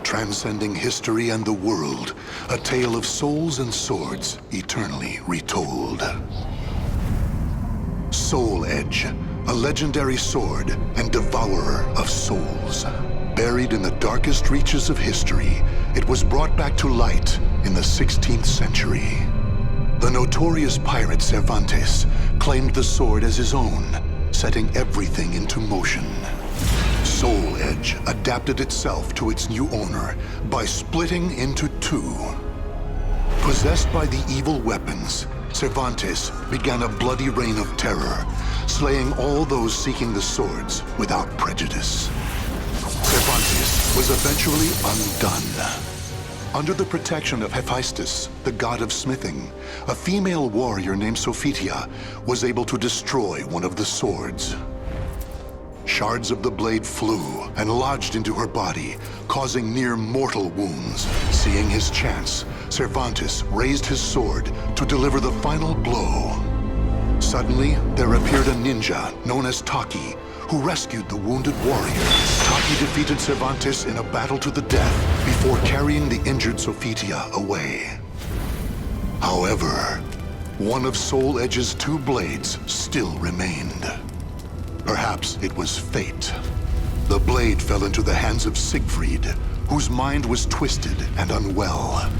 transcending history and the world, a tale of souls and swords eternally retold. Soul Edge, a legendary sword and devourer of souls. Buried in the darkest reaches of history, it was brought back to light in the 16th century. The notorious pirate Cervantes claimed the sword as his own, setting everything into motion. Soul Edge adapted itself to its new owner by splitting into two. Possessed by the evil weapons, Cervantes began a bloody reign of terror, slaying all those seeking the swords without prejudice. Cervantes was eventually undone. Under the protection of Hephaestus, the god of smithing, a female warrior named Sophitia was able to destroy one of the swords. Shards of the blade flew and lodged into her body, causing near mortal wounds. Seeing his chance, Cervantes raised his sword to deliver the final blow. Suddenly, there appeared a ninja known as Taki, who rescued the wounded warrior. Taki defeated Cervantes in a battle to the death before carrying the injured Sophitia away. However, one of Soul Edge's two blades still remained. Perhaps it was fate. The blade fell into the hands of Siegfried, whose mind was twisted and unwell.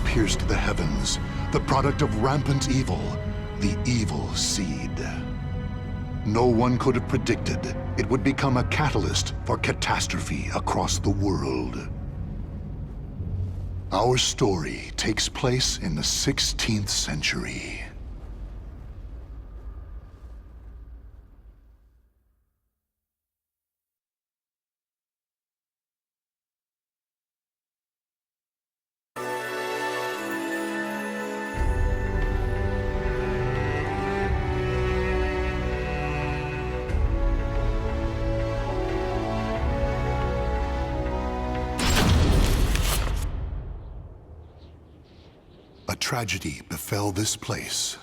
Pierced the heavens, the product of rampant evil, the evil seed. No one could have predicted it would become a catalyst for catastrophe across the world. Our story takes place in the 16th century. A tragedy befell this place.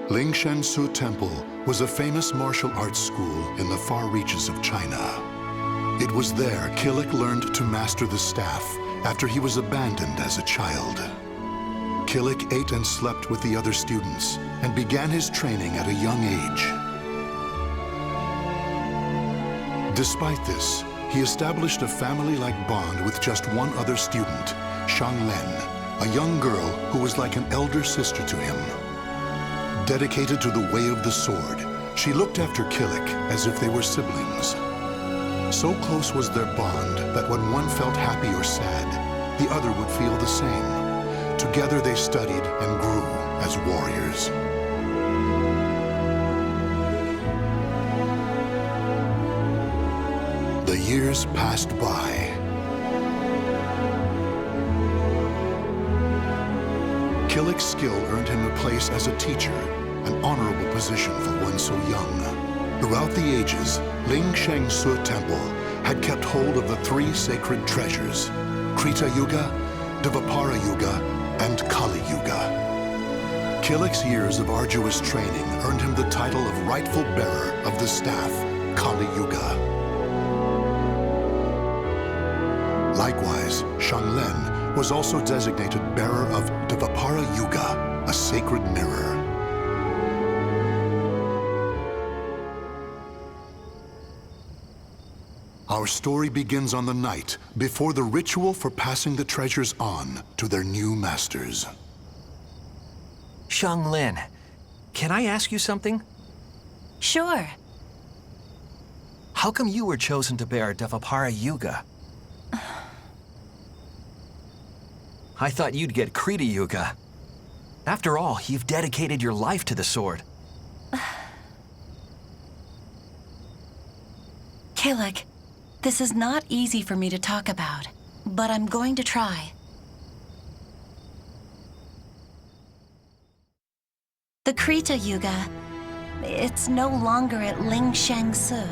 Lingshansu Temple was a famous martial arts school in the far reaches of China. It was there Kilik learned to master the staff after he was abandoned as a child. Kilik ate and slept with the other students and began his training at a young age. Despite this, he established a family-like bond with just one other student, Xianglen, a young girl who was like an elder sister to him. Dedicated to the way of the sword, she looked after Kilik as if they were siblings. So close was their bond that when one felt happy or sad, the other would feel the same. Together they studied and grew as warriors. The years passed by. Kilik's skill earned him a place as a teacher, an honorable position for one so young. Throughout the ages, Lingshansu Temple had kept hold of the three sacred treasures, Krita Yuga, Dvapara Yuga, and Kali Yuga. Kilik's years of arduous training earned him the title of rightful bearer of the staff, Kali Yuga. Likewise, Xianglen was also designated bearer of Dvapara Yuga, a sacred mirror. Our story begins on the night before the ritual for passing the treasures on to their new masters. Xianglen, can I ask you something? Sure. How come you were chosen to bear Dvapara Yuga? I thought you'd get Krita Yuga. After all, you've dedicated your life to the sword. Kilik, this is not easy for me to talk about, but I'm going to try. The Krita Yuga, it's no longer at Ling Shangsu.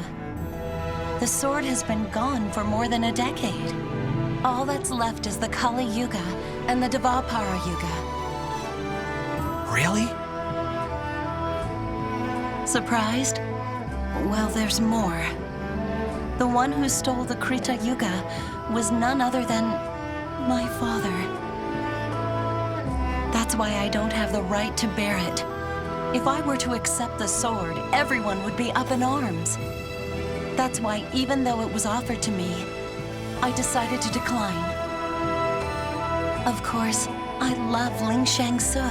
The sword has been gone for more than a decade. All that's left is the Kali Yuga and the Dvapara Yuga. Really? Surprised? Well, there's more. The one who stole the Krita Yuga was none other than my father. That's why I don't have the right to bear it. If I were to accept the sword, everyone would be up in arms. That's why, even though it was offered to me, I decided to decline. Of course, I love Ling Shangsu,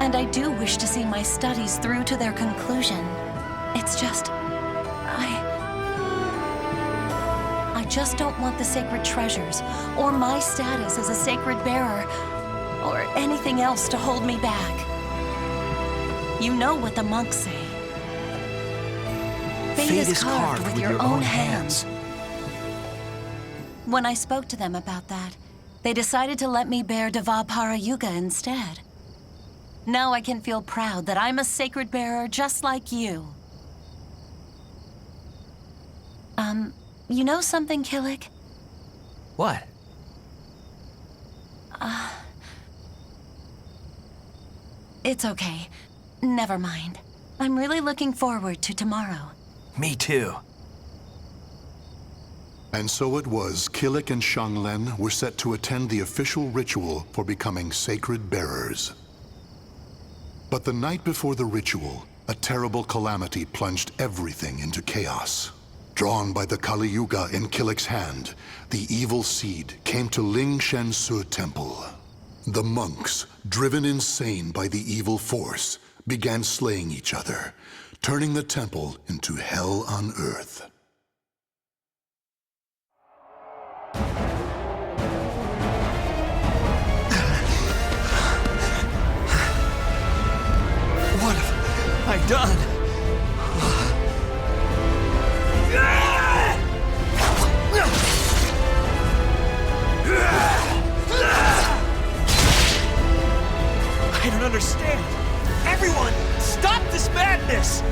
and I do wish to see my studies through to their conclusion. It's just, I just don't want the sacred treasures, or my status as a sacred bearer, or anything else to hold me back. You know what the monks say. Fate is carved with your own hands. When I spoke to them about that, they decided to let me bear Dvapara Yuga instead. Now I can feel proud that I'm a sacred bearer just like you. You know something, Kilik? What? It's okay. Never mind. I'm really looking forward to tomorrow. Me too. And so it was, Kilik and Xianglen were set to attend the official ritual for becoming sacred bearers. But the night before the ritual, a terrible calamity plunged everything into chaos. Drawn by the Kali Yuga in Kilik's hand, the evil seed came to Ling Shangsu Temple. The monks, driven insane by the evil force, began slaying each other, turning the temple into hell on earth. What have I done? I don't understand. Everyone, stop this madness!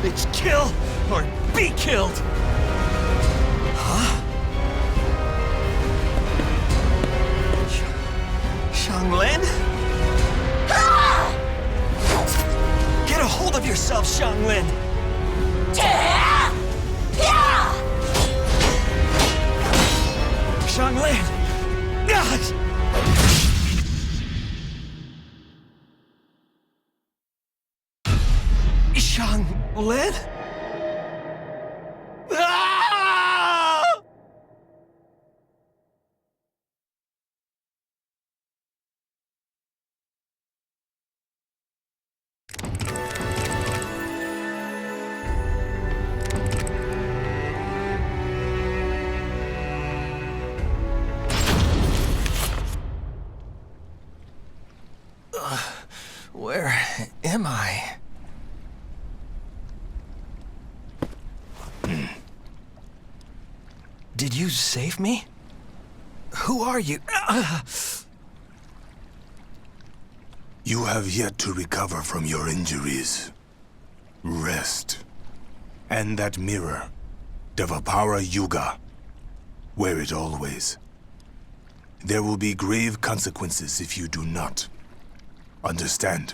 It's kill or be killed! Huh? Xianglen? Get a hold of yourself, Xianglen! Xianglen! Xianglen? Where am I? Did you save me? Who are you? You have yet to recover from your injuries. Rest. And that mirror, Devapara Yuga. Wear it always. There will be grave consequences if you do not. Understand?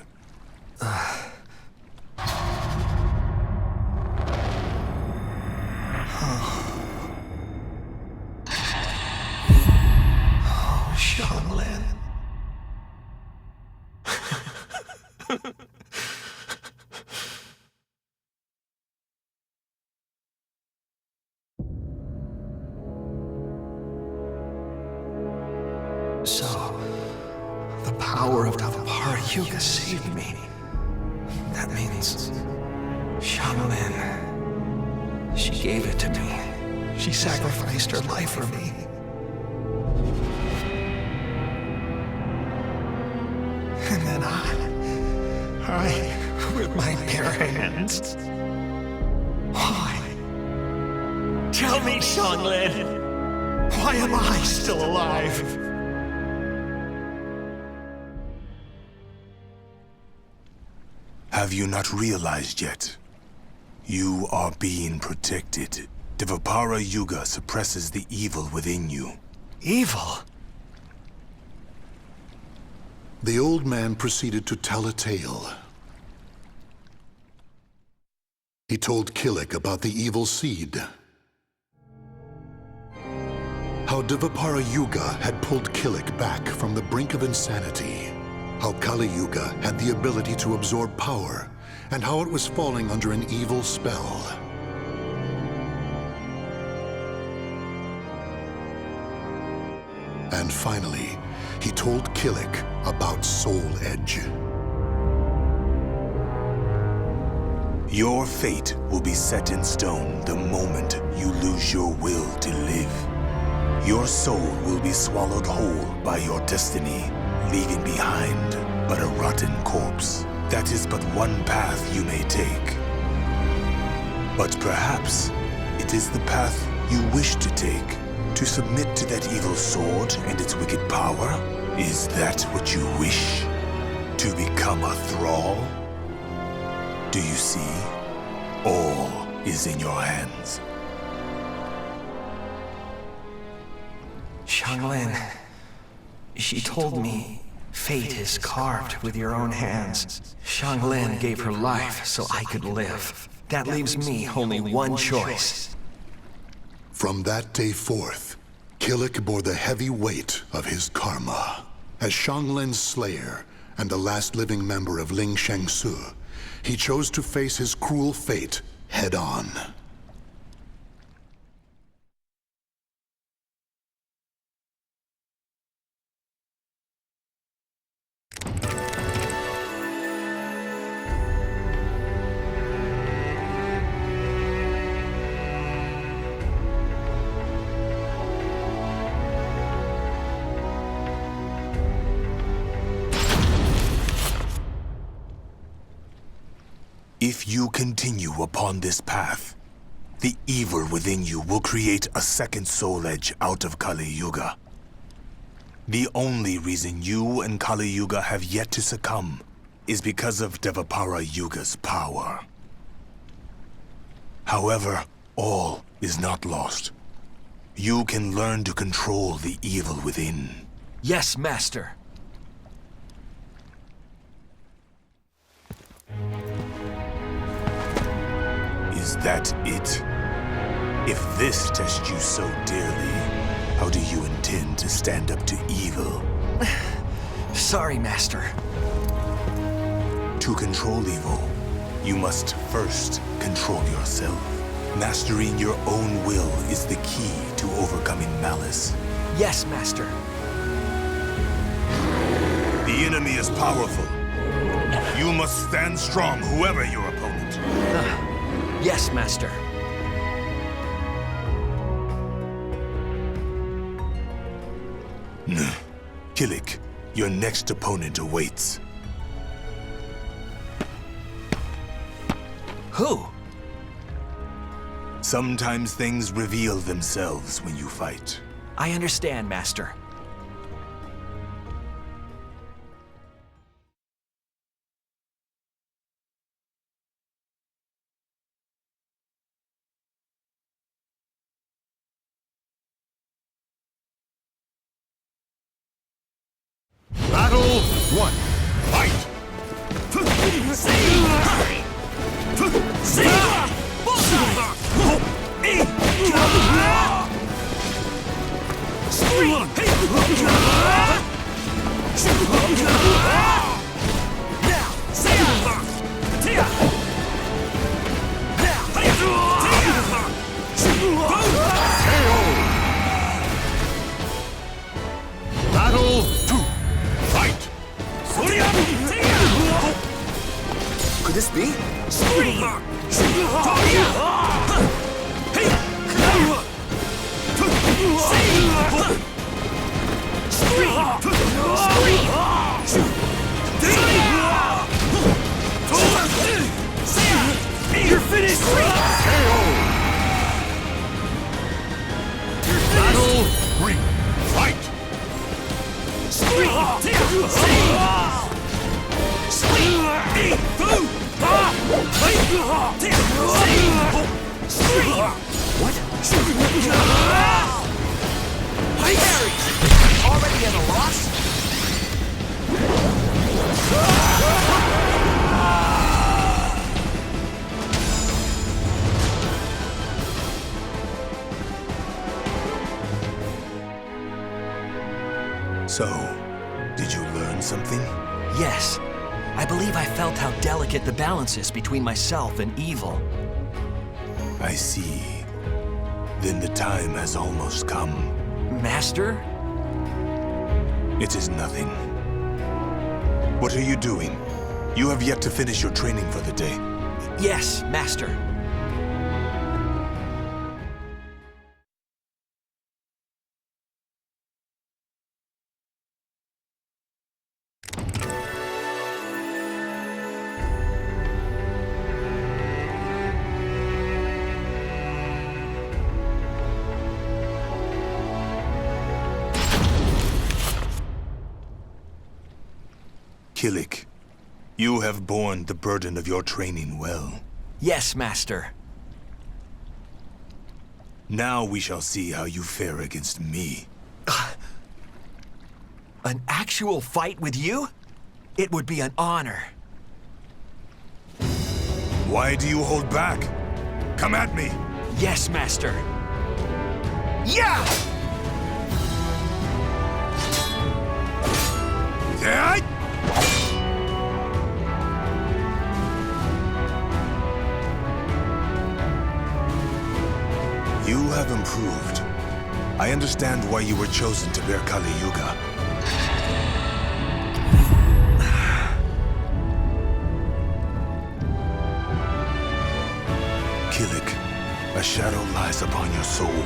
Xianglin. So, the power of Devapara Yuga saved me. That means Xianglin. She gave it to me. She sacrificed her life for me. And then I, with my bare hands. Why? Tell me, Xianglin. Why am I still alive? Have you not realized yet? You are being protected. Devapara Yuga suppresses the evil within you. Evil? The old man proceeded to tell a tale. He told Kilik about the evil seed. How Devapara Yuga had pulled Kilik back from the brink of insanity. How Kali Yuga had the ability to absorb power, and how it was falling under an evil spell. And finally, he told Kilik about Soul Edge. Your fate will be set in stone the moment you lose your will to live. Your soul will be swallowed whole by your destiny, leaving behind but a rotten corpse. That is but one path you may take. But perhaps it is the path you wish to take, to submit to that evil sword and its wicked power? Is that what you wish? To become a thrall? Do you see? All is in your hands. Xianglin, she told me fate is carved with your own hands. Xianglin gave her life so I could live. That leaves me only one choice. From that day forth, Kilik bore the heavy weight of his karma. As Xianglin's slayer and the last living member of Ling Shengsu, he chose to face his cruel fate head-on. If you continue upon this path, the evil within you will create a second soul edge out of Kali Yuga. The only reason you and Kali Yuga have yet to succumb is because of Devapara Yuga's power. However, all is not lost. You can learn to control the evil within. Yes, Master. Is that it? If this tests you so dearly, how do you intend to stand up to evil? Sorry, Master. To control evil, you must first control yourself. Mastering your own will is the key to overcoming malice. Yes, Master. The enemy is powerful. You must stand strong, whoever your opponent. Yes, Master. Kilik, your next opponent awaits. Who? Sometimes things reveal themselves when you fight. I understand, Master. one, fight! Battle 2, fight! Could this be? You're finished! Battle 3, fight! What? Already at a loss? So, did you learn something? Yes. I believe I felt how delicate the balance is between myself and evil. I see. Then the time has almost come. Master? It is nothing. What are you doing? You have yet to finish your training for the day. Yes, Master. Kilik, you have borne the burden of your training well. Yes, Master. Now we shall see how you fare against me. An actual fight with you? It would be an honor. Why do you hold back? Come at me! Yes, Master. Yeah! Yeah! You have improved. I understand why you were chosen to bear Kali Yuga. Kilik, a shadow lies upon your soul.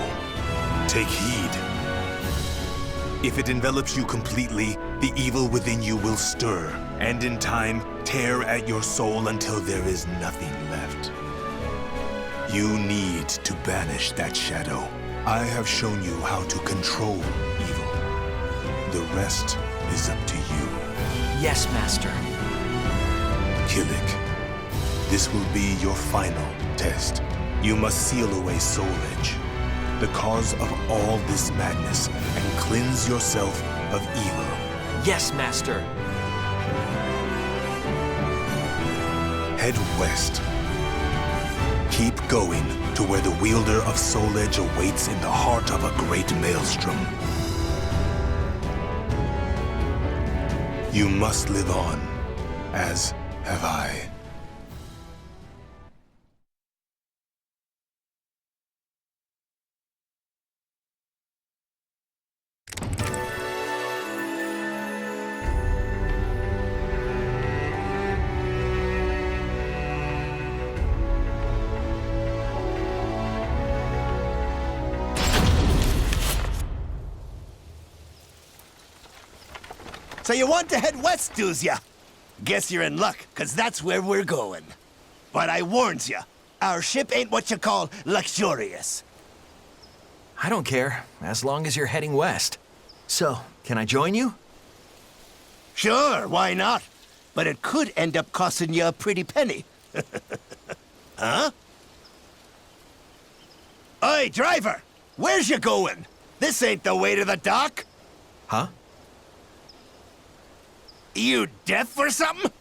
Take heed. If it envelops you completely, the evil within you will stir, and in time, tear at your soul until there is nothing left. You need to banish that shadow. I have shown you how to control evil. The rest is up to you. Yes, Master. Kilik, this will be your final test. You must seal away Soul Edge, the cause of all this madness, and cleanse yourself of evil. Yes, Master. Head west. Keep going to where the wielder of Soul Edge awaits in the heart of a great maelstrom. You must live on, as have I. So you want to head west, do's ya? Guess you're in luck, 'cause that's where we're going. But I warns ya, our ship ain't what you call luxurious. I don't care, as long as you're heading west. So, can I join you? Sure, why not? But it could end up costing you a pretty penny. Huh? Oi, driver! Where's you going? This ain't the way to the dock. Huh? You deaf or something?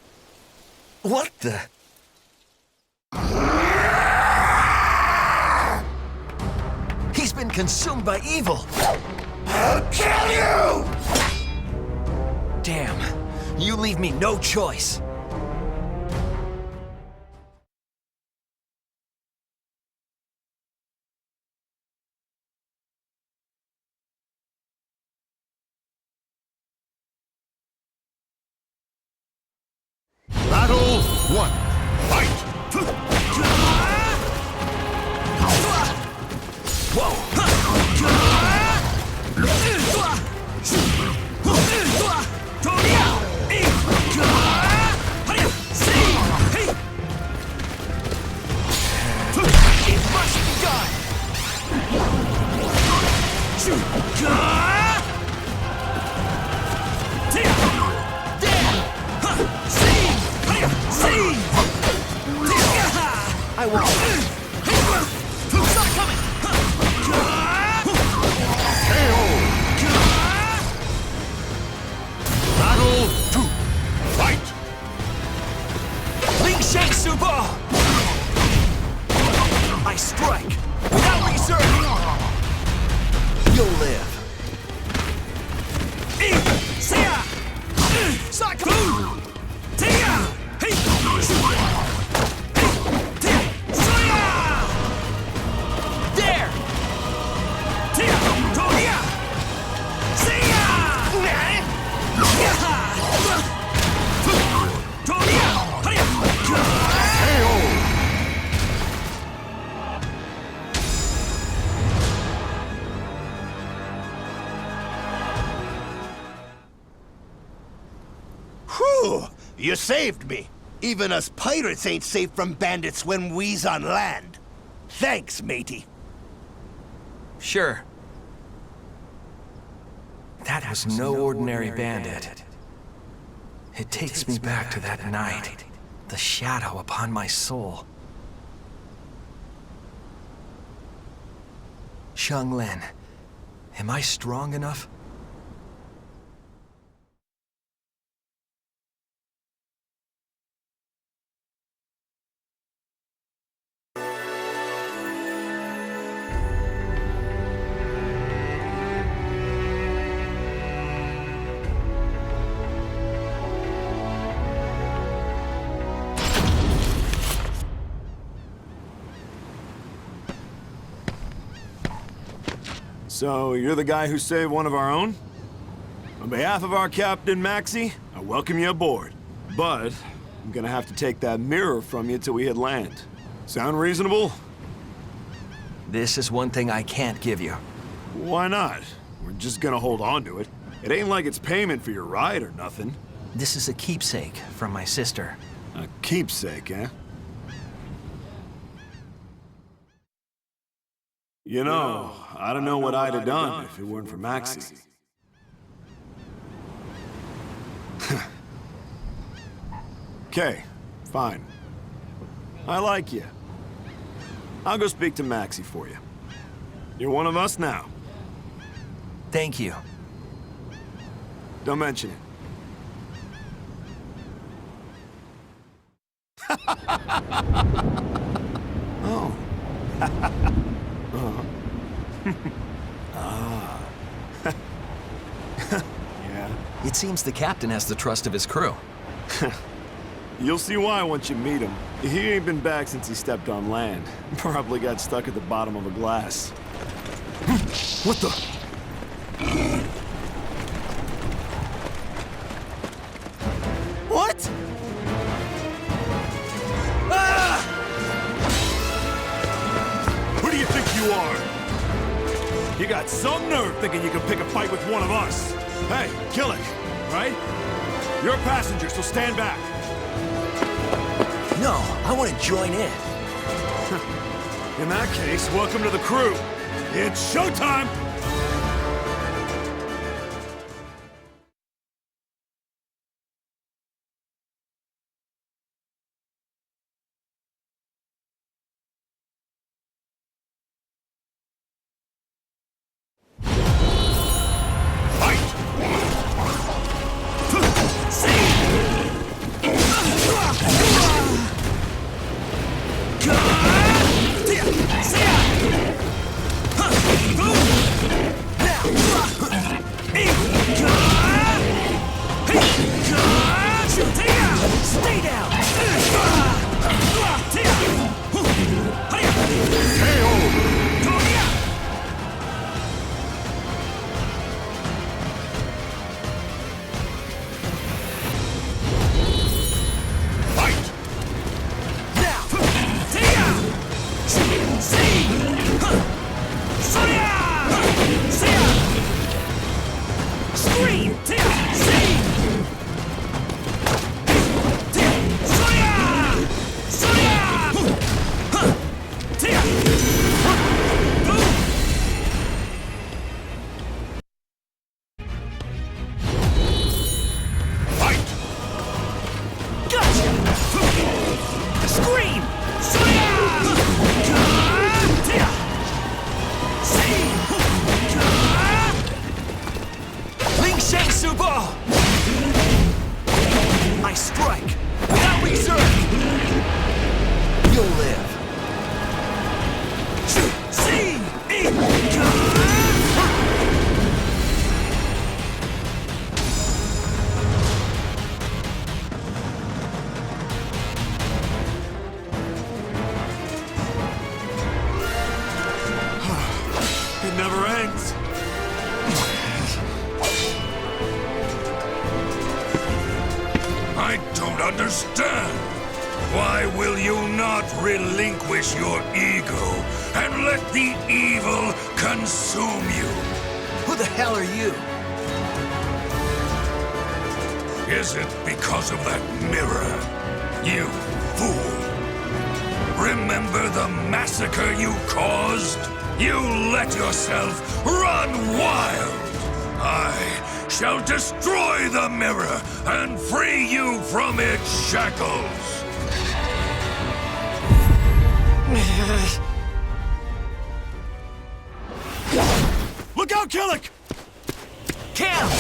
What the? He's been consumed by evil! I'll kill you! Damn, you leave me no choice. Battle 1. Fight! It must be done! I won't. Stop coming! Battle 2. Fight! Ling Shang Subo! I strike without reserve! You'll live. There! Whew! You saved me. Even us pirates ain't safe from bandits when we's on land. Thanks, matey. Sure. That was no ordinary bandit. It takes me back to that night. The shadow upon my soul. Xianglin, am I strong enough? So, you're the guy who saved one of our own? On behalf of our captain, Maxi, I welcome you aboard. But, I'm gonna have to take that mirror from you till we hit land. Sound reasonable? This is one thing I can't give you. Why not? We're just gonna hold on to it. It ain't like it's payment for your ride or nothing. This is a keepsake from my sister. A keepsake, eh? You know, I don't know what I'd have done if it weren't for Maxi. Okay, fine. I like you. I'll go speak to Maxi for you. You're one of us now. Thank you. Don't mention it. Oh. Yeah. It seems the captain has the trust of his crew. You'll see why once you meet him. He ain't been back since he stepped on land. Probably got stuck at the bottom of a glass. What the? What? Ah! Who do you think you are? You got some nerve thinking you can pick a fight with one of us. Hey, Kilik, right? You're a passenger, so stand back. No, I want to join in. In that case, welcome to the crew. It's showtime! See! understand. Why will you not relinquish your ego and let the evil consume you? Who the hell are you? Is it because of that mirror? You fool! Remember the massacre you caused? You let yourself run wild! I shall destroy the mirror and free you from its shackles! Look out, Kilik! Cam!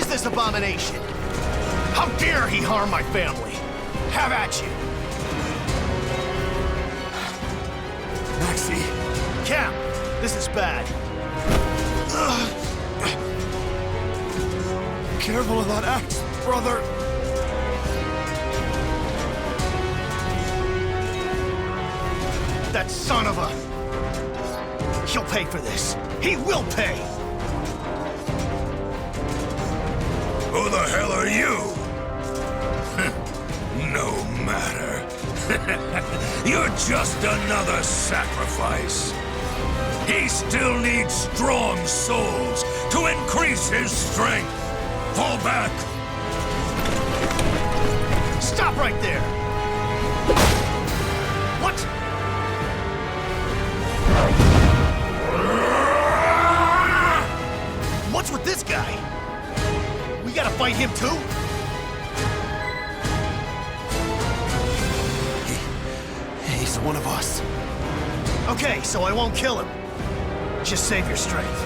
This abomination! How dare he harm my family! Have at you! Maxi! Cam, this is bad. Careful of that axe, brother! That son of a... He'll pay for this. He will pay! Who the hell are you? No matter. You're just another sacrifice. He still needs strong souls to increase his strength. Fall back. Stop right there! What? What's with this guy? We gotta fight him too? He's one of us. Okay, so I won't kill him. Just save your strength.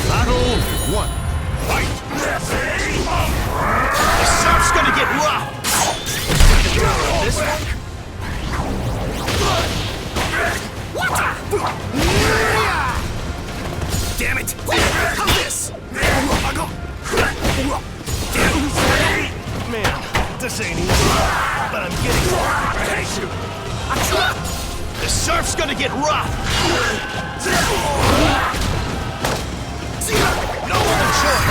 Battle 1. Fight! The surf's gonna get rough! This one? Damn it! How's this? Man, this ain't easy, but I'm getting there. The surf's gonna get rough! No other choice!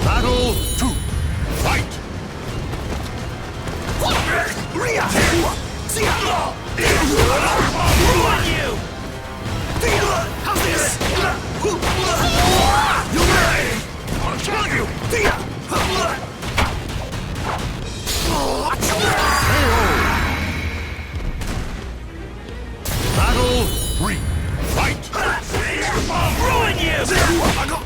Battle 2. Fight! Ruin you! How's this? You ready? I'll kill you! Battle 3. Fight! Ruin you! Ruin you!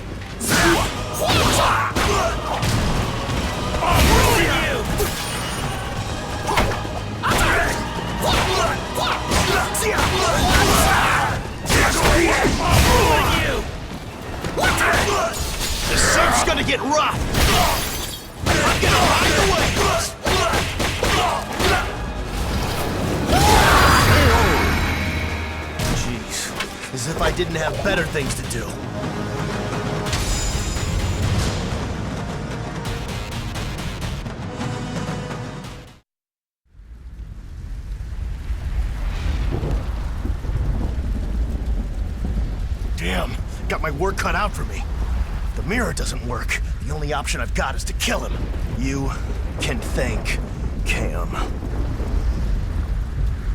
The surf's gonna get rough! I'm gonna ride the waves! Jeez, as if I didn't have better things to do. Damn, got my work cut out for me. If the mirror doesn't work, the only option I've got is to kill him. You can thank Cam.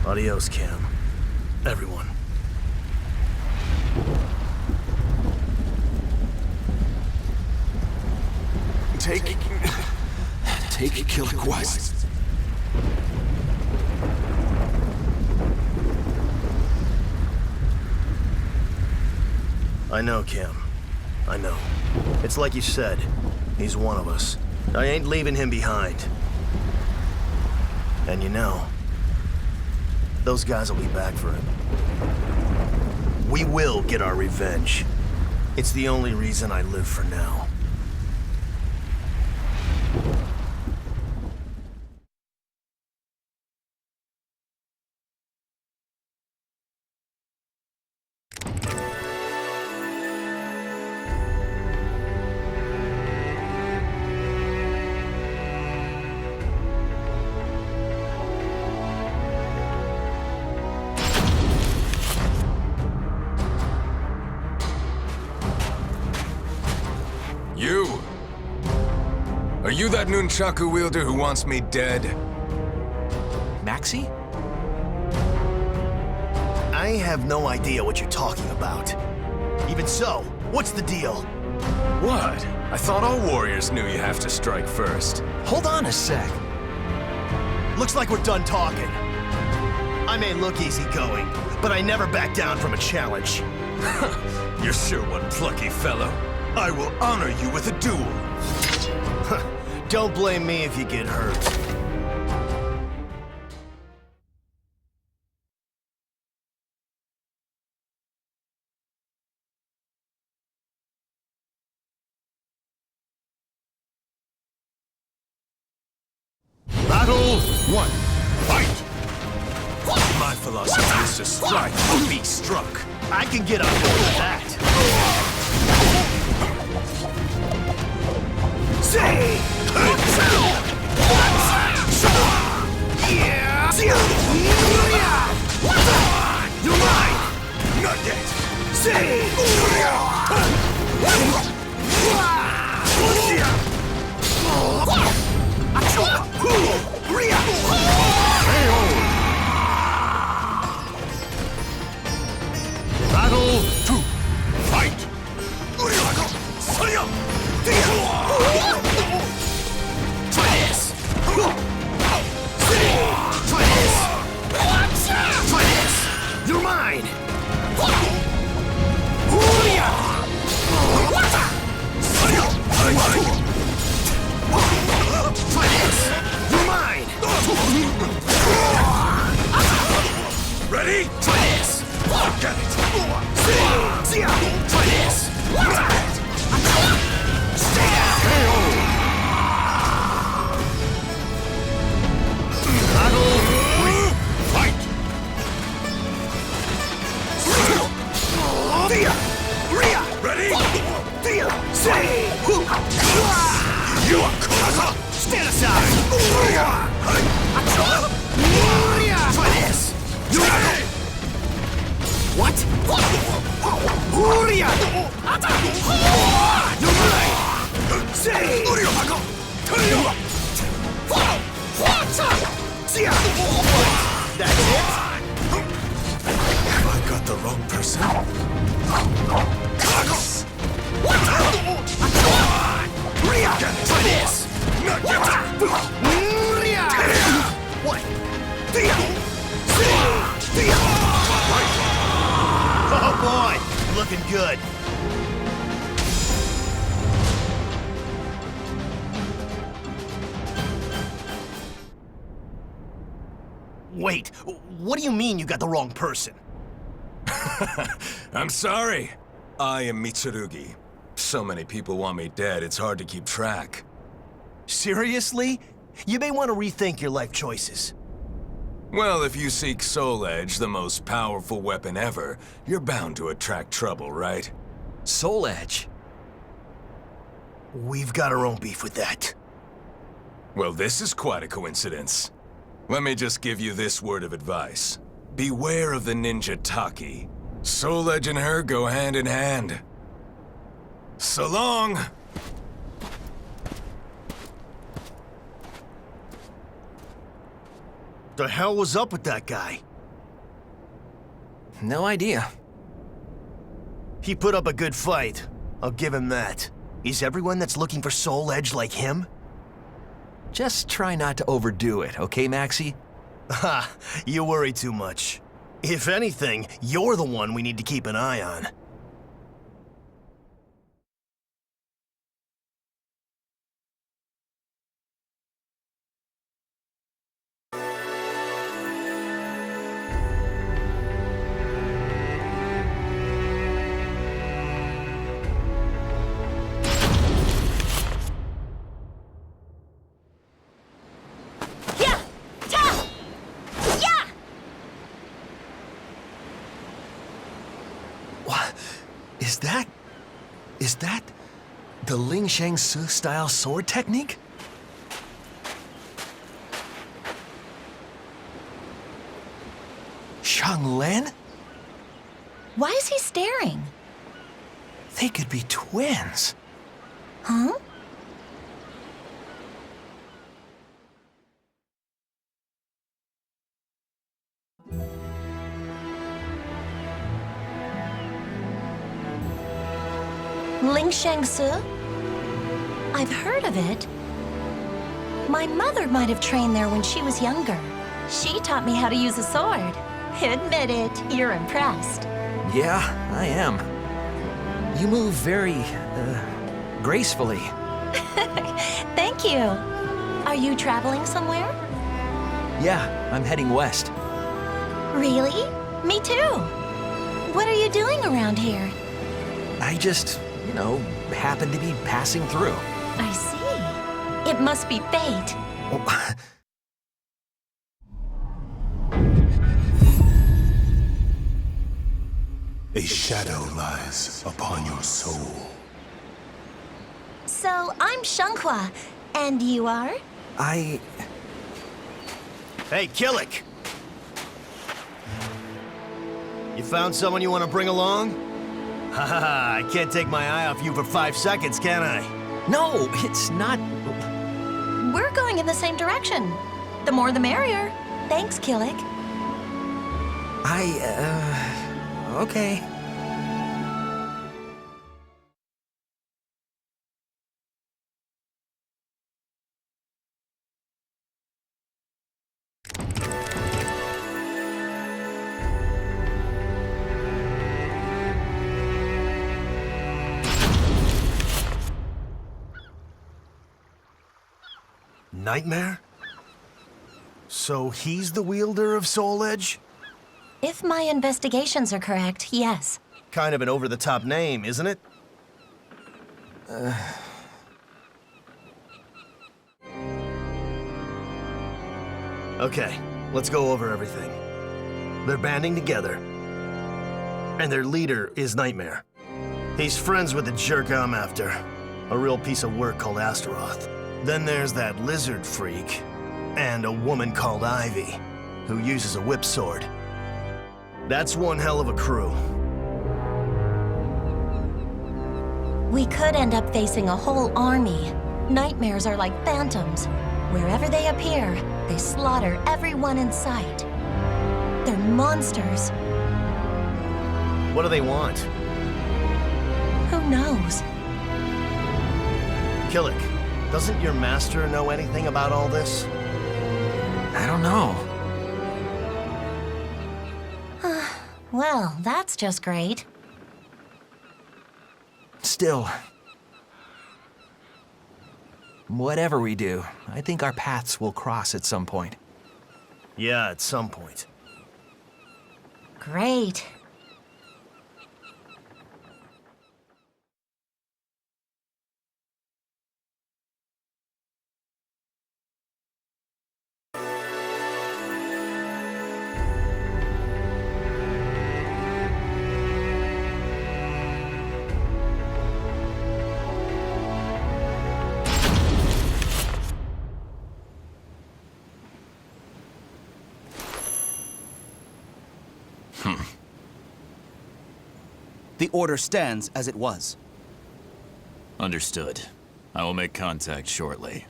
Adios, Cam. Everyone. Take Kilik West. I know, Cam. I know. It's like you said. He's one of us. I ain't leaving him behind. And you know, those guys will be back for him. We will get our revenge. It's the only reason I live for now. You! Are you that nunchaku wielder who wants me dead? Maxi? I have no idea what you're talking about. Even so, what's the deal? What? I thought all warriors knew you have to strike first. Hold on a sec. Looks like we're done talking. I may look easygoing, but I never back down from a challenge. You're sure one plucky fellow. I will honor you with a duel. Don't blame me if you get hurt. Battle 1. Fight! My philosophy is to strike or be struck. I can get on board with that. Say! You're mine! Not yet! Say! Battle 2. Fight! Try this! Try this! Try this! You're mine! Try this! You're mine! Ready? Try this! Get it! Try this! Stay down! Battle 3. Fight! Ready? Say! You are caught! Stand aside! Try this! What? You're right! Say! That's it? Have I got the wrong person? Try this! Not yet! What? Oh boy! Looking good. Wait, what do you mean you got the wrong person? I'm sorry. I am Mitsurugi. So many people want me dead, it's hard to keep track. Seriously? You may want to rethink your life choices. Well, if you seek Soul Edge, the most powerful weapon ever, you're bound to attract trouble, right? Soul Edge? We've got our own beef with that. Well, this is quite a coincidence. Let me just give you this word of advice. Beware of the ninja Taki. Soul Edge and her go hand in hand. So long! The hell was up with that guy? No idea. He put up a good fight. I'll give him that. Is everyone that's looking for Soul Edge like him? Just try not to overdo it, okay, Maxi? Ha! You worry too much. If anything, you're the one we need to keep an eye on. What? Is that the Ling Shang Su style sword technique? Xianglen? Why is he staring? They could be twins. Huh? Ling Shang Su? I've heard of it. My mother might have trained there when she was younger. She taught me how to use a sword. Admit it, you're impressed. Yeah, I am. You move very, gracefully. Thank you. Are you traveling somewhere? Yeah, I'm heading west. Really? Me too. What are you doing around here? I just, happened to be passing through. I see. It must be fate. Oh, A shadow lies upon your soul. So, I'm Shanghua, and you are? I... Hey, Kilik! You found someone you want to bring along? Haha, I can't take my eye off you for 5 seconds, can I? No, it's not... We're going in the same direction. The more the merrier. Thanks, Kilik. Okay. Nightmare? So he's the wielder of Soul Edge? If my investigations are correct, yes. Kind of an over-the-top name, isn't it? Okay, let's go over everything. They're banding together. And their leader is Nightmare. He's friends with the jerk I'm after. A real piece of work called Astaroth. Then there's that lizard freak. And a woman called Ivy, who uses a whip sword. That's one hell of a crew. We could end up facing a whole army. Nightmares are like phantoms. Wherever they appear, they slaughter everyone in sight. They're monsters. What do they want? Who knows? Kilik, doesn't your master know anything about all this? I don't know. Well, that's just great. Still... Whatever we do, I think our paths will cross at some point. Yeah, at some point. Great. The order stands as it was. Understood. I will make contact shortly.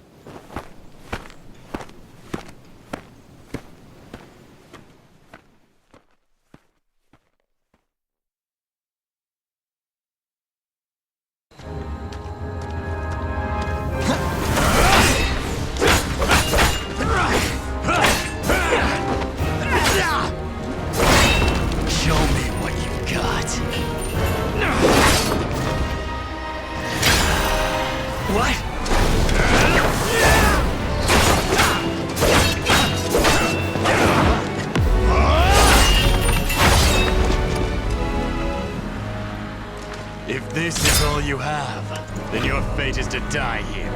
If this is all you have, then your fate is to die here.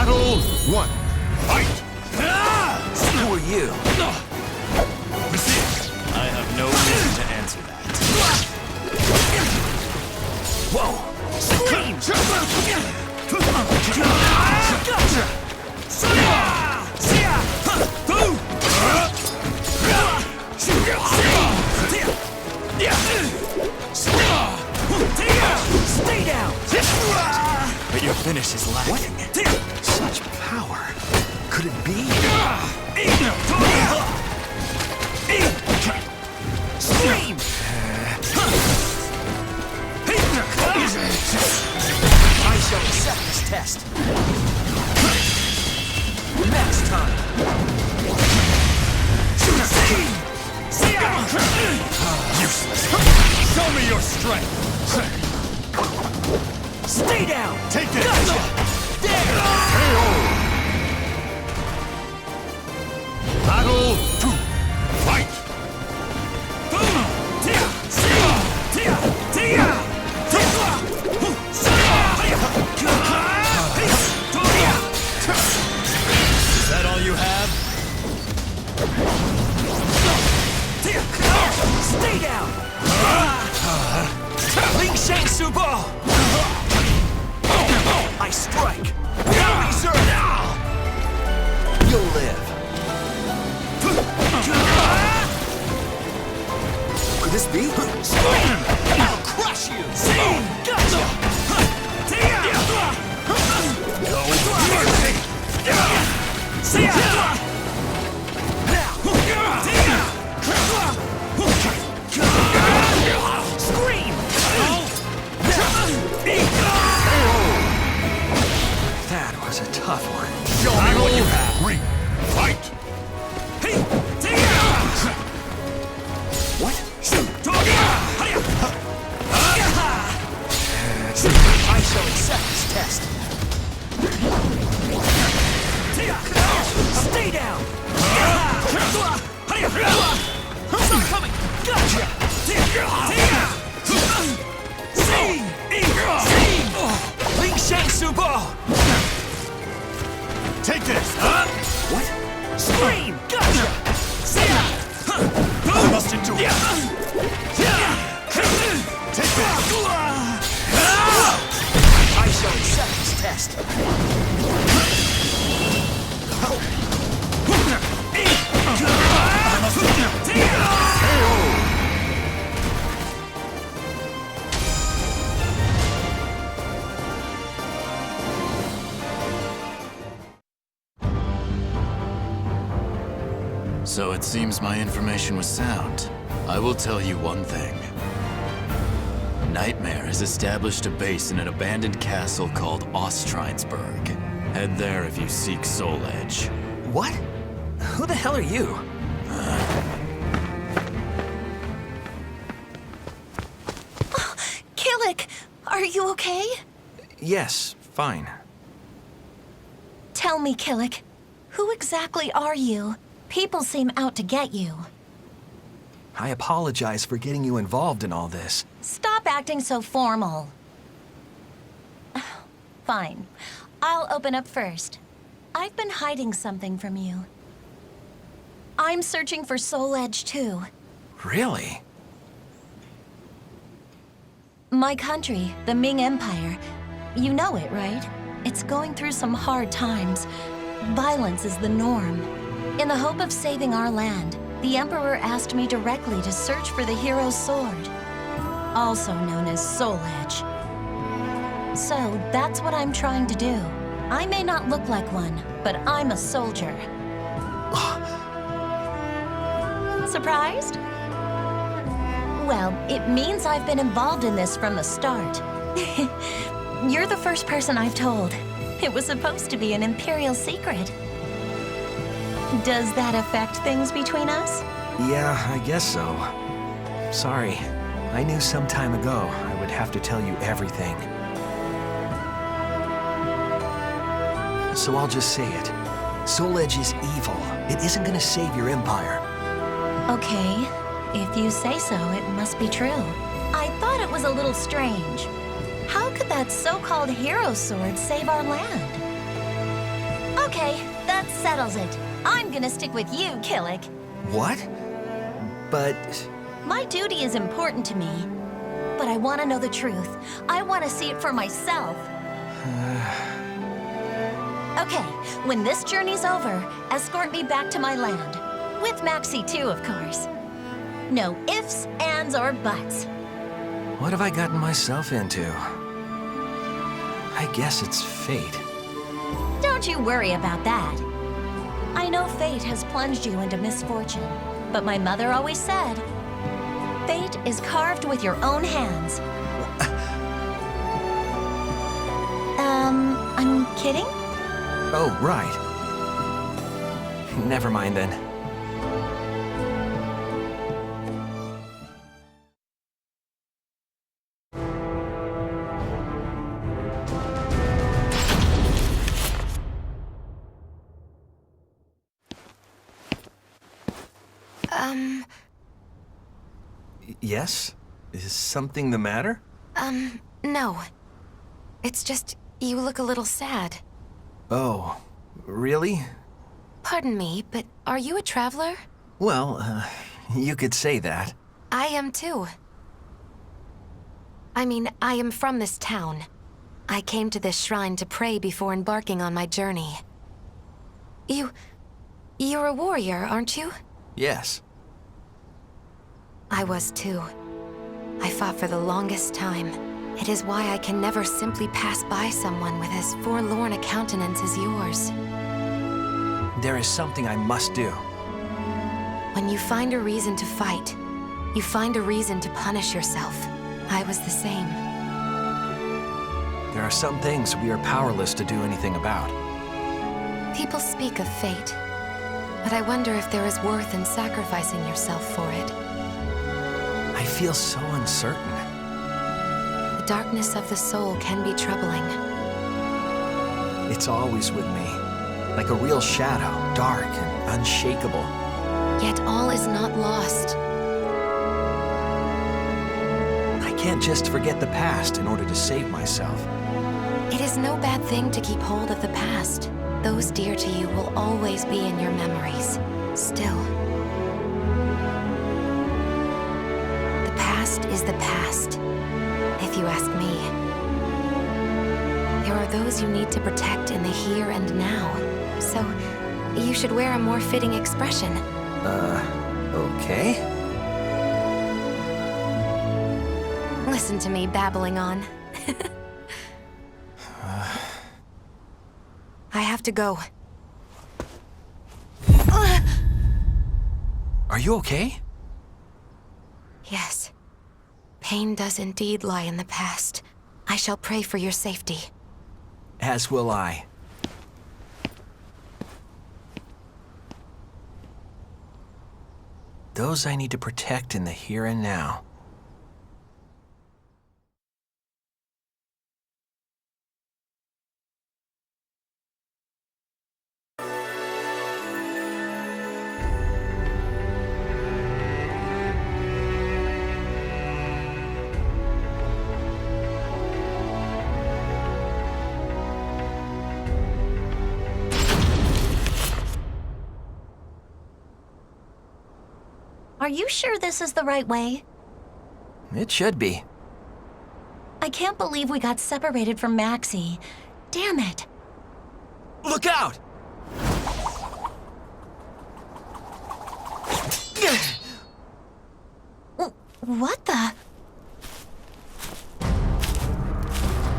Battle 1. Fight! Who are you? I have no reason to answer that. Whoa! Scream! Gotcha! Stay down! But your finish is lacking. Such power. Could it be? Scream! I shall accept this test. Next time. Useless. Show me your strength. Stay down! Take this! Gotcha! There! Battle 2. Fight! Is that all you have? Stay down! Ling Shang Subo! I strike! Now reserve! You'll live. Could this be? Scream! I'll crush you! Gotcha! No mercy! Scream! That was a tough one. Show me what you have. 3. Fight! What? I shall accept this test. Stay down! Stop coming! Gotcha! Ling Shang Subo! Take this! What? Scream! Gotcha! I must endure. Take this! I shall accept this test. So it seems my information was sound. I will tell you one thing. Nightmare has established a base in an abandoned castle called Ostrinesburg. Head there if you seek Soul Edge. What? Who the hell are you? Kilik, are you okay? Yes, fine. Tell me, Kilik, who exactly are you? People seem out to get you. I apologize for getting you involved in all this. Stop acting so formal. Fine. I'll open up first. I've been hiding something from you. I'm searching for Soul Edge too. Really? My country, the Ming Empire, you know it, right? It's going through some hard times. Violence is the norm. In the hope of saving our land, the Emperor asked me directly to search for the hero's sword, also known as Soul Edge. So that's what I'm trying to do. I may not look like one, but I'm a soldier. Surprised? Well, it means I've been involved in this from the start. You're the first person I've told. It was supposed to be an Imperial secret. Does that affect things between us? Yeah, I guess so. Sorry. I knew some time ago I would have to tell you everything. So I'll just say it. Soul Edge is evil. It isn't gonna save your empire. Okay, if you say so, it must be true. I thought it was a little strange. How could that so-called hero sword save our land? Okay, that settles it. I'm gonna stick with you, Kilik. What? But... My duty is important to me. But I want to know the truth. I want to see it for myself. Okay, when this journey's over, escort me back to my land. With Maxi too, of course. No ifs, ands, or buts. what have I gotten myself into? I guess it's fate. Don't you worry about that. I know fate has plunged you into misfortune, but my mother always said, fate is carved with your own hands. I'm kidding? Oh, right. Never mind then. Yes? Is something the matter? No. It's just, you look a little sad. Oh, really? Pardon me, but are you a traveler? Well, you could say that. I am too. I mean, I am from this town. I came to this shrine to pray before embarking on my journey. You're a warrior, aren't you? Yes. I was too. I fought for the longest time. It is why I can never simply pass by someone with as forlorn a countenance as yours. There is something I must do. When you find a reason to fight, you find a reason to punish yourself. I was the same. There are some things we are powerless to do anything about. People speak of fate, but I wonder if there is worth in sacrificing yourself for it. I feel so uncertain. The darkness of the soul can be troubling. It's always with me, like a real shadow, dark and unshakable. Yet all is not lost. I can't just forget the past in order to save myself. It is no bad thing to keep hold of the past. Those dear to you will always be in your memories. Still. The past is the past, if you ask me. There are those you need to protect in the here and now. So, you should wear a more fitting expression. Okay. Listen to me babbling on. I have to go. Are you okay? Yes. Pain does indeed lie in the past. I shall pray for your safety. As will I. Those I need to protect in the here and now. Are you sure this is the right way? It should be. I can't believe we got separated from Maxi. Damn it. Look out! What the?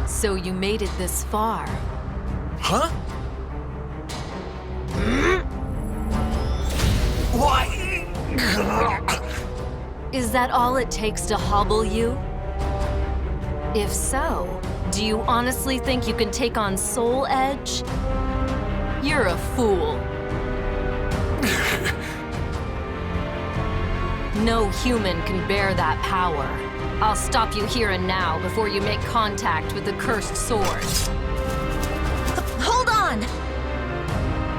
So you made it this far. Huh? Why? Is that all it takes to hobble you? If so, do you honestly think you can take on Soul Edge? You're a fool. No human can bear that power. I'll stop you here and now before you make contact with the cursed sword. Hold on!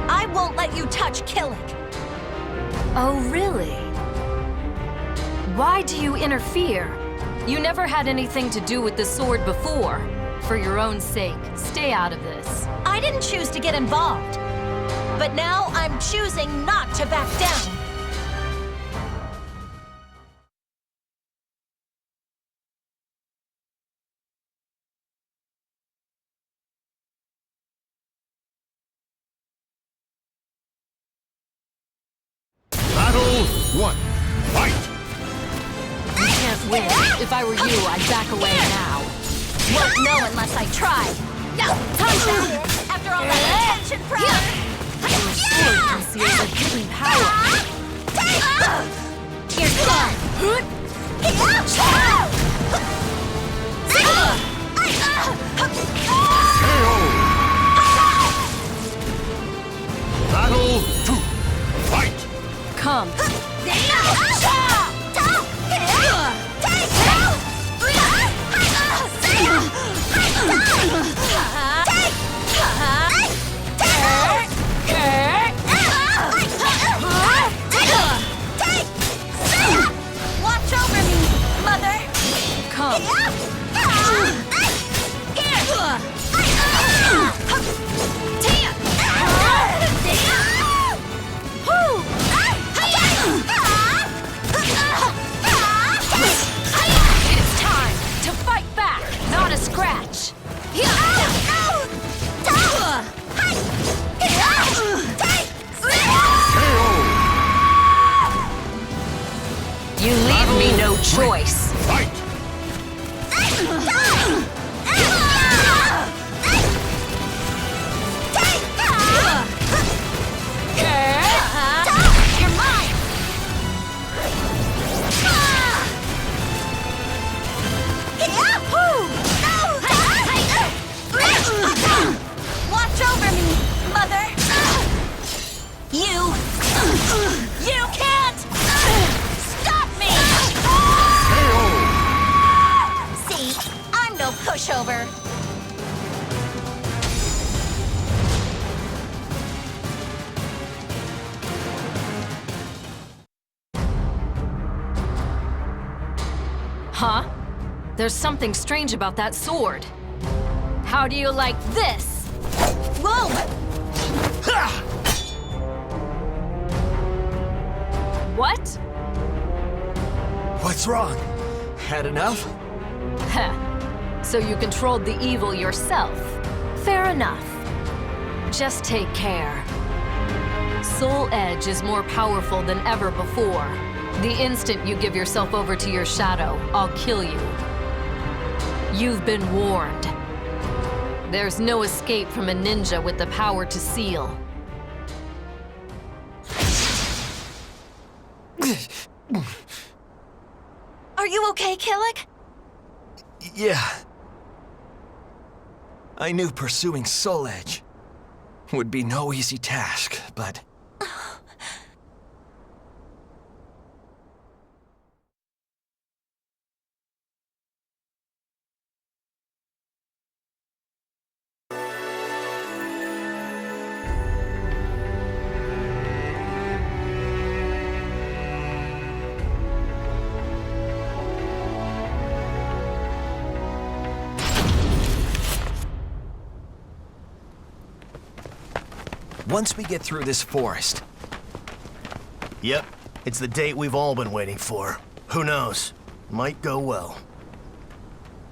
I won't let you touch Kilik. Oh, really? Why do you interfere? You never had anything to do with the sword before. For your own sake, stay out of this. I didn't choose to get involved. But now I'm choosing not to back down. Battle 1. Fight! You can't win. If I were you, I'd back away now. Won't know unless I try. Time after all that attention pressure. Your sword conceals a hidden power. You're done. Battle 2. Fight! Come. Watch over me, Mother. Come. It's time to fight back, not a scratch. You leave me no choice. Fight! You're mine. Watch over me, Mother. You can't stop me. See, I'm no pushover. Huh? There's something strange about that sword. How do you like this? Whoa! What? What's wrong? Had enough? Heh. So you controlled the evil yourself. Fair enough. Just take care. Soul Edge is more powerful than ever before. The instant you give yourself over to your shadow, I'll kill you. You've been warned. There's no escape from a ninja with the power to seal. Are you okay, Kilik? Yeah. I knew pursuing Soul Edge would be no easy task, but... Once we get through this forest... Yep, it's the date we've all been waiting for. Who knows? Might go well.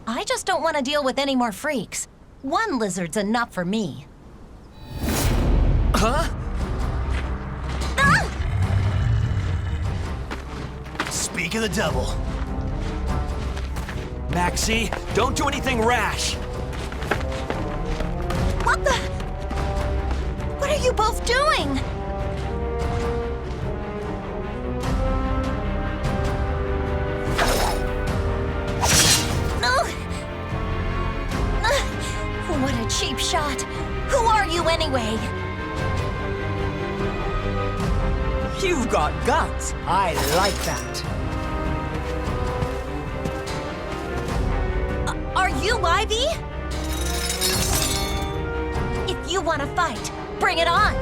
I just don't want to deal with any more freaks. One lizard's enough for me. Huh? Speak of the devil. Maxi, don't do anything rash! What the? What are you both doing? What a cheap shot. Who are you anyway? You've got guts. I like that. Are you Ivy? If you want to fight, bring it on.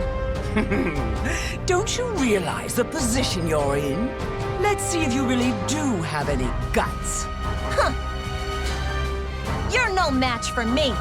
Don't you realize the position you're in? Let's see if you really do have any guts. Huh. You're no match for me.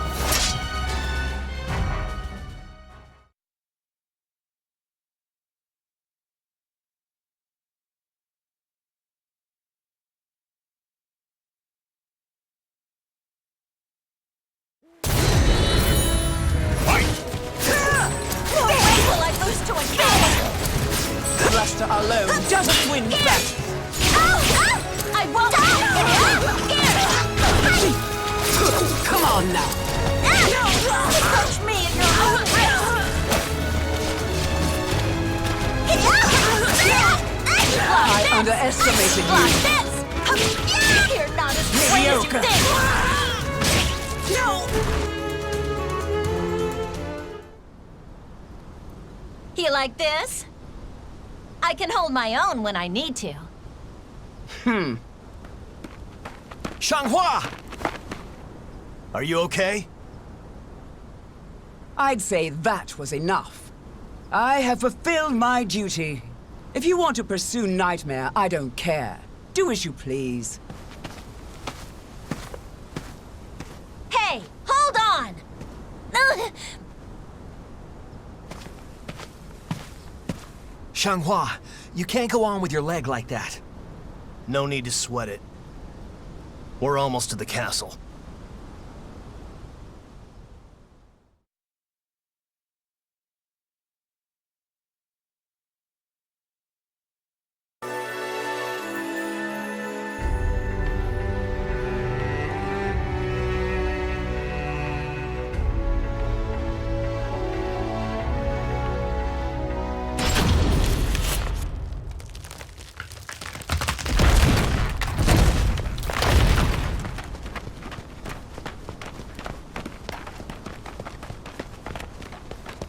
alone doesn't win battles. I won't! Come on now. Approach me at your own risk! I underestimated you. Like this! You're not as great as you think! No! You like this? I can hold my own when I need to. Shanghua! Are you okay? I'd say that was enough. I have fulfilled my duty. If you want to pursue Nightmare, I don't care. Do as you please. Hey, hold on! Shanghua, you can't go on with your leg like that. No need to sweat it. We're almost to the castle.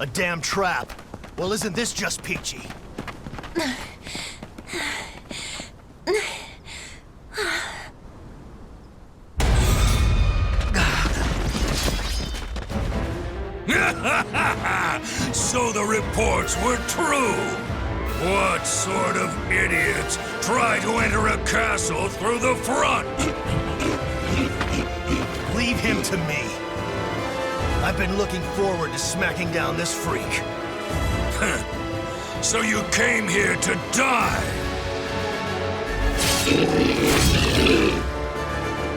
A damn trap. Well, isn't this just peachy? So the reports were true. What sort of idiots try to enter a castle through the front? Leave him to me. I've been looking forward to smacking down this freak. So you came here to die?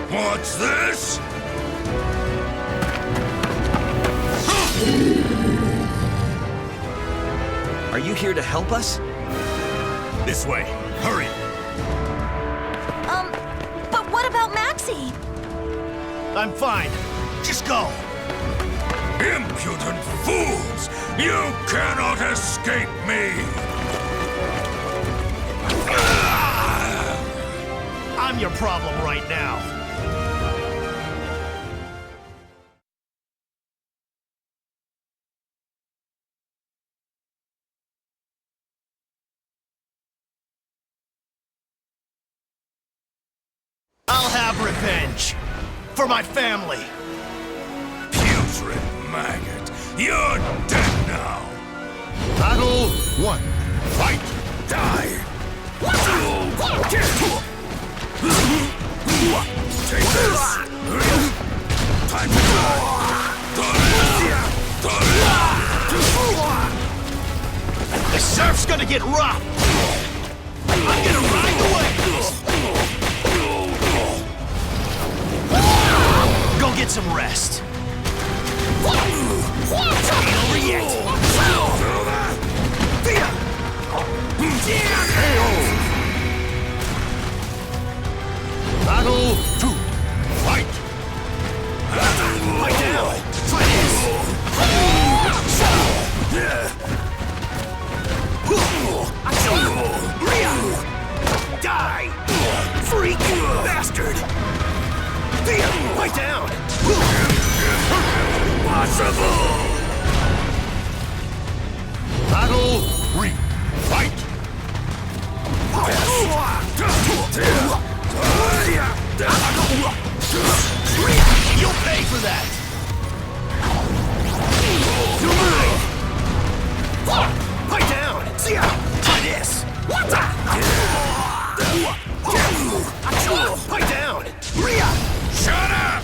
What's this? Are you here to help us? This way. Hurry. But what about Maxi? I'm fine. Just go. Impudent fools! You cannot escape me! I'm your problem right now. I'll have revenge. For my family. Putrid maggot, you're dead now! Battle 1. Fight! Die! Take this! Time to die! The surf's gonna get rough! I'm gonna ride the waves! Go get some rest. Ain't over yet! Battle 2. Fight! Fight down! Try this! Die! Freak! Bastard! Fight down! Impossible! Battle 3. Fight! You'll pay for that! Fight down! Try this! Fight down! Shut up!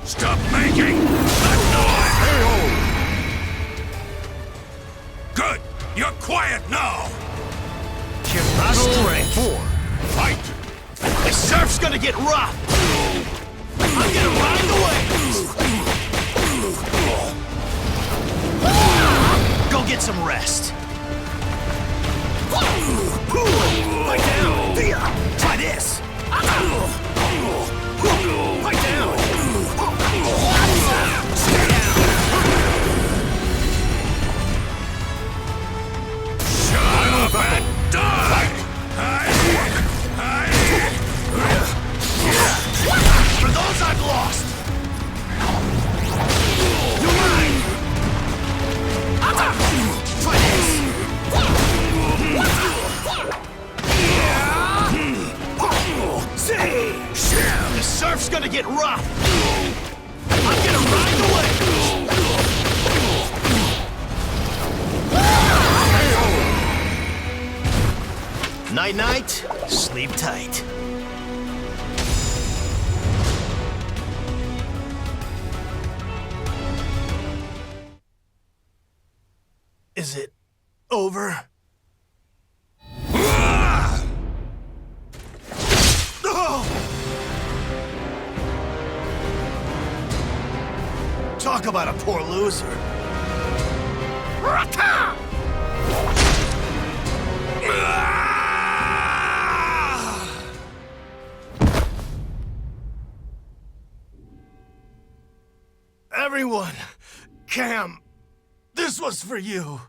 Stop making that noise! Good! You're quiet now! Battle 4. Fight! The surf's gonna get rough! I'm gonna ride the waves! get some rest. Right down! Try this! Right down! Stay down! Shut up and die! For those I've lost! You're mine! Try this! The surf's gonna get rough! I'm gonna ride the wave! Night-night, sleep tight. Is it over? Talk about a poor loser. Everyone, Cam, this was for you.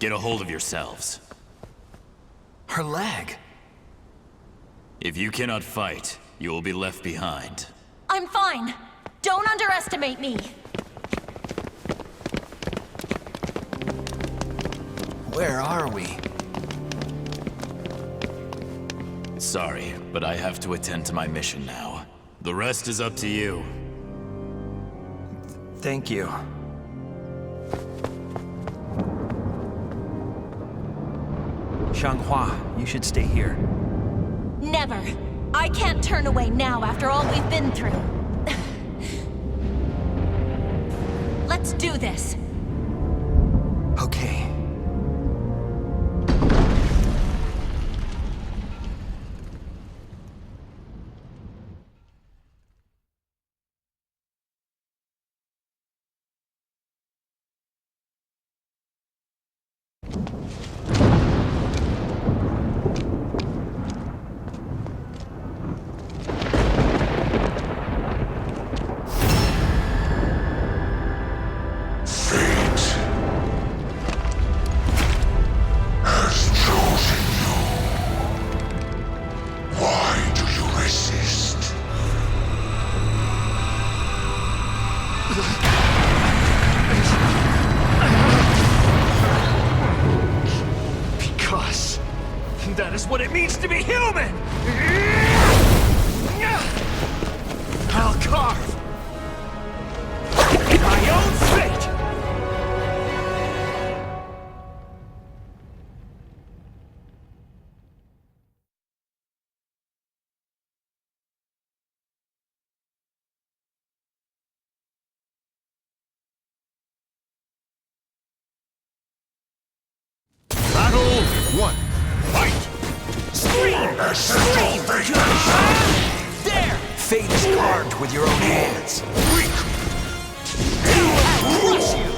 Get a hold of yourselves. Her leg. If you cannot fight, you will be left behind. I'm fine. Don't underestimate me. Where are we? Sorry, but I have to attend to my mission now. The rest is up to you. Thank you. Xianghua, you should stay here. Never. I can't turn away now after all we've been through. Let's do this. Okay. That is what it means to be human! I'll carve my own fate! Battle 1. Fight! Scream! Scream! There! Fate is carved with your own hands. Weak! I'll crush you!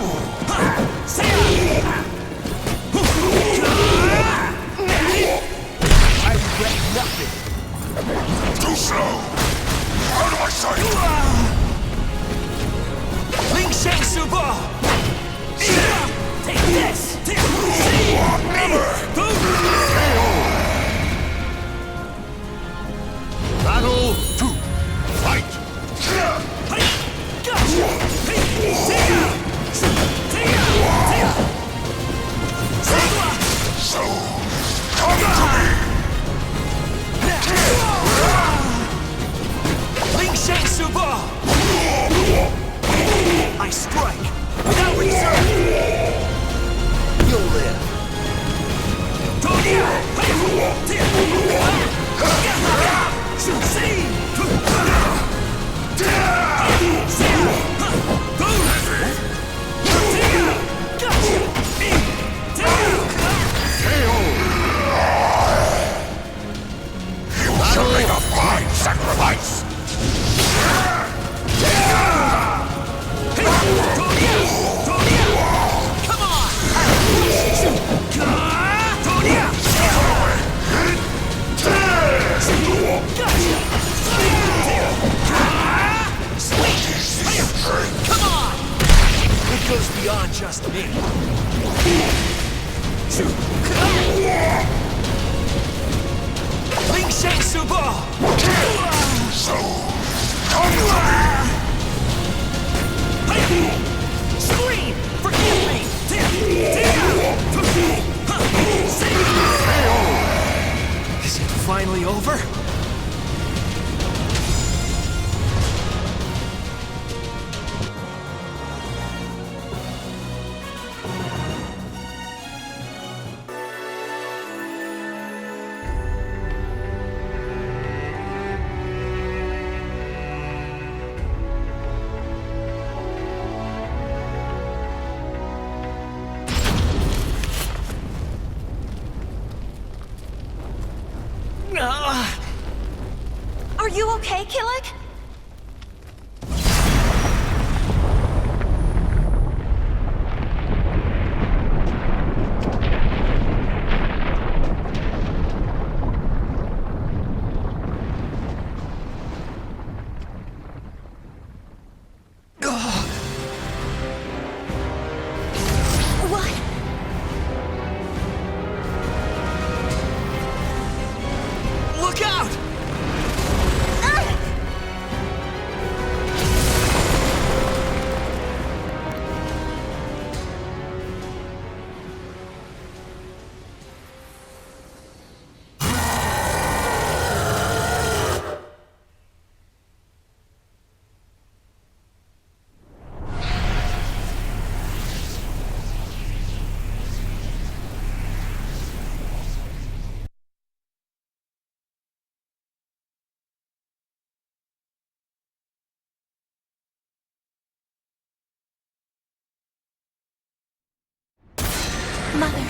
I regret nothing. Too slow! Out of my sight! Ling Shang Suba! Take this! Battle 2. Fight! just me. Ling Sheng Subo! Scream! Forgive me! Is it finally over? Are you okay, Kilik? Mother,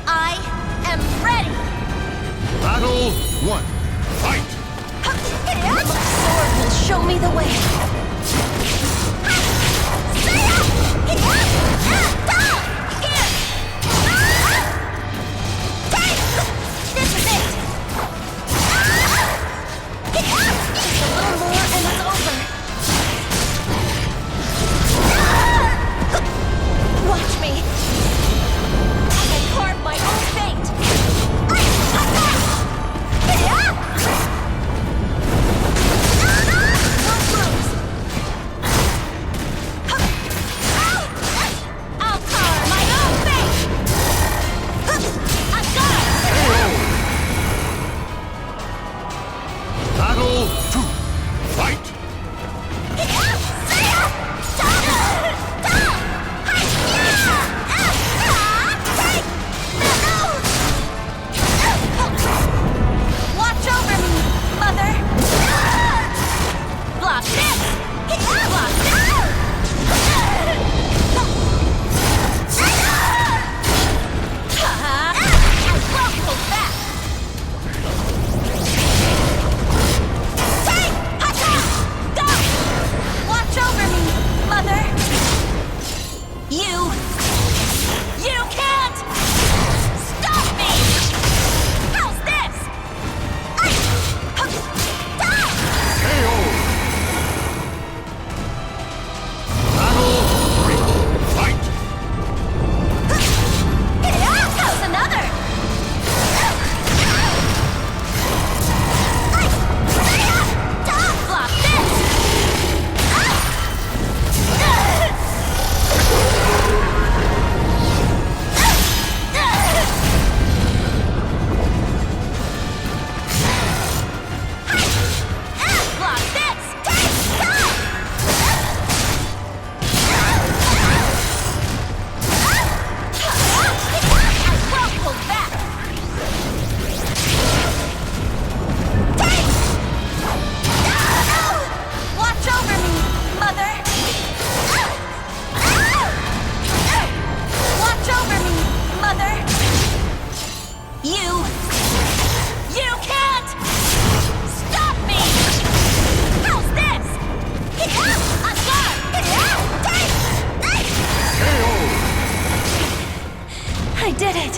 I am ready! Battle 1. Fight! My sword will show me the way. This is it! Just a little more and it's over. Watch me. I carve my own fate. I'll carve my own fate. I've got it. Battle 2. Fight! Watch over me, Mother! Block this! Block this! I won't hold back! Go! Watch over me, Mother! You can't stop me! How's this? Fight! How's another? Block this! Block this! I won't hold back! Watch over me, Mother! Watch over me, Mother! You can't stop me! How's this? On guard! I did it!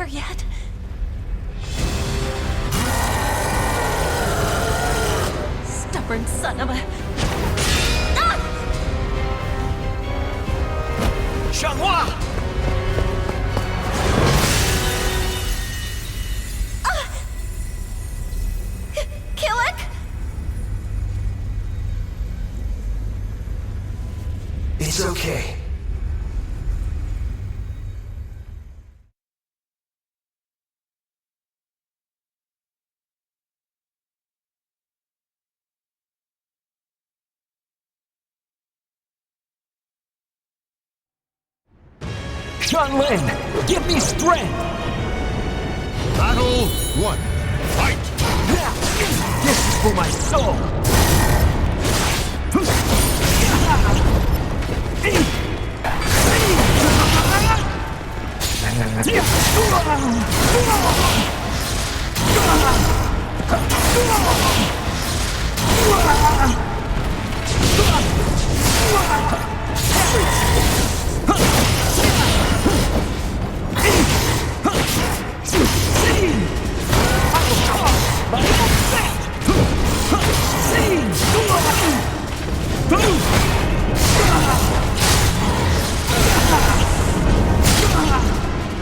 over yet. Stubborn son of a... Ah! Xianghua! Kilik? It's okay. Shanlin, give me strength! Battle 1. Fight! This is for my soul!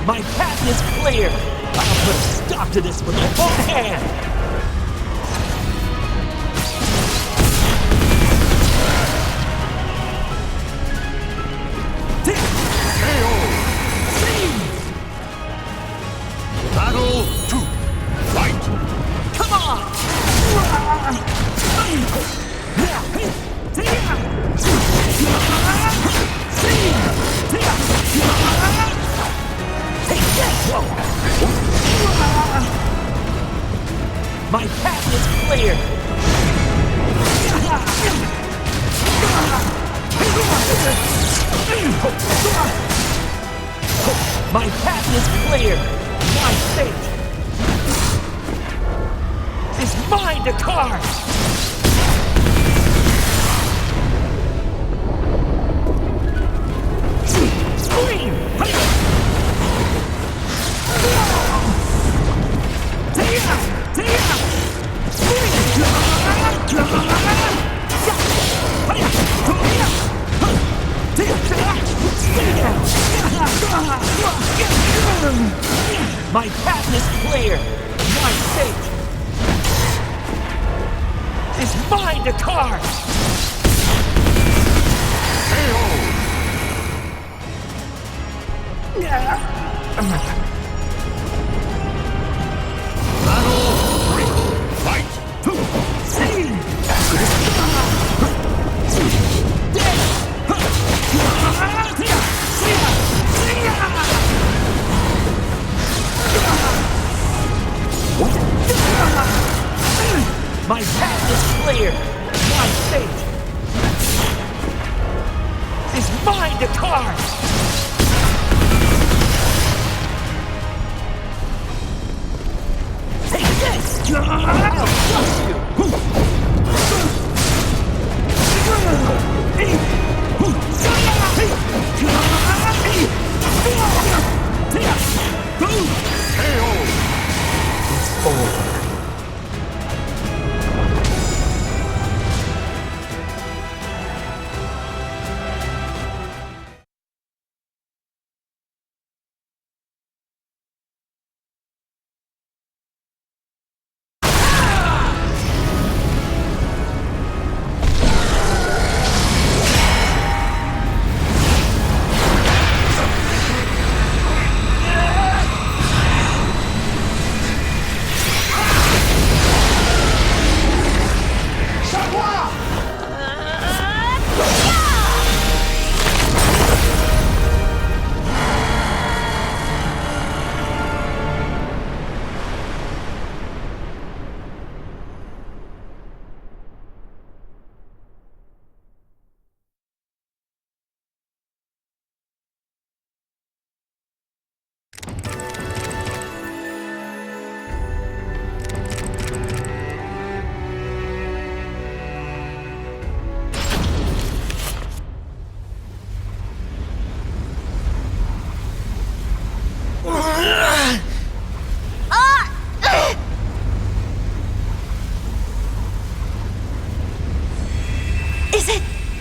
My path is clear! I'll put a stop to this with my own hand! Battle 2. Fight! Come on! My path is clear! My path is clear! My fate is mine to carve! Scream! My path is clear! My fate is mine to carve! Battle 3. Fight! My path is clear! My fate is mine to carve! Take this! I'll crush you! It's over.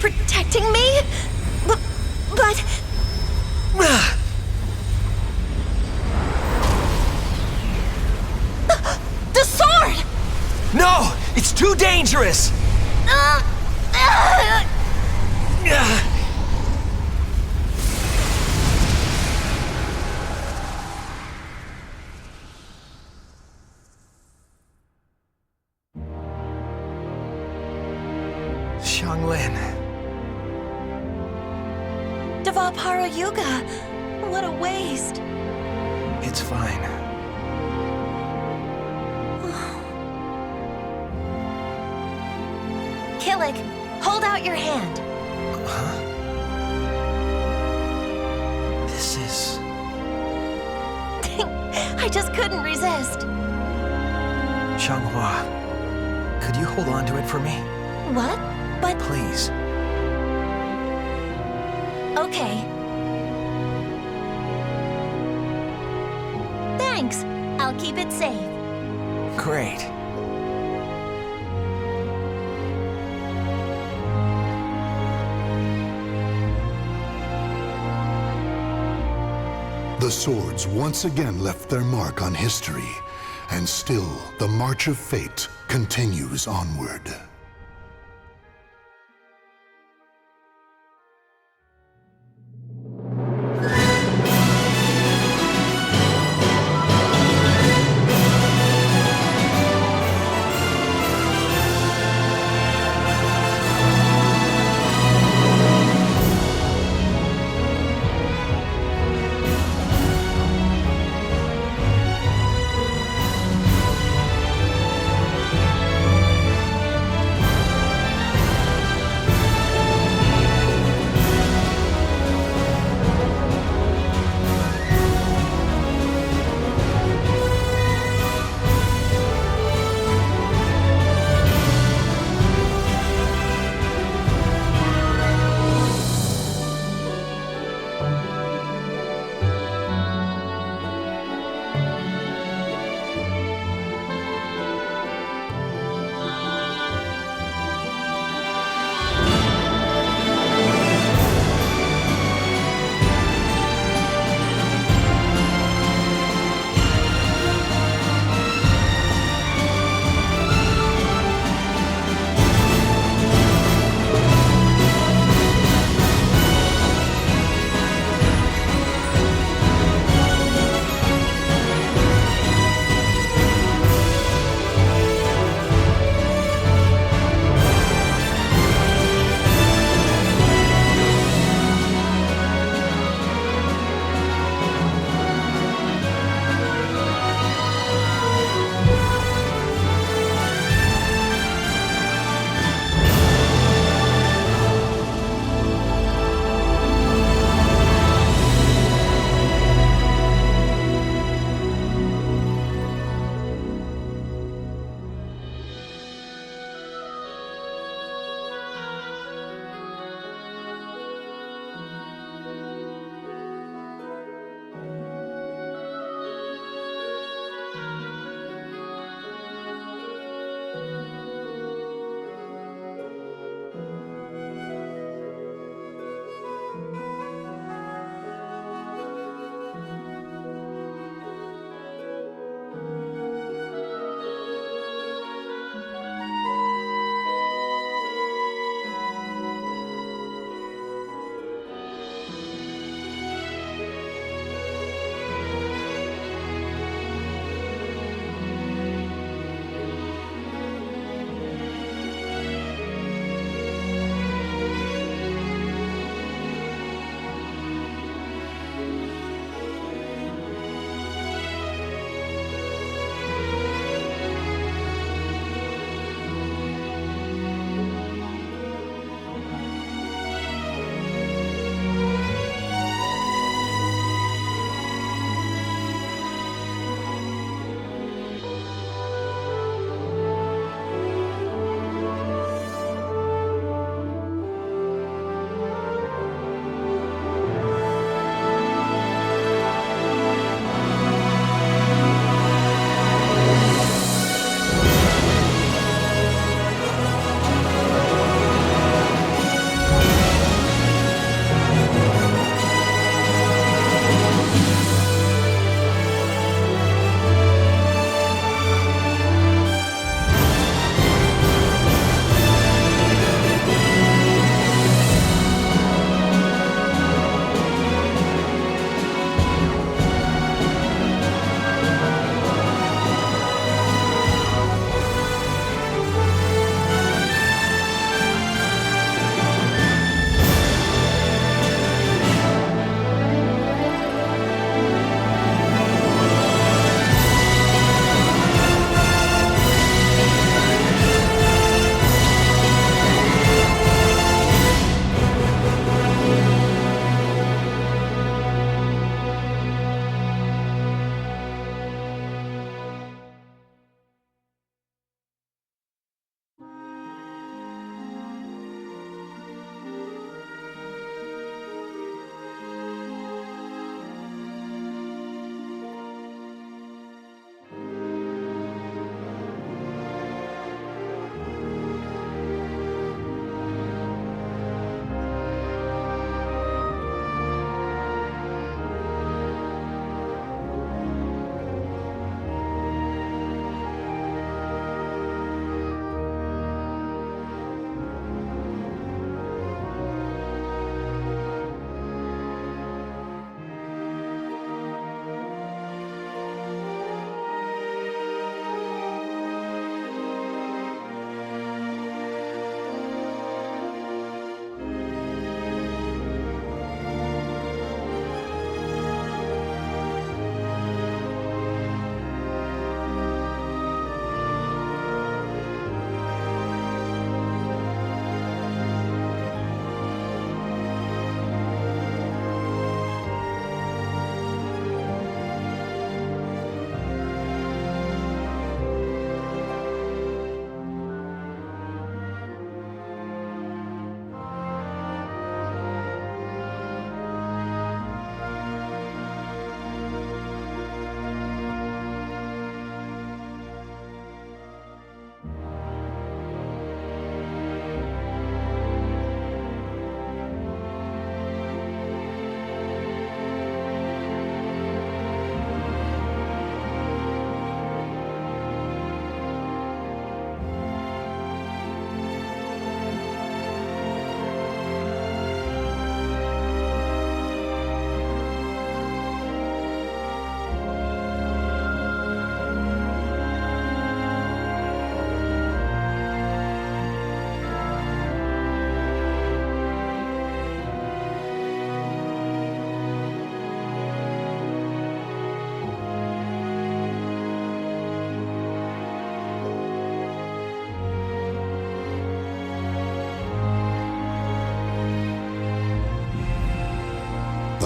protecting me? But... The sword! No! It's too dangerous! Xianglin. Devapara Yuga! What a waste! It's fine. Kilik, hold out your hand. Huh? This is... I just couldn't resist. Xianghua, could you hold on to it for me? What? But... Please. Okay. Thanks. I'll keep it safe. Great. The swords once again left their mark on history, and still the march of fate continues onward.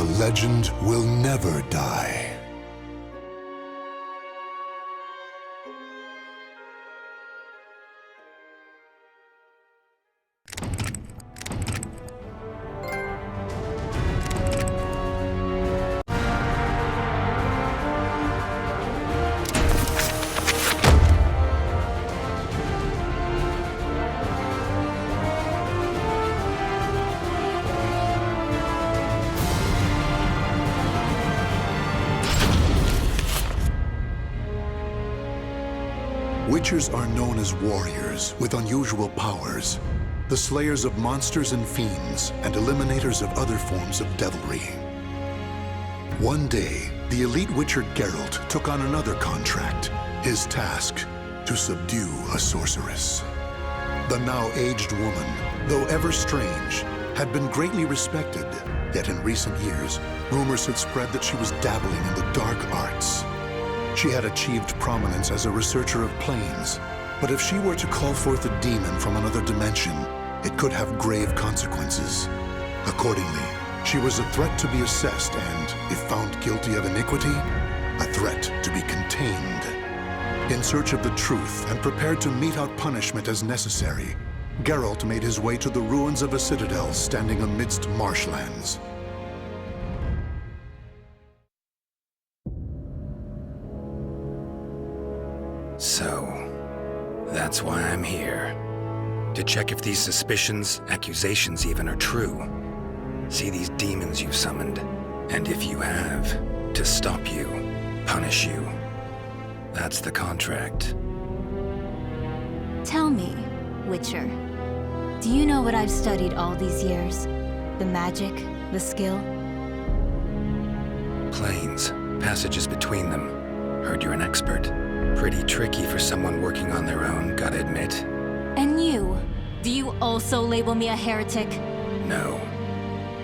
legend will never die. Witchers are known as warriors with unusual powers, the slayers of monsters and fiends, and eliminators of other forms of devilry. One day, the elite witcher Geralt took on another contract, his task to subdue a sorceress. The now aged woman, though ever strange, had been greatly respected, yet in recent years, rumors had spread that she was dabbling in the dark arts. She had achieved prominence as a researcher of planes, but if she were to call forth a demon from another dimension, it could have grave consequences. Accordingly, she was a threat to be assessed and, if found guilty of iniquity, a threat to be contained. In search of the truth and prepared to mete out punishment as necessary, Geralt made his way to the ruins of a citadel standing amidst marshlands. So, that's why I'm here. To check if these suspicions, accusations even, are true. See these demons you've summoned, and if you have, to stop you, punish you. That's the contract. Tell me, Witcher, do you know what I've studied all these years? The magic, the skill? Planes, passages between them. Heard you're an expert. Pretty tricky for someone working on their own, gotta admit. And you? Do you also label me a heretic? No.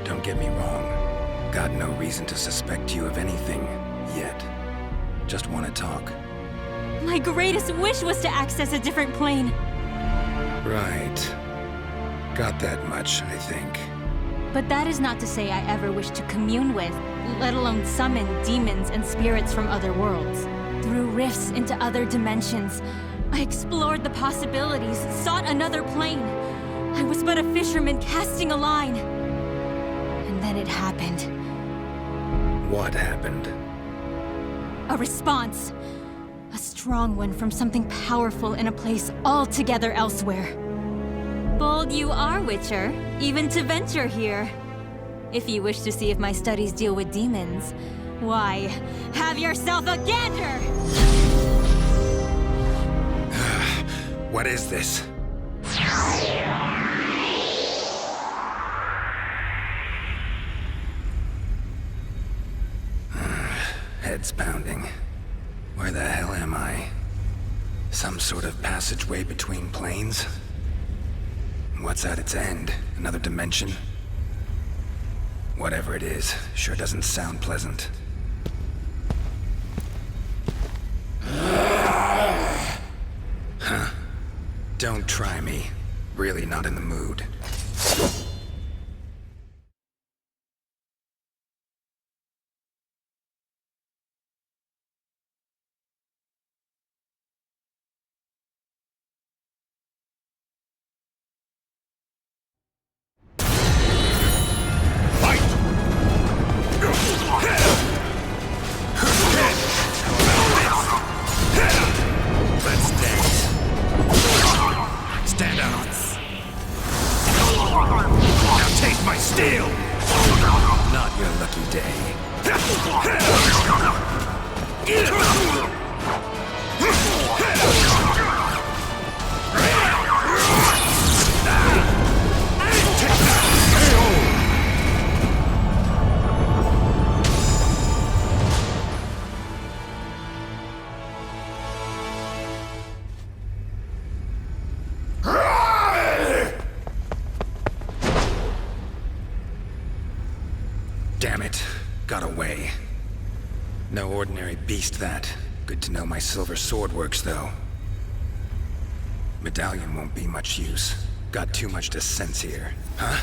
Don't get me wrong. Got no reason to suspect you of anything, yet. Just want to talk. My greatest wish was to access a different plane. Right. Got that much, I think. But that is not to say I ever wished to commune with, let alone summon demons and spirits from other worlds. Through rifts into other dimensions, I explored the possibilities, sought another plane. I was but a fisherman casting a line. And then it happened. What happened? A response. A strong one from something powerful in a place altogether elsewhere. Bold you are, Witcher, even to venture here. If you wish to see if my studies deal with demons, why, have yourself a gander! What is this? Head's pounding. Where the hell am I? Some sort of passageway between planes? What's at its end? Another dimension? Whatever it is, sure doesn't sound pleasant. Huh. Don't try me. Really not in the mood. Damn it. Got away. No ordinary beast, that. Good to know my silver sword works, though. Medallion won't be much use. Got too much to sense here. Huh?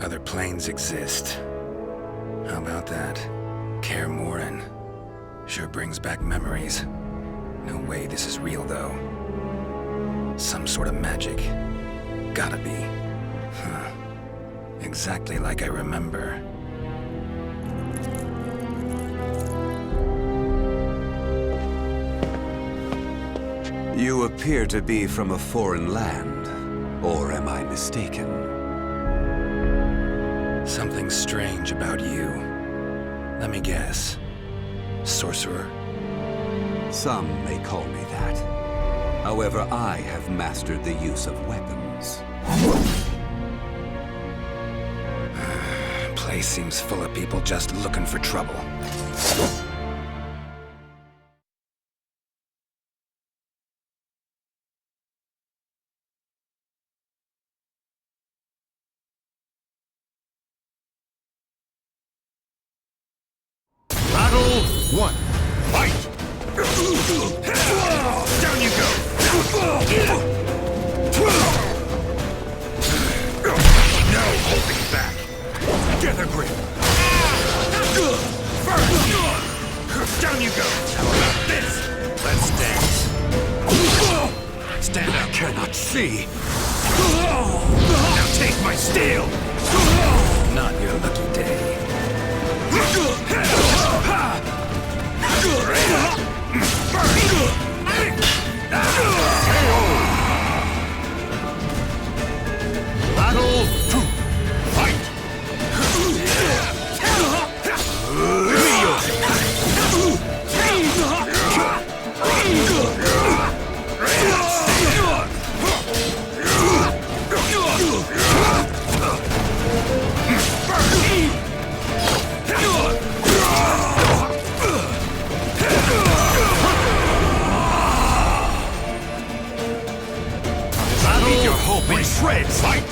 other planes exist. How about that? Kaer Morhen. Sure brings back memories. No way this is real, though. Some sort of magic. Gotta be. Huh. Exactly like I remember. You appear to be from a foreign land, or am I mistaken? Something strange about you. Let me guess. Sorcerer? Some may call me that. However, I have mastered the use of weapons. Place seems full of people just looking for trouble. Battle 1. Fight! Down you go! No holding back! Get a grip! First! Down you go! How about this? Let's dance! Stand up! Cannot see! Now take my steel! Not your lucky day. Battle 2. Fight! We shred! Fight!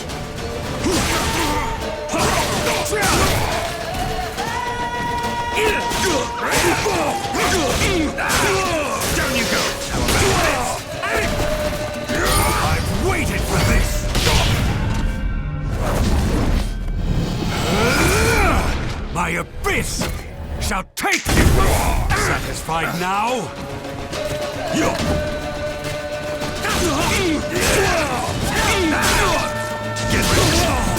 Down you go! How about this? I've waited for this! My abyss shall take you! Satisfied now? Get ready! No!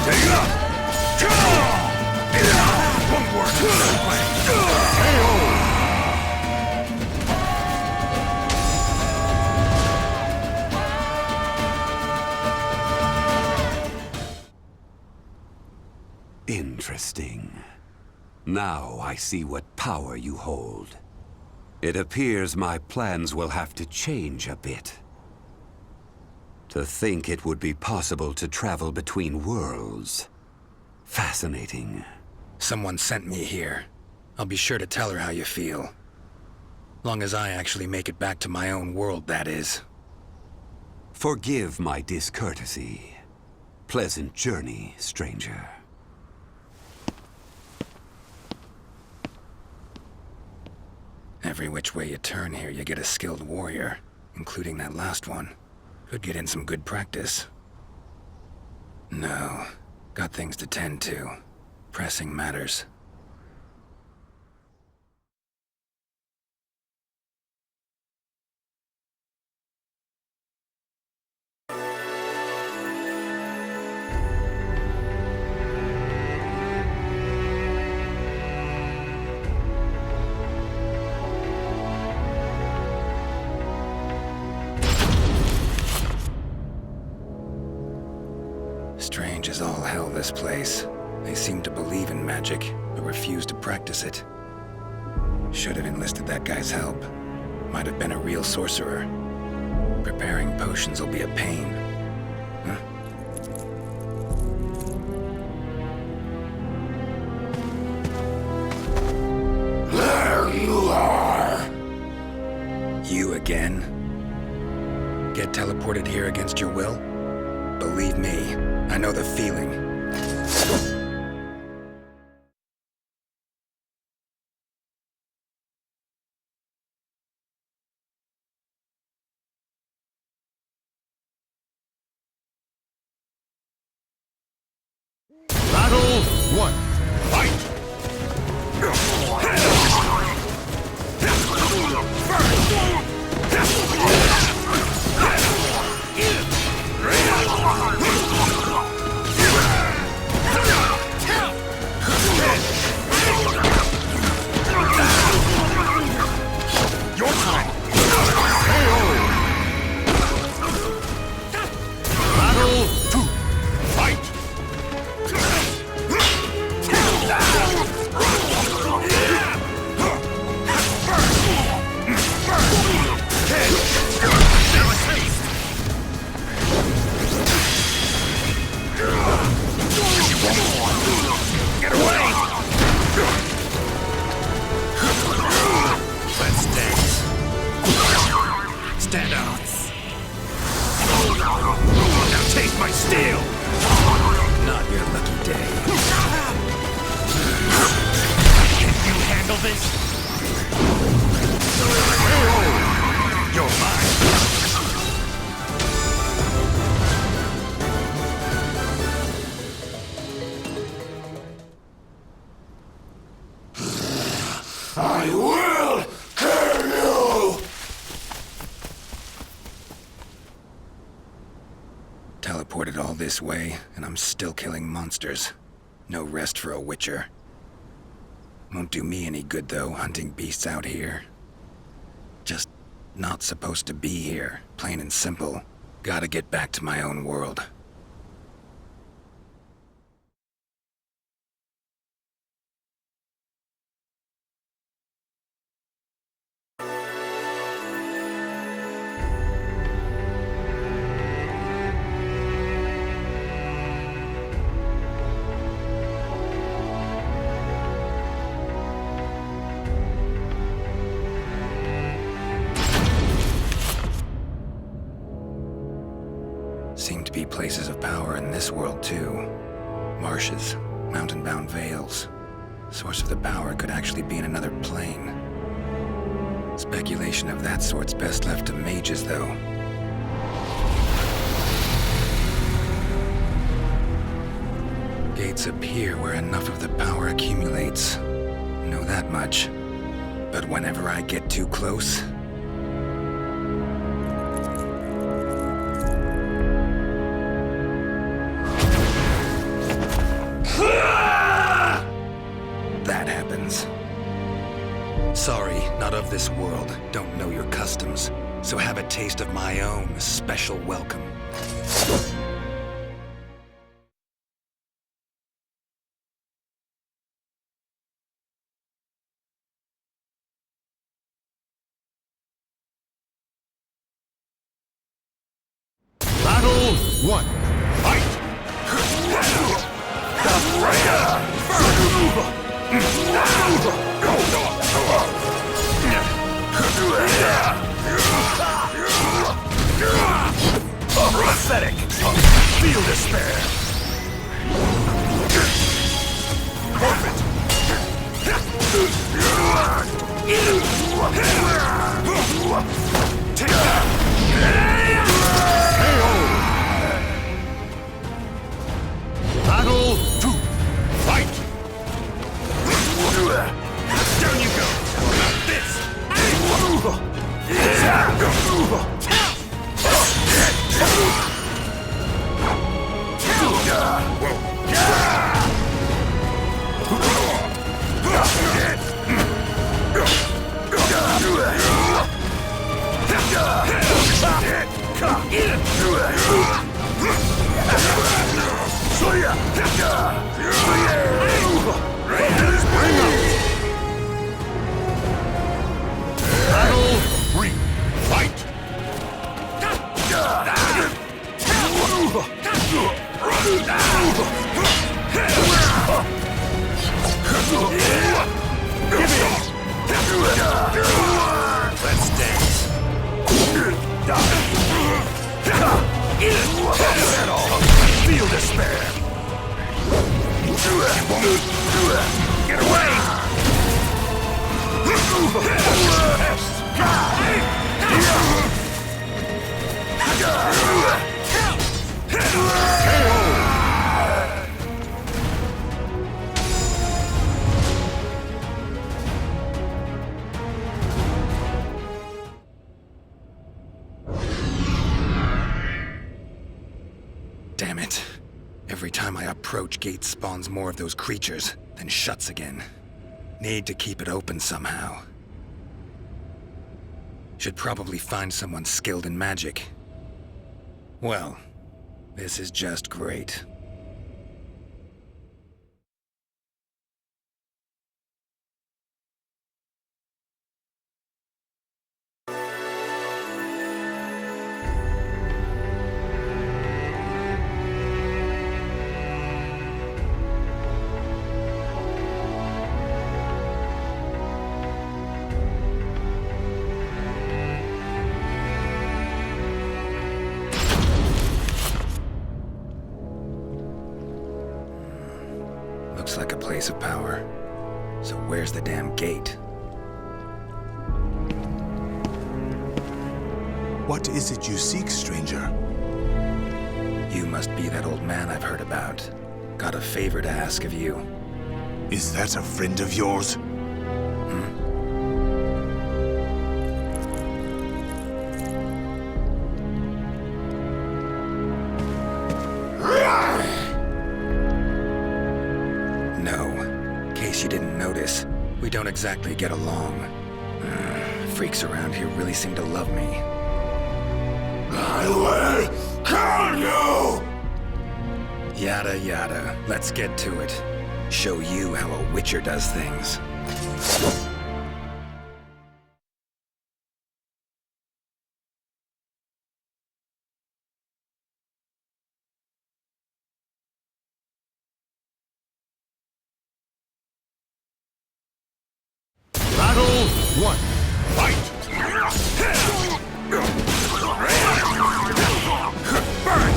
Take it up! One word! Interesting. Now I see what power you hold. It appears my plans will have to change a bit. To think it would be possible to travel between worlds. Fascinating. Someone sent me here. I'll be sure to tell her how you feel. Long as I actually make it back to my own world, that is. Forgive my discourtesy. Pleasant journey, stranger. Every which way you turn here, you get a skilled warrior, including that last one. Could get in some good practice. No, got things to tend to. Pressing matters. Strange as all hell, this place. They seem to believe in magic, but refuse to practice it. Should have enlisted that guy's help. Might have been a real sorcerer. Preparing potions will be a pain. Huh? There you are! You again? Get teleported here against your will? Believe me, I know the feeling. Battle 1. Fight! Your time! Battle 2. Fight! Get away! Let's dance. Stand up. Now taste my steel! Not your lucky day. Can you handle this? You're mine! I will kill you! Teleported all this way, and I'm still killing monsters. No rest for a witcher. Won't do me any good, though, hunting beasts out here. Just not supposed to be here, plain and simple. Gotta get back to my own world. Seem to be places of power in this world, too. Marshes, mountain-bound vales. Source of the power could actually be in another plane. Speculation of that sort's best left to mages, though. Gates appear where enough of the power accumulates. Know that much. But whenever I get too close, that happens. Sorry, not of this world. Don't know your customs. So have a taste of my own special welcome. Battle 1. Fight! Pathetic! Feel despair! Forfeit! Take that! Battle 2. Fight! Down you go! This! Battle 3. Fight! Let's dance. Feel despair. Get away! approach gate spawns more of those creatures, then shuts again. Need to keep it open somehow. Should probably find someone skilled in magic. Well, this is just great. Looks like a place of power. So where's the damn gate? What is it you seek, stranger? You must be that old man I've heard about. Got a favor to ask of you. Is that a friend of yours? You didn't notice, we don't exactly get along. Freaks around here really seem to love me. I will kill you! Yada yada, let's get to it. Show you how a witcher does things. Battle 1. Fight! Burn!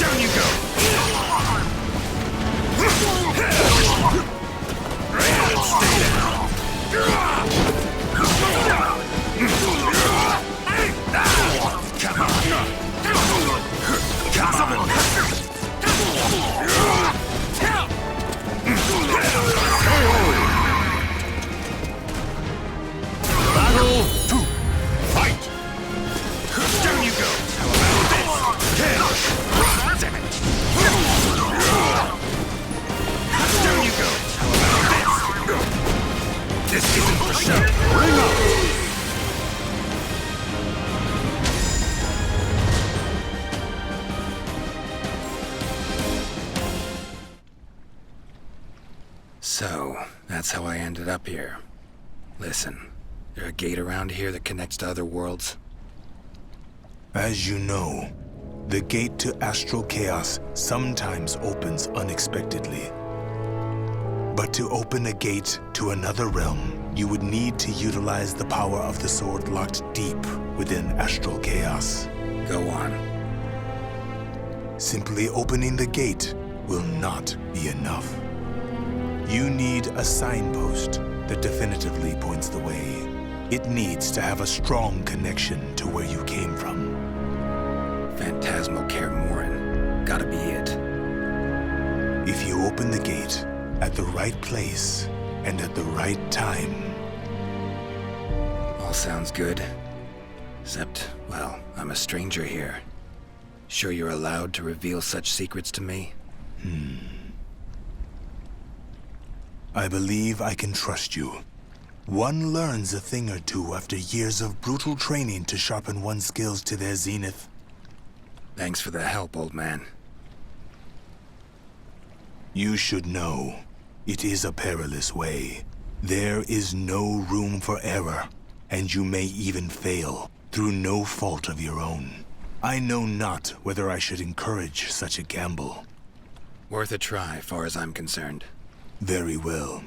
Down you go! Stay down! Come on! Come on! Battle 2. Fight! Down you go! How about this? Damn it! Down you go! How about this? This isn't for show. Bring up! So, that's how I ended up here. Listen, there a gate around here that connects to other worlds? As you know, the gate to astral chaos sometimes opens unexpectedly. But to open a gate to another realm, you would need to utilize the power of the sword locked deep within astral chaos. Go on. Simply opening the gate will not be enough. You need a signpost that definitively points the way. It needs to have a strong connection to where you came from. Phantasmal Care Morin. Gotta be it. If you open the gate at the right place and at the right time. All sounds good. Except, well, I'm a stranger here. Sure you're allowed to reveal such secrets to me? I believe I can trust you. One learns a thing or two after years of brutal training to sharpen one's skills to their zenith. Thanks for the help, old man. You should know, it is a perilous way. There is no room for error, and you may even fail through no fault of your own. I know not whether I should encourage such a gamble. Worth a try, far as I'm concerned. Very well.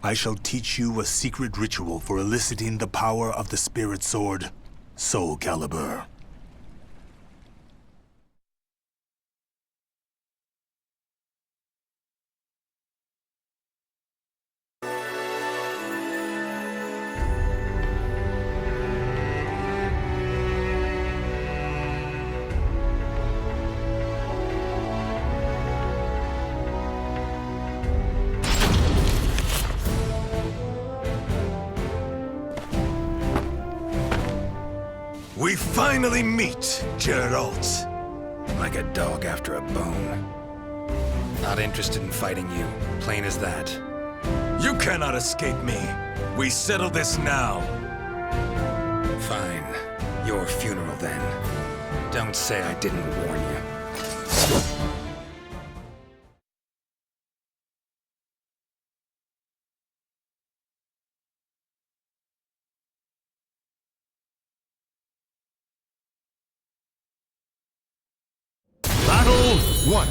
I shall teach you a secret ritual for eliciting the power of the spirit sword, Soulcalibur. finally meet Geralt. Like a dog after a bone. Not interested in fighting you, plain as that. You cannot escape me. We settle this now. Fine. Your funeral, then. Don't say I didn't warn you. Battle 1.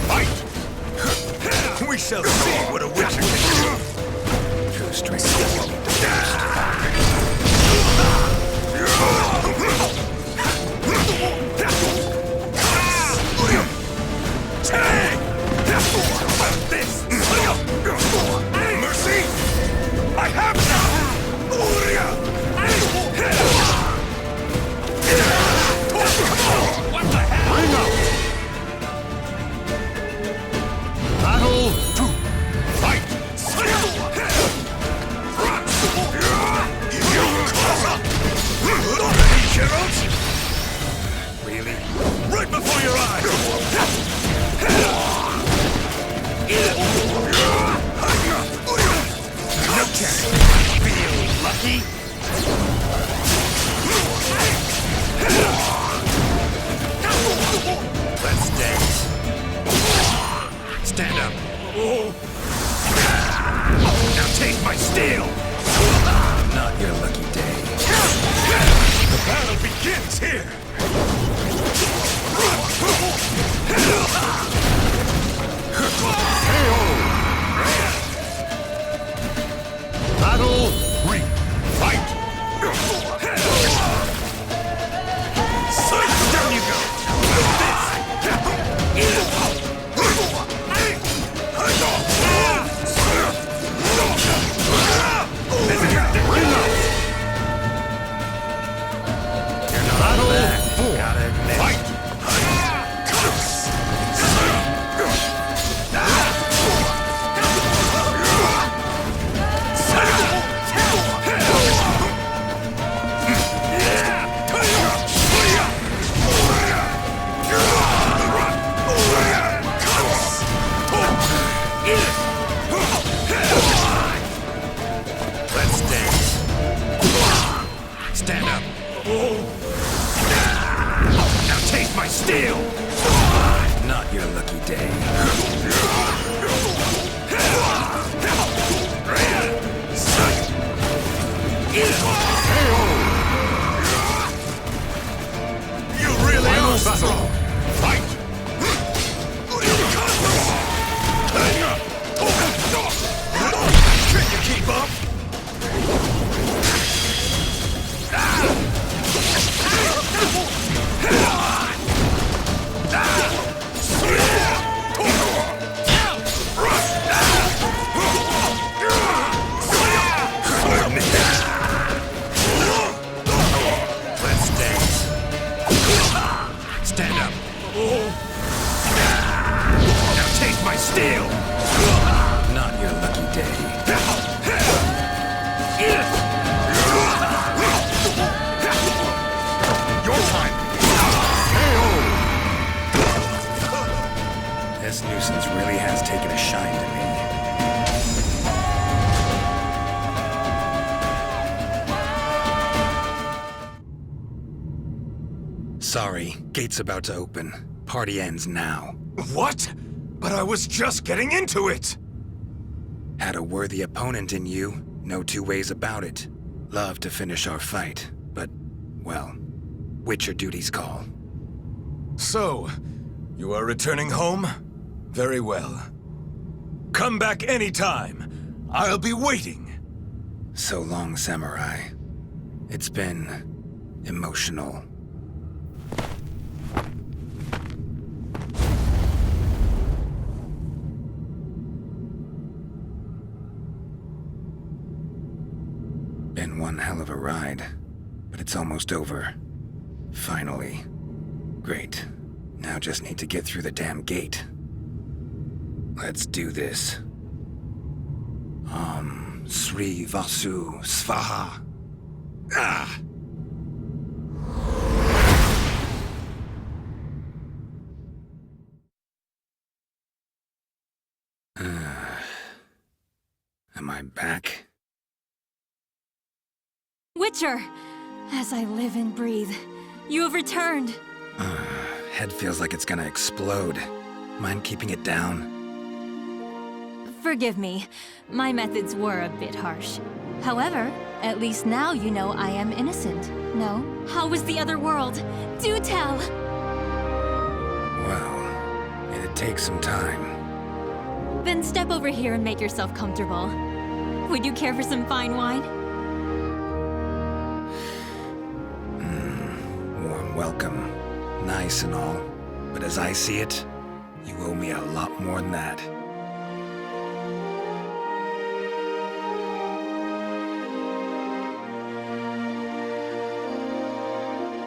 Fight! We shall see what a witcher can do. True strength. This! Mercy! I have now! What the hell? Bring up! Battle 2. Fight! Ready, Geralt? Really? Right before your eyes! No chance. Feel lucky? Let's dance. Stand up. Now take my steel! Not your lucky day. The battle begins here! Battle 3. Fight! Down you go! Stand up. Now take my steel! Not your lucky day. You really are strong! Fight! Can you keep up? Let's dance. Stand up. Now take my steel! Not your lucky day. Your time! This nuisance really has taken a shine to me. Sorry, gate's about to open. Party ends now. What? But I was just getting into it! Had a worthy opponent in you, no two ways about it. Love to finish our fight, but, well, Witcher duties call. So, you are returning home? Very well. Come back anytime. I'll be waiting. So long, Samurai. It's been emotional. Been one hell of a ride, but it's almost over. Finally. Great. Now just need to get through the damn gate. Let's do this. Sri Vasu Svaha. Ah! Am I back? Witcher! As I live and breathe, you have returned. Head feels like it's gonna explode. Mind keeping it down? Forgive me, my methods were a bit harsh. However, at least now you know I am innocent. No? How was the other world? Do tell! Well, it'd take some time. Then step over here and make yourself comfortable. Would you care for some fine wine? Warm welcome. Nice and all. But as I see it, you owe me a lot more than that.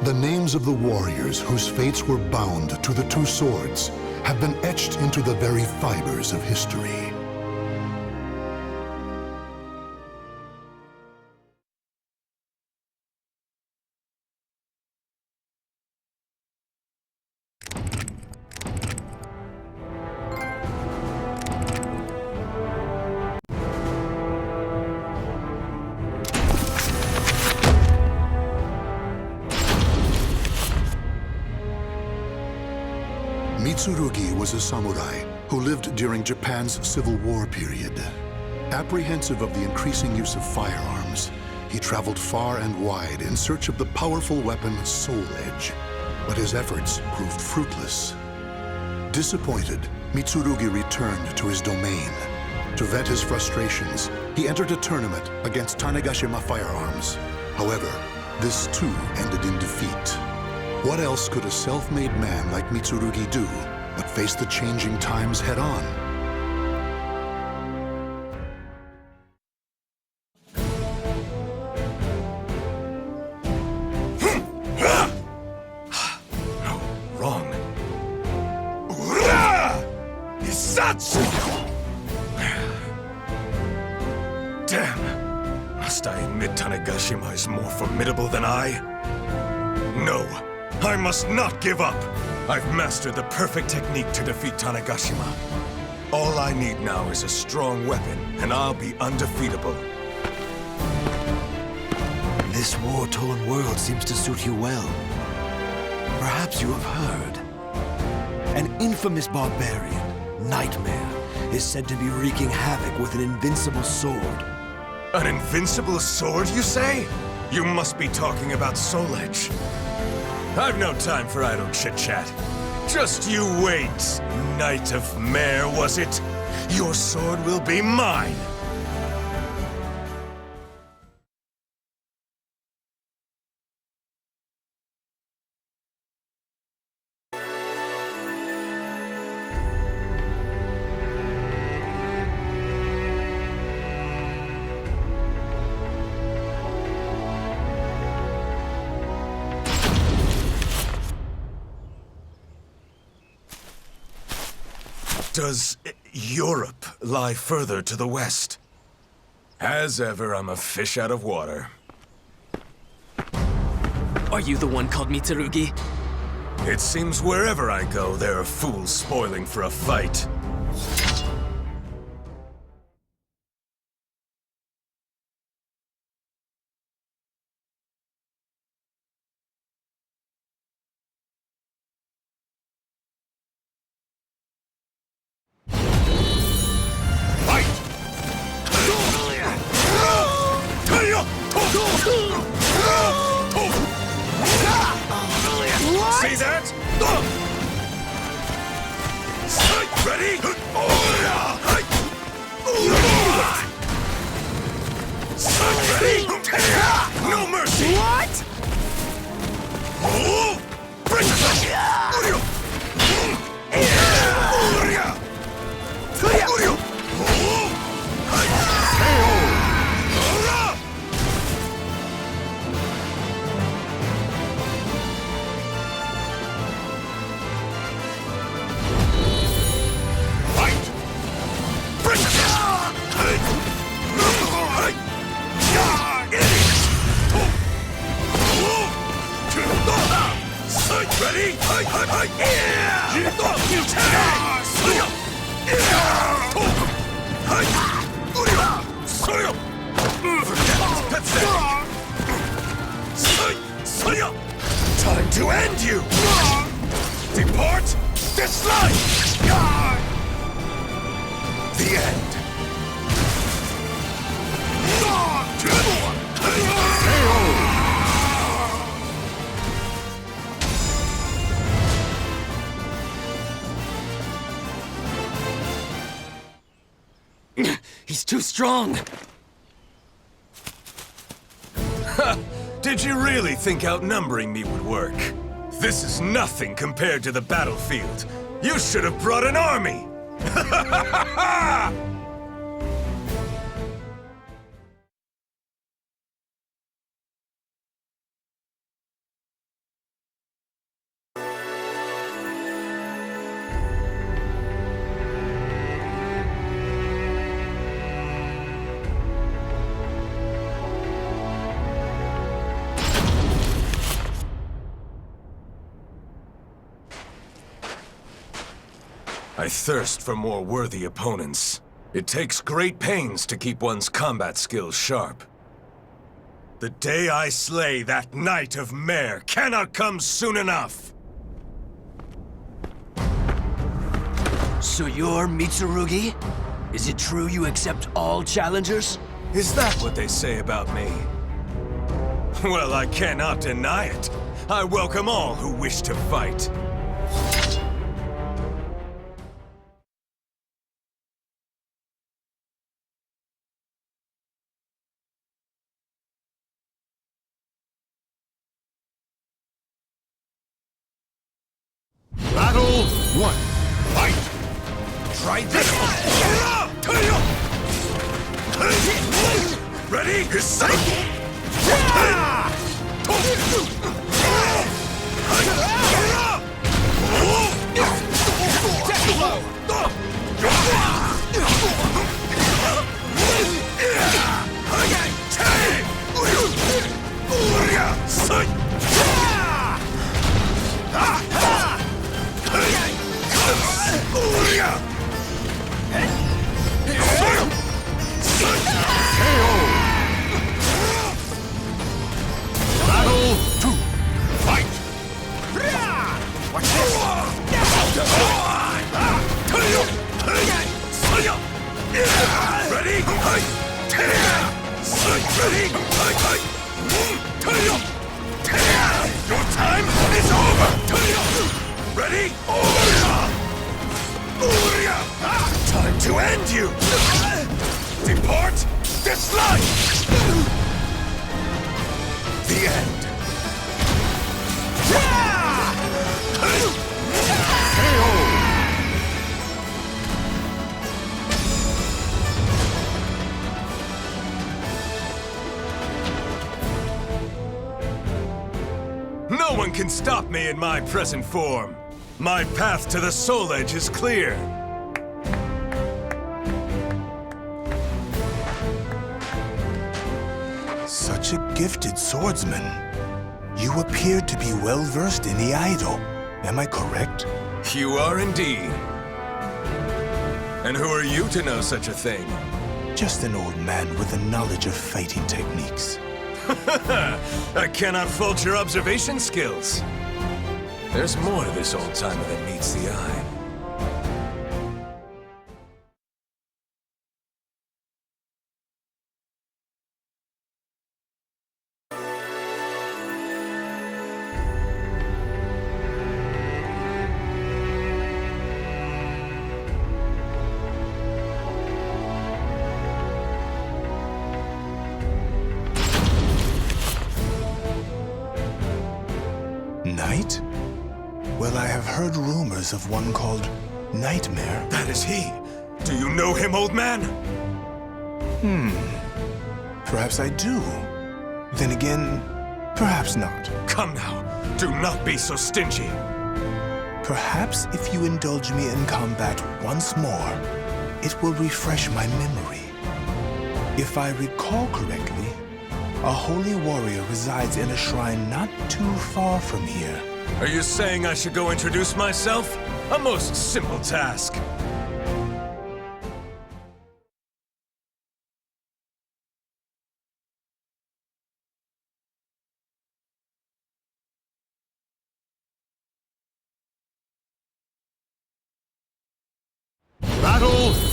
The names of the warriors whose fates were bound to the two swords have been etched into the very fibers of history. Mitsurugi was a samurai who lived during Japan's Civil War period. Apprehensive of the increasing use of firearms, he traveled far and wide in search of the powerful weapon Soul Edge, but his efforts proved fruitless. Disappointed, Mitsurugi returned to his domain. To vent his frustrations, he entered a tournament against Tanegashima firearms. However, this too ended in defeat. What else could a self-made man like Mitsurugi do but face the changing times head-on? No, wrong. Damn! Must I admit Tanegashima is more formidable than I? No! I must not give up! I've mastered the perfect technique to defeat Tanegashima. All I need now is a strong weapon, and I'll be undefeatable. This war-torn world seems to suit you well. Perhaps you have heard. An infamous barbarian, Nightmare, is said to be wreaking havoc with an invincible sword. An invincible sword, you say? You must be talking about Soul Edge. I've no time for idle chit-chat. Just you wait, Knight of Mare, was it? Your sword will be mine! Does Europe lie further to the west? As ever, I'm a fish out of water. Are you the one called Mitsurugi? It seems wherever I go, there are fools spoiling for a fight. See that? Ready? Ready? No mercy! What? Ready? Time to end you! Depart this life! The end. He's too strong! Did you really think outnumbering me would work? This is nothing compared to the battlefield. You should have brought an army! I thirst for more worthy opponents. It takes great pains to keep one's combat skills sharp. The day I slay that Knight of Mare cannot come soon enough! So you're Mitsurugi? Is it true you accept all challengers? Is that what they say about me? Well, I cannot deny it. I welcome all who wish to fight. Battle 1. Fight! Try this! Ready? Battle 2. Fight! Watch this! Ready? Your time is over! Ready? Time to end you! Depart this life! The end. No one can stop me in my present form. My path to the Soul Edge is clear. Such a gifted swordsman. You appear to be well-versed in the Aido. Am I correct? You are indeed. And who are you to know such a thing? Just an old man with a knowledge of fighting techniques. I cannot fault your observation skills. There's more to this old-timer than meets the eye. Knight? Well, I have heard rumors of one called Nightmare. That is he. Do you know him, old man? Perhaps I do. Then again, perhaps not. Come now, do not be so stingy. Perhaps if you indulge me in combat once more, it will refresh my memory. If I recall correctly, a holy warrior resides in a shrine not too far from here. Are you saying I should go introduce myself? A most simple task.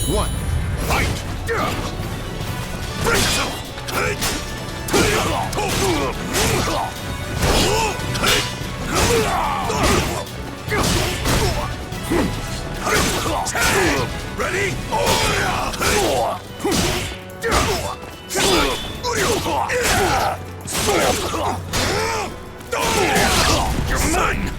one, fight! Ready? You're mine!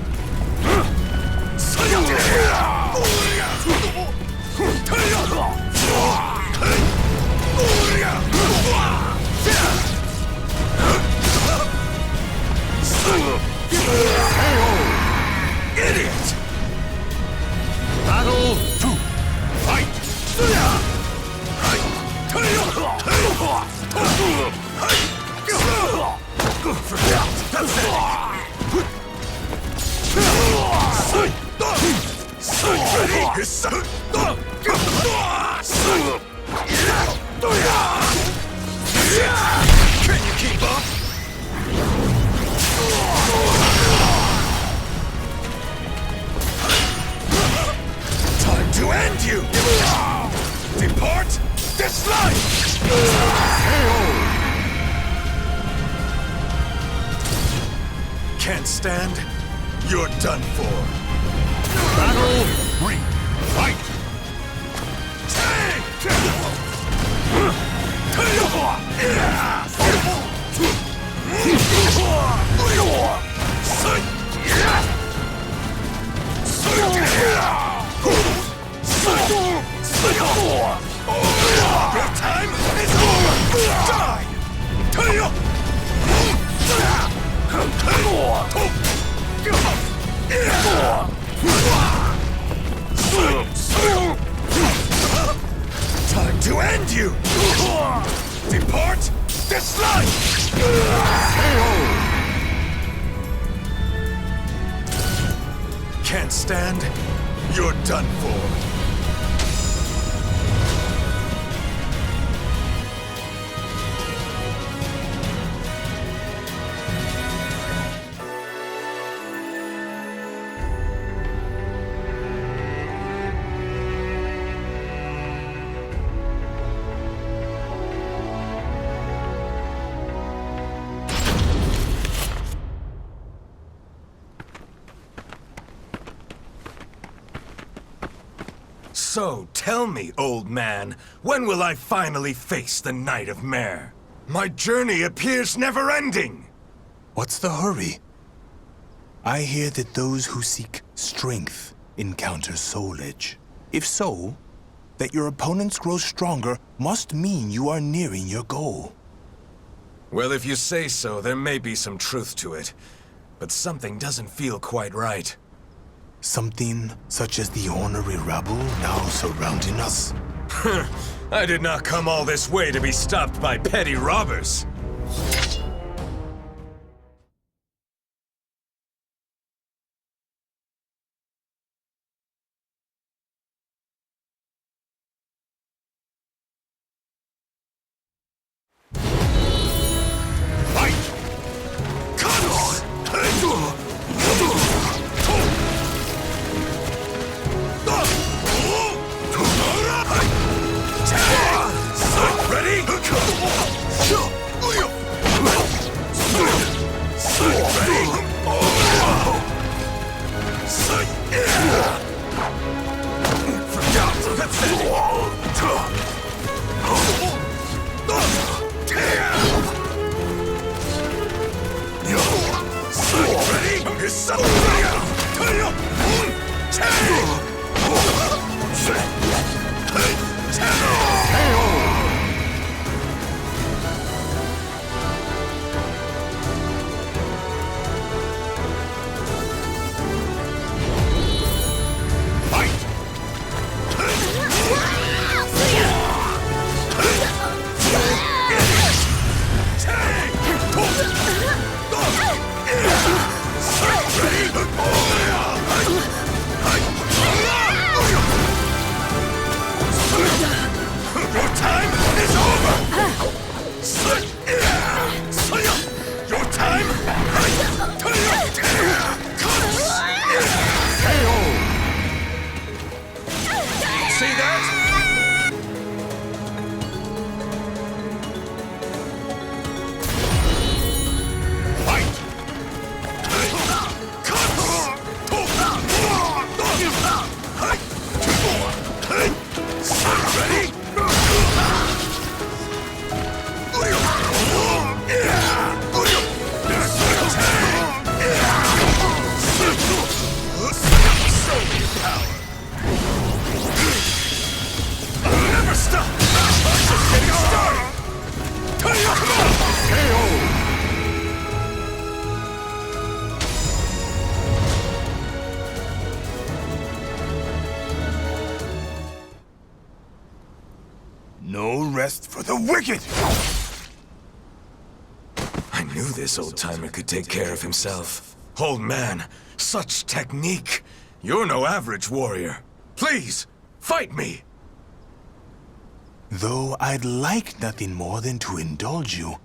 Idiot! Battle 2, fight! Can you keep up? Time to end you! Depart this life! Can't stand? You're done for. Battle 3, fight! Your time is over! Die! Time to end you! Depart this life! Can't stand? You're done for. So, tell me, old man, when will I finally face the Knight of Mare? My journey appears never-ending! What's the hurry? I hear that those who seek strength encounter soul edge. If so, that your opponents grow stronger must mean you are nearing your goal. Well, if you say so, there may be some truth to it. But something doesn't feel quite right. Something such as the ornery rabble now surrounding us? I did not come all this way to be stopped by petty robbers. rest for the wicked! I knew this old-timer could take care of himself. Old man, such technique. You're no average warrior. Please, fight me! Though I'd like nothing more than to indulge you,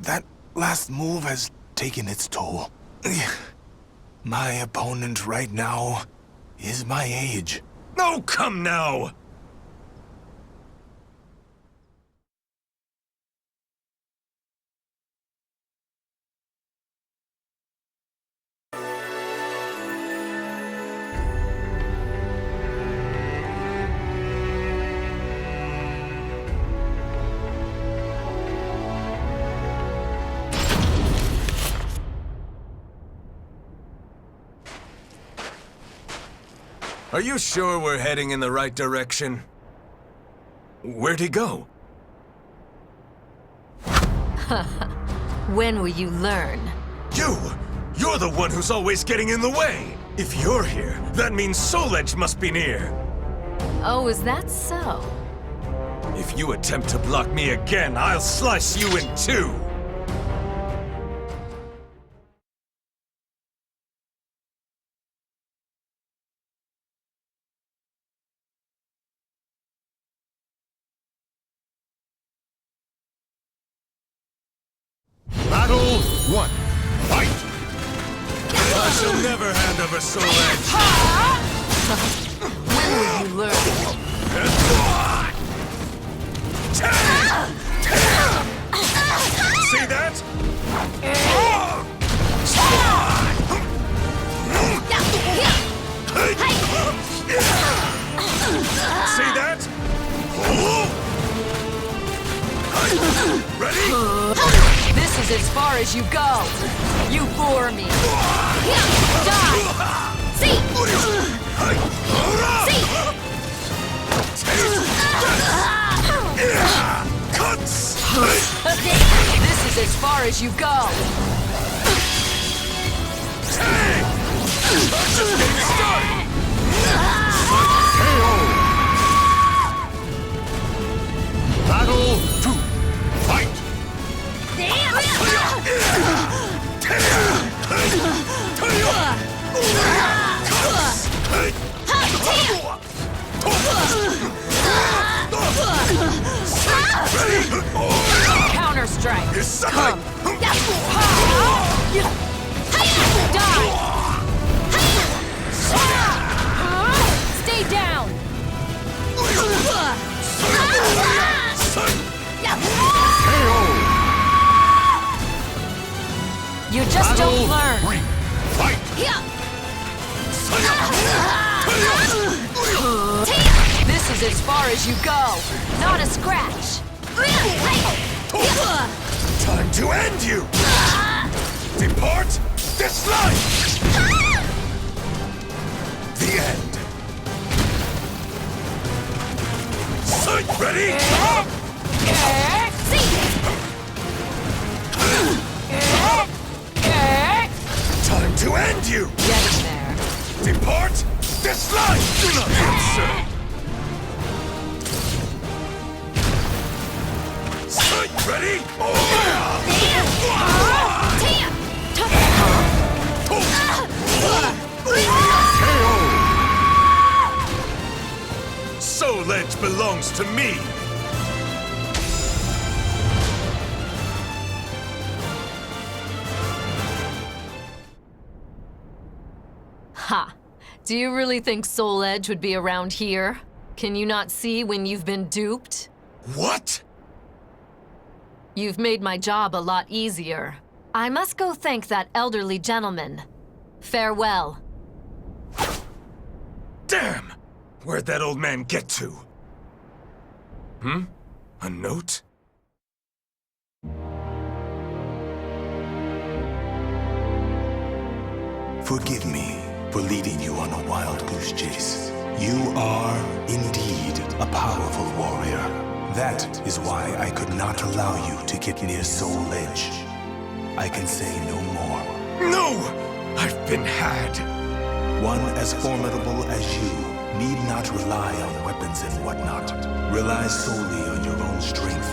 that last move has taken its toll. My opponent right now is my age. Oh, come now! Are you sure we're heading in the right direction? Where'd he go? When will you learn? You're the one who's always getting in the way! If you're here, that means Soul Edge must be near! Oh, is that so? If you attempt to block me again, I'll slice you in two! Battle 1. Fight! I shall never hand over Soul Edge! When will you learn? See that? See that? Ready? This is as far as you go. You bore me. Die! See! Cuts! This is as far as you go. I'm just getting started! Battle 2. Fight! Counter strike. Come. Die. Stay down. You just don't learn. Fight! This is as far as you go. Not a scratch. Time to end you! Depart this life! The end. Sight ready? Time to end you! Get in there. Depart this life! Do not answer! Sight ready? Soul Edge belongs to me! Ha! Do you really think Soul Edge would be around here? Can you not see when you've been duped? What? You've made my job a lot easier. I must go thank that elderly gentleman. Farewell. Damn! Where'd that old man get to? A note? Forgive me for leading you on a wild goose chase. You are, indeed, a powerful warrior. That is why I could not allow you to get near Soul Edge. I can say no more. No! I've been had! One as formidable as you need not rely on weapons weapons and whatnot. Rely solely on your own strength,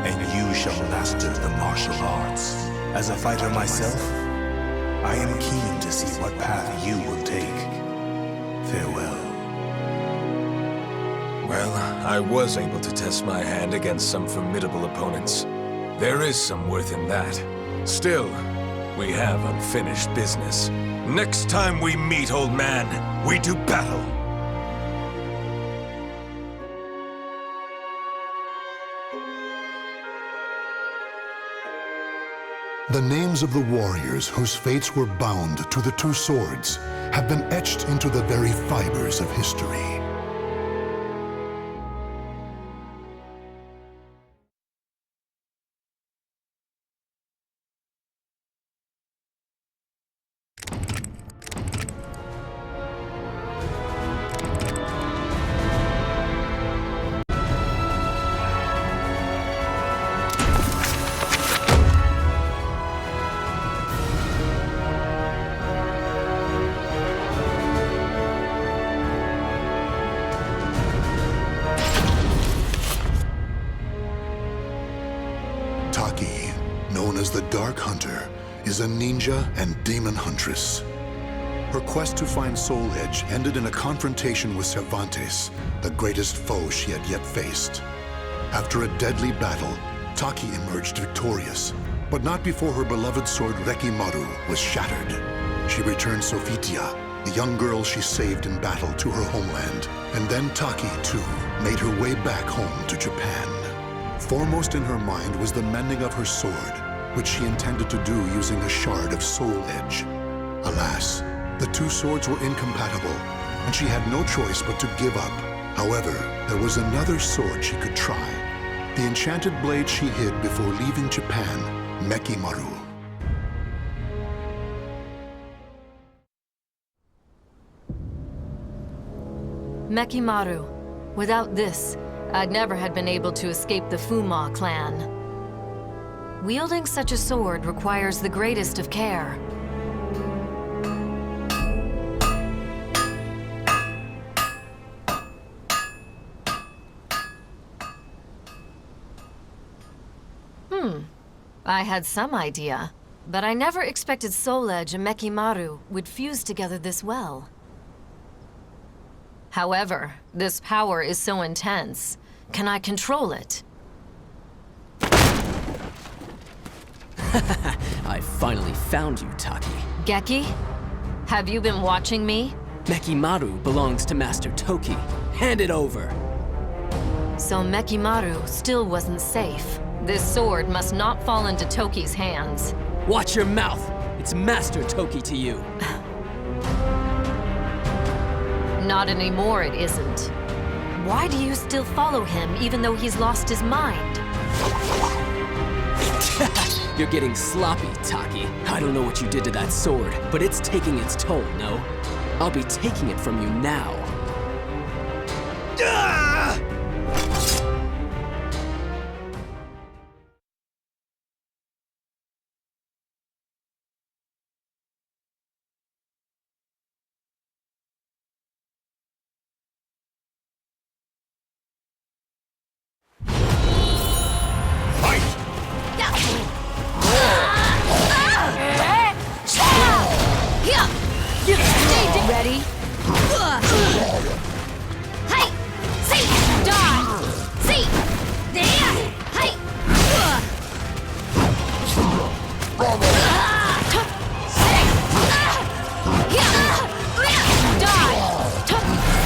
and you shall master the martial arts. As a fighter myself, I am keen to see what path you will take. Farewell. Well, I was able to test my hand against some formidable opponents. There is some worth in that. Still, we have unfinished business. Next time we meet, old man, we do battle. The names of the warriors whose fates were bound to the two swords have been etched into the very fibers of history. Taki, known as the Dark Hunter, is a ninja and demon huntress. Her quest to find Soul Edge ended in a confrontation with Cervantes, the greatest foe she had yet faced. After a deadly battle, Taki emerged victorious, but not before her beloved sword Rekimaru was shattered. She returned Sophitia, the young girl she saved in battle, to her homeland, and then Taki, too, made her way back home to Japan. Foremost in her mind was the mending of her sword, which she intended to do using a shard of Soul Edge. Alas, the two swords were incompatible, and she had no choice but to give up. However, there was another sword she could try. The enchanted blade she hid before leaving Japan, Mekimaru. Mekimaru. Without this, I'd never had been able to escape the Fuma clan. Wielding such a sword requires the greatest of care. I had some idea, but I never expected Soul Edge and Mekimaru would fuse together this well. However, this power is so intense. Can I control it? I finally found you, Taki. Geki? Have you been watching me? Mekimaru belongs to Master Toki. Hand it over. So Mekimaru still wasn't safe. This sword must not fall into Toki's hands. Watch your mouth! It's Master Toki to you. Not anymore, it isn't. Why do you still follow him even though he's lost his mind? You're getting sloppy, Taki. I don't know what you did to that sword, but it's taking its toll, no? I'll be taking it from you now. Ready? Hey! See! Die! See! There! Hey! Die!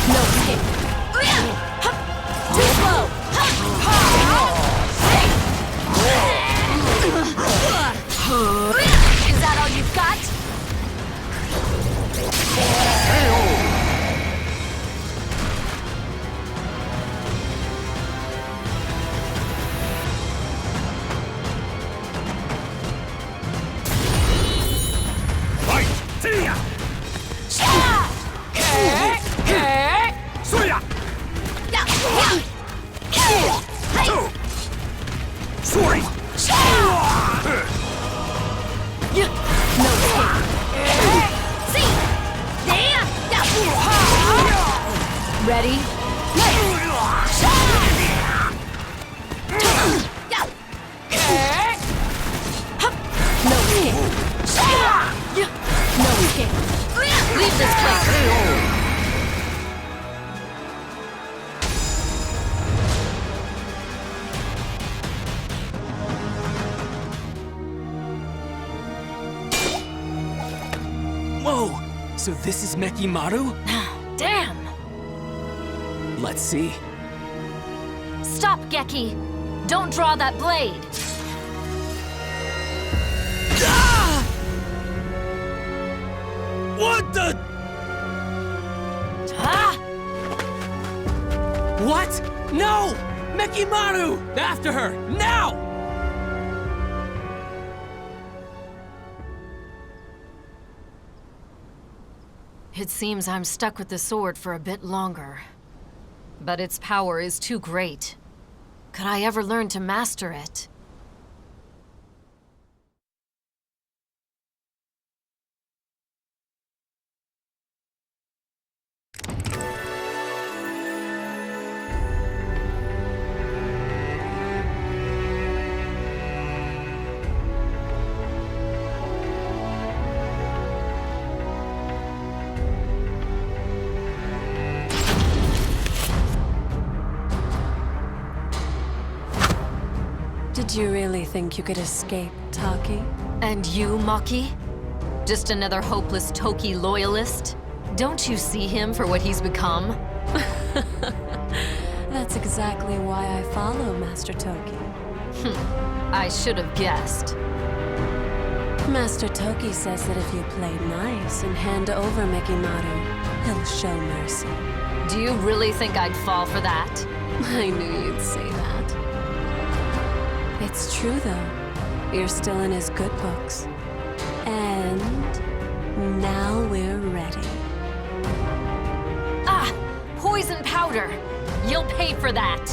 No escape. Too slow! Is that all you've got? Ready? No escape. Leave this place. Whoa! So this is Mekimaru? Damn! Let's see. Stop, Geki! Don't draw that blade! Ah! What the? Ah! What? No! Mekimaru! After her! Now! It seems I'm stuck with the sword for a bit longer. But its power is too great. Could I ever learn to master it? Did you really think you could escape, Taki? And you, Maki? Just another hopeless Toki loyalist? Don't you see him for what he's become? That's exactly why I follow Master Toki. I should have guessed. Master Toki says that if you play nice and hand over Mekimaru, he'll show mercy. Do you really think I'd fall for that? I knew you'd say that. It's true, though. You're still in his good books. And now we're ready. Ah! Poison powder! You'll pay for that!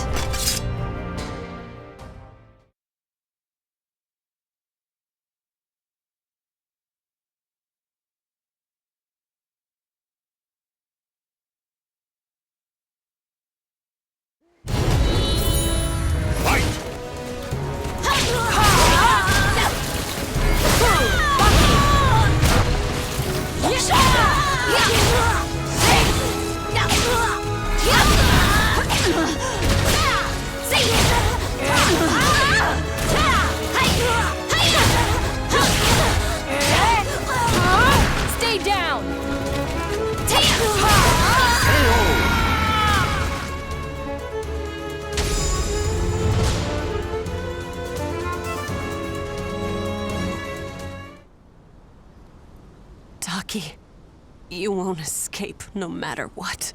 Stay down! Taki, you won't escape no matter what.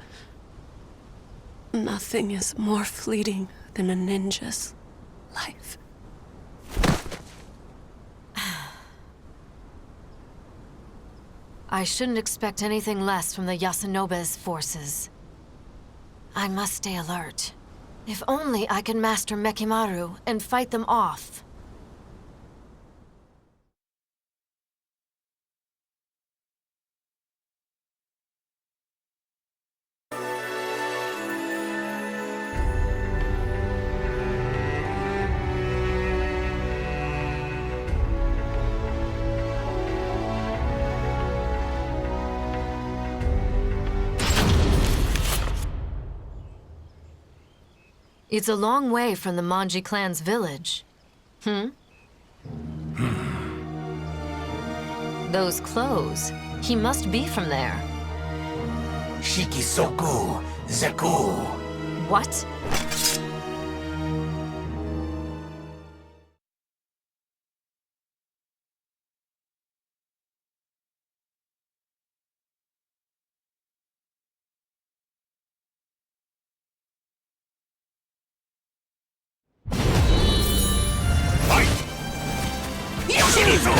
Nothing is more fleeting than a ninja's life. I shouldn't expect anything less from the Yasunobe's forces. I must stay alert. If only I can master Mekimaru and fight them off. It's a long way from the Manji clan's village. Those clothes. He must be from there. Shikisoku Zeku. What? Yoshimitsu!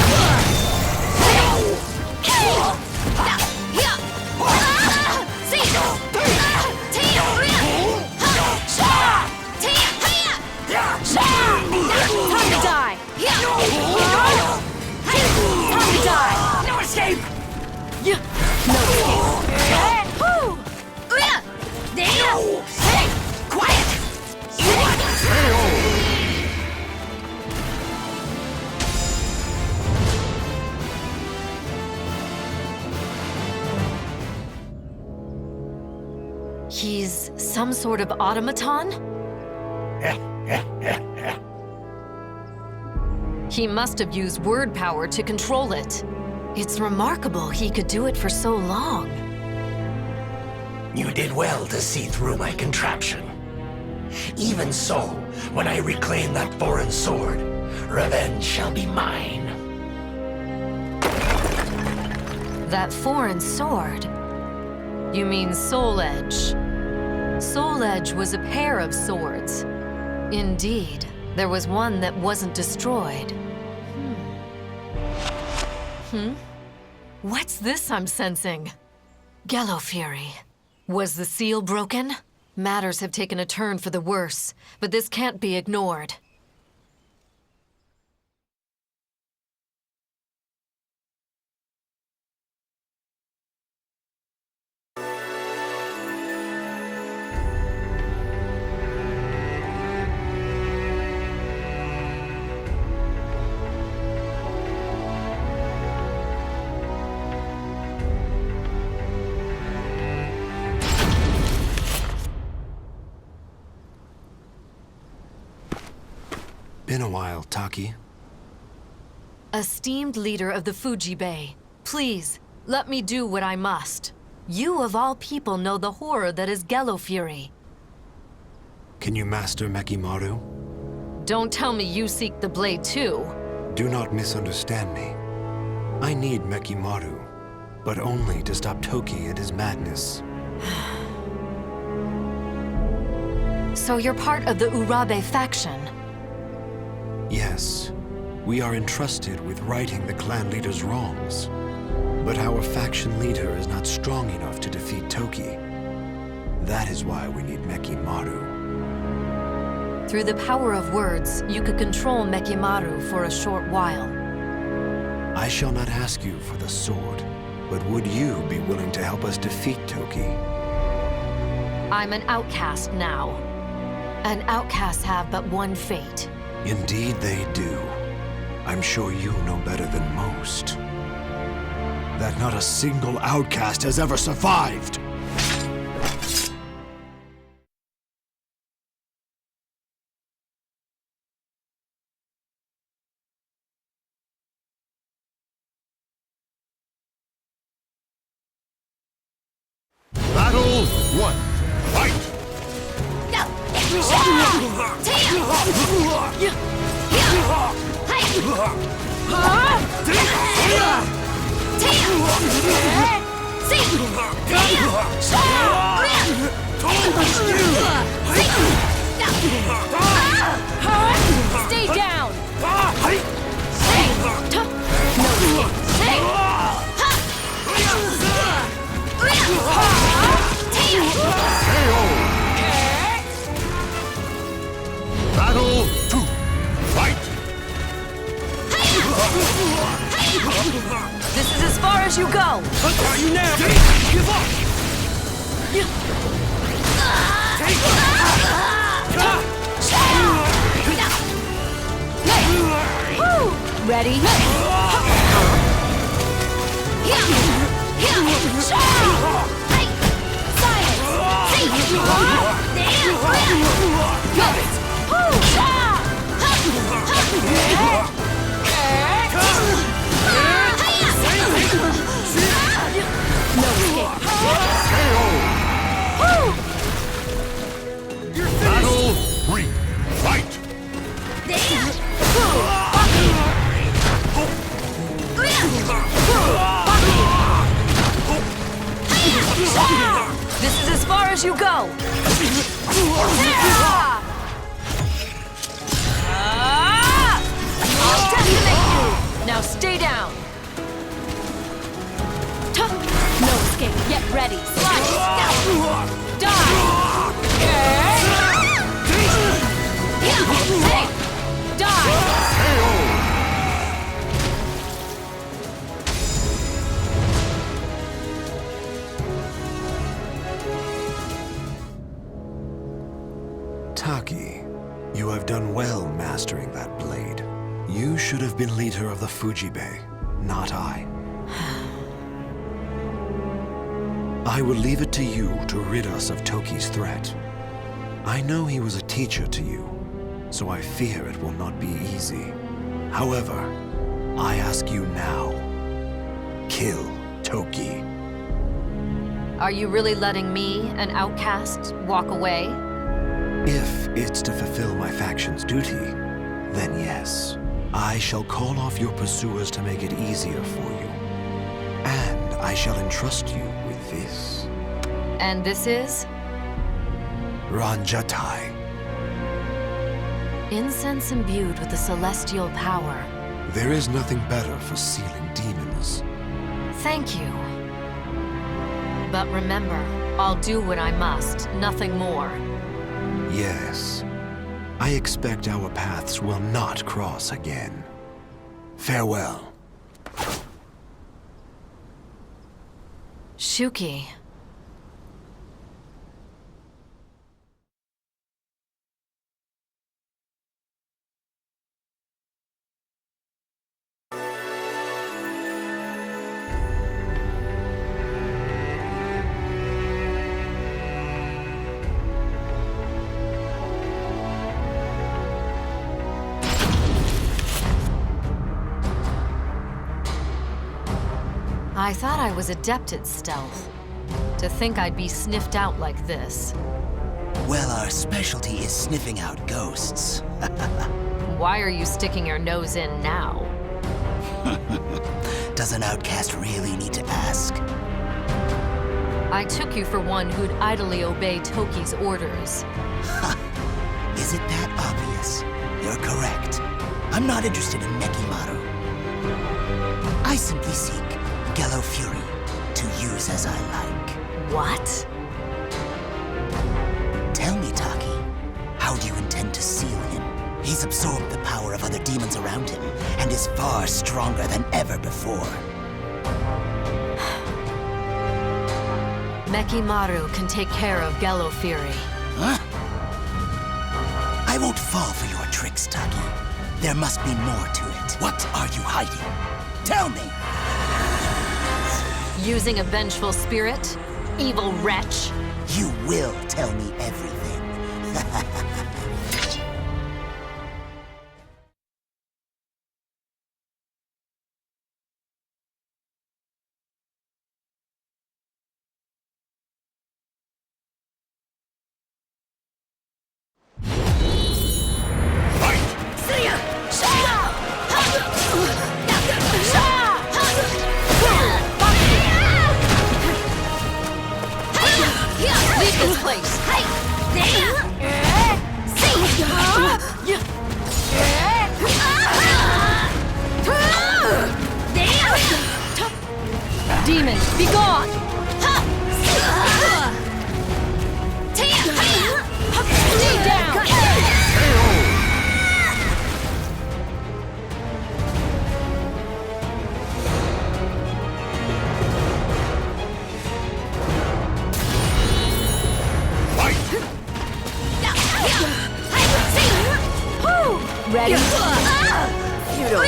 He's some sort of automaton? He must have used word power to control it. It's remarkable he could do it for so long. You did well to see through my contraption. Even so, when I reclaim that foreign sword, revenge shall be mine. That foreign sword? You mean Soul Edge. Soul Edge was a pair of swords. Indeed, there was one that wasn't destroyed. What's this I'm sensing? Gello Fury. Was the seal broken? Matters have taken a turn for the worse, but this can't be ignored. Been a while, Taki. Esteemed leader of the Fuji Bay, please, let me do what I must. You of all people know the horror that is Gello Fury. Can you master Mekimaru? Don't tell me you seek the blade too. Do not misunderstand me. I need Mekimaru, but only to stop Toki and his madness. So you're part of the Urabe faction? Yes, we are entrusted with righting the clan leader's wrongs. But our faction leader is not strong enough to defeat Toki. That is why we need Mekimaru. Through the power of words, you could control Mekimaru for a short while. I shall not ask you for the sword, but would you be willing to help us defeat Toki? I'm an outcast now. And outcasts have but one fate. Indeed they do. I'm sure you know better than most. That not a single outcast has ever survived! Battle 1. Fight! Stay down! Battle 2. Fight! This is as far as you go! I'll got you now! Give up! Ready? Battle 3. Fight! This is as far as you go! I'll decimate you! Now stay down! No escape, get ready! Slice! Die! Die! Taki, you have done well mastering that blade. You should have been leader of the Fuji Bay, not I. I will leave it to you to rid us of Toki's threat. I know he was a teacher to you, so I fear it will not be easy. However, I ask you now, kill Toki. Are you really letting me, an outcast, walk away? If it's to fulfill my faction's duty, then yes. I shall call off your pursuers to make it easier for you. And I shall entrust you with this. And this is? Ranjatai. Incense imbued with the celestial power. There is nothing better for sealing demons. Thank you. But remember, I'll do what I must, nothing more. Yes. I expect our paths will not cross again. Farewell. Shuki. I thought I was adept at stealth. To think I'd be sniffed out like this. Well, our specialty is sniffing out ghosts. Why are you sticking your nose in now? Does an outcast really need to ask? I took you for one who'd idly obey Toki's orders. Is it that obvious? You're correct. I'm not interested in Nekimaru. I simply seek Gello Fury to use as I like. What? Tell me, Taki, how do you intend to seal him? He's absorbed the power of other demons around him and is far stronger than ever before. Nekimaru can take care of Gello Fury. Huh? I won't fall for your tricks, Taki. There must be more to it. What are you hiding? Tell me! Using a vengeful spirit? Evil wretch? You will tell me everything. Leave this place! Demons, be gone! Stay down! Ready? Futile.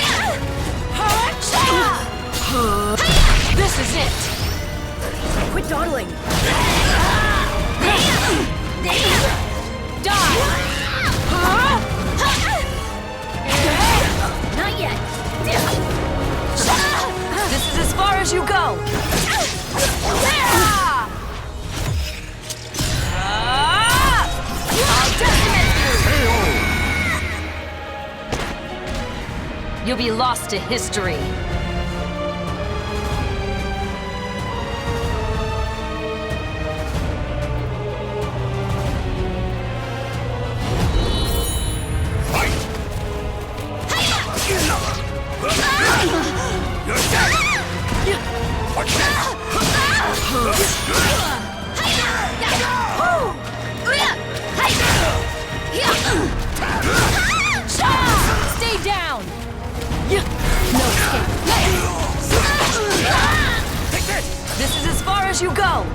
This is it! Quit dawdling! Die! Not yet! This is as far as you go! I'll decimate you! You'll be lost to history. Stay down! No escape. This is as far as you go!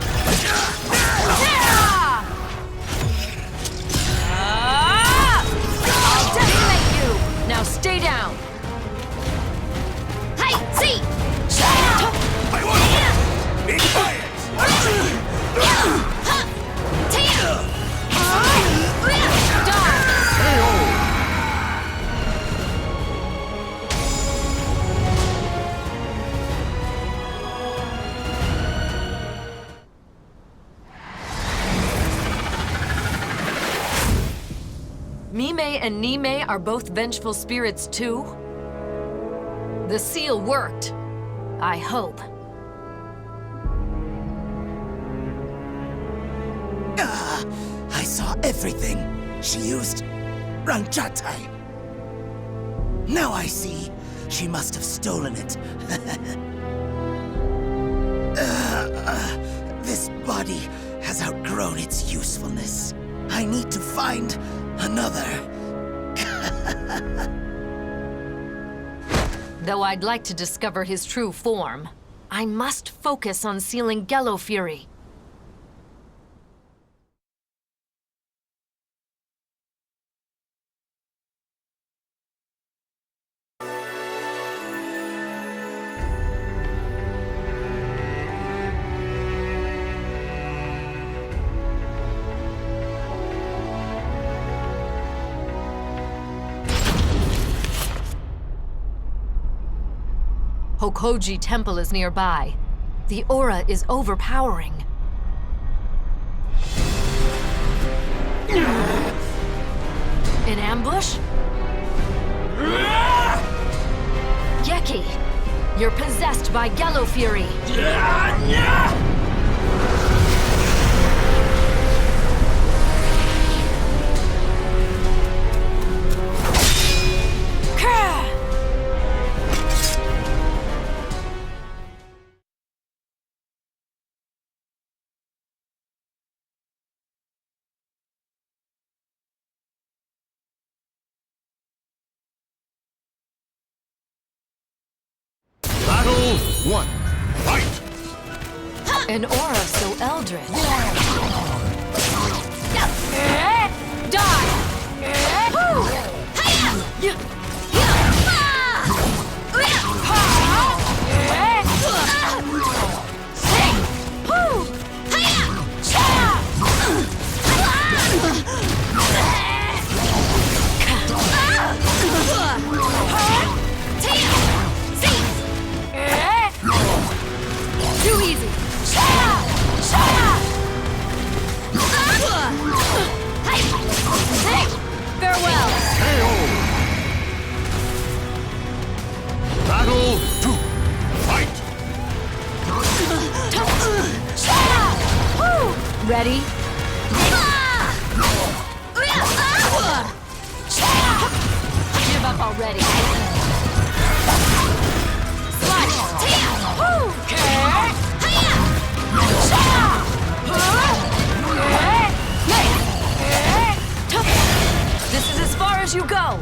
I'll decimate you! Now stay down! Hey, see! Be quiet! Mime and Nime are both vengeful spirits too? The seal worked. I hope. I saw everything. She used Ranchatai. Now I see. She must have stolen it. This body has outgrown its usefulness. I need to find another. Though I'd like to discover his true form, I must focus on sealing Gello Fury. Hokoji Temple is nearby. The aura is overpowering. In ambush? Geki, you're possessed by Gello Fury. Battle 1. Fight! An aura so eldritch. Too easy. Farewell. Battle 2. Fight! Ready? Give up already. This is as far as you go.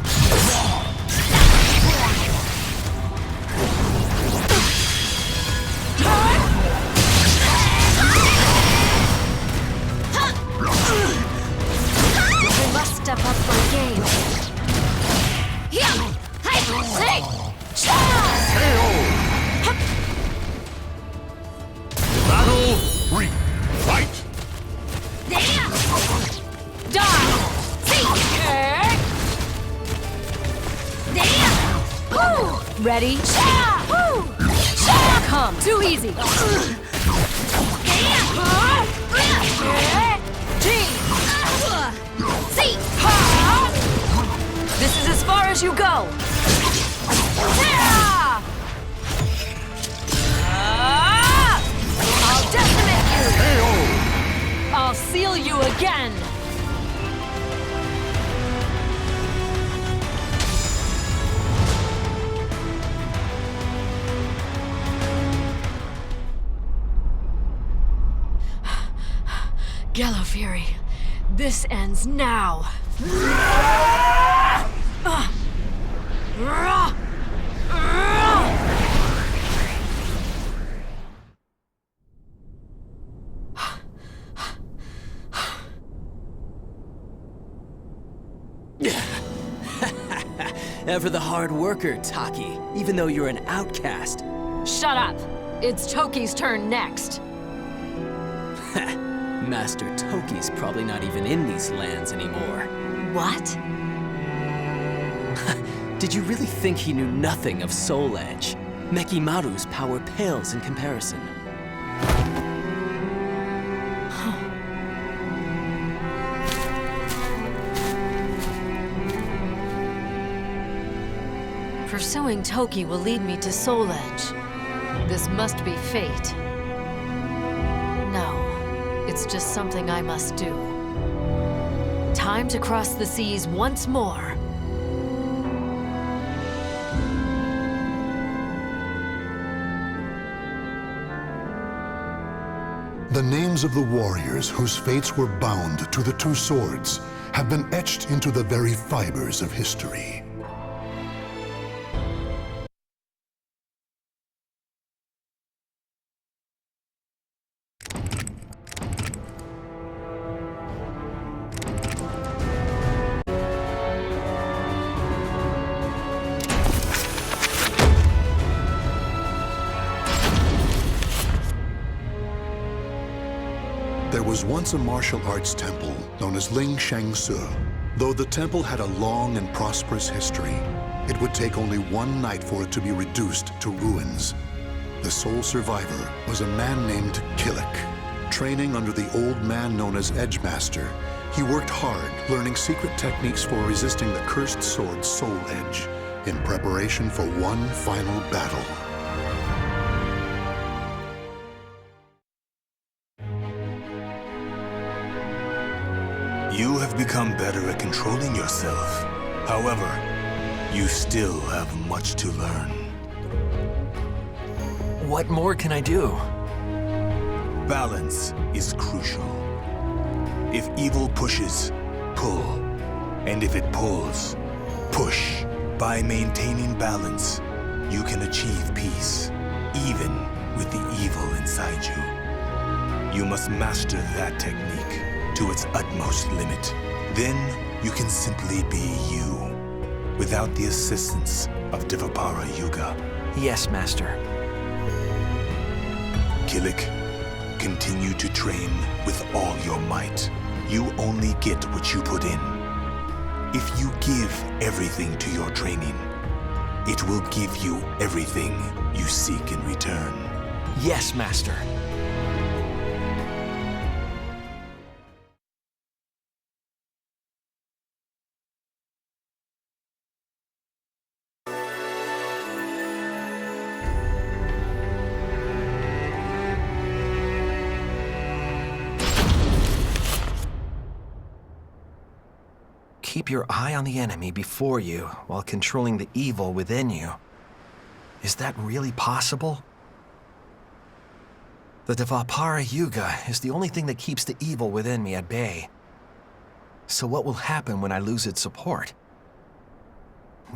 We must step up our game. Battle 3. Fight! Ready? Come. Too easy. This is as far as you go. I'll decimate you. I'll seal you again. Gello Fury, this ends now. Ever the hard worker, Taki, even though you're an outcast. Shut up. It's Toki's turn next. Master Toki's probably not even in these lands anymore. What? Did you really think he knew nothing of Soul Edge? Mekimaru's power pales in comparison. Pursuing Toki will lead me to Soul Edge. This must be fate. No, it's just something I must do. Time to cross the seas once more. The names of the warriors whose fates were bound to the two swords have been etched into the very fibers of history. There was once a martial arts temple known as Ling Shangsu. Though the temple had a long and prosperous history, it would take only one night for it to be reduced to ruins. The sole survivor was a man named Kilik. Training under the old man known as Edgemaster, he worked hard, learning secret techniques for resisting the cursed sword Soul Edge, in preparation for one final battle. You have become better at controlling yourself. However, you still have much to learn. What more can I do? Balance is crucial. If evil pushes, pull. And if it pulls, push. By maintaining balance, you can achieve peace, even with the evil inside you. You must master that technique to its utmost limit. Then you can simply be you, without the assistance of Divapara Yuga. Yes, Master. Kilik, continue to train with all your might. You only get what you put in. If you give everything to your training, it will give you everything you seek in return. Yes, Master. Keep your eye on the enemy before you while controlling the evil within you. Is that really possible? The Divapara Yuga is the only thing that keeps the evil within me at bay. So what will happen when I lose its support?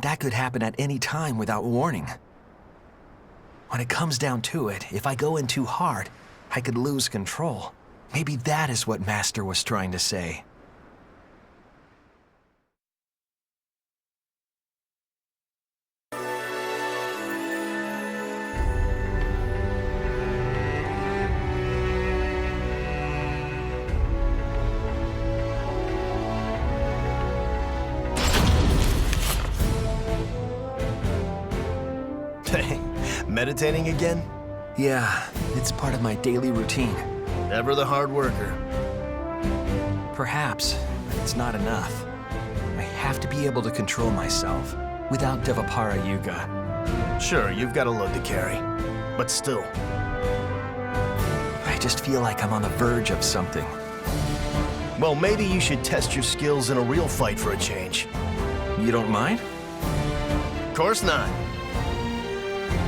That could happen at any time without warning. When it comes down to it, if I go in too hard, I could lose control. Maybe that is what Master was trying to say. Meditating again? Yeah, it's part of my daily routine. Ever the hard worker. Perhaps, but it's not enough. I have to be able to control myself without Divapara Yuga. Sure, you've got a load to carry, but still. I just feel like I'm on the verge of something. Well, maybe you should test your skills in a real fight for a change. You don't mind? Of course not.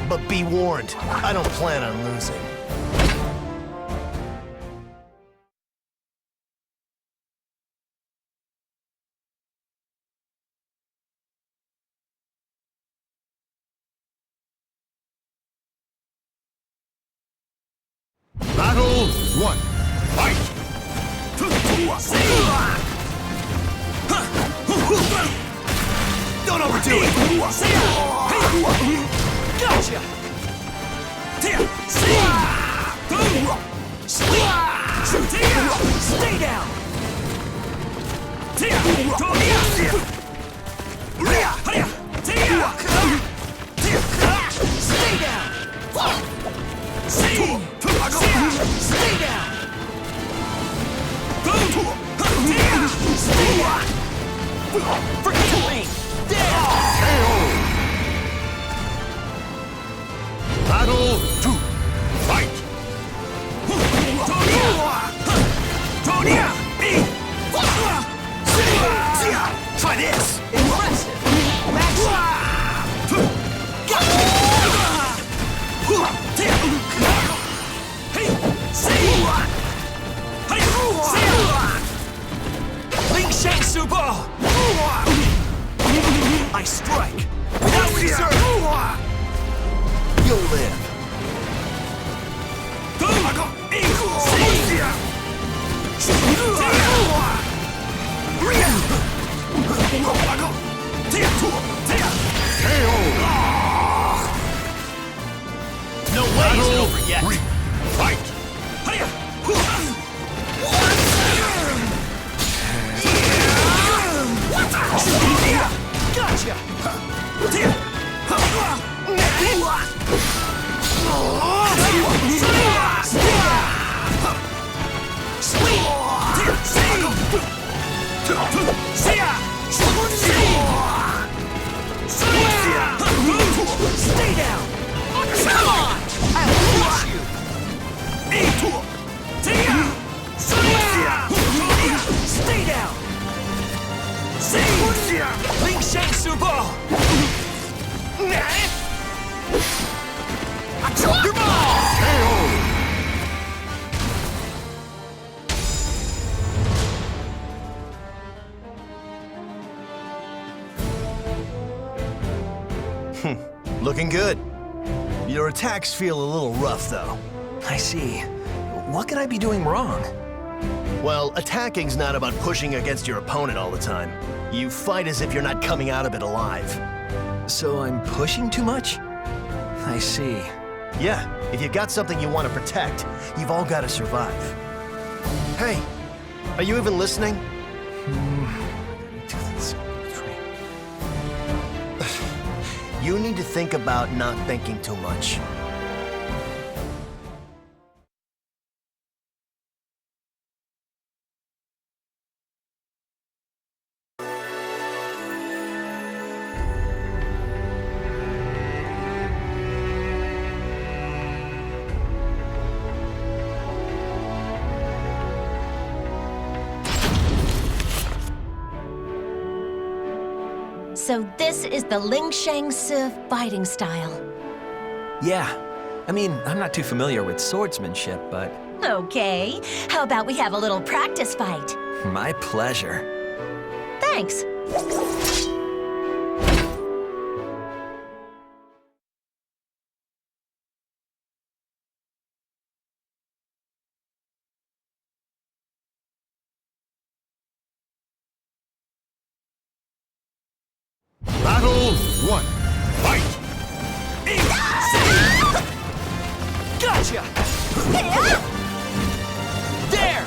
But be warned, I don't plan on losing. Battle 1. Fight! Don't overdo it! Gotcha! Stay down! Stay down! Stay down! Forget me! Battle 2. Fight! Try this! Impressive! Maxi! I strike without reserve! You'll live! No way it's over yet! Fight! Gotcha! Stay down! Come on! I'll crush you! Stay down! Ling Shang Subo! Your ball! Looking good. Your attacks feel a little rough, though. I see. What could I be doing wrong? Well, attacking's not about pushing against your opponent all the time. You fight as if you're not coming out of it alive. So I'm pushing too much? I see. Yeah, if you got something you want to protect, you've all got to survive. Hey, are you even listening? You need to think about not thinking too much. So this is the Ling Shang Su fighting style. Yeah. I mean, I'm not too familiar with swordsmanship, but... Okay. How about we have a little practice fight? My pleasure. Thanks. Battle 1. Fight! Gotcha! There!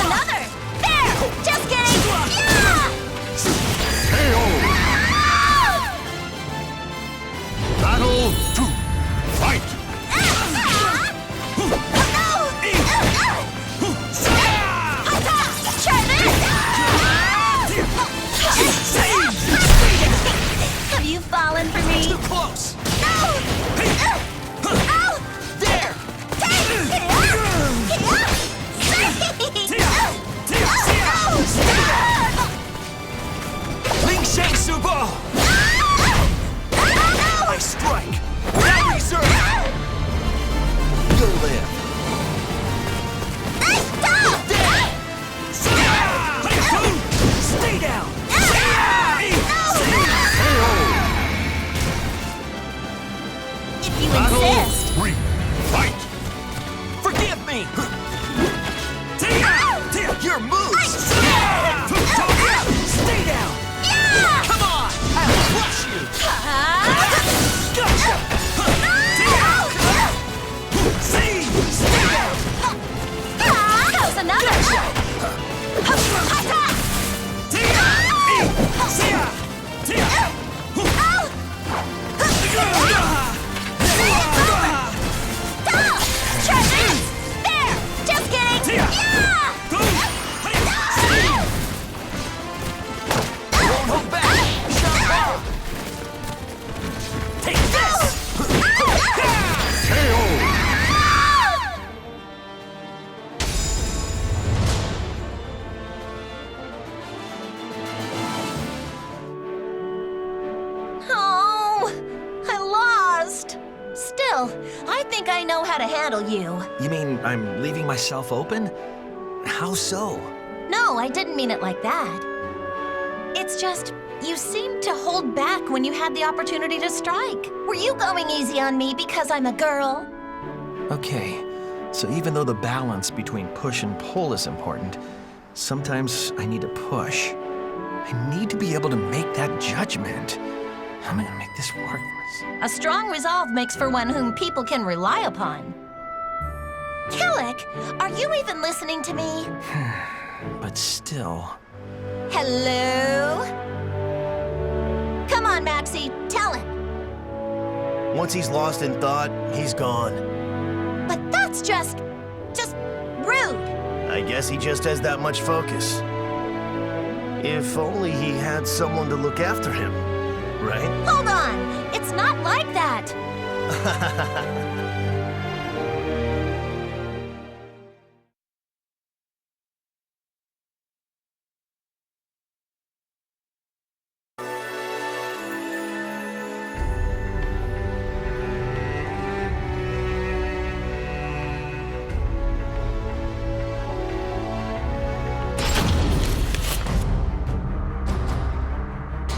Another! Well, I think I know how to handle you. You mean I'm leaving myself open? How so? No, I didn't mean it like that. It's just, you seemed to hold back when you had the opportunity to strike. Were you going easy on me because I'm a girl? Okay, so even though the balance between push and pull is important, sometimes I need to push. I need to be able to make that judgment. How am I gonna make this work? A strong resolve makes for one whom people can rely upon. Kilik, are you even listening to me? But still... Hello? Come on, Maxi, tell him. Once he's lost in thought, he's gone. But that's just rude. I guess he just has that much focus. If only he had someone to look after him, right? Hold on, it's not like that.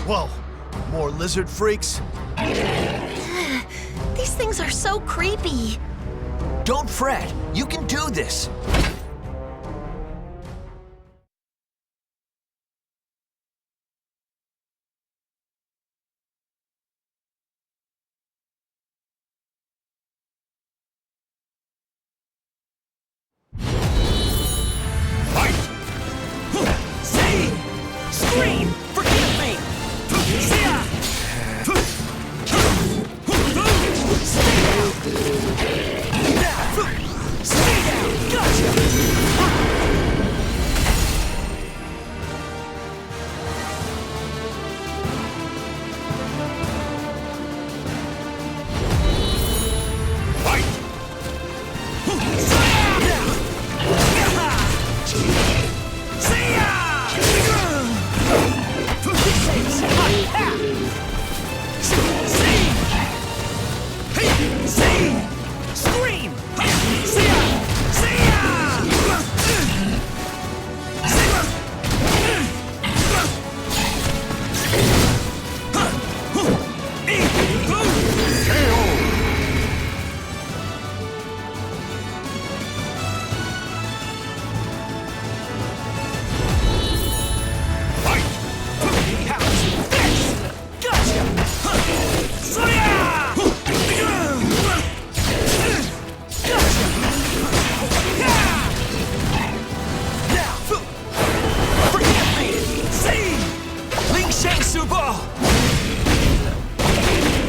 Whoa, more lizard freaks? These things are so creepy. Don't fret, you can do this. Scream! Forgive me! Stay down! Gotcha!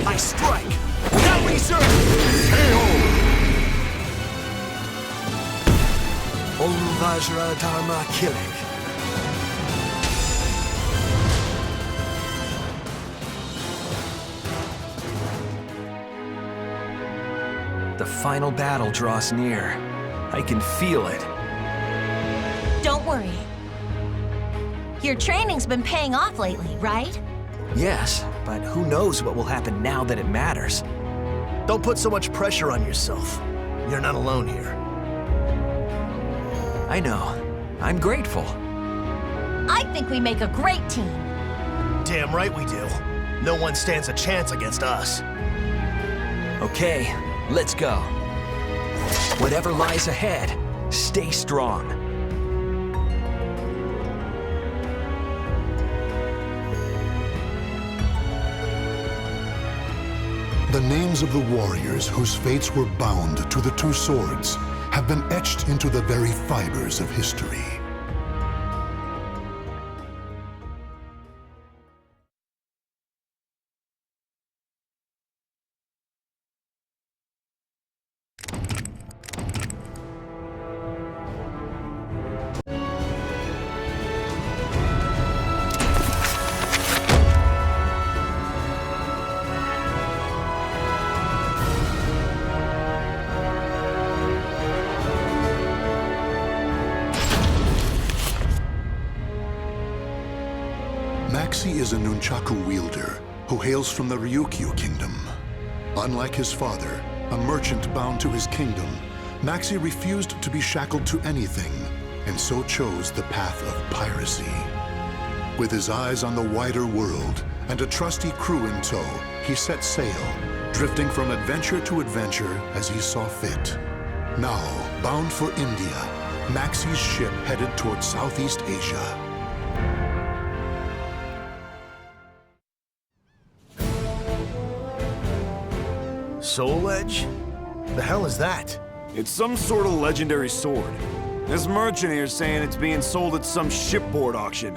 I strike without reserve! KO! Om Vajra Dharma Kilik. The final battle draws near. I can feel it. Don't worry. Your training's been paying off lately, right? Yes, but who knows what will happen now that it matters. Don't put so much pressure on yourself. You're not alone here. I know. I'm grateful. I think we make a great team. Damn right we do. No one stands a chance against us. Okay, let's go. Whatever lies ahead, stay strong. The names of the warriors whose fates were bound to the two swords have been etched into the very fibers of history. Maxi is a nunchaku wielder who hails from the Ryukyu kingdom. Unlike his father, a merchant bound to his kingdom, Maxi refused to be shackled to anything, and so chose the path of piracy. With his eyes on the wider world and a trusty crew in tow, he set sail, drifting from adventure to adventure as he saw fit. Now, bound for India, Maxi's ship headed toward Southeast Asia. Soul Edge? The hell is that? It's some sort of legendary sword. This merchant here's saying it's being sold at some shipboard auction.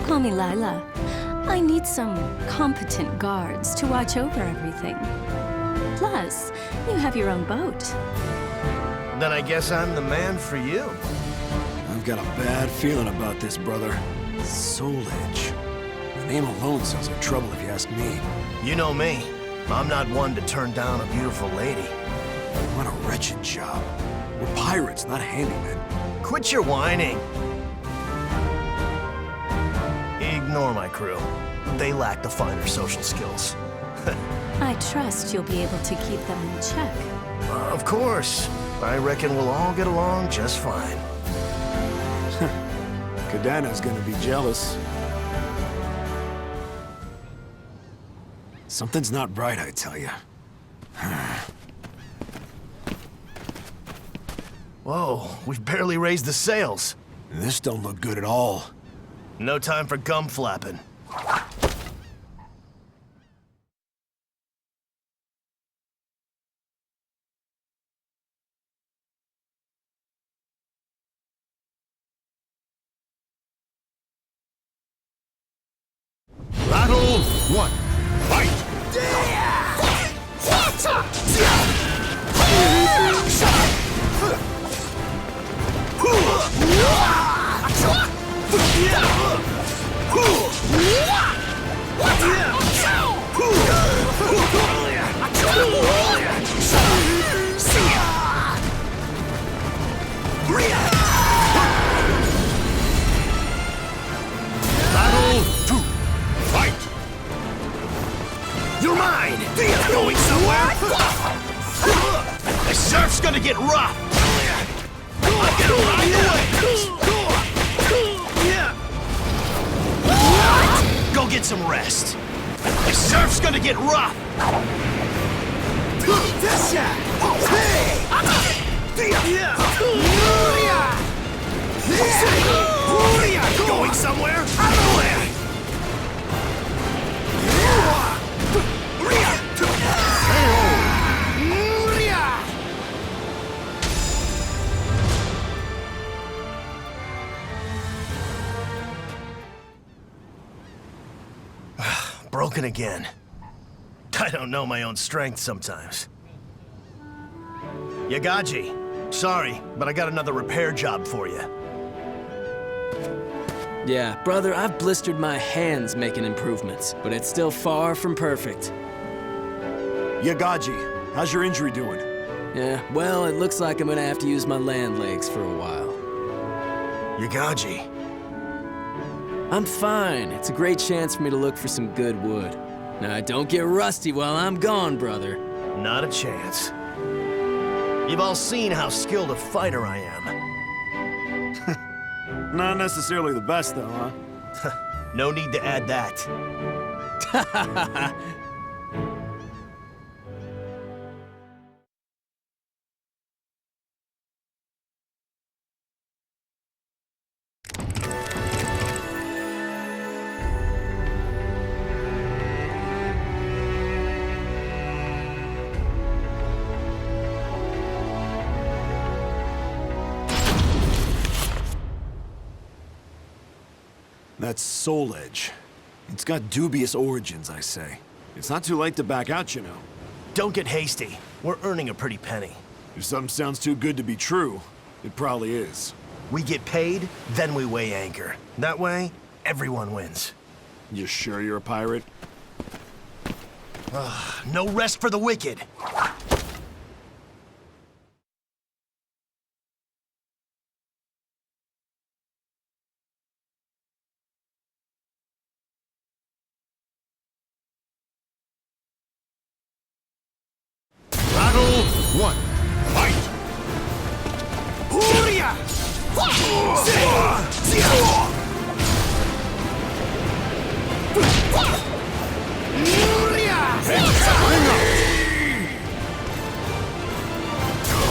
Call me Lila. I need some competent guards to watch over everything. Plus, you have your own boat. Then I guess I'm the man for you. I've got a bad feeling about this, brother. Soul Edge. The name alone sounds like trouble if you ask me. You know me. I'm not one to turn down a beautiful lady. What a wretched job. We're pirates, not handymen. Quit your whining. Ignore my crew. They lack the finer social skills. I trust you'll be able to keep them in check. Of course. I reckon we'll all get along just fine. Kadana's gonna be jealous. Something's not right, I tell you. Whoa, we've barely raised the sails. This don't look good at all. No time for gum flapping. Battle 1. Fight! Battle 2. Fight! You're mine! Going somewhere? The surf's gonna get rough! I'm gonna ride away! Go get some rest. The surf's gonna get rough! Going somewhere? Broken again. I don't know my own strength sometimes. Yagaji, sorry, but I got another repair job for you. Yeah, brother, I've blistered my hands making improvements, but it's still far from perfect. Yagaji, how's your injury doing? Yeah, well, it looks like I'm gonna have to use my land legs for a while. Yagaji. I'm fine. It's a great chance for me to look for some good wood. Now, don't get rusty while I'm gone, brother. Not a chance. You've all seen how skilled a fighter I am. Not necessarily the best, though, huh? No need to add that. That's Soul Edge. It's got dubious origins, I say. It's not too late to back out, you know. Don't get hasty. We're earning a pretty penny. If something sounds too good to be true, it probably is. We get paid, then we weigh anchor. That way, everyone wins. You sure you're a pirate? No rest for the wicked.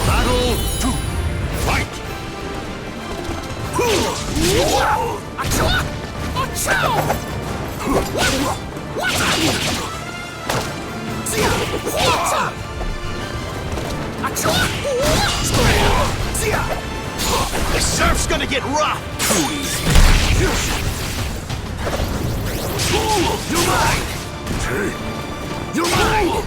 Battle 2. Fight! The surf's gonna get rough! You're mine! You're mine!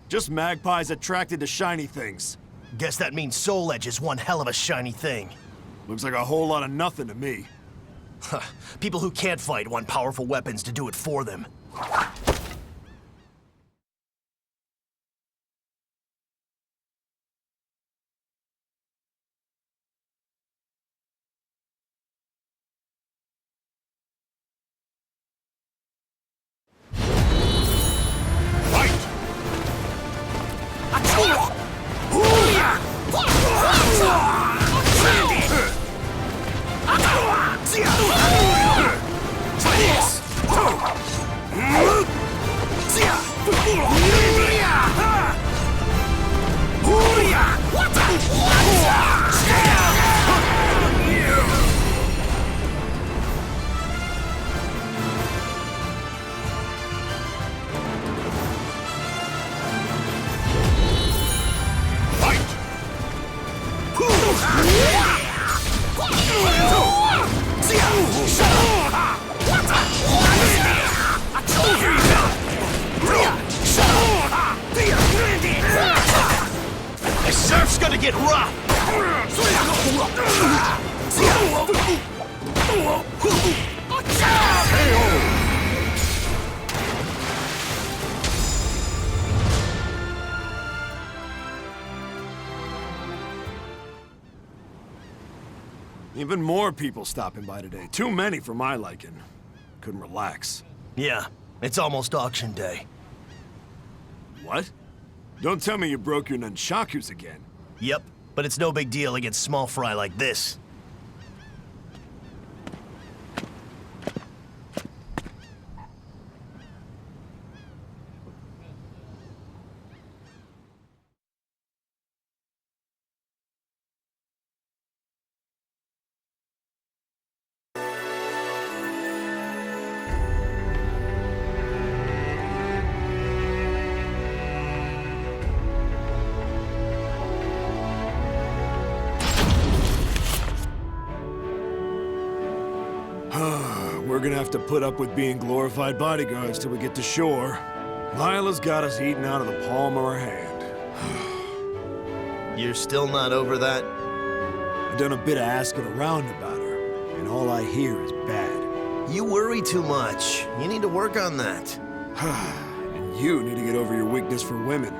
Just magpies attracted to shiny things. Guess that means Soul Edge is one hell of a shiny thing. Looks like a whole lot of nothing to me. People who can't fight want powerful weapons to do it for them. The surf's gonna get rough! Even more people stopping by today. Too many for my liking. Couldn't relax. Yeah, it's almost auction day. What? Don't tell me you broke your nunchakus again. Yep, but it's no big deal against small fry like this. We're gonna have to put up with being glorified bodyguards till we get to shore. Lila's got us eating out of the palm of her hand. You're still not over that? I've done a bit of asking around about her, and all I hear is bad. You worry too much. You need to work on that. And you need to get over your weakness for women.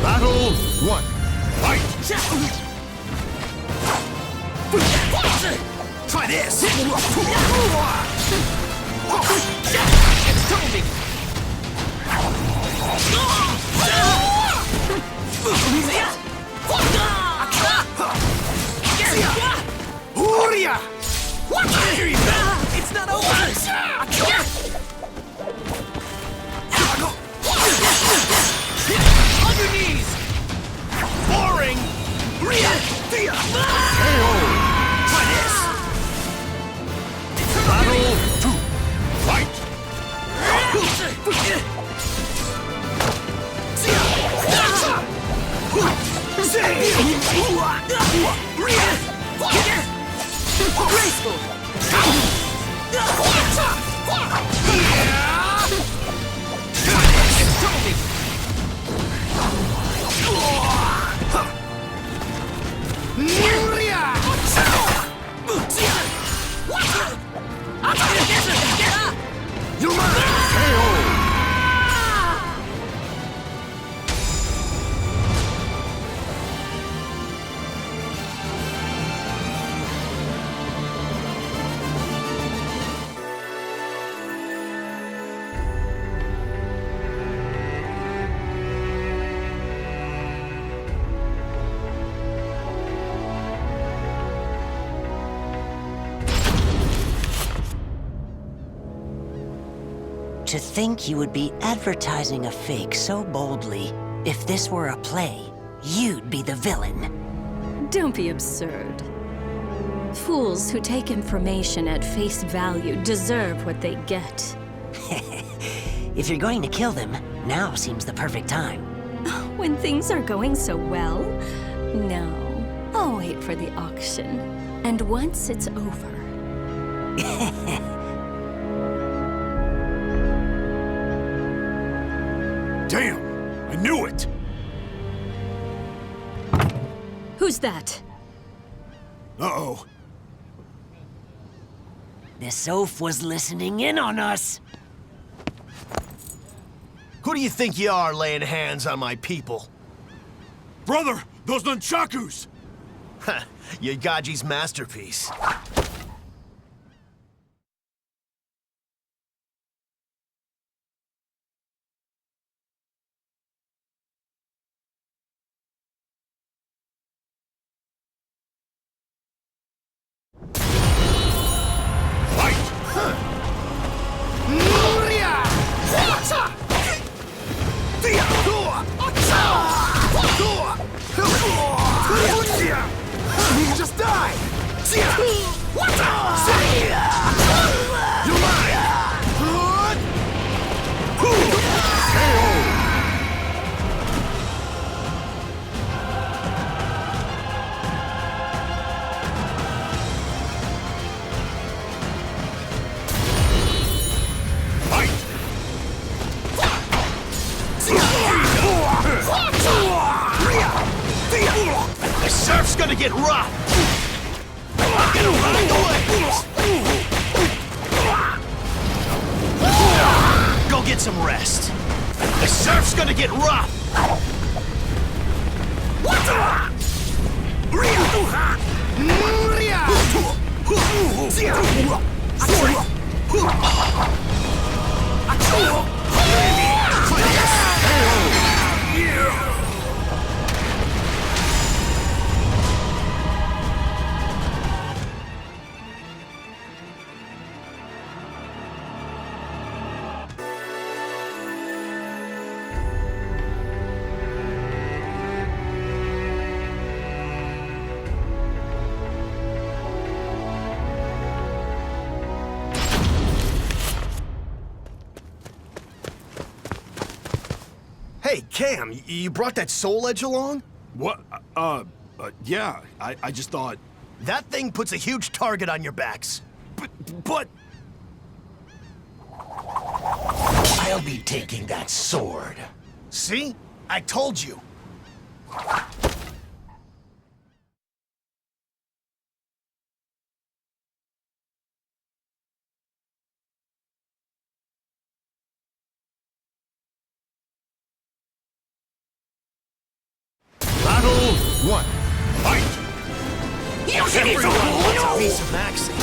Battle 1. Fight! Try this! It's coming! It's not over! On your knees! Boring! Try this! Battle 2. Fight! To think you would be advertising a fake so boldly. If this were a play, you'd be the villain. Don't be absurd. Fools who take information at face value deserve what they get. If you're going to kill them, now seems the perfect time. When things are going so well? No. I'll wait for the auction. And once it's over... Damn! I knew it! Who's that? Uh-oh. The Soph was listening in on us. Who do you think you are, laying hands on my people? Brother, those nunchakus! Ha! Yagaji's masterpiece. You can just die! The surf's gonna get rough! I'm gonna ride the waves! Go get some rest. The surf's gonna get rough! Hey, Cam, you brought that soul edge along? What? Yeah, I just thought... That thing puts a huge target on your backs. But... I'll be taking that sword. See? I told you. Battle 1. Fight! Everyone wants a piece of Maxi.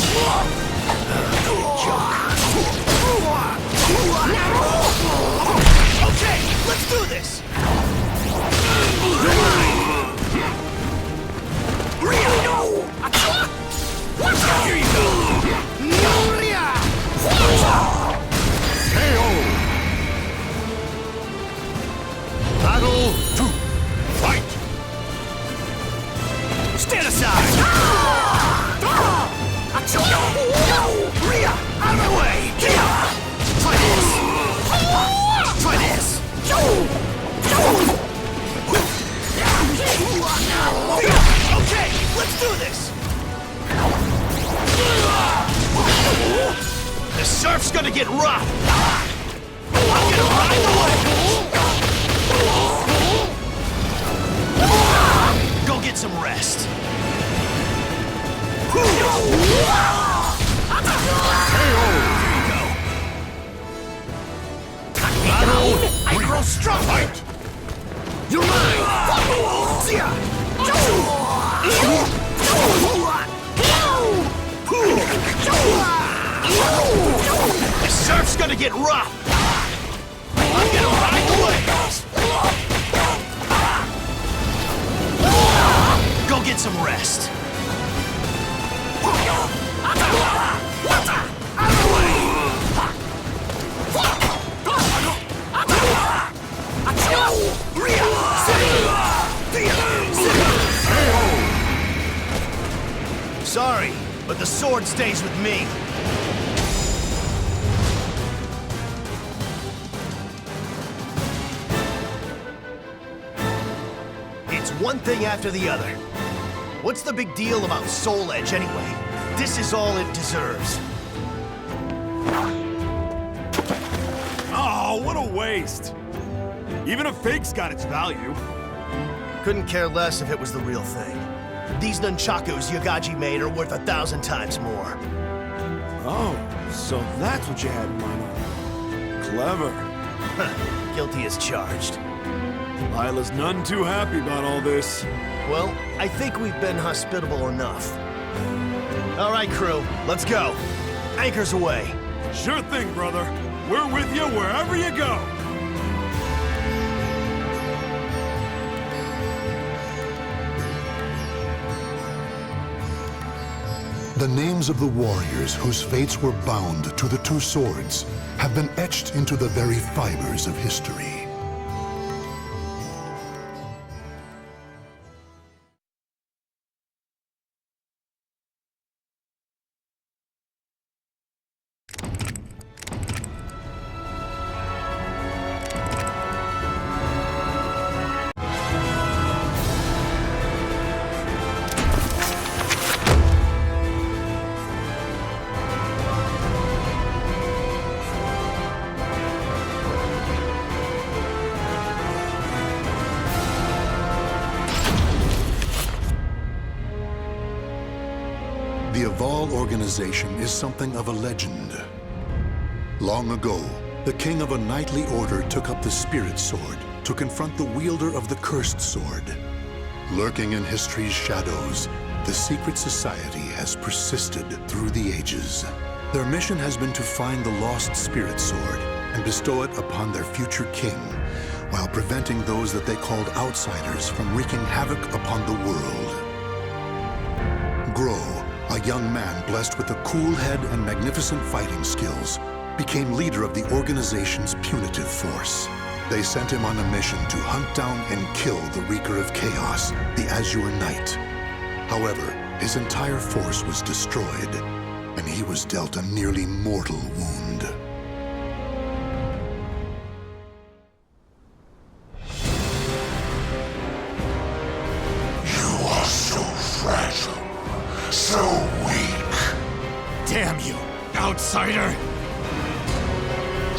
Okay, let's do this! Here you go! Battle 2. Fight! Stand aside! Rhea, out of my way! Try this! Try this! Okay, let's do this! The surf's gonna get rough! I'm gonna ride the wave! Go get some rest. I grow strong! Fight! You're mine! The surf's gonna get rough! I'm gonna ride the waves! Go get some rest! Sorry, but the sword stays with me. It's one thing after the other. What's the big deal about Soul Edge anyway? This is all it deserves. Oh, what a waste! Even a fake's got its value. Couldn't care less if it was the real thing. These nunchakus Yagaji made are worth 1,000 times more. Oh, so that's what you had in mind. Clever. Guilty as charged. Lila's none too happy about all this. Well, I think we've been hospitable enough. All right, crew, let's go. Anchors away. Sure thing, brother. We're with you wherever you go. The names of the warriors whose fates were bound to the two swords have been etched into the very fibers of history. The Aval organization is something of a legend. Long ago, the king of a knightly order took up the spirit sword to confront the wielder of the cursed sword. Lurking in history's shadows, the secret society has persisted through the ages. Their mission has been to find the lost spirit sword and bestow it upon their future king, while preventing those that they called outsiders from wreaking havoc upon the world. Groh, a young man blessed with a cool head and magnificent fighting skills, became leader of the organization's punitive force. They sent him on a mission to hunt down and kill the Wreaker of Chaos, the Azure Knight. However, his entire force was destroyed, and he was dealt a nearly mortal wound. You are so fragile. So weak. Damn you, outsider!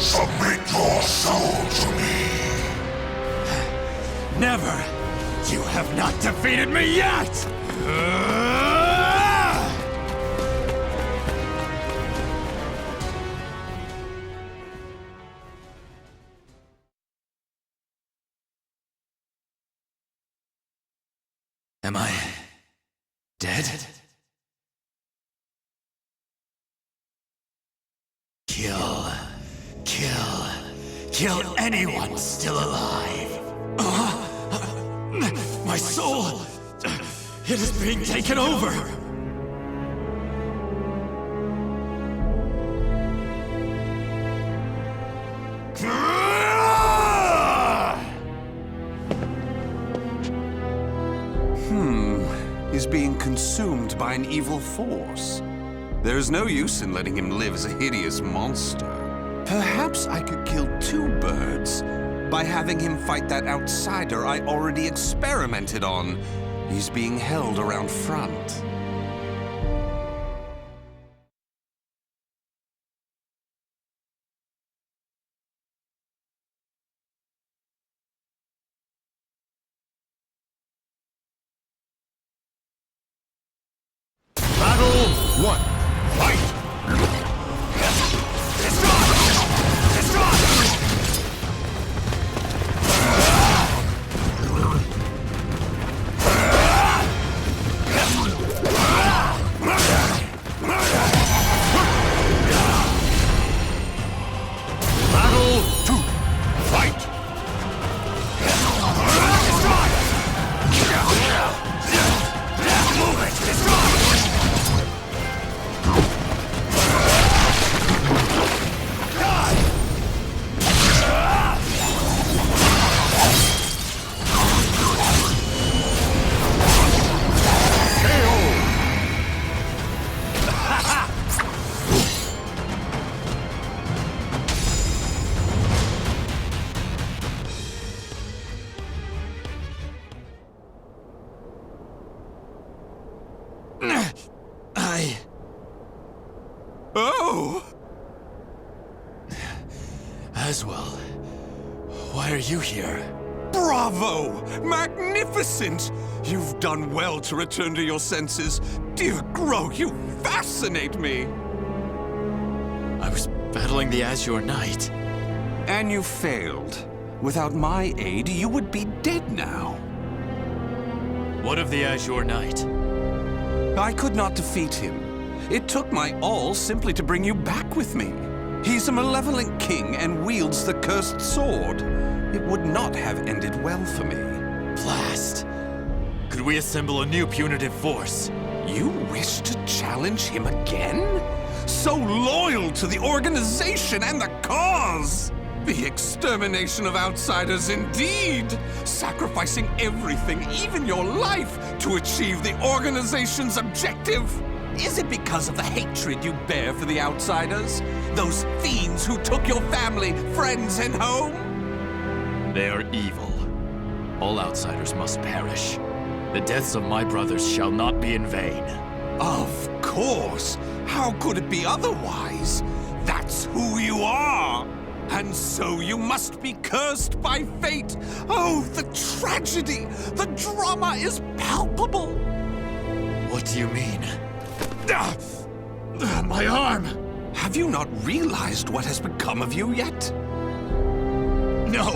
Submit your soul to me. Never! You have not defeated me yet! Am I dead? Kill anyone still alive. My soul, it is being taken over. He's being consumed by an evil force. There's no use in letting him live as a hideous monster. Perhaps I could kill two birds by having him fight that outsider I already experimented on. He's being held around front. Battle 1. Fight! Battle 2. Fight! Oh! Azwel, why are you here? Bravo! Magnificent! You've done well to return to your senses. Dear Groh, you fascinate me! I was battling the Azure Knight. And you failed. Without my aid, you would be dead now. What of the Azure Knight? I could not defeat him. It took my all simply to bring you back with me. He's a malevolent king and wields the cursed sword. It would not have ended well for me. Blast! Could we assemble a new punitive force? You wish to challenge him again? So loyal to the organization and the cause! The extermination of outsiders indeed! Sacrificing everything, even your life, to achieve the organization's objective! Is it because of the hatred you bear for the outsiders? Those fiends who took your family, friends, and home? They are evil. All outsiders must perish. The deaths of my brothers shall not be in vain. Of course! How could it be otherwise? That's who you are! And so you must be cursed by fate! Oh, the tragedy! The drama is palpable! What do you mean? My arm! Have you not realized what has become of you yet? No!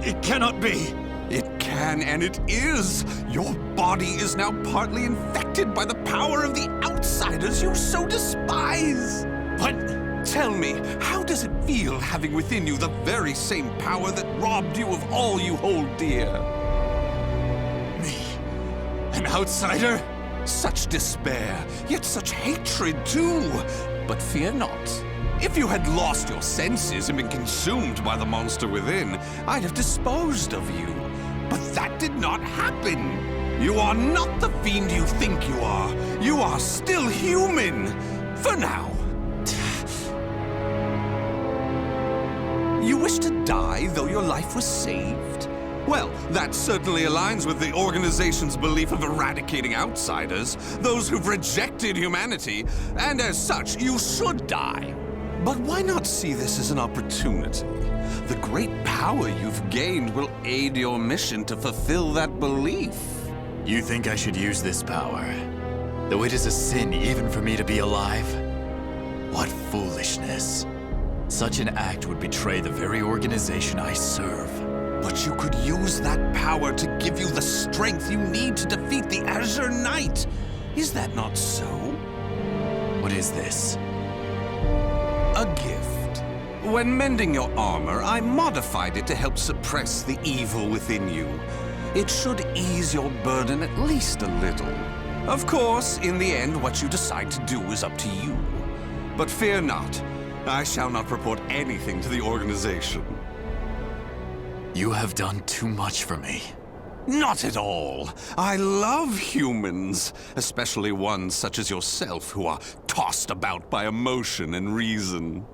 It cannot be! It can and it is! Your body is now partly infected by the power of the outsiders you so despise! But tell me, how does it feel having within you the very same power that robbed you of all you hold dear? Me? An outsider? Such despair, yet such hatred too! But fear not. If you had lost your senses and been consumed by the monster within, I'd have disposed of you. But that did not happen. You are not the fiend you think you are. You are still human. For now. You wish to die, though your life was saved? Well, that certainly aligns with the organization's belief of eradicating outsiders, those who've rejected humanity, and as such, you should die. But why not see this as an opportunity? The great power you've gained will aid your mission to fulfill that belief. You think I should use this power? Though it is a sin even for me to be alive? What foolishness. Such an act would betray the very organization I serve. But you could use that power to give you the strength you need to defeat the Azure Knight. Is that not so? What is this? A gift. When mending your armor, I modified it to help suppress the evil within you. It should ease your burden at least a little. Of course, in the end, what you decide to do is up to you. But fear not. I shall not report anything to the organization. You have done too much for me. Not at all. I love humans, especially ones such as yourself who are tossed about by emotion and reason.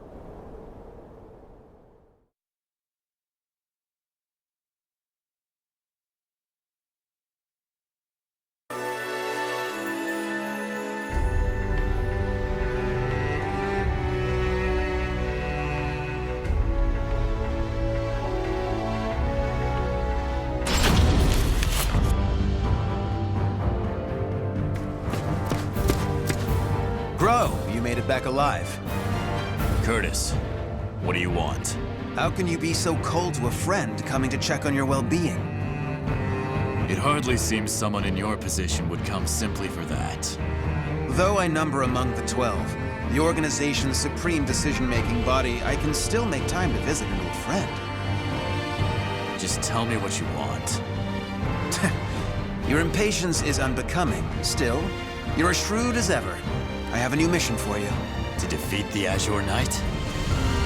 Groh, you made it back alive. Curtis, what do you want? How can you be so cold to a friend coming to check on your well-being? It hardly seems someone in your position would come simply for that. Though I number among the 12, the organization's supreme decision-making body, I can still make time to visit an old friend. Just tell me what you want. Your impatience is unbecoming. Still, you're as shrewd as ever. I have a new mission for you. To defeat the Azure Knight?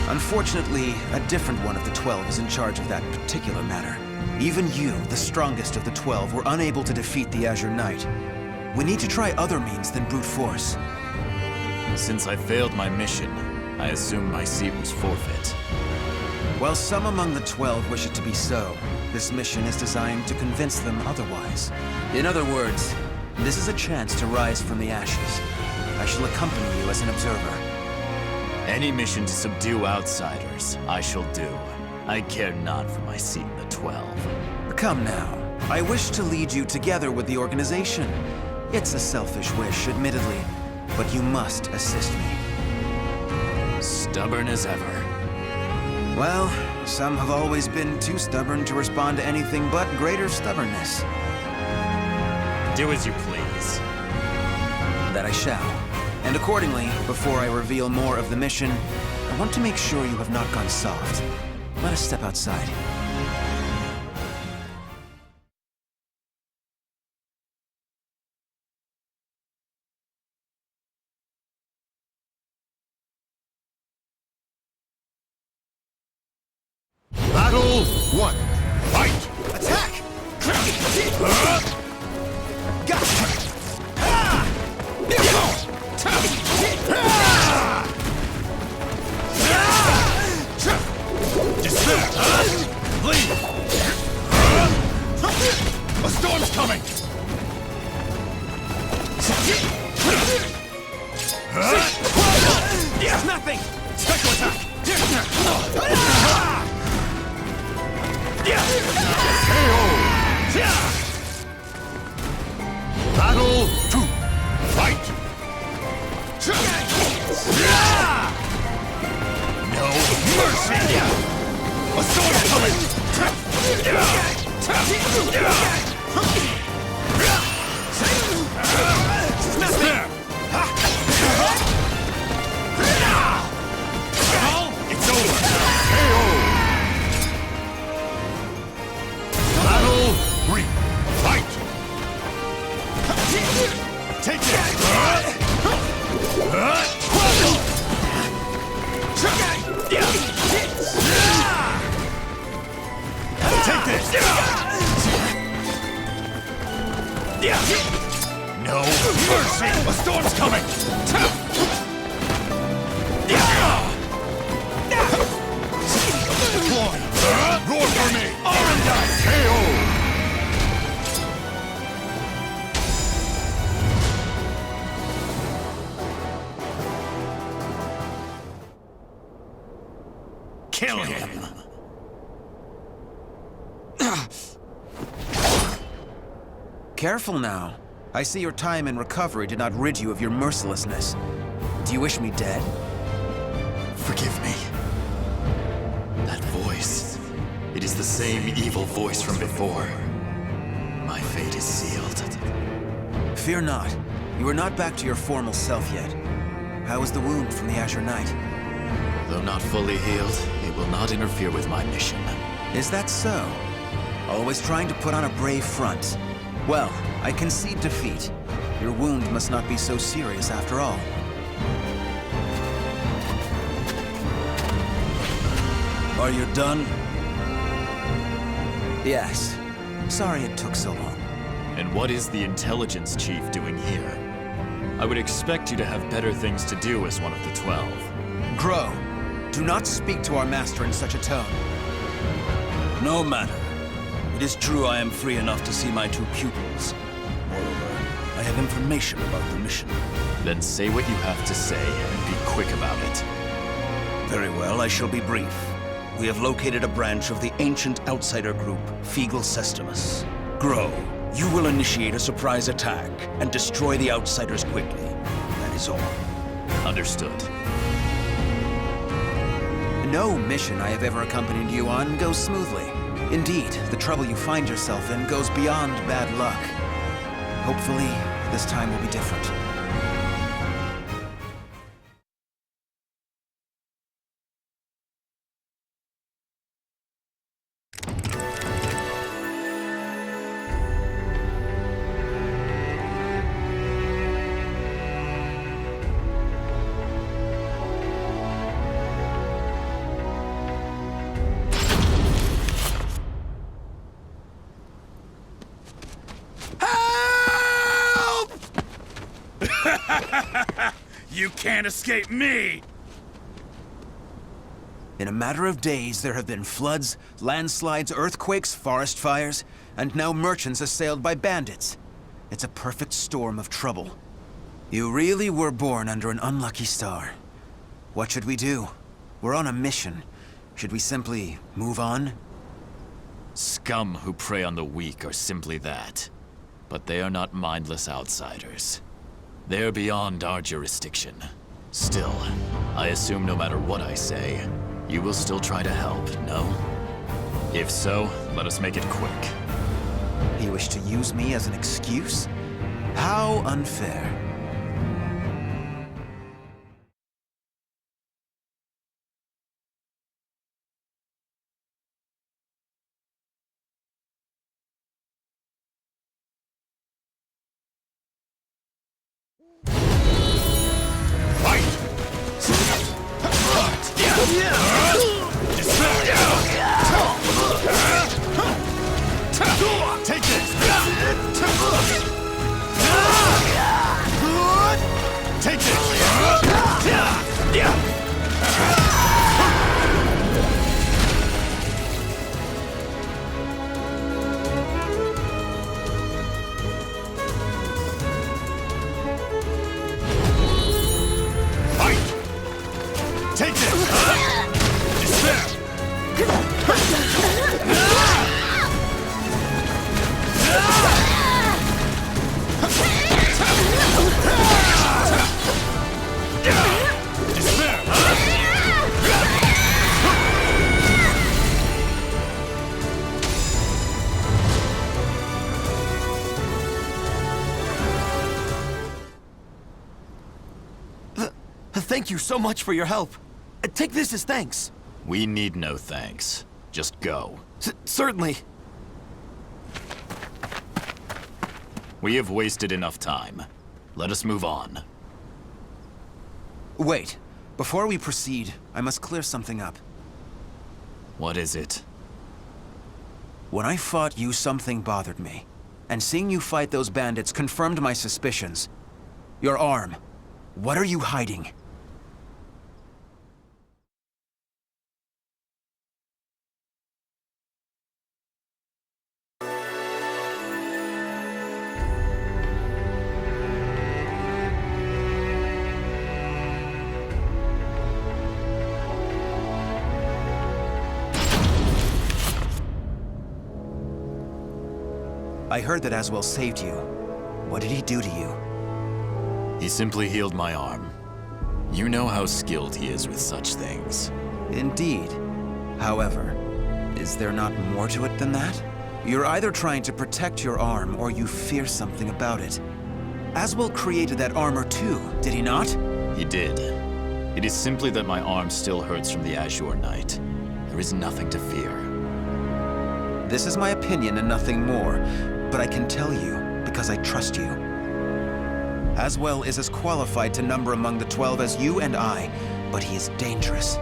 Unfortunately, a different one of the 12 is in charge of that particular matter. Even you, the strongest of the 12, were unable to defeat the Azure Knight. We need to try other means than brute force. Since I failed my mission, I assume my seat was forfeit. While some among the 12 wish it to be so, this mission is designed to convince them otherwise. In other words, this is a chance to rise from the ashes. I shall accompany you as an observer. Any mission to subdue outsiders, I shall do. I care not for my seat in the 12. Come now. I wish to lead you together with the organization. It's a selfish wish, admittedly, but you must assist me. Stubborn as ever. Well, some have always been too stubborn to respond to anything but greater stubbornness. Do as you please. That I shall. And accordingly, before I reveal more of the mission, I want to make sure you have not gone soft. Let us step outside. Battle 1. Fight! Attack! Leave! A storm's coming! It's nothing! Special attack! Battle 2. Fight! No mercy! A storm's coming! It's over! Battle 3. Fight! Take this! Take this! No mercy! A storm's coming! Deploy! Roar for me! Arendite! KO! Kill him! Careful now. I see your time in recovery did not rid you of your mercilessness. Do you wish me dead? Forgive me. That voice. It is the same evil voice from before. My fate is sealed. Fear not. You are not back to your formal self yet. How is the wound from the Azure Knight? Though not fully healed, it will not interfere with my mission. Is that so? Always trying to put on a brave front. Well, I concede defeat. Your wound must not be so serious after all. Are you done? Yes. Sorry it took so long. And what is the intelligence chief doing here? I would expect you to have better things to do as one of the 12. Groh, do not speak to our master in such a tone. No matter. It is true I am free enough to see my two pupils. Moreover, I have information about the mission. Then say what you have to say and be quick about it. Very well, I shall be brief. We have located a branch of the ancient outsider group, Feegle Sestimus. Groh, you will initiate a surprise attack and destroy the outsiders quickly. That is all. Understood. No mission I have ever accompanied you on goes smoothly. Indeed, the trouble you find yourself in goes beyond bad luck. Hopefully, this time will be different. You can't escape me! In a matter of days, there have been floods, landslides, earthquakes, forest fires, and now merchants assailed by bandits. It's a perfect storm of trouble. You really were born under an unlucky star. What should we do? We're on a mission. Should we simply move on? Scum who prey on the weak are simply that. But they are not mindless outsiders. They're beyond our jurisdiction. Still, I assume no matter what I say, you will still try to help, no? If so, let us make it quick. You wish to use me as an excuse? How unfair. Take this! Take Take this! Thank you so much for your help. Take this as thanks. We need no thanks. Just go. Certainly. We have wasted enough time. Let us move on. Wait. Before we proceed, I must clear something up. What is it? When I fought you, something bothered me. And seeing you fight those bandits confirmed my suspicions. Your arm. What are you hiding? I heard that Azwel saved you. What did he do to you? He simply healed my arm. You know how skilled he is with such things. Indeed. However, is there not more to it than that? You're either trying to protect your arm or you fear something about it. Azwel created that armor too, did he not? He did. It is simply that my arm still hurts from the Azure Knight. There is nothing to fear. This is my opinion and nothing more, but I can tell you because I trust you. Azwel is as qualified to number among the 12 as you and I, but he is dangerous.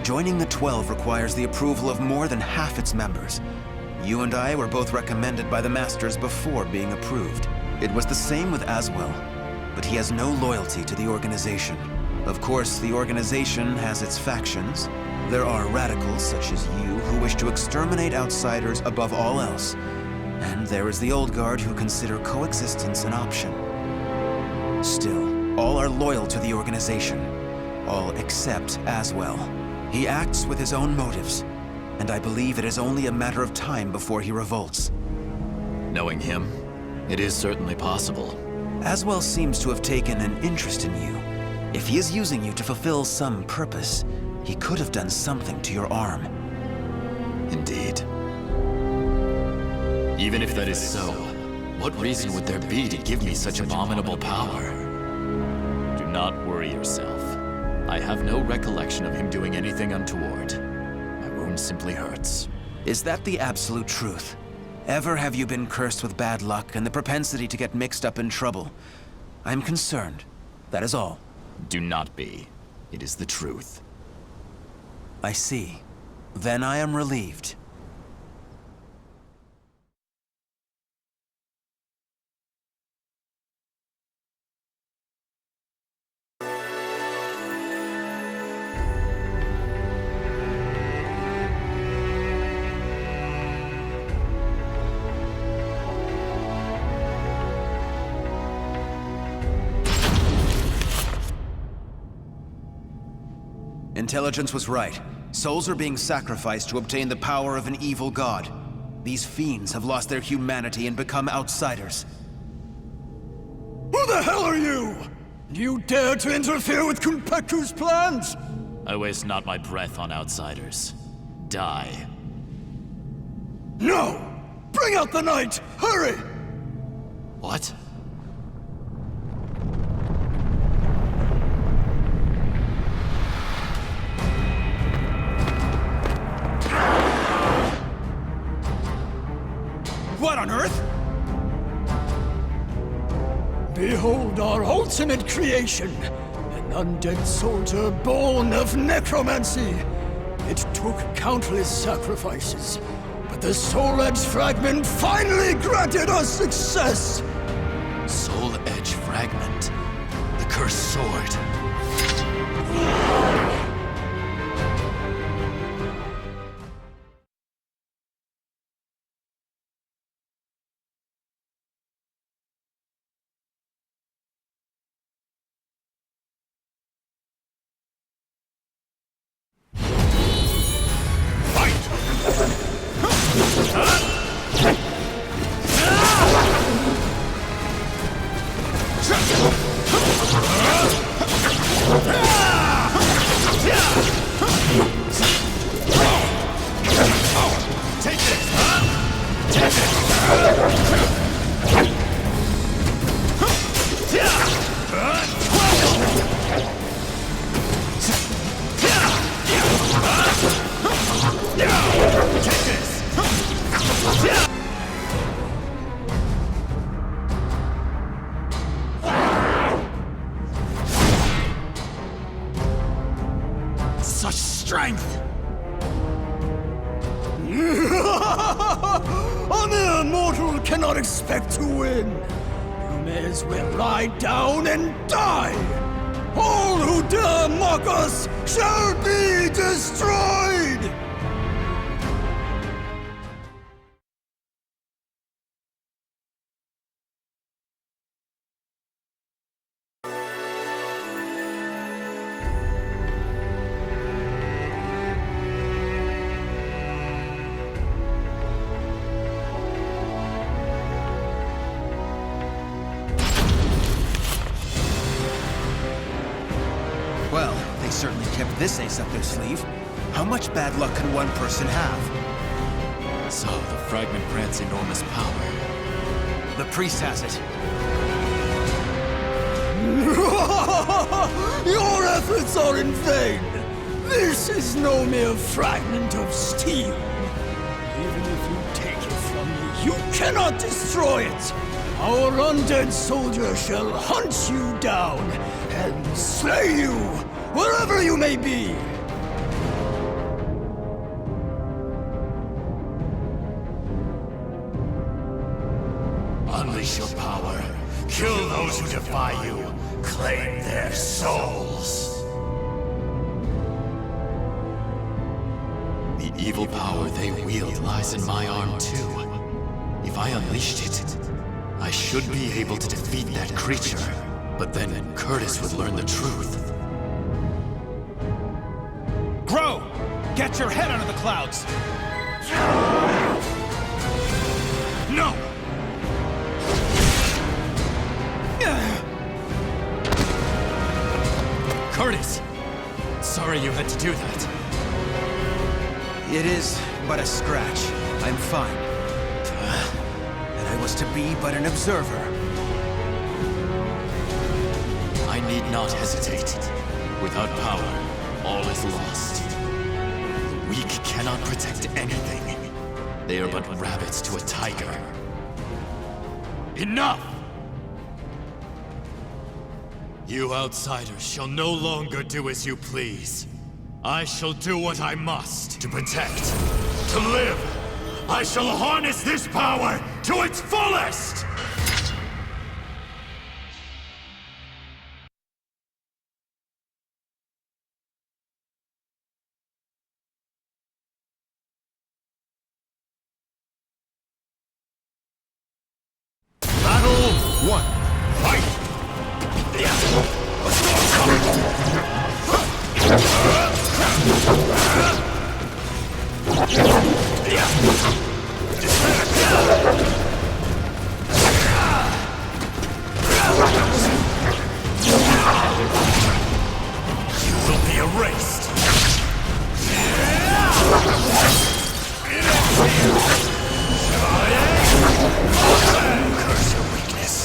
Joining the 12 requires the approval of more than half its members. You and I were both recommended by the Masters before being approved. It was the same with Azwel, but he has no loyalty to the organization. Of course, the organization has its factions. There are radicals such as you who wish to exterminate outsiders above all else. And there is the old guard who consider coexistence an option. Still, all are loyal to the organization. All except Azwel. He acts with his own motives, and I believe it is only a matter of time before he revolts. Knowing him, it is certainly possible. Azwel seems to have taken an interest in you. If he is using you to fulfill some purpose, he could have done something to your arm. Indeed. Even if that is so, what reason would there be to give me such abominable power? Do not worry yourself. I have no recollection of him doing anything untoward. My wound simply hurts. Is that the absolute truth? Ever have you been cursed with bad luck and the propensity to get mixed up in trouble? I'm concerned. That is all. Do not be. It is the truth. I see. Then I am relieved. Intelligence was right. Souls are being sacrificed to obtain the power of an evil god. These fiends have lost their humanity and become outsiders. Who the hell are you? You dare to interfere with Kunpeku's plans? I waste not my breath on outsiders. Die. No! Bring out the knight! Hurry! What? What on earth? Behold our ultimate creation, an undead soldier born of necromancy. It took countless sacrifices, but the Soul Edge fragment finally granted us success! Soul Edge fragment? The cursed sword? Such strength! A mere mortal cannot expect to win. You may as well lie down and die. All who dare mock us shall be destroyed! Well, they certainly kept this ace up their sleeve. How much bad luck can one person have? So, the fragment grants enormous power. The priest has it. Your efforts are in vain! This is no mere fragment of steel. Even if you take it from me, you cannot destroy it! Our undead soldier shall hunt you down and slay you, wherever you may be! Unleash your power. Kill those who defy you. Claim their souls. The evil power they wield lies in my arm too. If I unleashed it, I should be able to defeat that creature. But then Curtis would learn the truth. Groh! Get your head out of the clouds! No! Curtis! Sorry you had to do that. It is but a scratch. I'm fine. And I was to be but an observer. I need not hesitate. Without power, all is lost. The weak cannot protect anything. They are but rabbits to a tiger. Enough! You outsiders shall no longer do as you please. I shall do what I must to protect, to live. I shall harness this power to its fullest! Battle 1. Fight! You will be erased! Curse your weakness.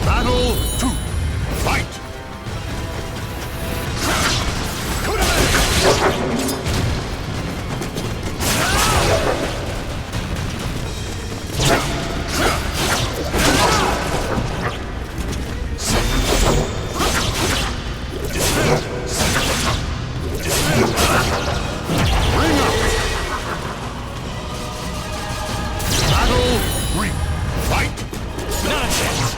Battle 2. Fight! Battle 3. Fight! Nonsense!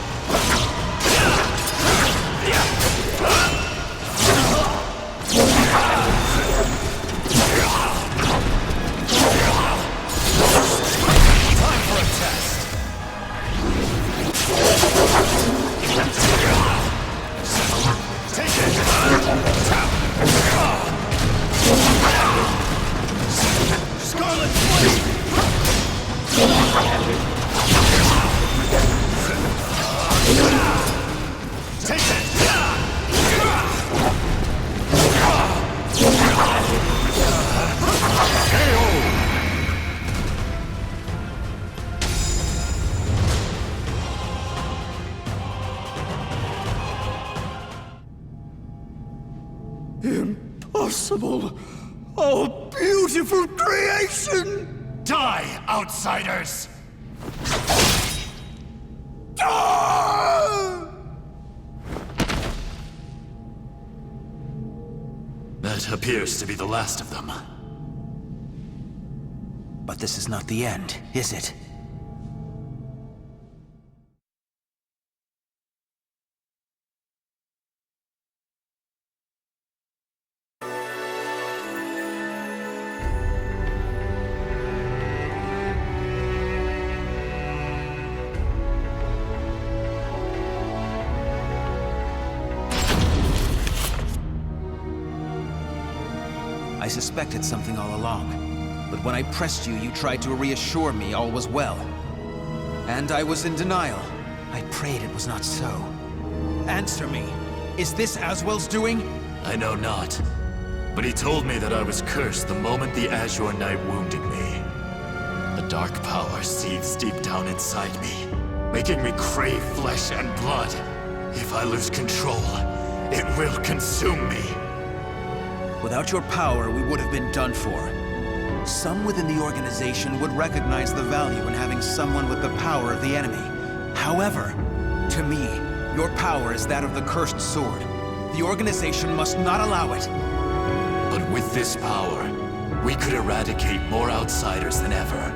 Time for a test! Take it! Scarlet Flame! Take it! Impossible! Oh, beautiful creation! Die, outsiders! Ah! That appears to be the last of them. But this is not the end, is it? I suspected something all along. But when I pressed you, you tried to reassure me all was well. And I was in denial. I prayed it was not so. Answer me. Is this Azwel's doing? I know not. But he told me that I was cursed the moment the Azure Knight wounded me. The dark power seethes deep down inside me, making me crave flesh and blood. If I lose control, it will consume me. Without your power, we would have been done for. Some within the organization would recognize the value in having someone with the power of the enemy. However, to me, your power is that of the cursed sword. The organization must not allow it. But with this power, we could eradicate more outsiders than ever.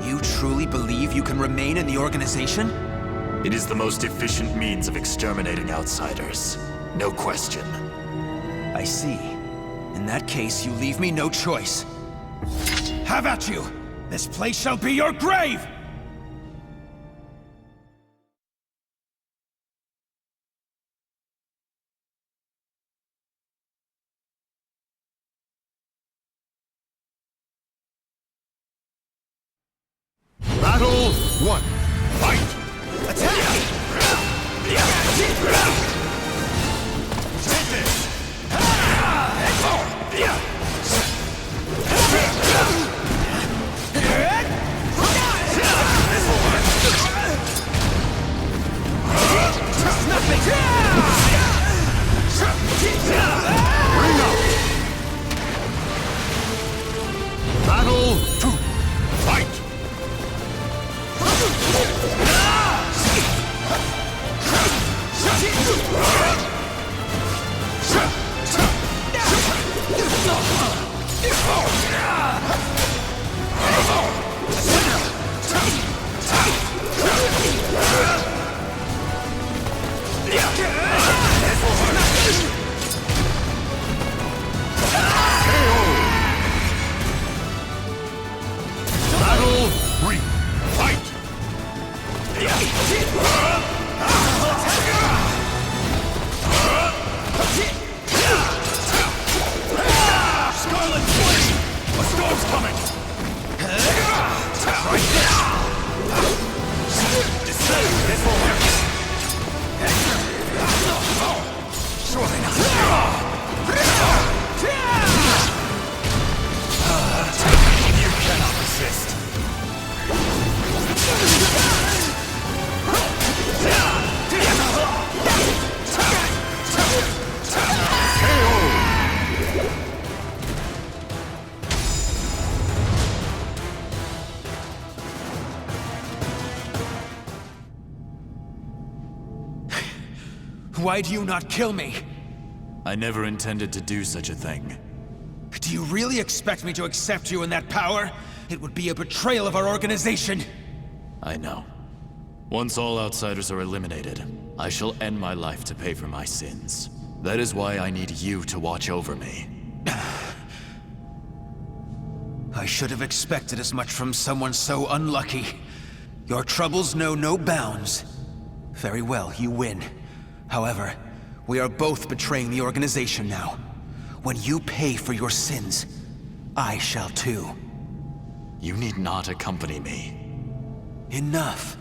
You truly believe you can remain in the organization? It is the most efficient means of exterminating outsiders. No question. I see. In that case, you leave me no choice. Have at you! This place shall be your grave! Battle 1. Fight! Attack! Take this! Bring up! Battle 2. Fight! Battle 3. Fight! Scarlet Flame! A storm's coming! Right there! This will work! Surely not! You cannot resist! Why do you not kill me? I never intended to do such a thing. Do you really expect me to accept you in that power? It would be a betrayal of our organization. I know. Once all outsiders are eliminated, I shall end my life to pay for my sins. That is why I need you to watch over me. I should have expected as much from someone so unlucky. Your troubles know no bounds. Very well, you win. However, we are both betraying the organization now. When you pay for your sins, I shall too. You need not accompany me. Enough.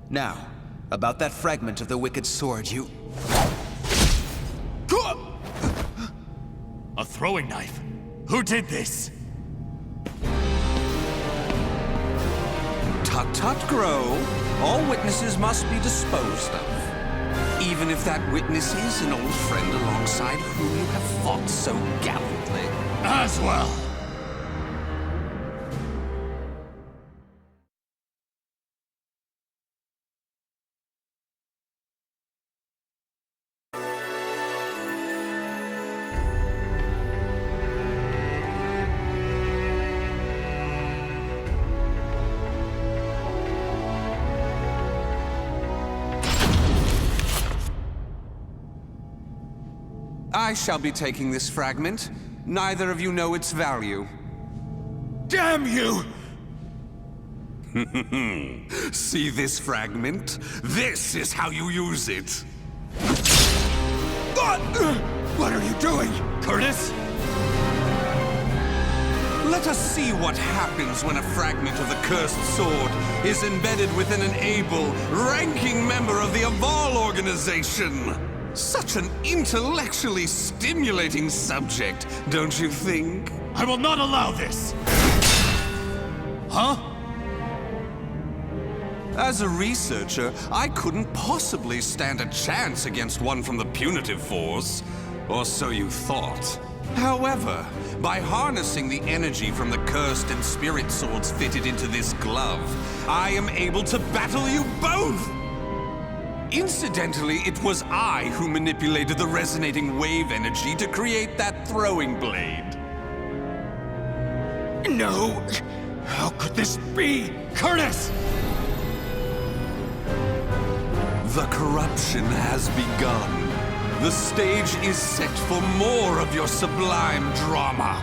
Now, about that fragment of the Wicked Sword, you... A throwing knife? Who did this? Tut tut, Groh. All witnesses must be disposed of. Even if that witness is an old friend alongside whom you have fought so gallantly. Azwel! I shall be taking this fragment. Neither of you know its value. Damn you! See this fragment? This is how you use it. What are you doing, Curtis? Let us see what happens when a fragment of the cursed sword is embedded within an able, ranking member of the Aval organization. Such an intellectually stimulating subject, don't you think? I will not allow this! Huh? As a researcher, I couldn't possibly stand a chance against one from the punitive force. Or so you thought. However, by harnessing the energy from the cursed and spirit swords fitted into this glove, I am able to battle you both! Incidentally, it was I who manipulated the resonating wave energy to create that throwing blade. No! How could this be? Curtis! The corruption has begun. The stage is set for more of your sublime drama.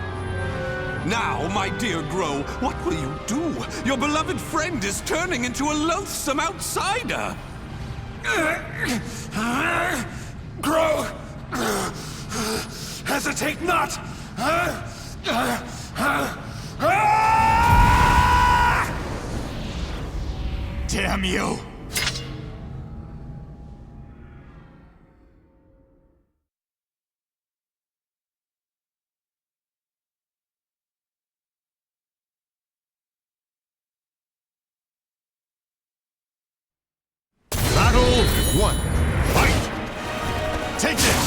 Now, my dear Groh, what will you do? Your beloved friend is turning into a loathsome outsider. Groh! Hesitate not! Damn you! Battle 1. Fight! Take this!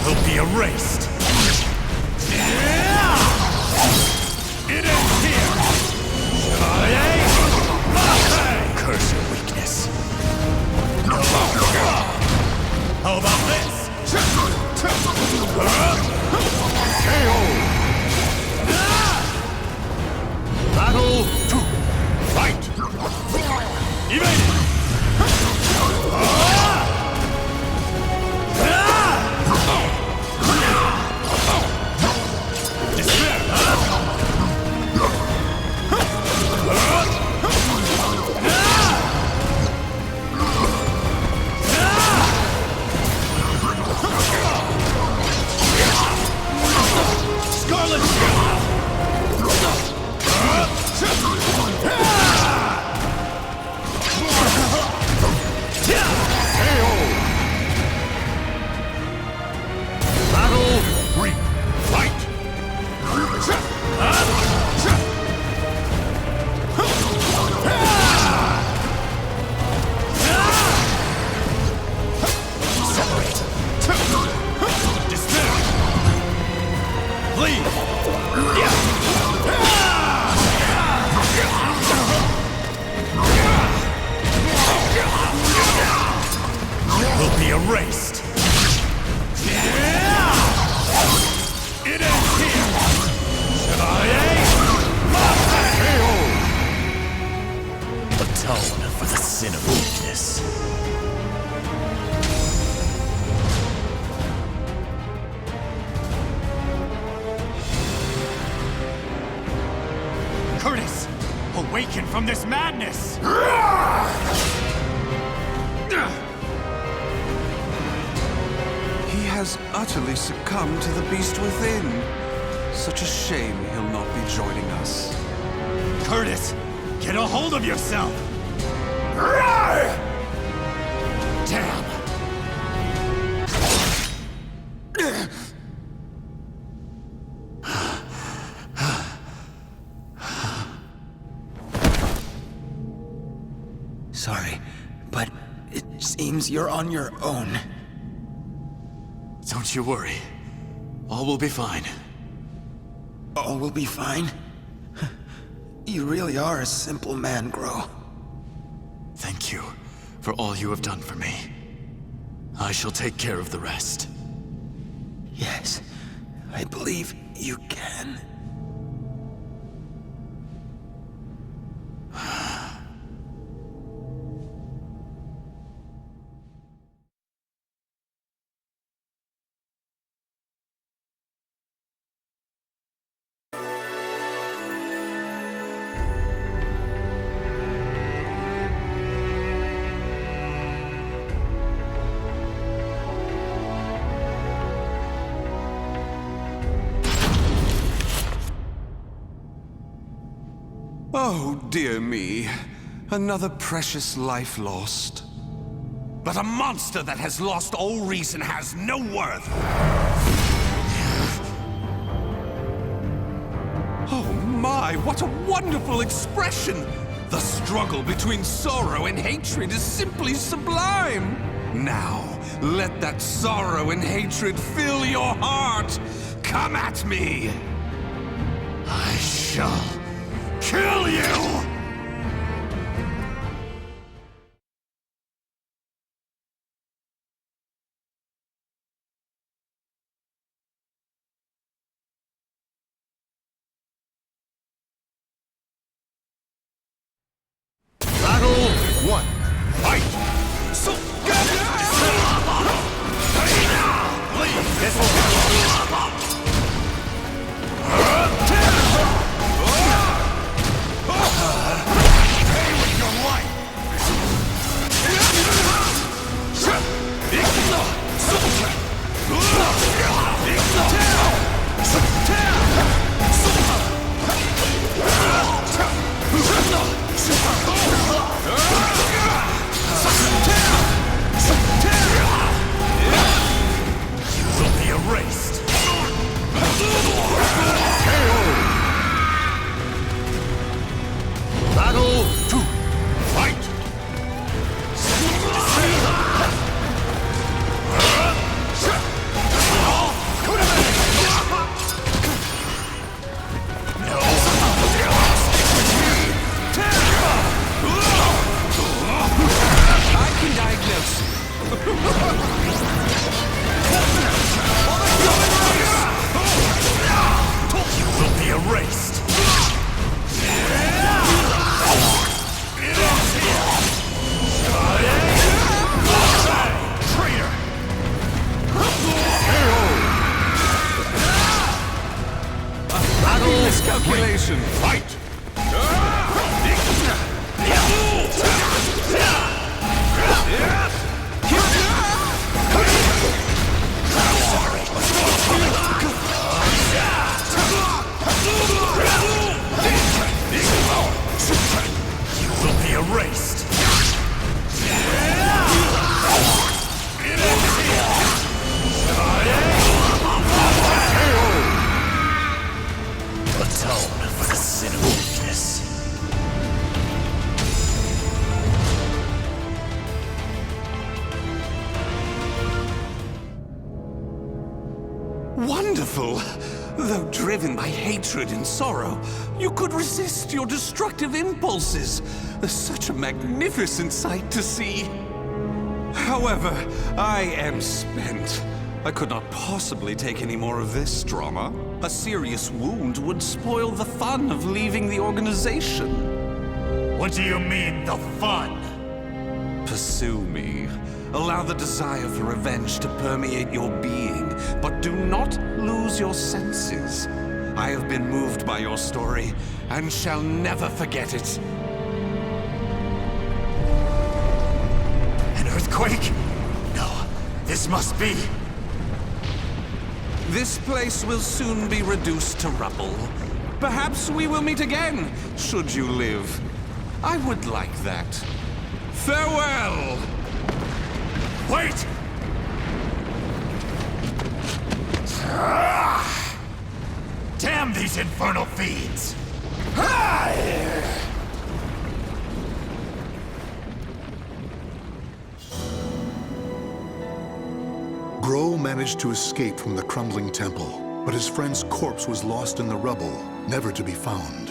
Will be erased. It ends here! Curse your weakness. How about this? Battle 2. Fight! Evade! Battle 3. Fight! Separate! Despair! Flee! Will be erased. It ends here! Atone for the sin of weakness. Curtis! Awaken from this madness! He has utterly succumbed to the beast within. Such a shame he'll not be joining us. Curtis! Get a hold of yourself! Damn! Sorry, but it seems you're on your own. Don't you worry. All will be fine. All will be fine? You really are a simple man, Groh. Thank you for all you have done for me. I shall take care of the rest. Yes, I believe you can. Oh, dear me. Another precious life lost. But a monster that has lost all reason has no worth. Oh my, what a wonderful expression! The struggle between sorrow and hatred is simply sublime! Now, let that sorrow and hatred fill your heart! Come at me! I shall kill you! Battle 1. Fight! Miscalculation! Fight! You will be erased. Atone for the sin of weakness. Wonderful! Though driven by hatred and sorrow, you could resist your destructive impulses. Such a magnificent sight to see. However, I am spent. I could not possibly take any more of this drama. A serious wound would spoil the fun of leaving the organization. What do you mean, the fun? Pursue me. Allow the desire for revenge to permeate your being, but do not lose your senses. I have been moved by your story, and shall never forget it. An earthquake? No, this must be. This place will soon be reduced to rubble. Perhaps we will meet again, should you live. I would like that. Farewell! Wait! Damn these infernal fiends! Groh managed to escape from the crumbling temple, but his friend's corpse was lost in the rubble, never to be found.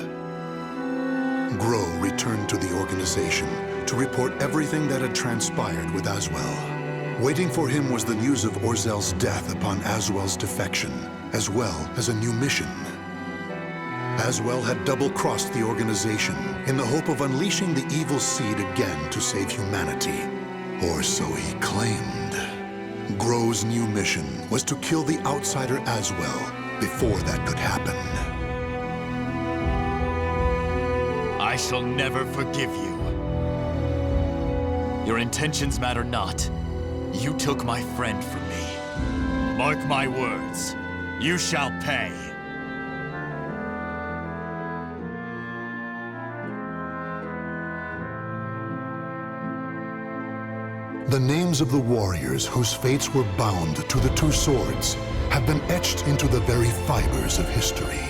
Groh returned to the organization to report everything that had transpired with Azwel. Waiting for him was the news of Orzel's death upon Azwel's defection, as well as a new mission. Azwel had double-crossed the organization in the hope of unleashing the evil seed again to save humanity. Or so he claimed. Groh's new mission was to kill the outsider Azwel before that could happen. I shall never forgive you. Your intentions matter not. You took my friend from me. Mark my words. You shall pay. The names of the warriors whose fates were bound to the two swords have been etched into the very fibers of history.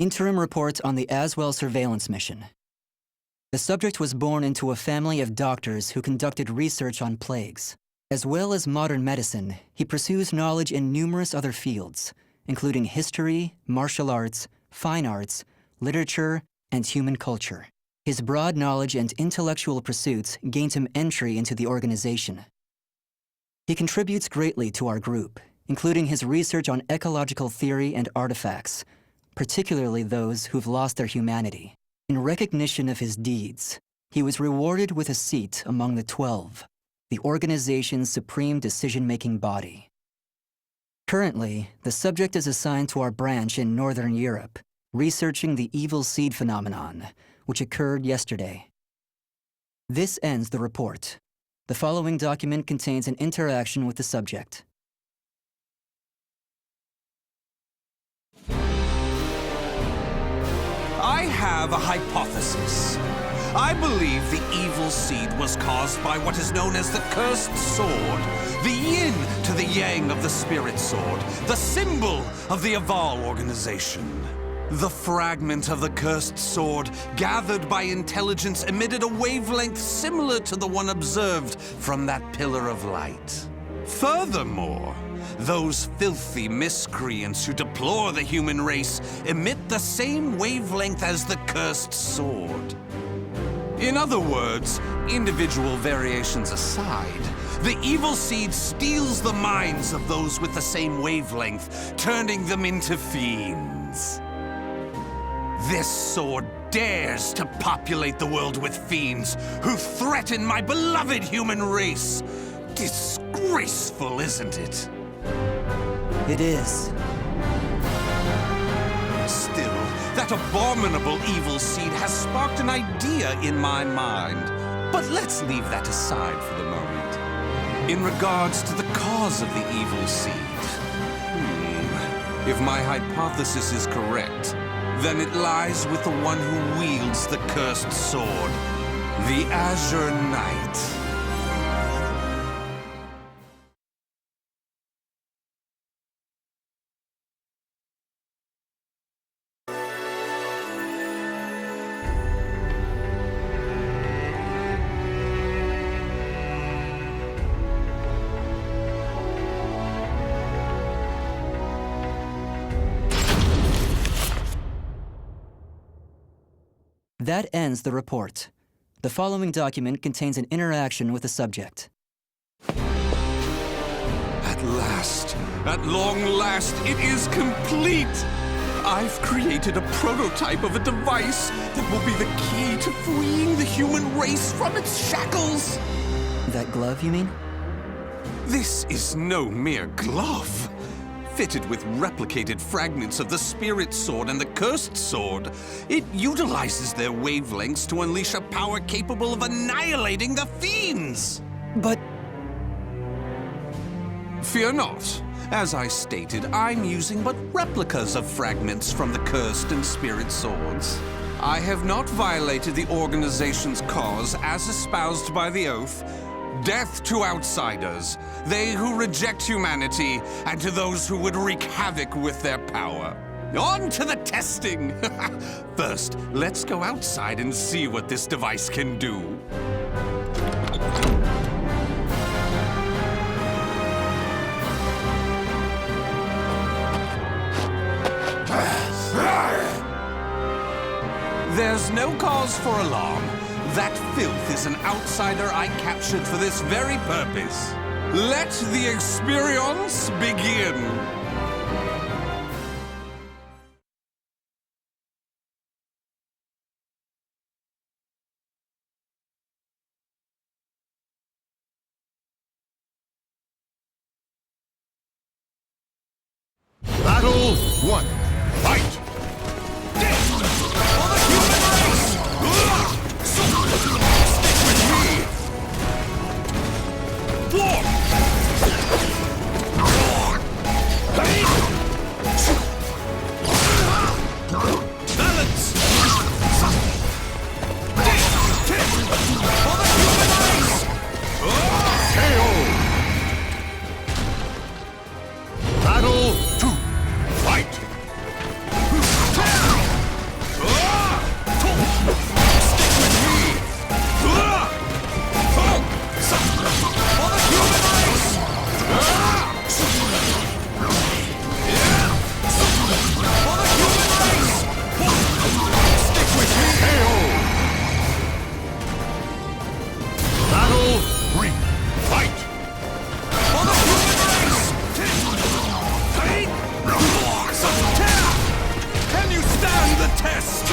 Interim report on the Azwel surveillance mission. The subject was born into a family of doctors who conducted research on plagues. As well as modern medicine, he pursues knowledge in numerous other fields, including history, martial arts, fine arts, literature, and human culture. His broad knowledge and intellectual pursuits gained him entry into the organization. He contributes greatly to our group, including his research on ecological theory and artifacts, particularly those who've lost their humanity. In recognition of his deeds, he was rewarded with a seat among the 12, the organization's supreme decision-making body. Currently, the subject is assigned to our branch in Northern Europe, researching the evil seed phenomenon, which occurred yesterday. This ends the report. The following document contains an interaction with the subject. I have a hypothesis. I believe the evil seed was caused by what is known as the Cursed Sword, the yin to the yang of the Spirit Sword, the symbol of the Aval organization. The fragment of the Cursed Sword, gathered by intelligence, emitted a wavelength similar to the one observed from that pillar of light. Furthermore, Those filthy miscreants who deplore the human race emit the same wavelength as the cursed sword. In other words, individual variations aside, the evil seed steals the minds of those with the same wavelength, turning them into fiends. This sword dares to populate the world with fiends who threaten my beloved human race. Disgraceful, isn't it? It is. Still, that abominable evil seed has sparked an idea in my mind. But let's leave that aside for the moment. In regards to the cause of the evil seed, if my hypothesis is correct, then it lies with the one who wields the cursed sword, the Azure Knight. That ends the report. The following document contains an interaction with the subject. At last, at long last, it is complete! I've created a prototype of a device that will be the key to freeing the human race from its shackles! That glove, you mean? This is no mere glove. Fitted with replicated fragments of the Spirit Sword and the Cursed Sword, it utilizes their wavelengths to unleash a power capable of annihilating the fiends! But... Fear not. As I stated, I'm using but replicas of fragments from the Cursed and Spirit Swords. I have not violated the organization's cause as espoused by the Oath. Death to outsiders, they who reject humanity, and to those who would wreak havoc with their power. On to the testing! First, let's go outside and see what this device can do. There's no cause for alarm. That filth is an outsider I captured for this very purpose. Let the experience begin. Battle 1. Fight! Battle 2. Fight! Battle 3. Fight! Can you stand the test?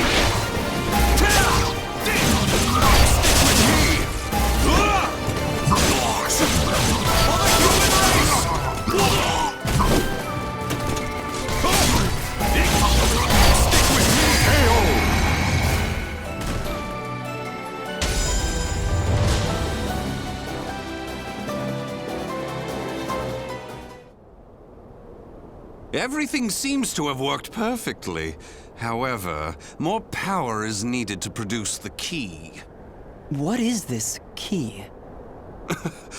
Everything seems to have worked perfectly. However, more power is needed to produce the key. What is this key?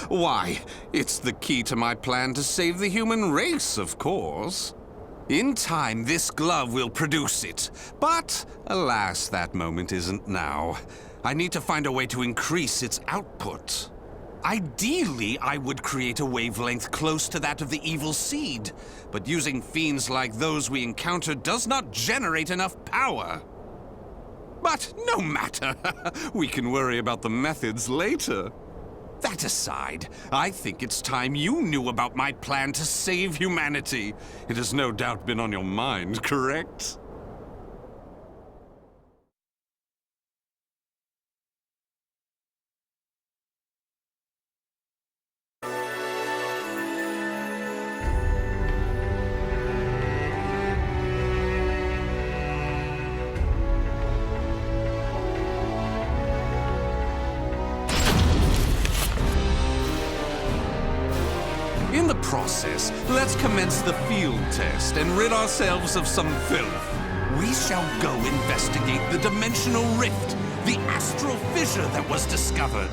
Why, it's the key to my plan to save the human race, of course. In time, this glove will produce it. But, alas, that moment isn't now. I need to find a way to increase its output. Ideally, I would create a wavelength close to that of the evil seed, but using fiends like those we encountered does not generate enough power. But no matter, we can worry about the methods later. That aside, I think it's time you knew about my plan to save humanity. It has no doubt been on your mind, correct? In the process, let's commence the field test and rid ourselves of some filth. We shall go investigate the dimensional rift, the astral fissure that was discovered.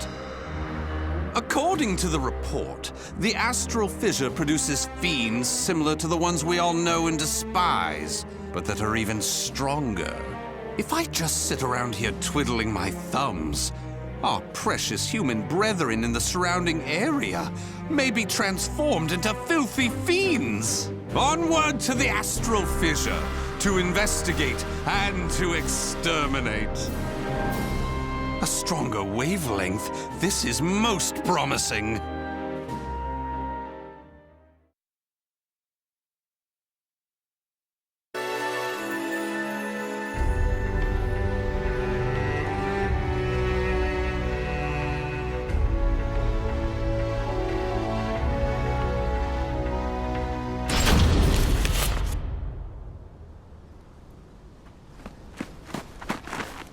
According to the report, the astral fissure produces fiends similar to the ones we all know and despise, but that are even stronger. If I just sit around here twiddling my thumbs, our precious human brethren in the surrounding area may be transformed into filthy fiends. Onward to the astral fissure, to investigate and to exterminate. A stronger wavelength, this is most promising.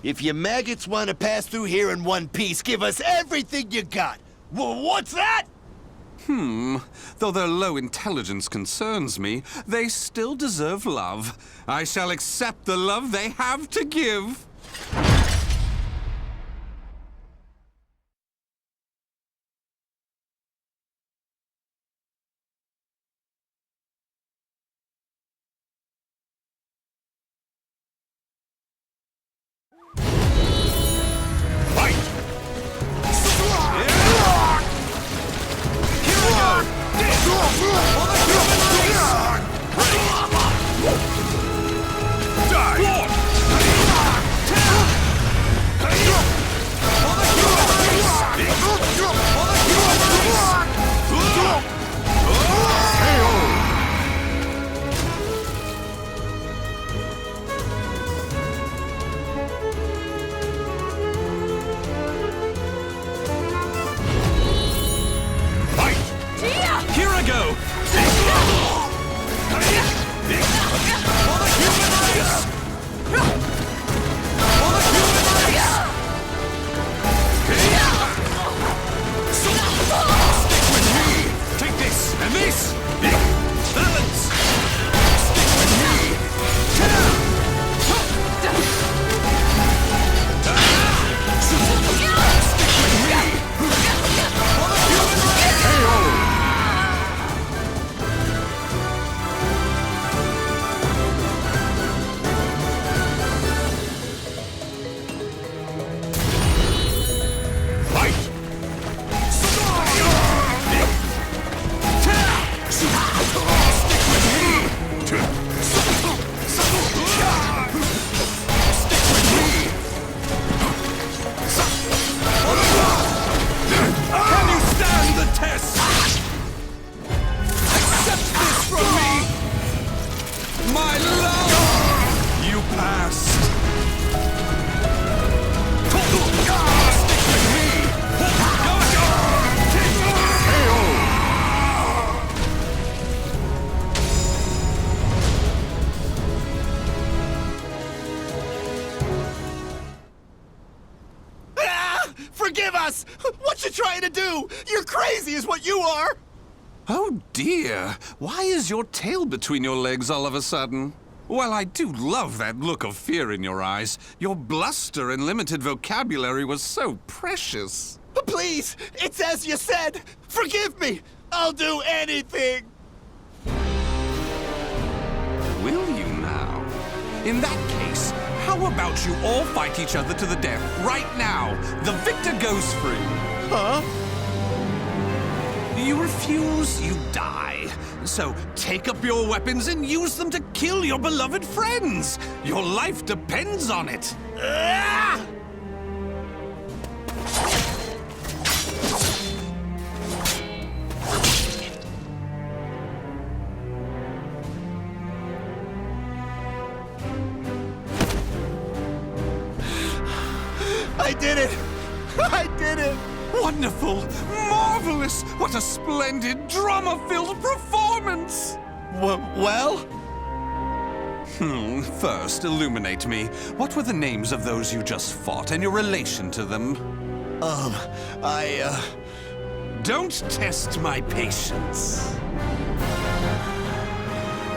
If you maggots want to pass through here in one piece, give us everything you got. What's that? Though their low intelligence concerns me, they still deserve love. I shall accept the love they have to give. Forgive us! What you trying to do? You're crazy is what you are! Oh dear, why is your tail between your legs all of a sudden? Well, I do love that look of fear in your eyes. Your bluster and limited vocabulary was so precious. Please, it's as you said! Forgive me! I'll do anything! Will you now? In that case, how about you all fight each other to the death right now? The victor goes free. Huh? You refuse, you die. So take up your weapons and use them to kill your beloved friends. Your life depends on it. Ah! I did it! I did it! Wonderful! Marvelous! What a splendid, drama-filled performance! Well? First, illuminate me. What were the names of those you just fought and your relation to them? Don't test my patience.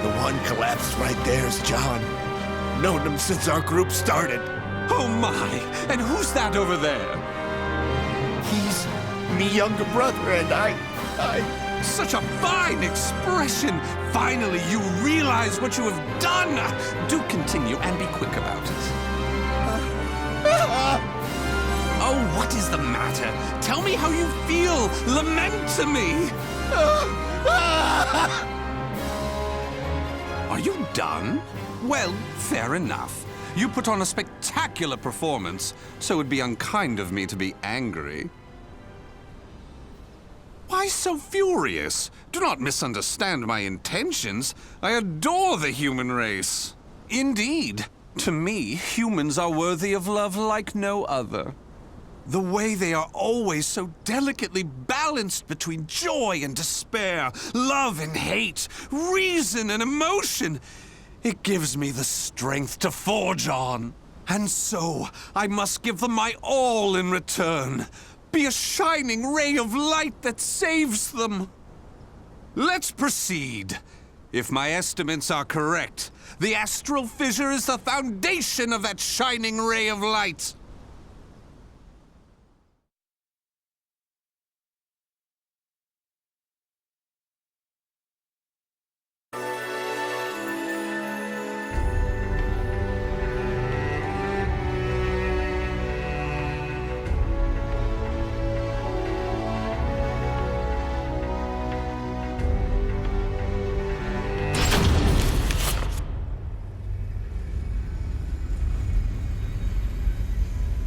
The one collapsed right there is John. Known him since our group started. Oh my! And who's that over there? He's me younger brother, and I... Such a fine expression! Finally, you realize what you have done! Do continue and be quick about it. Oh, what is the matter? Tell me how you feel! Lament to me! Are you done? Well, fair enough. You put on a spectacular performance, so it'd be unkind of me to be angry. Why so furious? Do not misunderstand my intentions. I adore the human race. Indeed, to me, humans are worthy of love like no other. The way they are always so delicately balanced between joy and despair, love and hate, reason and emotion. It gives me the strength to forge on. And so, I must give them my all in return. Be a shining ray of light that saves them. Let's proceed. If my estimates are correct, the astral fissure is the foundation of that shining ray of light.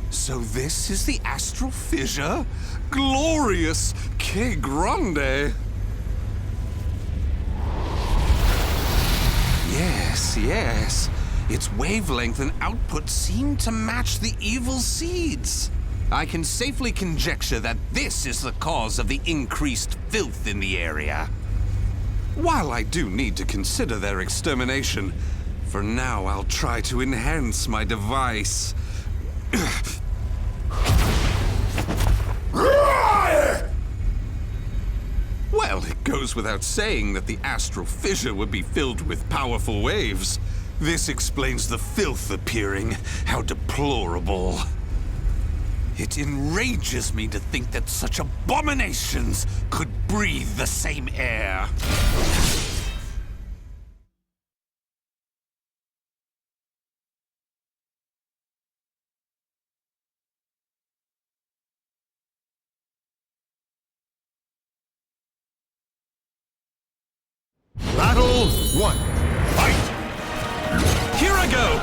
So this is the astral fissure? Glorious! Que grande! Yes. Its wavelength and output seem to match the evil seeds. I can safely conjecture that this is the cause of the increased filth in the area. While I do need to consider their extermination, for now I'll try to enhance my device. Well, it goes without saying that the astral fissure would be filled with powerful waves. This explains the filth appearing. How deplorable. It enrages me to think that such abominations could breathe the same air. Battle 1. Fight! Here I go!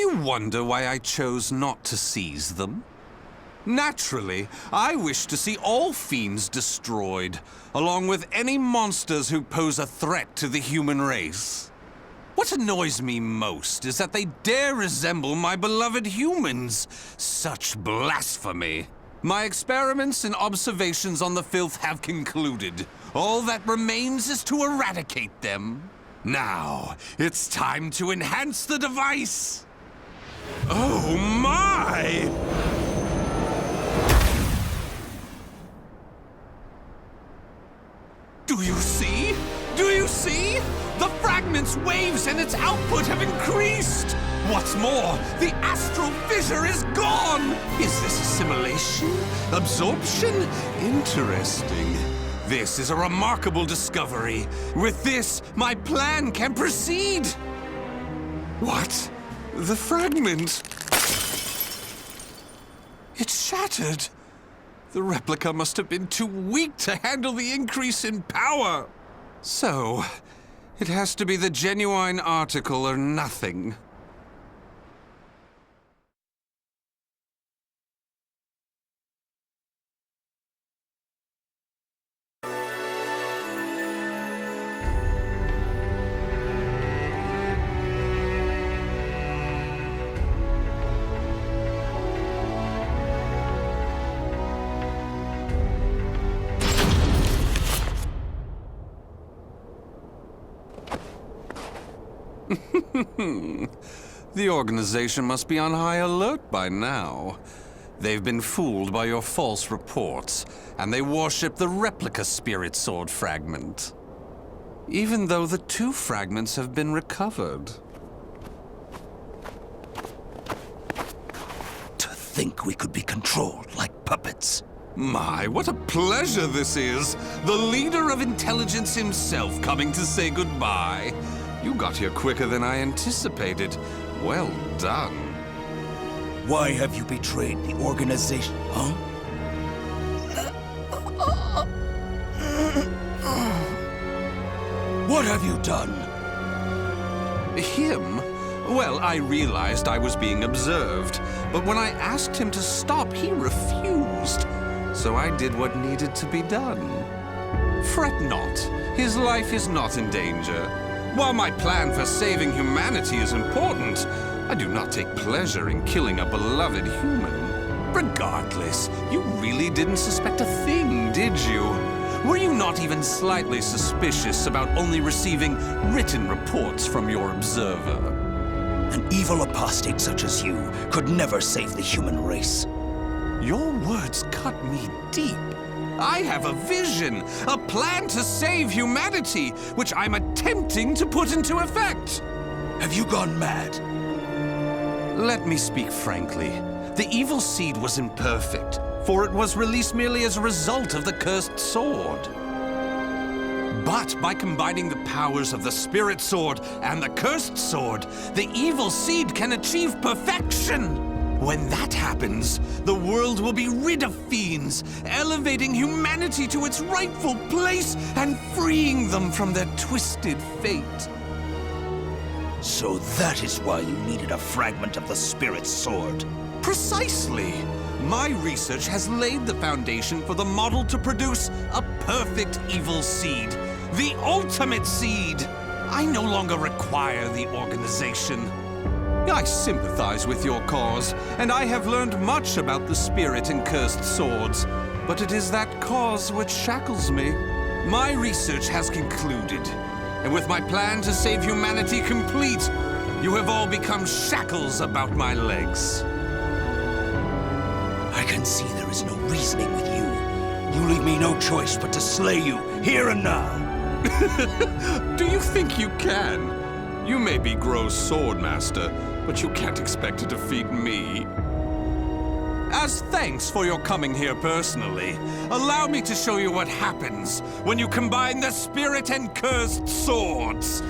you wonder why I chose not to seize them? Naturally, I wish to see all fiends destroyed, along with any monsters who pose a threat to the human race. What annoys me most is that they dare resemble my beloved humans. Such blasphemy. My experiments and observations on the filth have concluded. All that remains is to eradicate them. Now, it's time to enhance the device. Oh my! Do you see? Do you see? The fragment's waves and its output have increased! What's more, the astral fissure is gone! Is this assimilation? Absorption? Interesting. This is a remarkable discovery. With this, my plan can proceed! What? The fragment? It's shattered! The replica must have been too weak to handle the increase in power. So, it has to be the genuine article or nothing. The organization must be on high alert by now. They've been fooled by your false reports, and they worship the replica spirit sword fragment. Even though the two fragments have been recovered. To think we could be controlled like puppets. My, what a pleasure this is! The leader of intelligence himself coming to say goodbye. You got here quicker than I anticipated. Well done. Why have you betrayed the organization, huh? What have you done? Him? Well, I realized I was being observed, but when I asked him to stop, he refused. So I did what needed to be done. Fret not. His life is not in danger. While my plan for saving humanity is important, I do not take pleasure in killing a beloved human. Regardless, you really didn't suspect a thing, did you? Were you not even slightly suspicious about only receiving written reports from your observer? An evil apostate such as you could never save the human race. Your words cut me deep. I have a vision, a plan to save humanity, which I'm attempting to put into effect. Have you gone mad? Let me speak frankly. The evil seed was imperfect, for it was released merely as a result of the cursed sword. But by combining the powers of the spirit sword and the cursed sword, the evil seed can achieve perfection. When that happens, the world will be rid of fiends, elevating humanity to its rightful place and freeing them from their twisted fate. So that is why you needed a fragment of the spirit sword. Precisely. My research has laid the foundation for the model to produce a perfect evil seed. The ultimate seed! I no longer require the organization. I sympathize with your cause, and I have learned much about the spirit and cursed swords. But it is that cause which shackles me. My research has concluded, and with my plan to save humanity complete, you have all become shackles about my legs. I can see there is no reasoning with you. You leave me no choice but to slay you, here and now. Do you think you can? You may be Groh's swordmaster, but you can't expect to defeat me. As thanks for your coming here personally, allow me to show you what happens when you combine the spirit and cursed swords.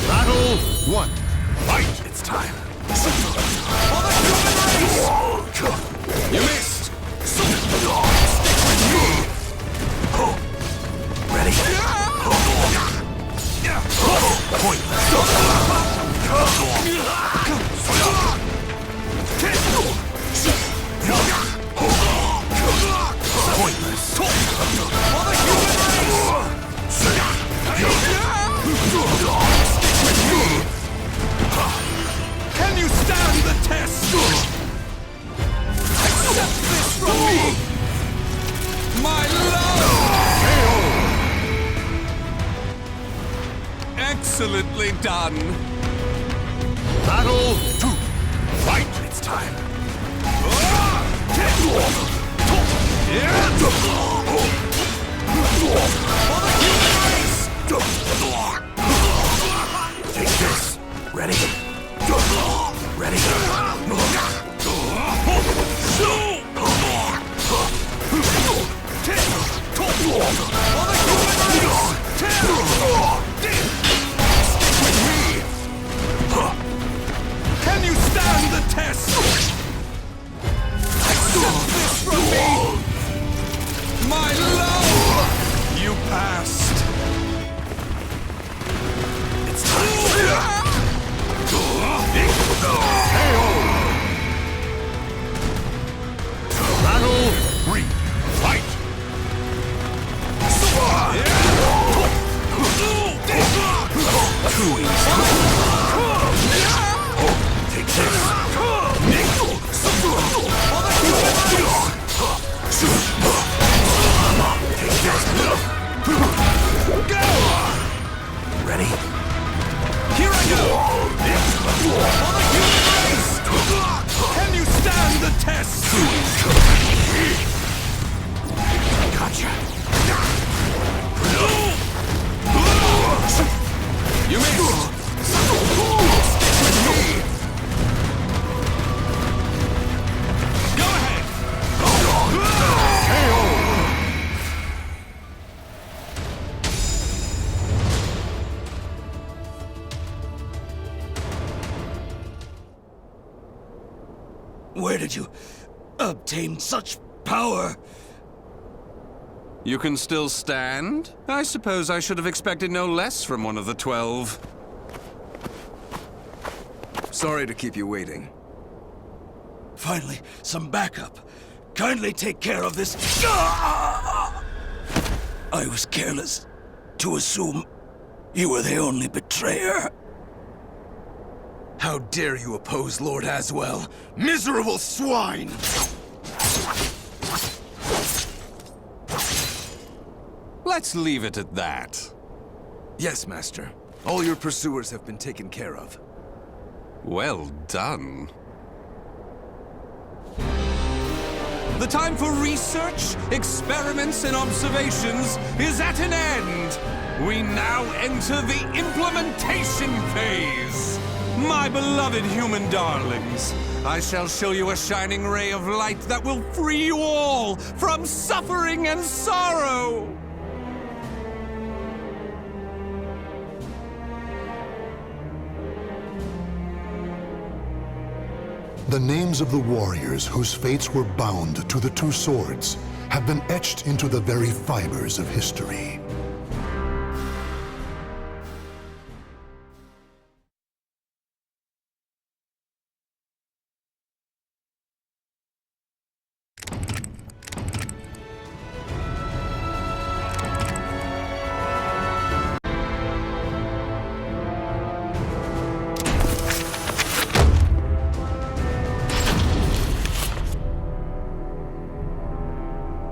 Battle 1. Fight! It's time. For the human race! You missed! Stick with me! Ready? excellently done. Battle 2. Fight! It's time. Take this. Ready? Ready? Can you stand the test? Accept this from me! My love! You passed. It's time. Battle 3. Fight! Too easy. Take this. Take this. Go! Ready? Here I go! For the human race! Can you stand the test? Gotcha. You missed! Stick with me! Go ahead! Where did you obtain such power? You can still stand? I suppose I should have expected no less from one of the 12. Sorry to keep you waiting. Finally, some backup. Kindly take care of this. I was careless to assume you were the only betrayer. How dare you oppose Lord Azwel? Miserable swine! Let's leave it at that. Yes, Master. All your pursuers have been taken care of. Well done. The time for research, experiments, and observations is at an end. We now enter the implementation phase. My beloved human darlings, I shall show you a shining ray of light that will free you all from suffering and sorrow. The names of the warriors whose fates were bound to the two swords have been etched into the very fibers of history.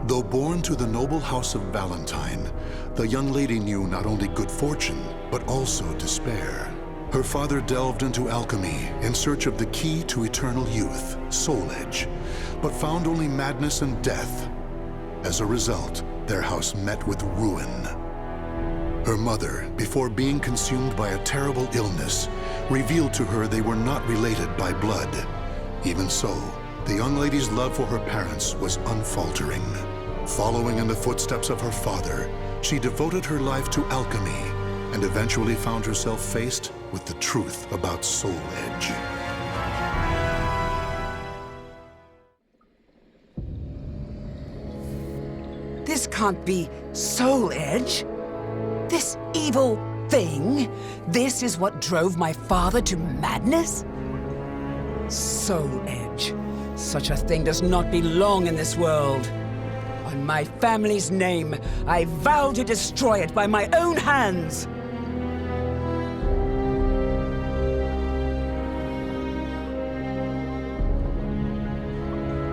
Though born to the noble house of Valentine, the young lady knew not only good fortune, but also despair. Her father delved into alchemy in search of the key to eternal youth, Soul Edge, but found only madness and death. As a result, their house met with ruin. Her mother, before being consumed by a terrible illness, revealed to her they were not related by blood. Even so, the young lady's love for her parents was unfaltering. Following in the footsteps of her father, she devoted her life to alchemy and eventually found herself faced with the truth about Soul Edge. This can't be Soul Edge. This evil thing. This is what drove my father to madness? Soul Edge. Such a thing does not belong in this world. On my family's name, I vow to destroy it by my own hands.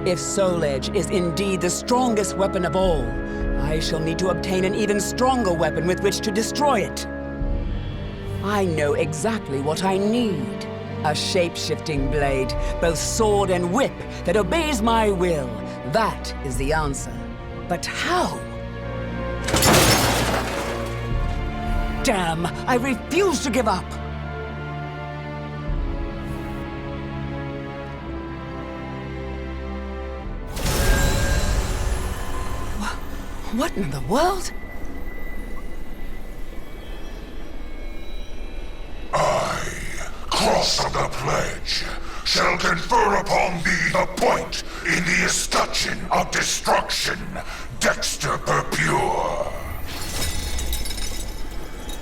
If Soul Edge is indeed the strongest weapon of all, I shall need to obtain an even stronger weapon with which to destroy it. I know exactly what I need. A shape-shifting blade, both sword and whip, that obeys my will. That is the answer. But how? Damn, I refuse to give up. What in the world? Cross of the Pledge shall confer upon thee the point in the escutcheon of destruction, Dexter Purpure.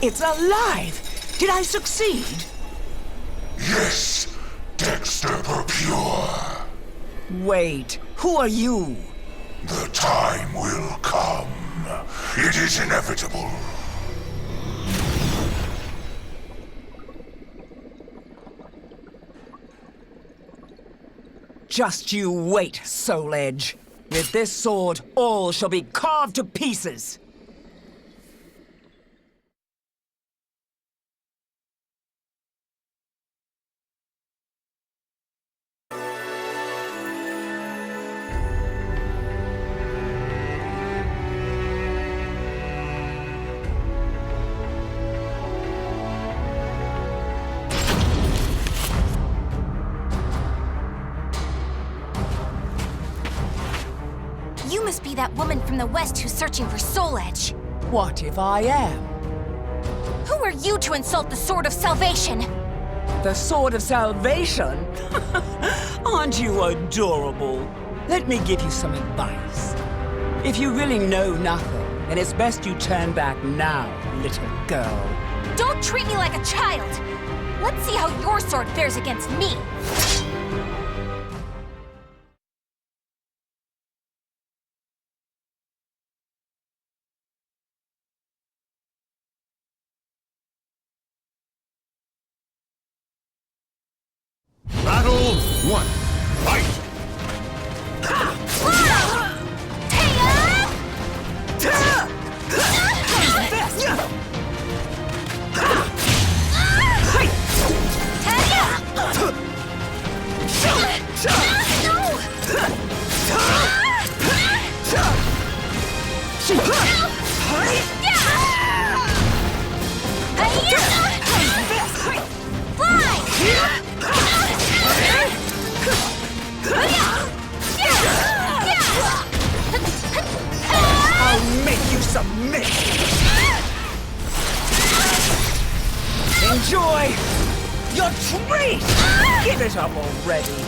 It's alive! Did I succeed? Yes, Dexter Purpure. Wait, who are you? The time will come. It is inevitable. Just you wait, Soul Edge. With this sword, all shall be carved to pieces. You must be that woman from the West who's searching for Soul Edge. What if I am? Who are you to insult the Sword of Salvation? The Sword of Salvation? Aren't you adorable? Let me give you some advice. If you really know nothing, then it's best you turn back now, little girl. Don't treat me like a child! Let's see how your sword fares against me! Battle 1. Fight! I'll make you submit! Enjoy your treat! Give it up already!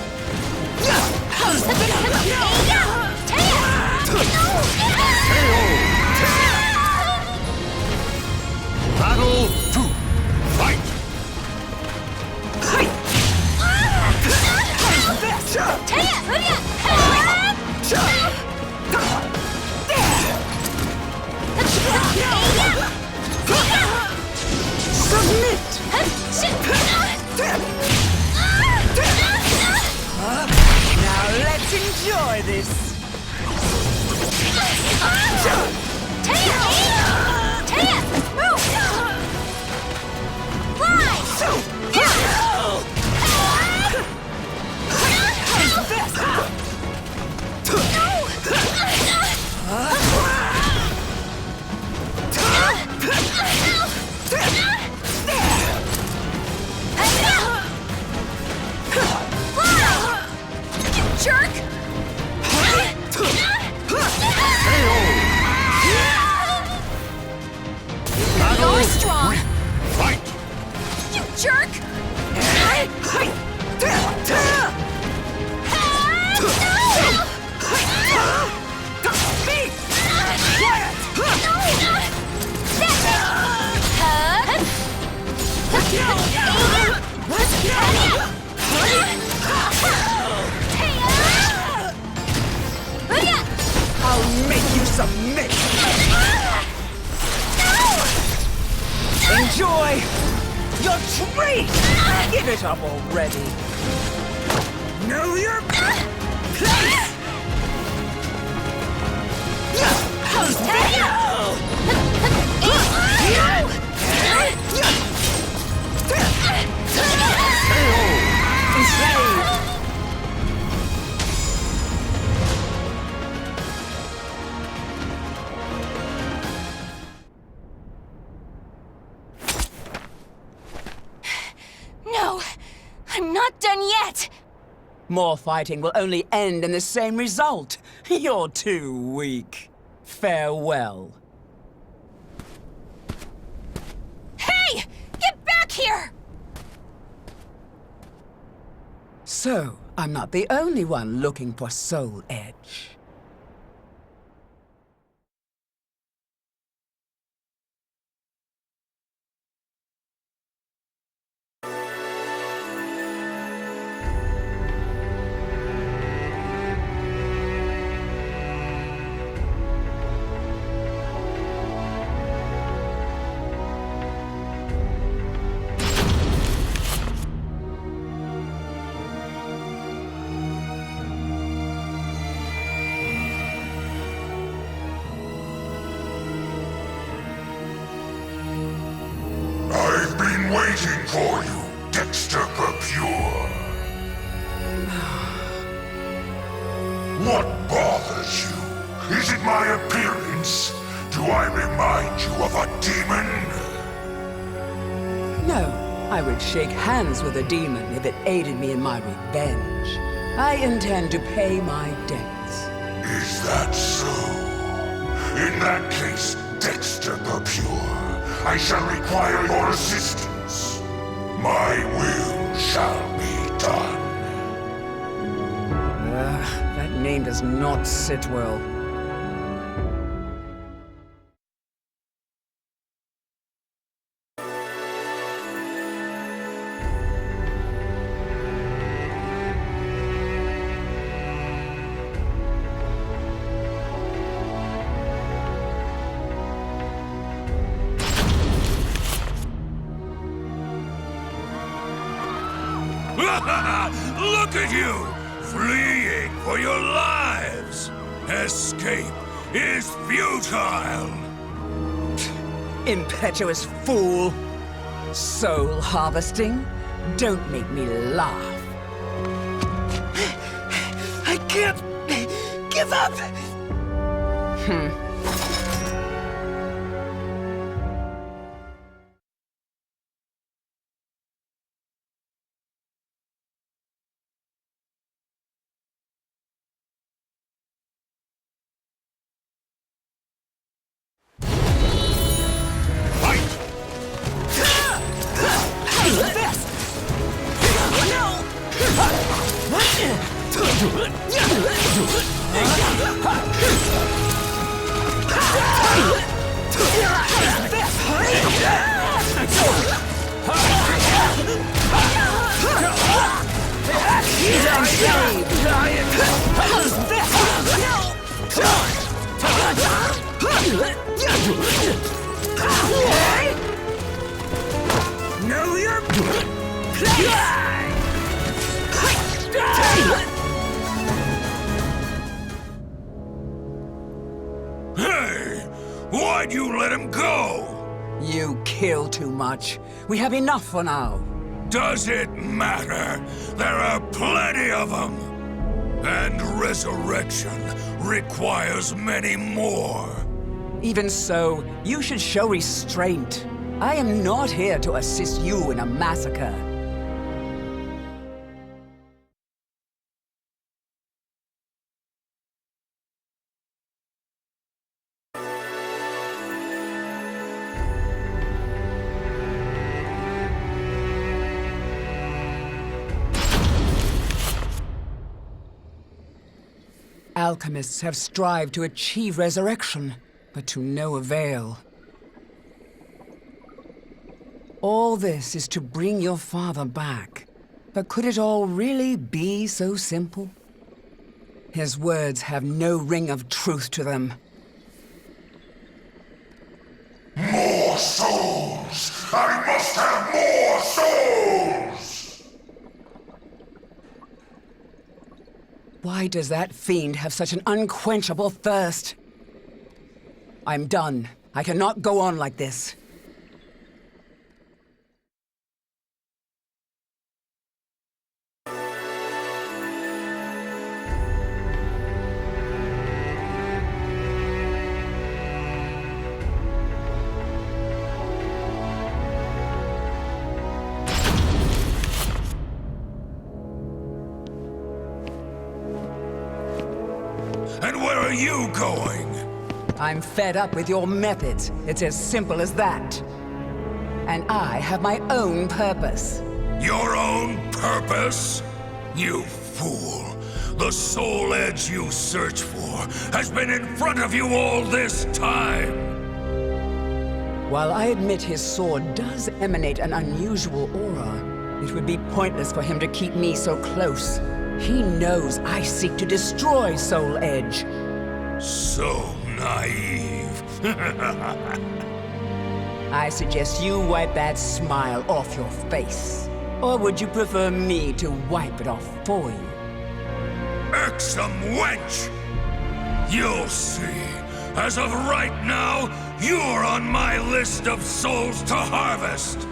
Battle 2. Fight! Submit! Now let's enjoy this! Jerk! You're strong! Fight! You jerk! I'll make you submit! Enjoy your treat! Give it up already! Know your place! not done yet! More fighting will only end in the same result. You're too weak. Farewell. Hey! Get back here! So, I'm not the only one looking for Soul Edge. Waiting for you, Dexter Pure. What bothers you? Is it my appearance? Do I remind you of a demon? No, I would shake hands with a demon if it aided me in my revenge. I intend to pay my debts. Is that so? In that case, Dexter Pure, I shall require your assistance. My will shall be done. That name does not sit well. Look at you! Fleeing for your lives! Escape is futile! Impetuous fool! Soul harvesting? Don't make me laugh. I can't give up! Know your Hey! Why'd you let him go? You kill too much. We have enough for now. Does it matter? There are plenty of them. And resurrection requires many more. Even so, you should show restraint. I am not here to assist you in a massacre. Alchemists have strived to achieve resurrection, but to no avail. All this is to bring your father back. But could it all really be so simple? His words have no ring of truth to them. More souls! I must have more souls! Why does that fiend have such an unquenchable thirst? I'm done. I cannot go on like this. are you going? I'm fed up with your methods. It's as simple as that. And I have my own purpose. Your own purpose? You fool. The soul edge you search for has been in front of you all this time. While I admit his sword does emanate an unusual aura, it would be pointless for him to keep me so close. He knows I seek to destroy Soul Edge. So naive. I suggest you wipe that smile off your face. Or would you prefer me to wipe it off for you? Irksome wench! You'll see. As of right now, you're on my list of souls to harvest!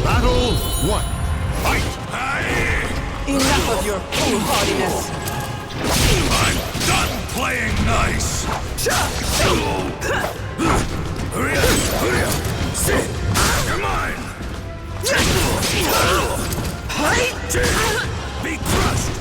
Battle 1. Fight! Enough of your foolhardiness! I'm done playing nice! You're mine! Be crushed!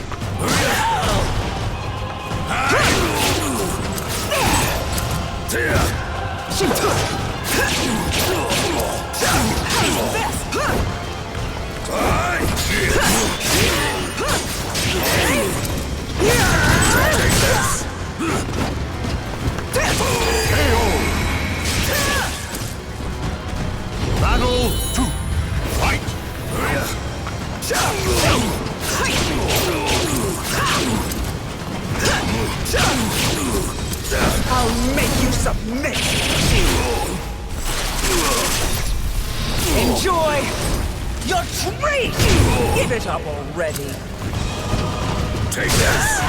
Battle 2. Fight! I'll make you submit! Enjoy your treat! Give it up already! Take this!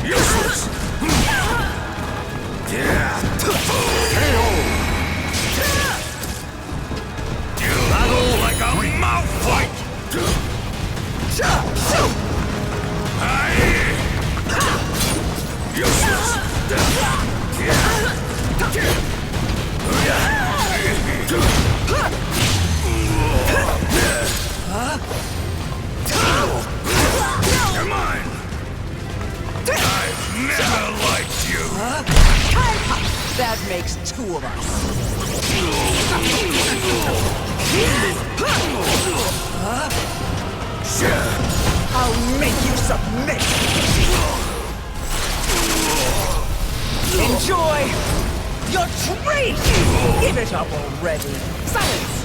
Useless! Battle like a mouth fight! Useless! You're mine! I've never liked you! That makes two of us. I'll make you submit! Enjoy your treat! Give it up already! Silence!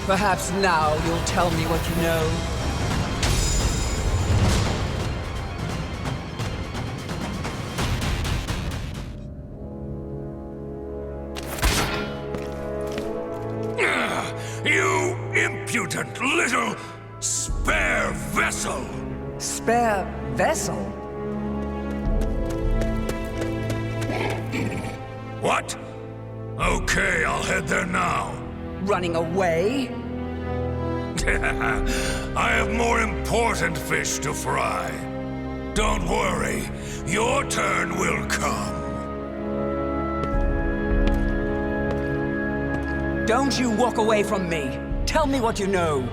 Perhaps now you'll tell me what you know. You impudent little spare vessel! Spare vessel? What? Okay, I'll head there now. Running away? I have more important fish to fry. Don't worry, your turn will come. Don't you walk away from me. Tell me what you know.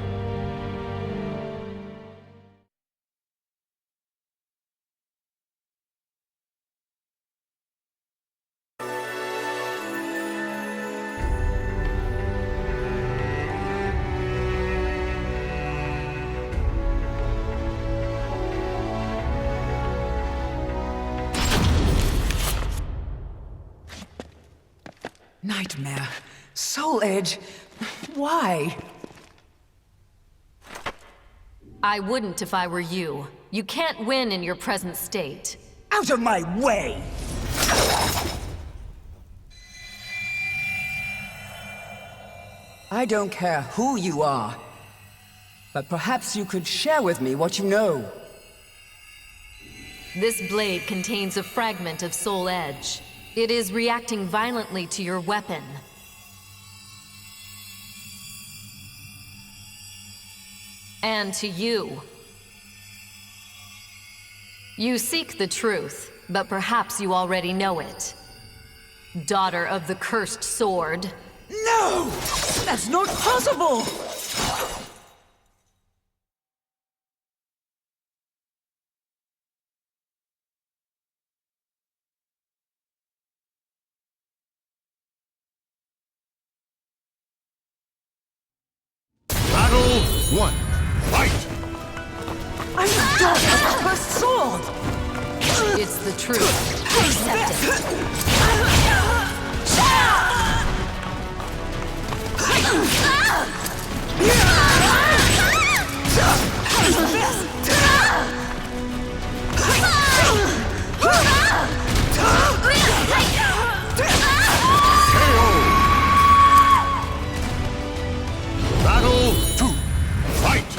Nightmare. Soul Edge. Why? I wouldn't if I were you. You can't win in your present state. Out of my way! I don't care who you are, but perhaps you could share with me what you know. This blade contains a fragment of Soul Edge. It is reacting violently to your weapon. And to you. You seek the truth, but perhaps you already know it. Daughter of the cursed sword. No! That's not possible! Battle 1. Fight! I'm the daughter of the cursed sword! It's the truth. Accept it. Battle 2. Fight!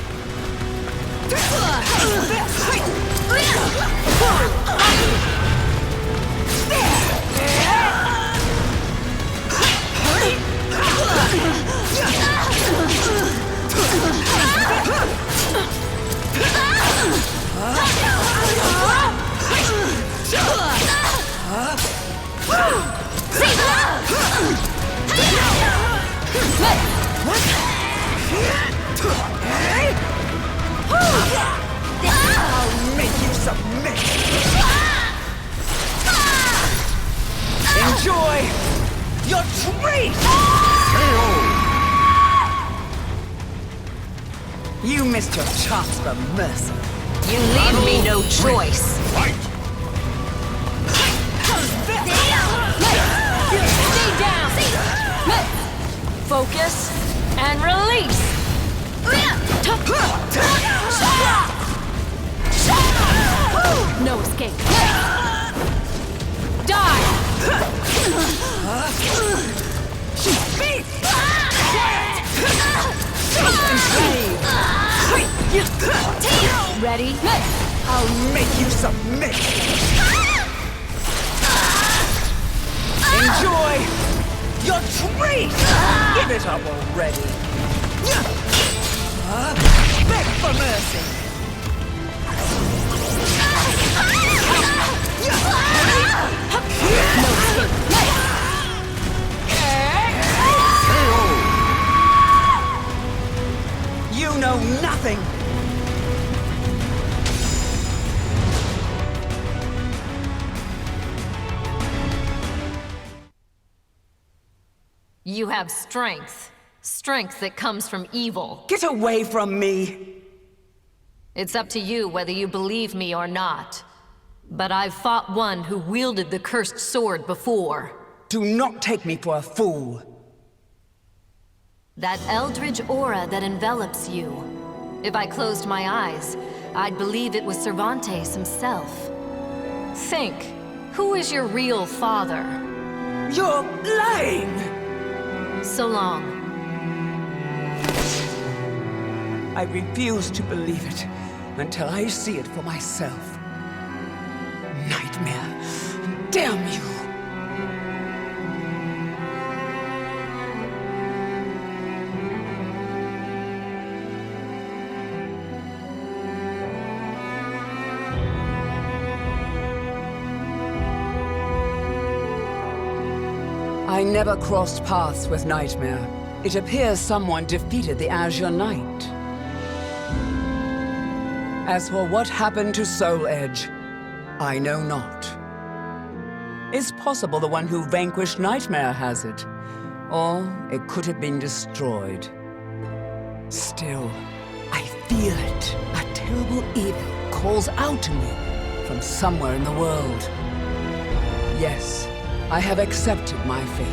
I'll make you submit! Enjoy your treat! You missed your chance for mercy. You leave me no choice. Fight! Stay down! Focus and release! No escape. Die! She beats! Ready? I'll make you submit! Enjoy your treat! Give it up already! Beg for mercy! You know nothing! You have strength. Strength that comes from evil. Get away from me! It's up to you whether you believe me or not. But I've fought one who wielded the cursed sword before. Do not take me for a fool. That eldritch aura that envelops you. If I closed my eyes, I'd believe it was Cervantes himself. Think, who is your real father? You're lying! So long. I refuse to believe it until I see it for myself. Nightmare! Damn you! I never crossed paths with Nightmare. It appears someone defeated the Azure Knight. As for what happened to Soul Edge, I know not. It's possible the one who vanquished Nightmare has it, or it could have been destroyed. Still, I feel it. A terrible evil calls out to me from somewhere in the world. Yes, I have accepted my fate.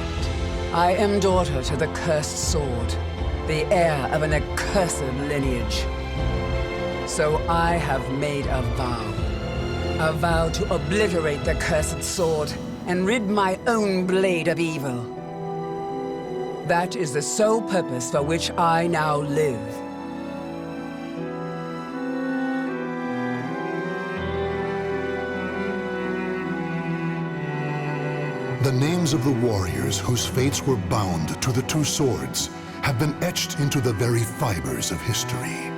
I am daughter to the cursed sword, the heir of an accursed lineage. So I have made a vow to obliterate the cursed sword and rid my own blade of evil. That is the sole purpose for which I now live. The names of the warriors whose fates were bound to the two swords have been etched into the very fibers of history.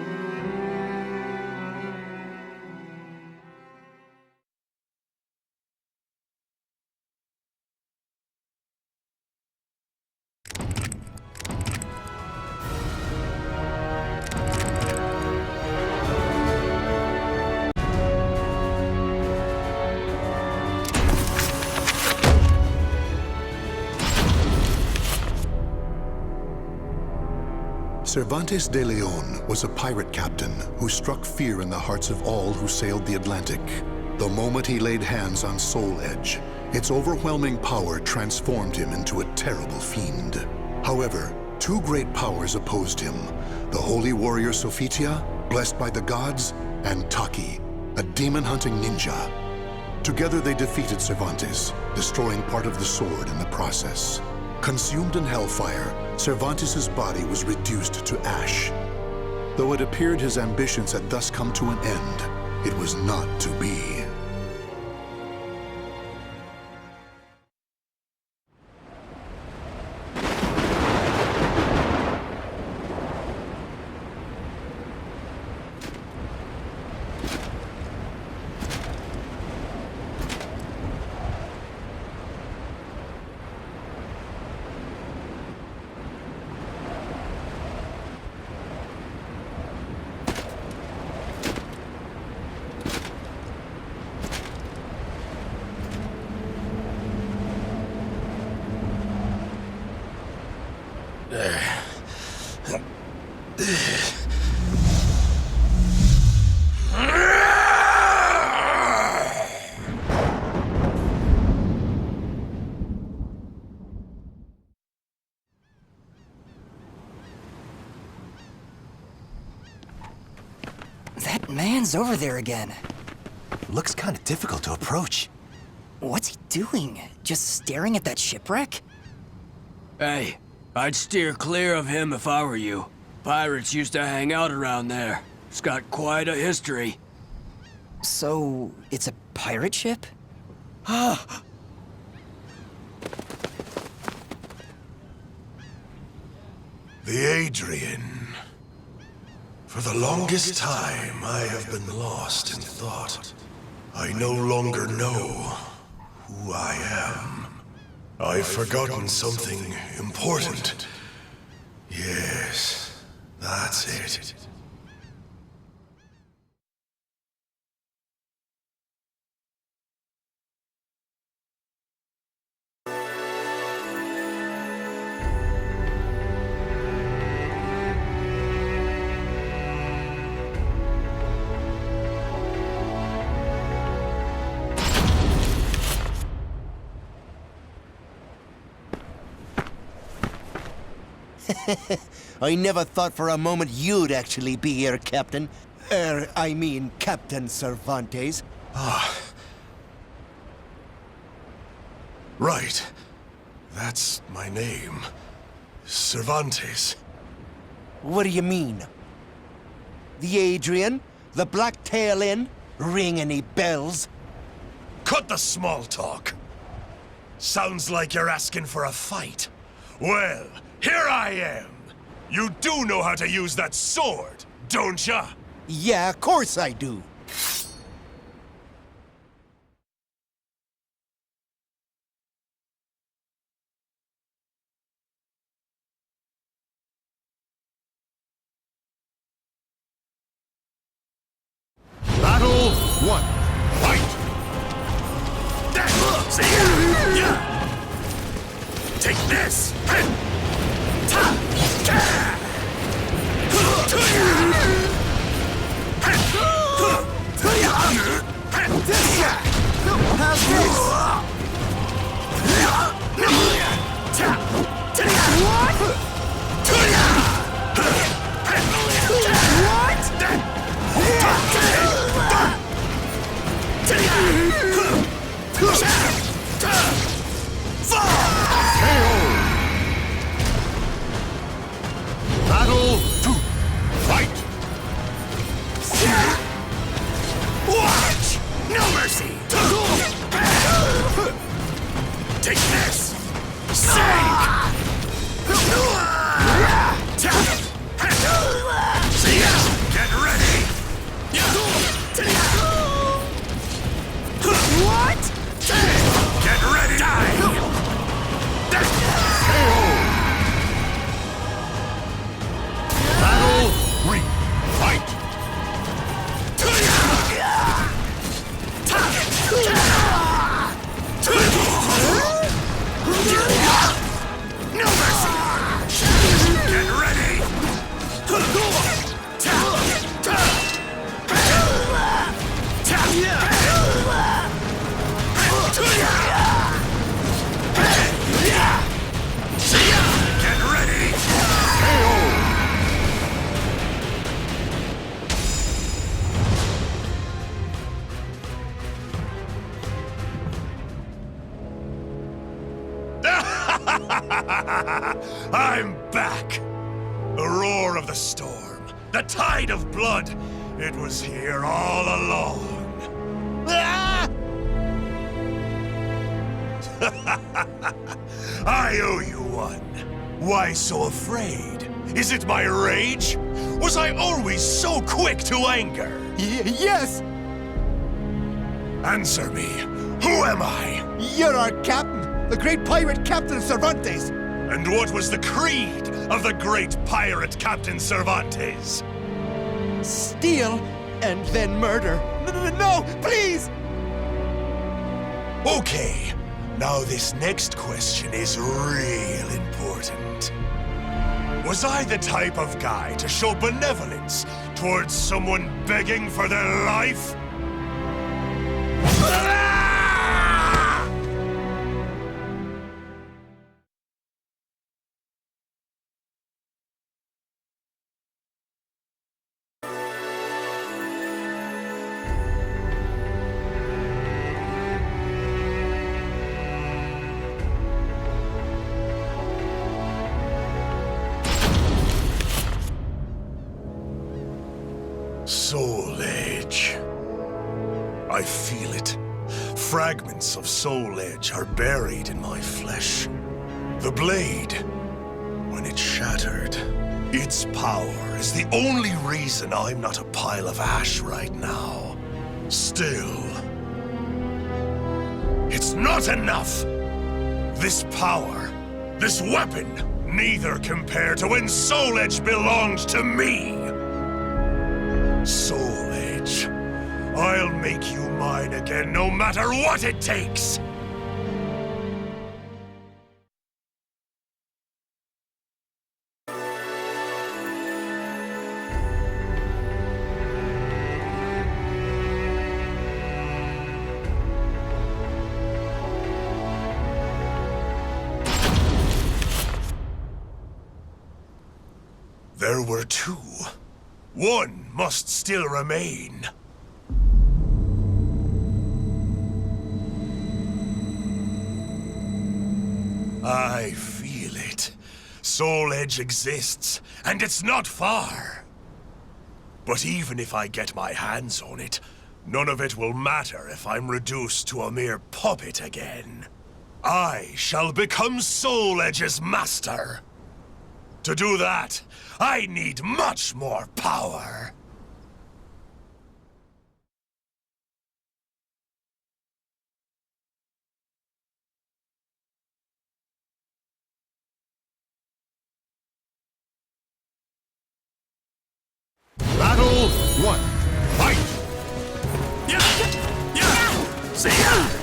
Cervantes de Leon was a pirate captain who struck fear in the hearts of all who sailed the Atlantic. The moment he laid hands on Soul Edge, its overwhelming power transformed him into a terrible fiend. However, two great powers opposed him: the holy warrior Sophitia, blessed by the gods, and Taki, a demon-hunting ninja. Together they defeated Cervantes, destroying part of the sword in the process. Consumed in hellfire, Cervantes' body was reduced to ash. Though it appeared his ambitions had thus come to an end, it was not to be. That man's over there again. Looks kind of difficult to approach. What's he doing? Just staring at that shipwreck? Hey, I'd steer clear of him if I were you. Pirates used to hang out around there. It's got quite a history. So, it's a pirate ship? The Adrian. For the longest time, I have been lost in thought. I no longer know who I am. I've forgotten something important. Yes, that's it. I never thought for a moment you'd actually be here, Captain. I mean, Captain Cervantes. Right. That's my name. Cervantes. What do you mean? The Adrian? The Black Tail Inn? Ring any bells? Cut the small talk. Sounds like you're asking for a fight. Well, here I am. You do know how to use that sword, don't ya? Yeah, of course I do. Battle 1. Fight! Take this! Battle 2. Fight! Watch! No mercy! Take that! I'm back! The roar of the storm, the tide of blood, it was here all along. Ah! I owe you one. Why so afraid? Is it my rage? Was I always so quick to anger? Yes! Answer me. Who am I? You're our captain, the great pirate Captain Cervantes. And what was the creed of the great pirate Captain Cervantes? Steal and then murder. No, please! Okay, now this next question is real important. Was I the type of guy to show benevolence towards someone begging for their life? Soul Edge. I feel it. Fragments of Soul Edge are buried in my flesh. The blade, when it shattered, its power is the only reason I'm not a pile of ash right now. Still, it's not enough! This power, this weapon, neither compare to when Soul Edge belonged to me! Soul Edge, I'll make you mine again no matter what it takes! There were two. One must still remain. I feel it. Soul Edge exists, and it's not far. But even if I get my hands on it, none of it will matter if I'm reduced to a mere puppet again. I shall become Soul Edge's master. To do that, I need much more power. Battle 1. Fight! See ya!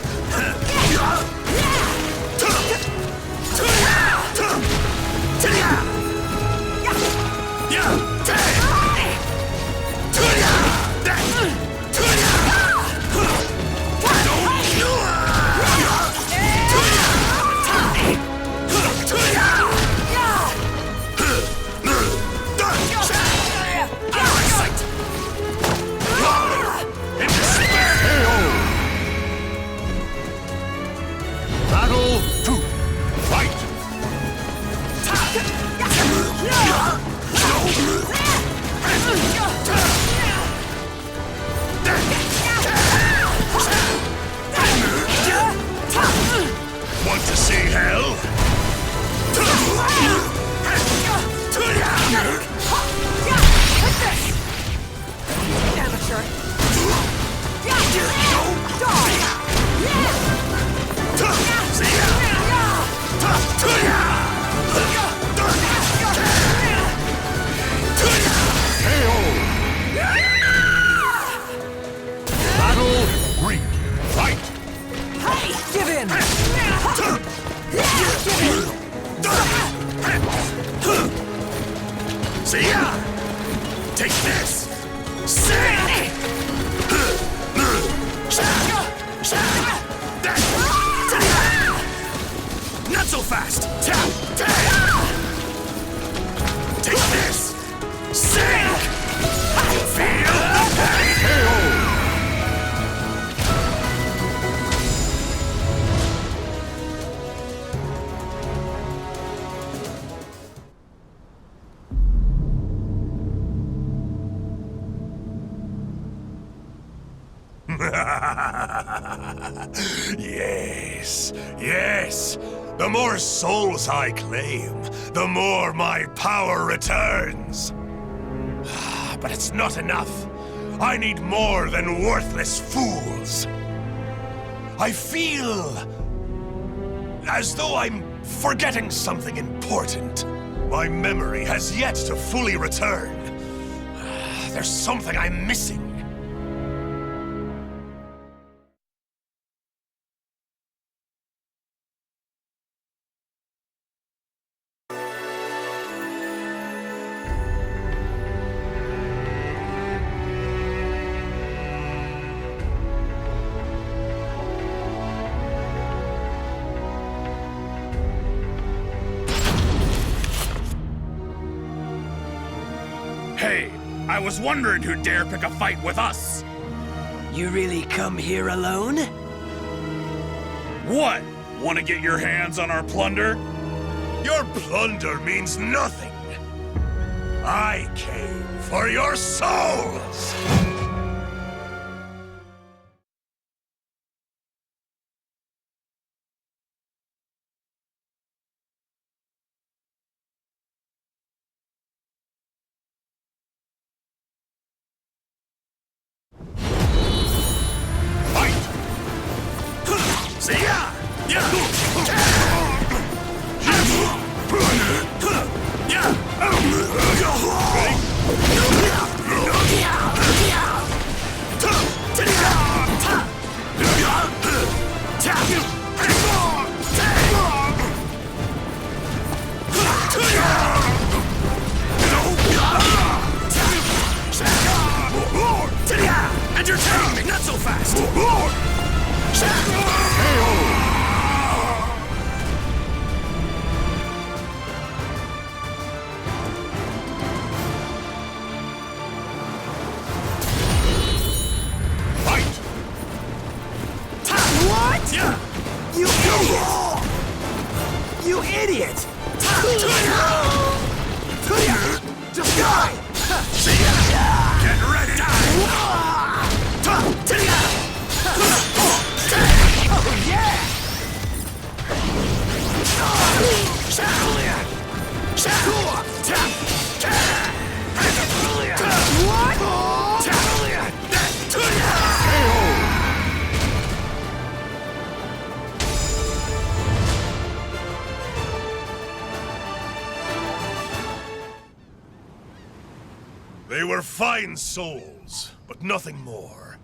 Battle 2. Fight! Want to see hell? Amateur. Battle 3. Fight! Hey, give in! See ya! Take this! Sing! Not so fast! Take this! Sing! Feel the pain! Yes, yes. The more souls I claim, the more my power returns. But it's not enough. I need more than worthless fools. I feel as though I'm forgetting something important. My memory has yet to fully return. There's something I'm missing. Hey, I was wondering who'd dare pick a fight with us. You really come here alone? What? Want to get your hands on our plunder? Your plunder means nothing. I came for your souls! Entertain me, not so fast! What? You idiot! You idiot! Just die! Get ready! Oh, yeah! They were fine souls, but nothing more.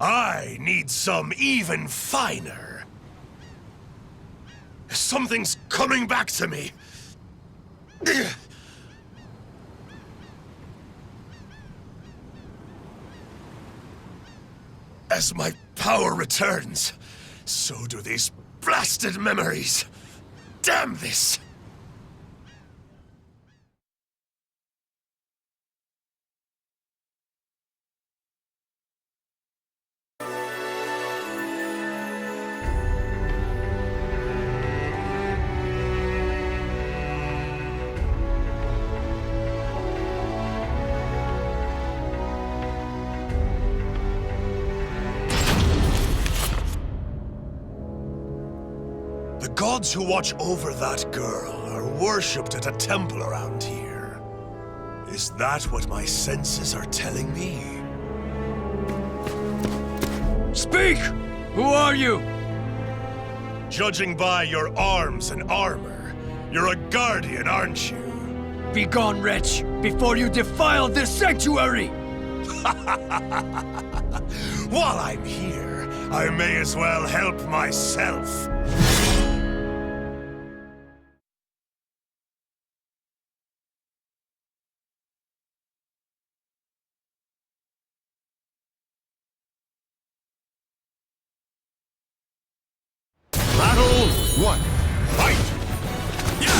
I need some even finer. Something's coming back to me. As my power returns, so do these blasted memories. Damn this! The gods who watch over that girl are worshipped at a temple around here. Is that what my senses are telling me? Speak! Who are you? Judging by your arms and armor, you're a guardian, aren't you? Begone, wretch, before you defile this sanctuary! While I'm here, I may as well help myself. Battle 1. Fight! Give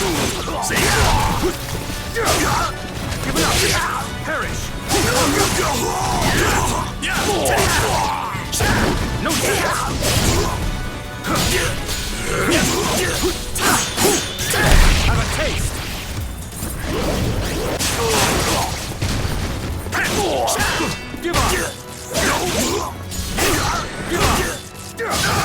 it up! Perish! No chance! Have a taste! Give up! Give up!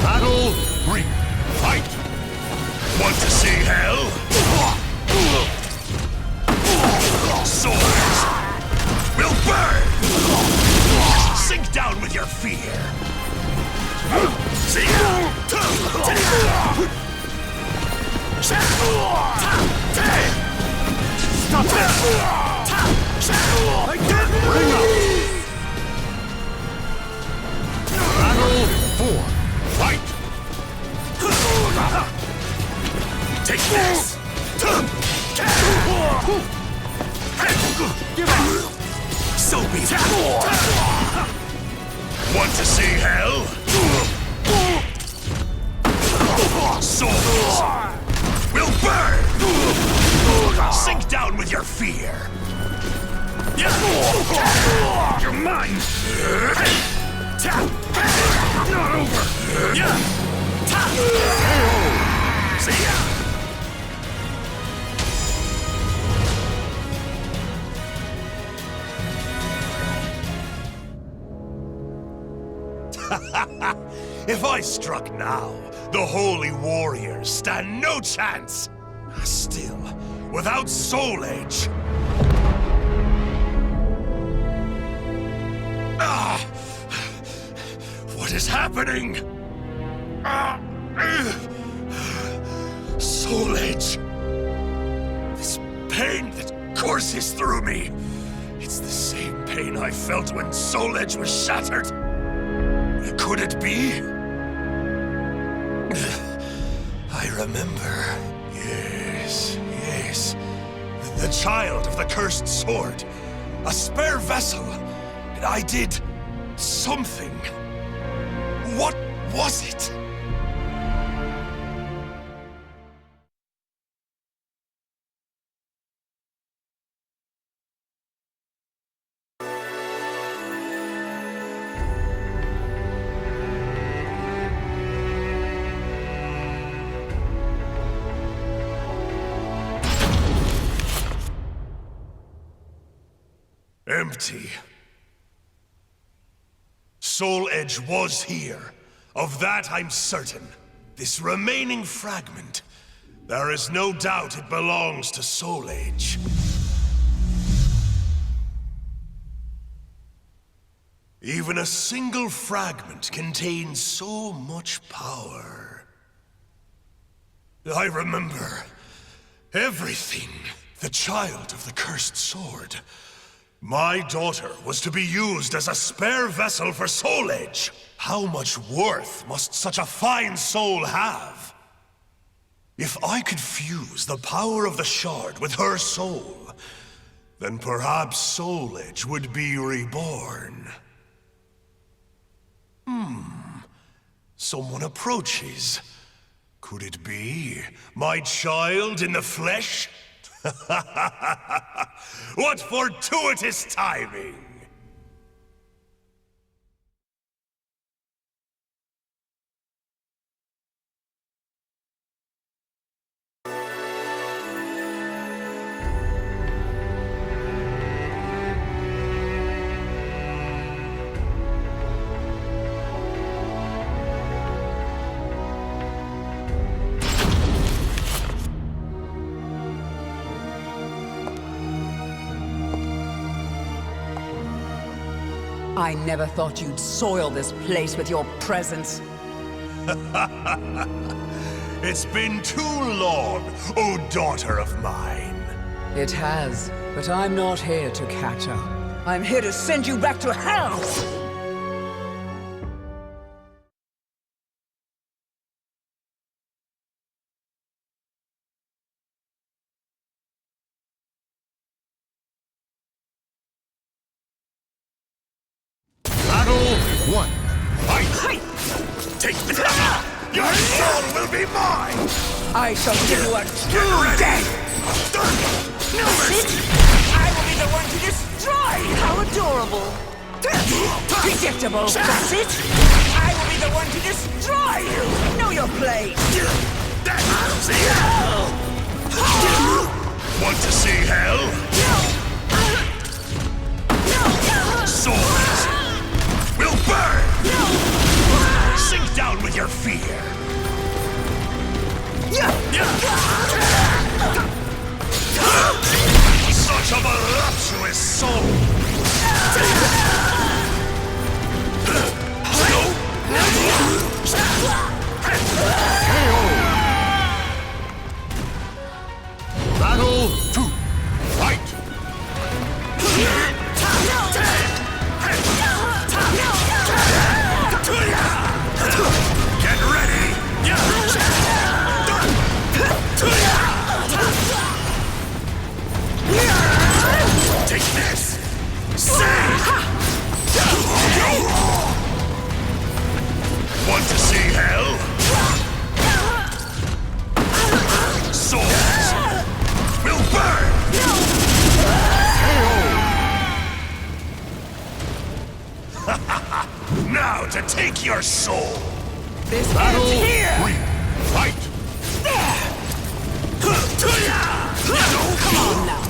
Battle 3. Fight! Want to see hell? Swords will burn! Sink down with your fear! See ya! Stop it! I can't bring up! Battle 4. Fight! Take this! Give up! So be it! Want to see hell? Swords will burn! Sink down with your fear! You're mine! Not over! See ya! If I struck now, the holy warriors stand no chance. Still, without Soul Edge... What is happening? Soul Edge. This pain that courses through me. It's the same pain I felt when Soul Edge was shattered. Could it be? I remember. Yes. The child of the cursed sword. A spare vessel. And I did something. What was it? Empty. Soul Edge was here. Of that I'm certain. This remaining fragment, there is no doubt it belongs to Soul Edge. Even a single fragment contains so much power. I remember everything. The child of the cursed sword. My daughter was to be used as a spare vessel for Soul Edge. How much worth must such a fine soul have? If I could fuse the power of the shard with her soul, then perhaps Soul Edge would be reborn. Someone approaches. Could it be my child in the flesh? What fortuitous timing! I never thought you'd soil this place with your presence. It's been too long, oh daughter of mine. It has, but I'm not here to catch up. I'm here to send you back to hell! One. Fight! Take this! Your soul will be mine! I shall give you a true death! No mercy! I will be the one to destroy! How adorable! Predictable, that's it! I will be be the one to destroy you! Know your place! See hell! Want to see hell? Souls will burn! Sink down with your fear! Such a voluptuous soul! Battle 2. Fight! Get ready! Take this! Want to see hell? Souls will burn! Now to take your soul! This Battle ends here! 3. Fight! Come on now!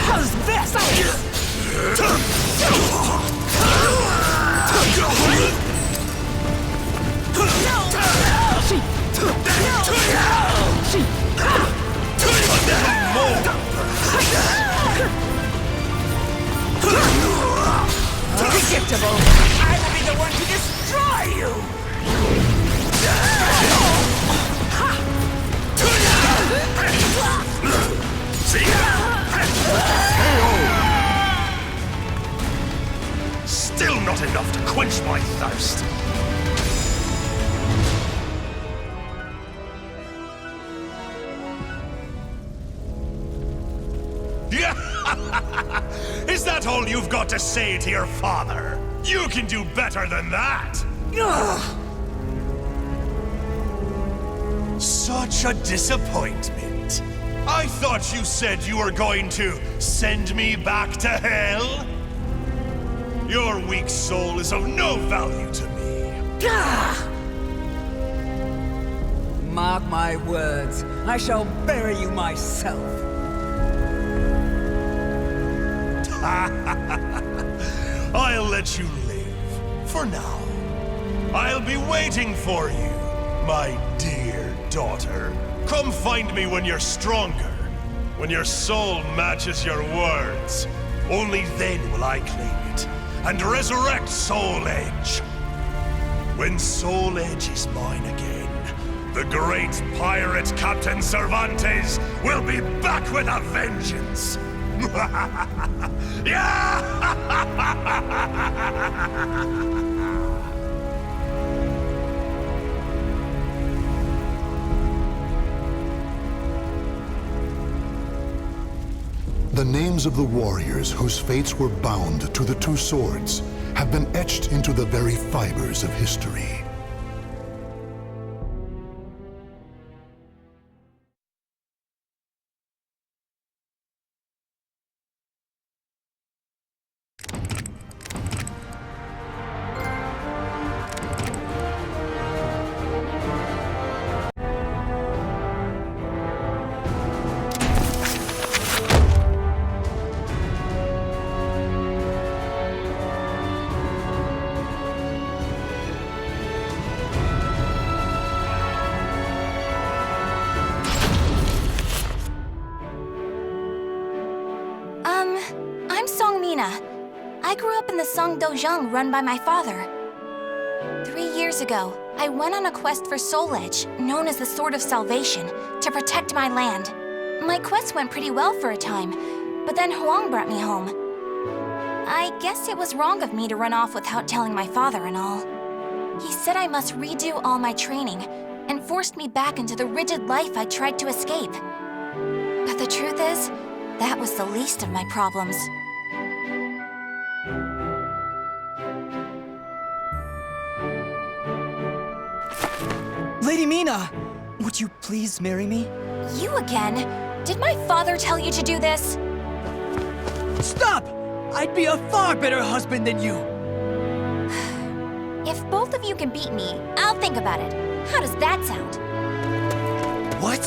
How's this? Predictable! I will be the one to destroy you! Still not enough to quench my thirst. Is that all you've got to say to your father? You can do better than that! Such a disappointment. I thought you said you were going to send me back to hell? Your weak soul is of no value to me. Mark my words, I shall bury you myself. I'll let you live, for now. I'll be waiting for you, my dear daughter. Come find me when you're stronger, when your soul matches your words. Only then will I claim it, and resurrect Soul Edge. When Soul Edge is mine again, the great pirate Captain Cervantes will be back with a vengeance. The names of the warriors whose fates were bound to the two swords have been etched into the very fibers of history. I'm Seong Mi-na. I grew up in the Song Dojang run by my father. 3 years ago, I went on a quest for Soul Edge, known as the Sword of Salvation, to protect my land. My quest went pretty well for a time, but then Huang brought me home. I guess it was wrong of me to run off without telling my father and all. He said I must redo all my training, and forced me back into the rigid life I tried to escape. But the truth is, that was the least of my problems. Lady Mina! Would you please marry me? You again? Did my father tell you to do this? Stop! I'd be a far better husband than you. If both of you can beat me, I'll think about it. How does that sound? What?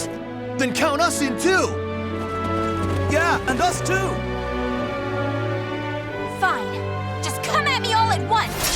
Then count us in too! Yeah, and us too! Fine. Just come at me all at once!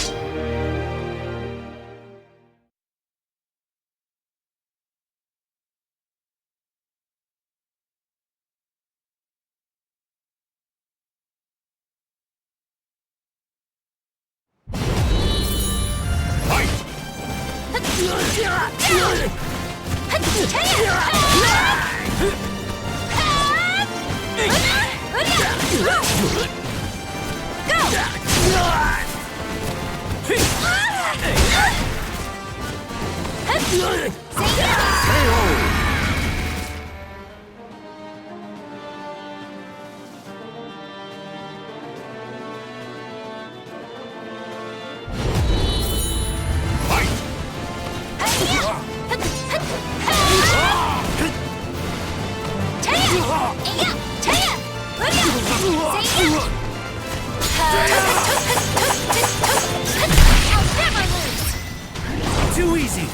Too easy!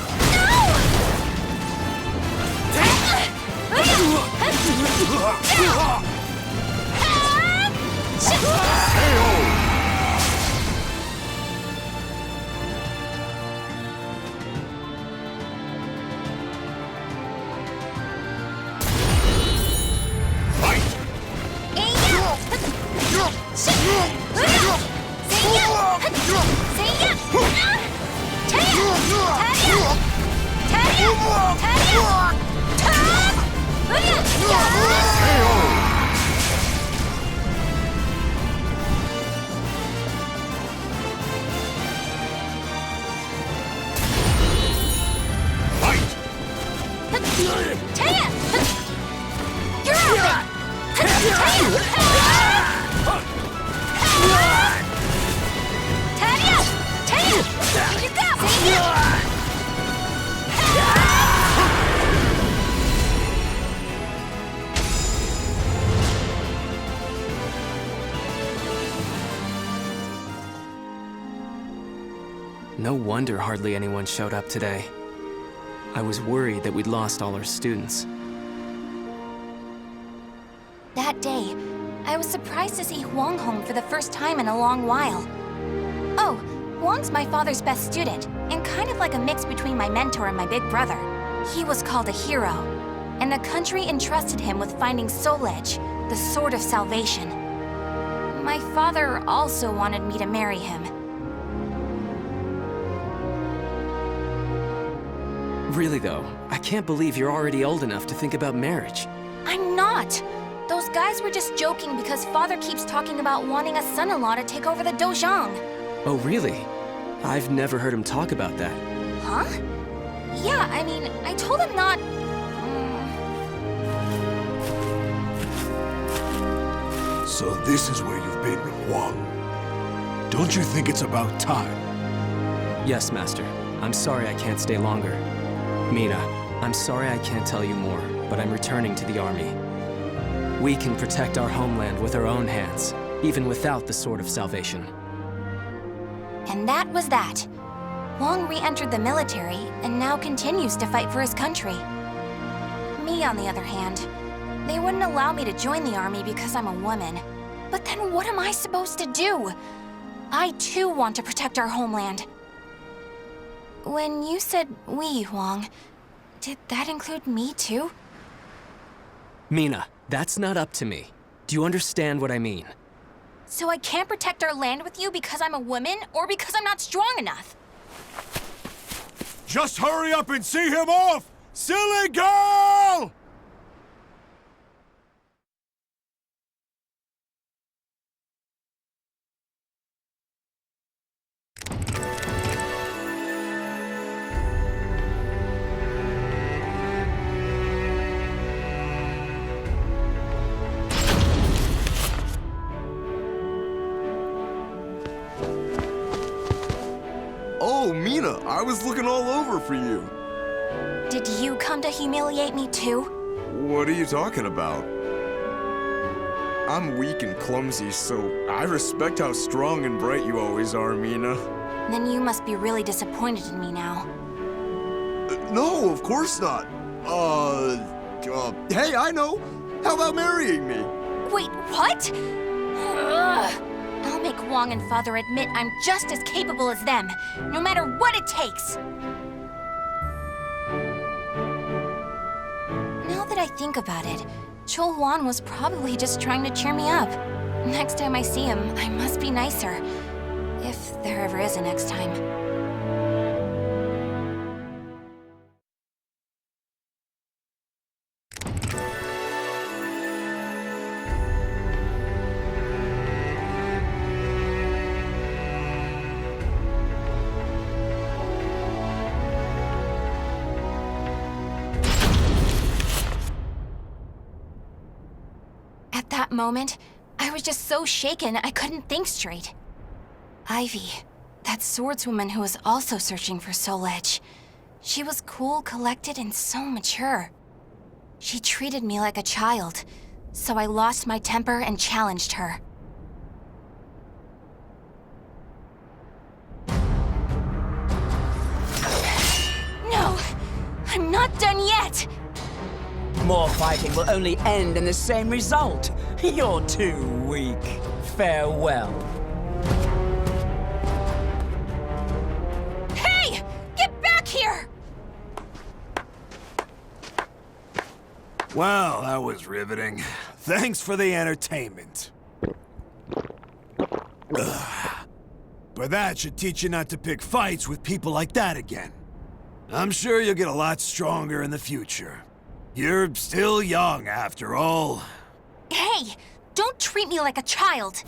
No wonder hardly anyone showed up today. I was worried that we'd lost all our students. That day, I was surprised to see Huang home for the first time in a long while. Oh, Huang's my father's best student, and kind of like a mix between my mentor and my big brother. He was called a hero, and the country entrusted him with finding Soul Edge, the Sword of Salvation. My father also wanted me to marry him. Really though, I can't believe you're already old enough to think about marriage. I'm not! Those guys were just joking because father keeps talking about wanting a son-in-law to take over the Dojang. Oh really? I've never heard him talk about that. Huh? Yeah, I mean, I told him not... So this is where you've been with Huang. Don't you think it's about time? Yes, Master. I'm sorry I can't stay longer. Mi-na, I'm sorry I can't tell you more, but I'm returning to the army. We can protect our homeland with our own hands, even without the Sword of Salvation. And that was that. Huang re-entered the military, and now continues to fight for his country. Me, on the other hand, they wouldn't allow me to join the army because I'm a woman. But then what am I supposed to do? I too want to protect our homeland. When you said we, Huang, did that include me too? Mi-na, that's not up to me. Do you understand what I mean? So I can't protect our land with you because I'm a woman, or because I'm not strong enough? Just hurry up and see him off! Silly girl! Oh, Mi-na, I was looking all over for you. Did you come to humiliate me too? What are you talking about? I'm weak and clumsy, so I respect how strong and bright you always are, Mina. Then you must be really disappointed in me now. No, of course not. Hey, I know. How about marrying me? Wait, what? Ugh. I'll make Wong and Father admit I'm just as capable as them, no matter what it takes. Now that I think about it, Chol Huan was probably just trying to cheer me up. Next time I see him, I must be nicer. If there ever is a next time. At that moment, I was just so shaken I couldn't think straight. Ivy, that swordswoman who was also searching for Soul Edge. She was cool, collected, and so mature. She treated me like a child, so I lost my temper and challenged her. No! I'm not done yet! More fighting will only end in the same result. You're too weak. Farewell. Hey! Get back here! Well, that was riveting. Thanks for the entertainment. Ugh. But that should teach you not to pick fights with people like that again. I'm sure you'll get a lot stronger in the future. You're still young, after all. Hey! Don't treat me like a child!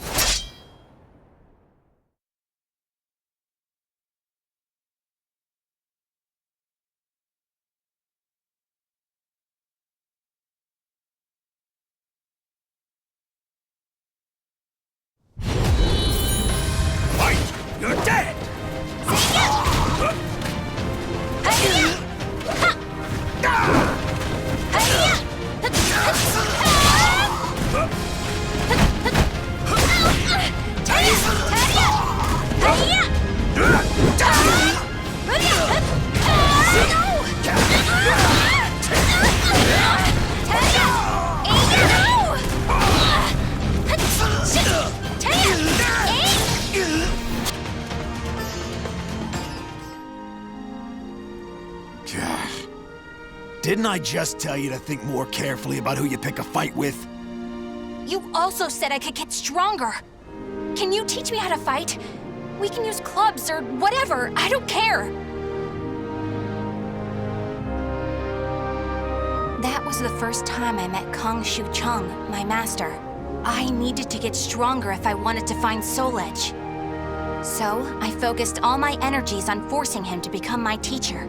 Fight! You're dead! Didn't I just tell you to think more carefully about who you pick a fight with? You also said I could get stronger. Can you teach me how to fight? We can use clubs or whatever, I don't care. That was the first time I met Kong Shu Chung, my master. I needed to get stronger if I wanted to find Soul Edge. So, I focused all my energies on forcing him to become my teacher.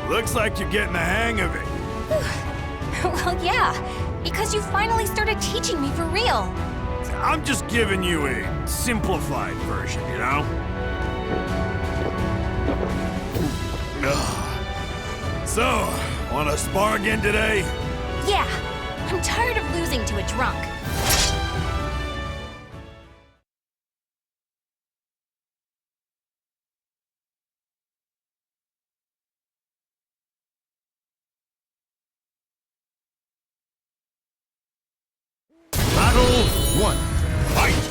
Looks like you're getting the hang of it. Well, yeah, because you finally started teaching me for real. I'm just giving you a simplified version, you know? So, wanna spar again today? Yeah, I'm tired of losing to a drunk. Battle 1. Fight!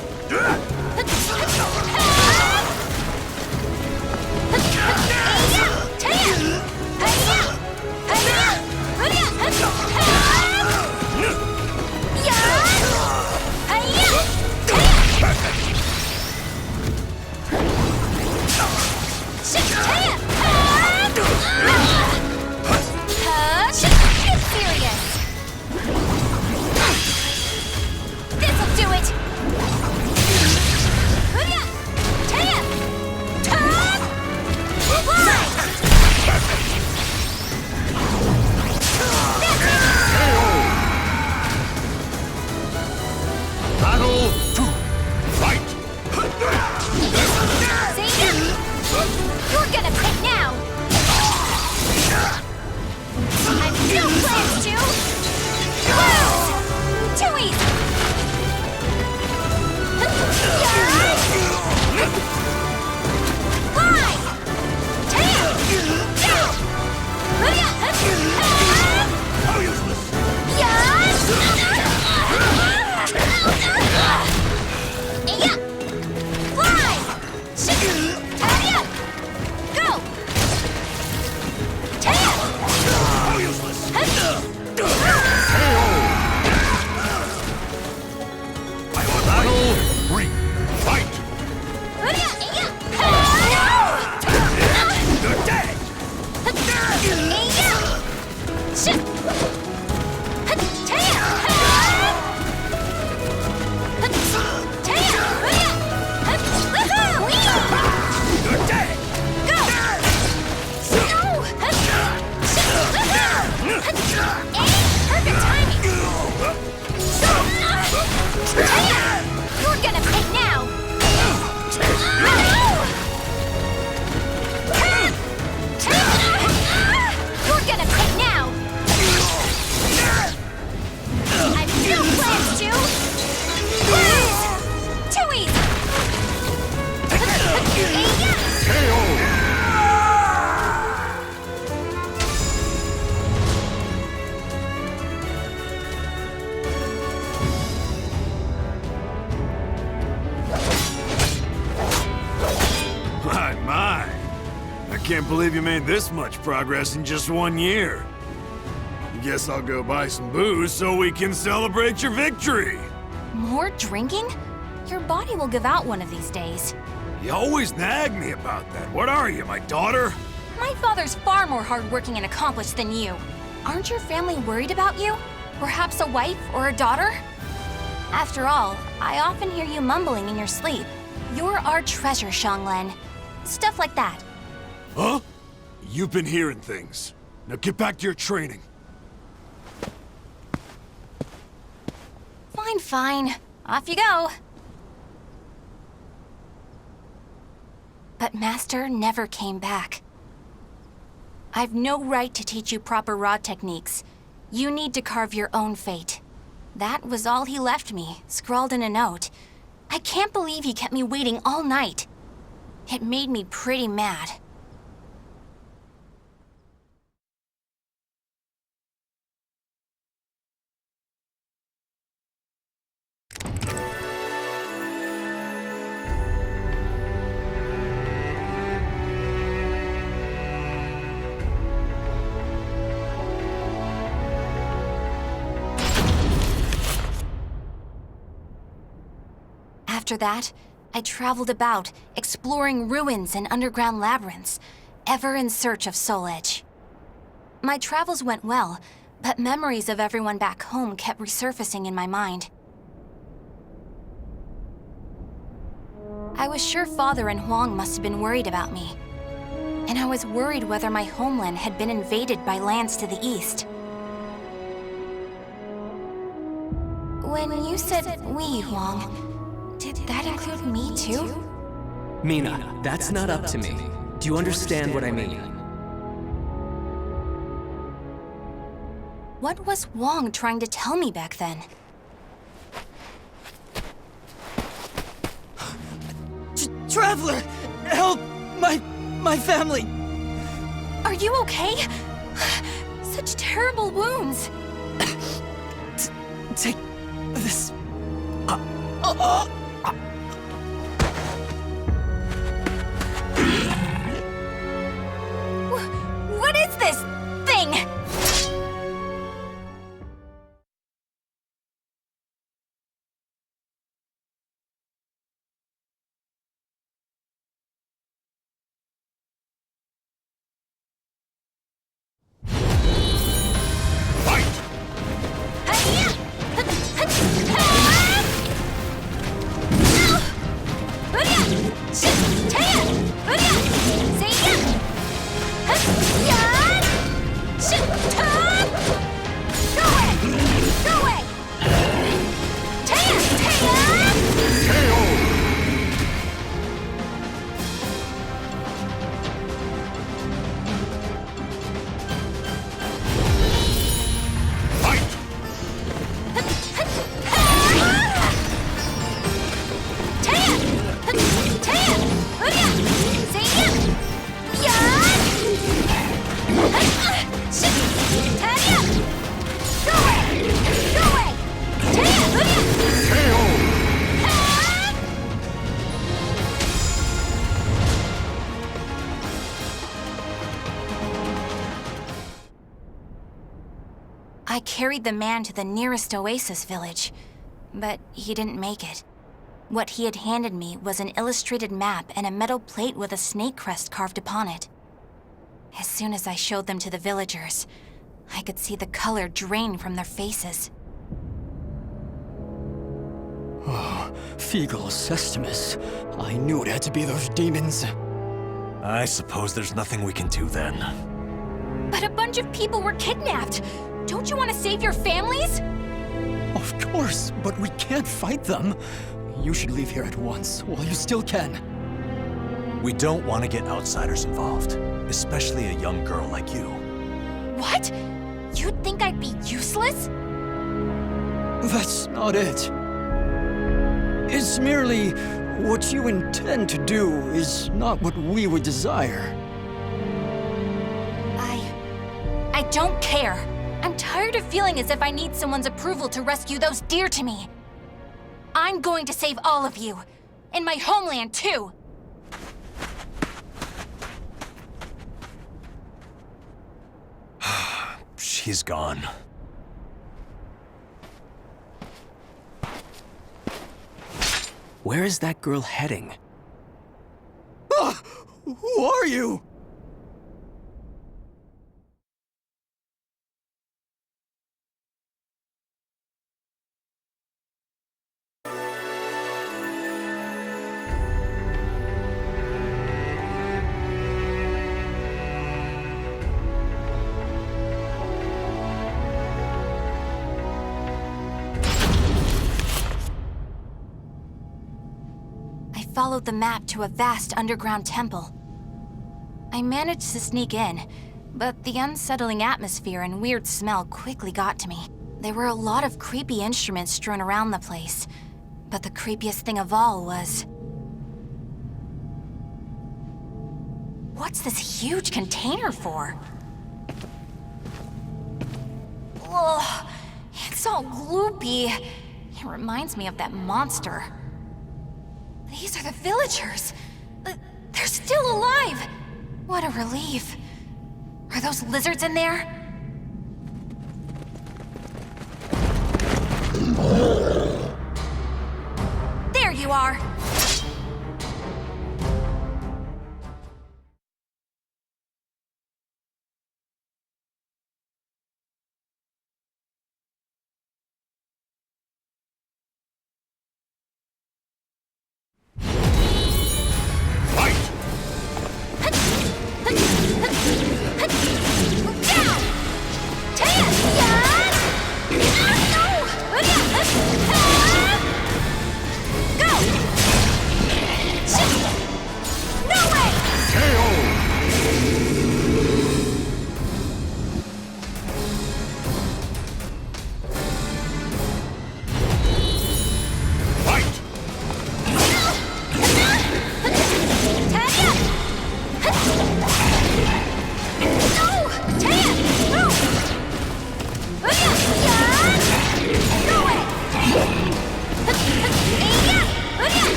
can't believe you made this much progress in just 1 year. Guess I'll go buy some booze so we can celebrate your victory. More drinking? Your body will give out one of these days. You always nag me about that. What are you, my daughter? My father's far more hardworking and accomplished than you. Aren't your family worried about you? Perhaps a wife or a daughter? After all, I often hear you mumbling in your sleep. You're our treasure, Xianglen. Stuff like that. Huh? You've been hearing things. Now get back to your training. Fine, fine. Off you go. But Master never came back. I've no right to teach you proper rod techniques. You need to carve your own fate. That was all he left me, scrawled in a note. I can't believe he kept me waiting all night. It made me pretty mad. After that, I traveled about, exploring ruins and underground labyrinths, ever in search of Soul Edge. My travels went well, but memories of everyone back home kept resurfacing in my mind. I was sure Father and Huang must have been worried about me. And I was worried whether my homeland had been invaded by lands to the east. When you said we, Huang, did that include me too? Mi-na, that's not up to me. Do you understand what I mean? What was Huang trying to tell me back then? Traveler! Help! My family! Are you okay? Such terrible wounds! Take this. What is this thing? I carried the man to the nearest oasis village, but he didn't make it. What he had handed me was an illustrated map and a metal plate with a snake crest carved upon it. As soon as I showed them to the villagers, I could see the color drain from their faces. Oh, Feegle Sestimus. I knew it had to be those demons. I suppose there's nothing we can do then. But a bunch of people were kidnapped! Don't you want to save your families? Of course, but we can't fight them. You should leave here at once, while you still can. We don't want to get outsiders involved, especially a young girl like you. What? You'd think I'd be useless? That's not it. It's merely what you intend to do is not what we would desire. I don't care. I'm tired of feeling as if I need someone's approval to rescue those dear to me. I'm going to save all of you. And my homeland, too. She's gone. Where is that girl heading? Ah! Who are you? Followed the map to a vast underground temple. I managed to sneak in, but the unsettling atmosphere and weird smell quickly got to me. There were a lot of creepy instruments strewn around the place, but the creepiest thing of all was... What's this huge container for? Ugh, it's all gloopy. It reminds me of that monster. These are the villagers. They're still alive. What a relief. Are those lizards in there? There you are.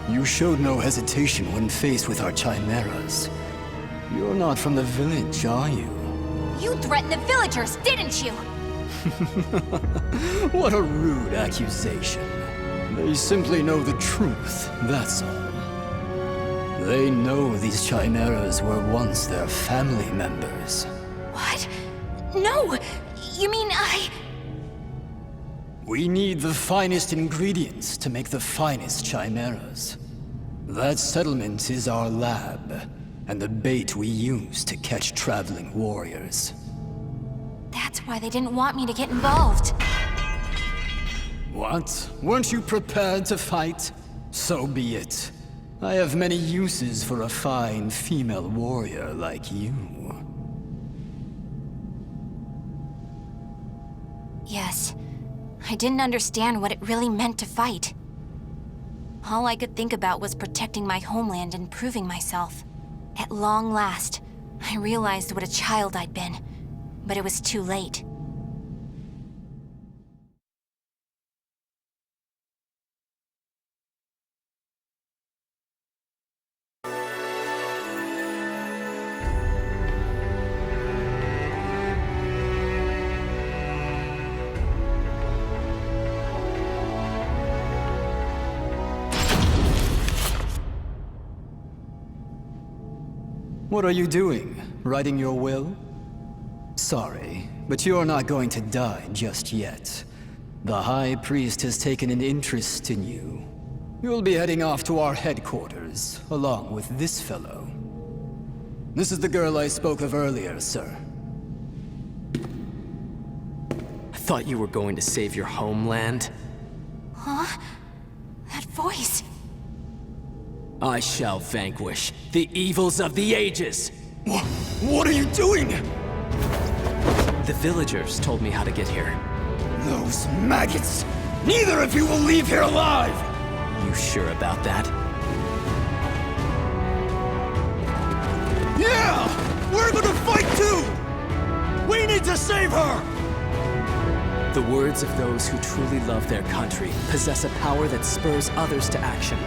You showed no hesitation when faced with our chimeras. You're not from the village, are you? You threatened the villagers, didn't you? What a rude accusation. They simply know the truth, that's all. They know these chimeras were once their family members. What? No! You mean We need the finest ingredients to make the finest chimeras. That settlement is our lab, and the bait we use to catch traveling warriors. That's why they didn't want me to get involved. What? Weren't you prepared to fight? So be it. I have many uses for a fine female warrior like you. Yes. I didn't understand what it really meant to fight. All I could think about was protecting my homeland and proving myself. At long last, I realized what a child I'd been, but it was too late. What are you doing? Writing your will? Sorry, but you're not going to die just yet. The High Priest has taken an interest in you. You'll be heading off to our headquarters, along with this fellow. This is the girl I spoke of earlier, sir. I thought you were going to save your homeland. Huh? That voice. I shall vanquish the evils of the ages! What are you doing? The villagers told me how to get here. Those maggots! Neither of you will leave here alive! You sure about that? Yeah! We're gonna fight too! We need to save her! The words of those who truly love their country possess a power that spurs others to action.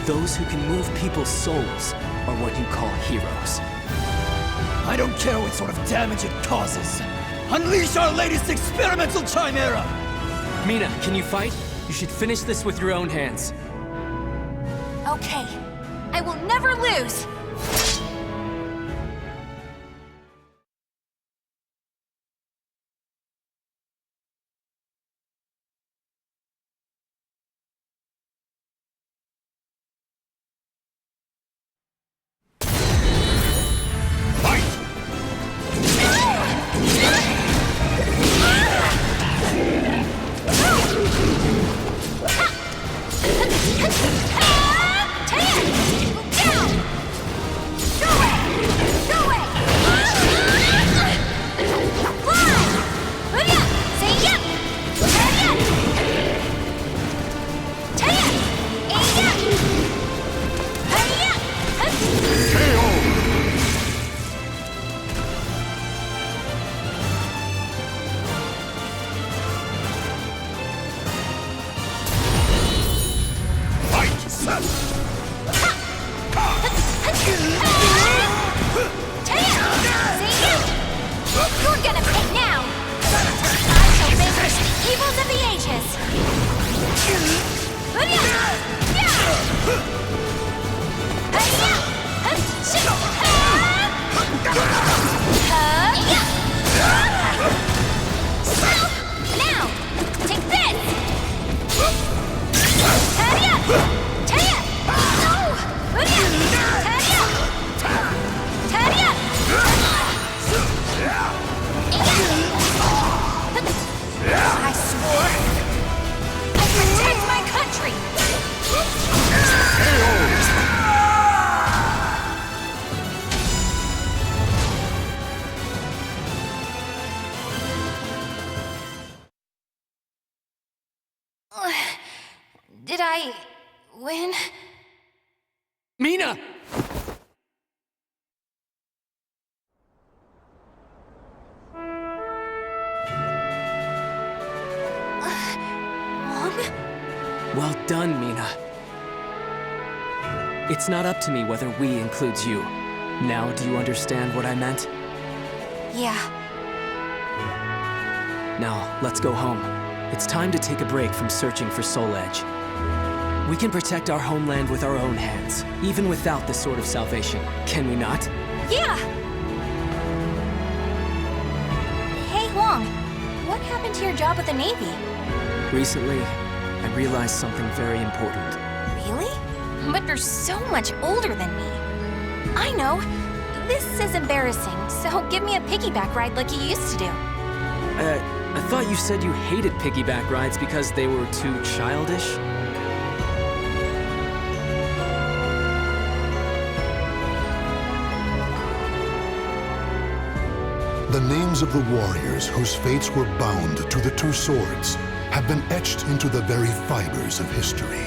Those who can move people's souls are what you call heroes. I don't care what sort of damage it causes. Unleash our latest experimental chimera! Mi-na, can you fight? You should finish this with your own hands. Okay. I will never lose! Did I win? Mi-na! Well done, Mi-na. It's not up to me whether we includes you. Now, do you understand what I meant? Yeah. Now, let's go home. It's time to take a break from searching for Soul Edge. We can protect our homeland with our own hands, even without the Sword of Salvation, can we not? Yeah! Hey, Huang, what happened to your job with the Navy? Recently, I realized something very important. Really? But you're so much older than me. I know. This is embarrassing, so give me a piggyback ride like you used to do. I thought you said you hated piggyback rides because they were too childish? The names of the warriors whose fates were bound to the two swords have been etched into the very fibers of history.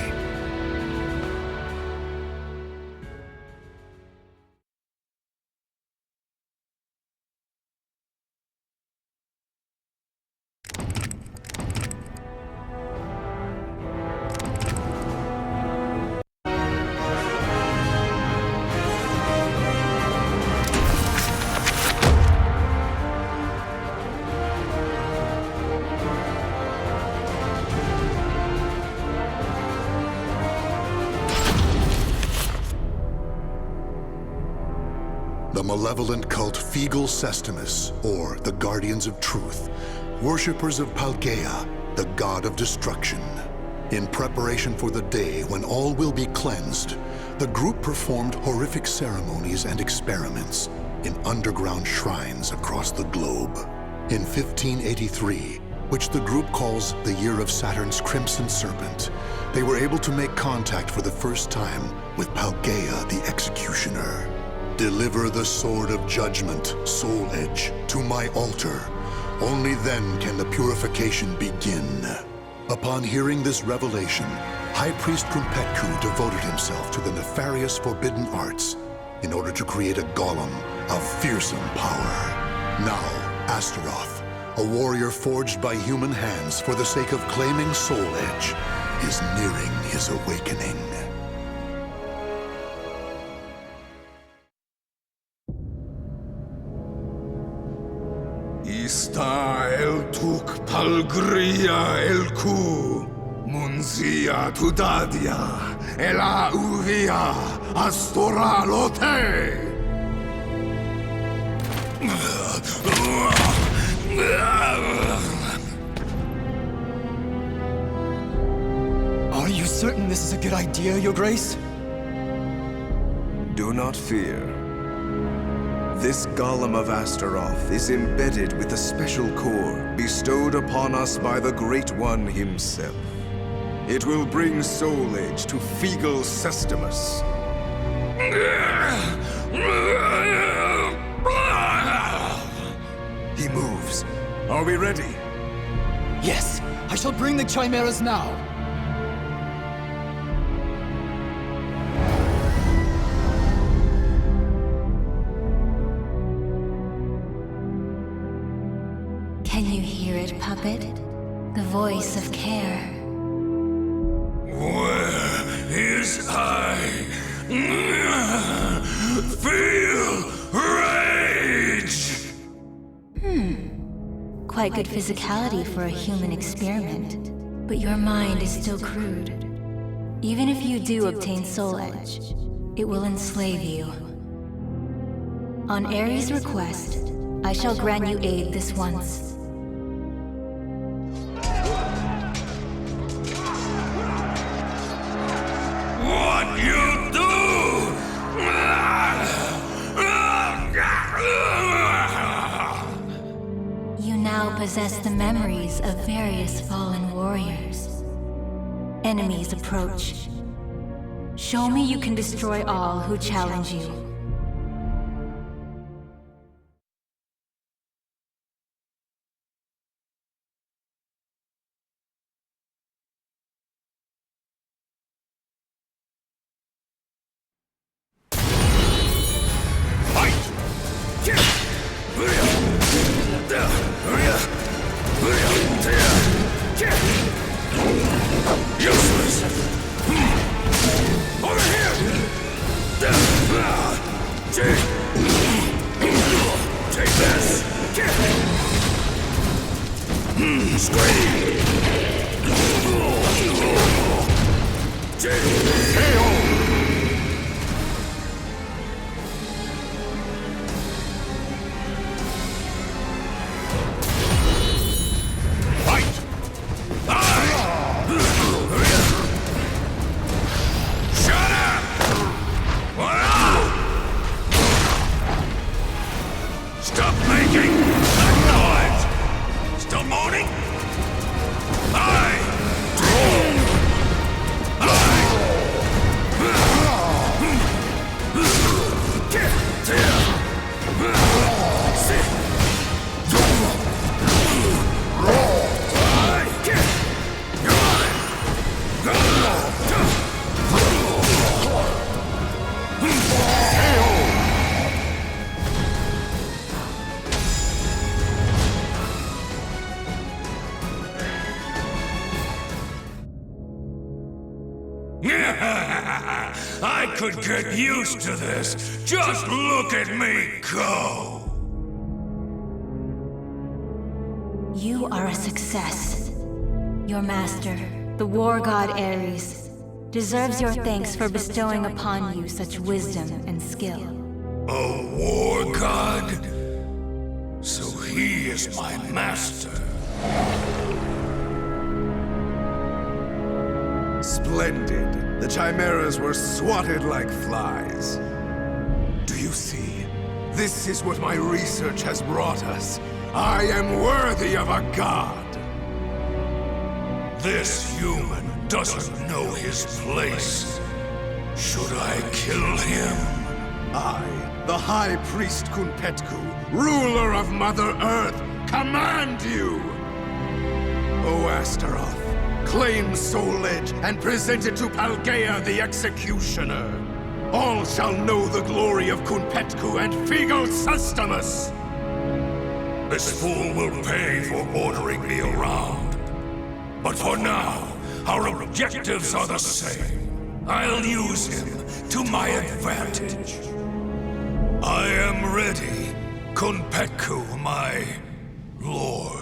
The malevolent cult Fegal Sestimus, or the Guardians of Truth, worshippers of Palgea, the god of destruction. In preparation for the day when all will be cleansed, the group performed horrific ceremonies and experiments in underground shrines across the globe. In 1583, which the group calls the Year of Saturn's Crimson Serpent, they were able to make contact for the first time with Pangea the Executioner. Deliver the Sword of Judgment, Soul Edge, to my altar. Only then can the purification begin. Upon hearing this revelation, High Priest Grumpetku devoted himself to the nefarious forbidden arts in order to create a golem of fearsome power. Now, Astaroth, a warrior forged by human hands for the sake of claiming Soul Edge, is nearing his awakening. Ista el tuk palgria el ku, munzia tudadia, ela uvia, astora lote. Are you certain this is a good idea, Your Grace? Do not fear. This Golem of Astaroth is embedded with a special core bestowed upon us by the Great One himself. It will bring Soul Edge to Fegal Sestimus. He moves. Are we ready? Yes, I shall bring the chimeras now. Can you hear it, puppet? The voice of care. Where is I? Feel rage! Quite good physicality for a human experiment. But your mind is still crude. Even if you do obtain Soul Edge, it will enslave you. On Ares' request, I shall grant you aid this once. What you do? You now possess the memories of various fallen warriors. Enemies approach. Show me you can destroy all who challenge you. Useless! Over here! Take this! Scream! Stop making that noise! Still moaning? I could get used to this. Just look at me go. You are a success. Your master, the war god Ares, deserves your thanks for bestowing upon you such wisdom and skill. A war god? So he is my master. Splendid. The chimeras were swatted like flies. Do you see? This is what my research has brought us. I am worthy of a god. This human doesn't know his place. Should I kill him? I, the High Priest Kunpetku, ruler of Mother Earth, command you! O Astaroth, claim Soul Edge and present it to Paldea the Executioner. All shall know the glory of Kunpetku and Figo Sustamus! This fool will pay for ordering me around. But for now, our objectives are the same. I'll use him to my advantage. I am ready, Kunpetku, my lord.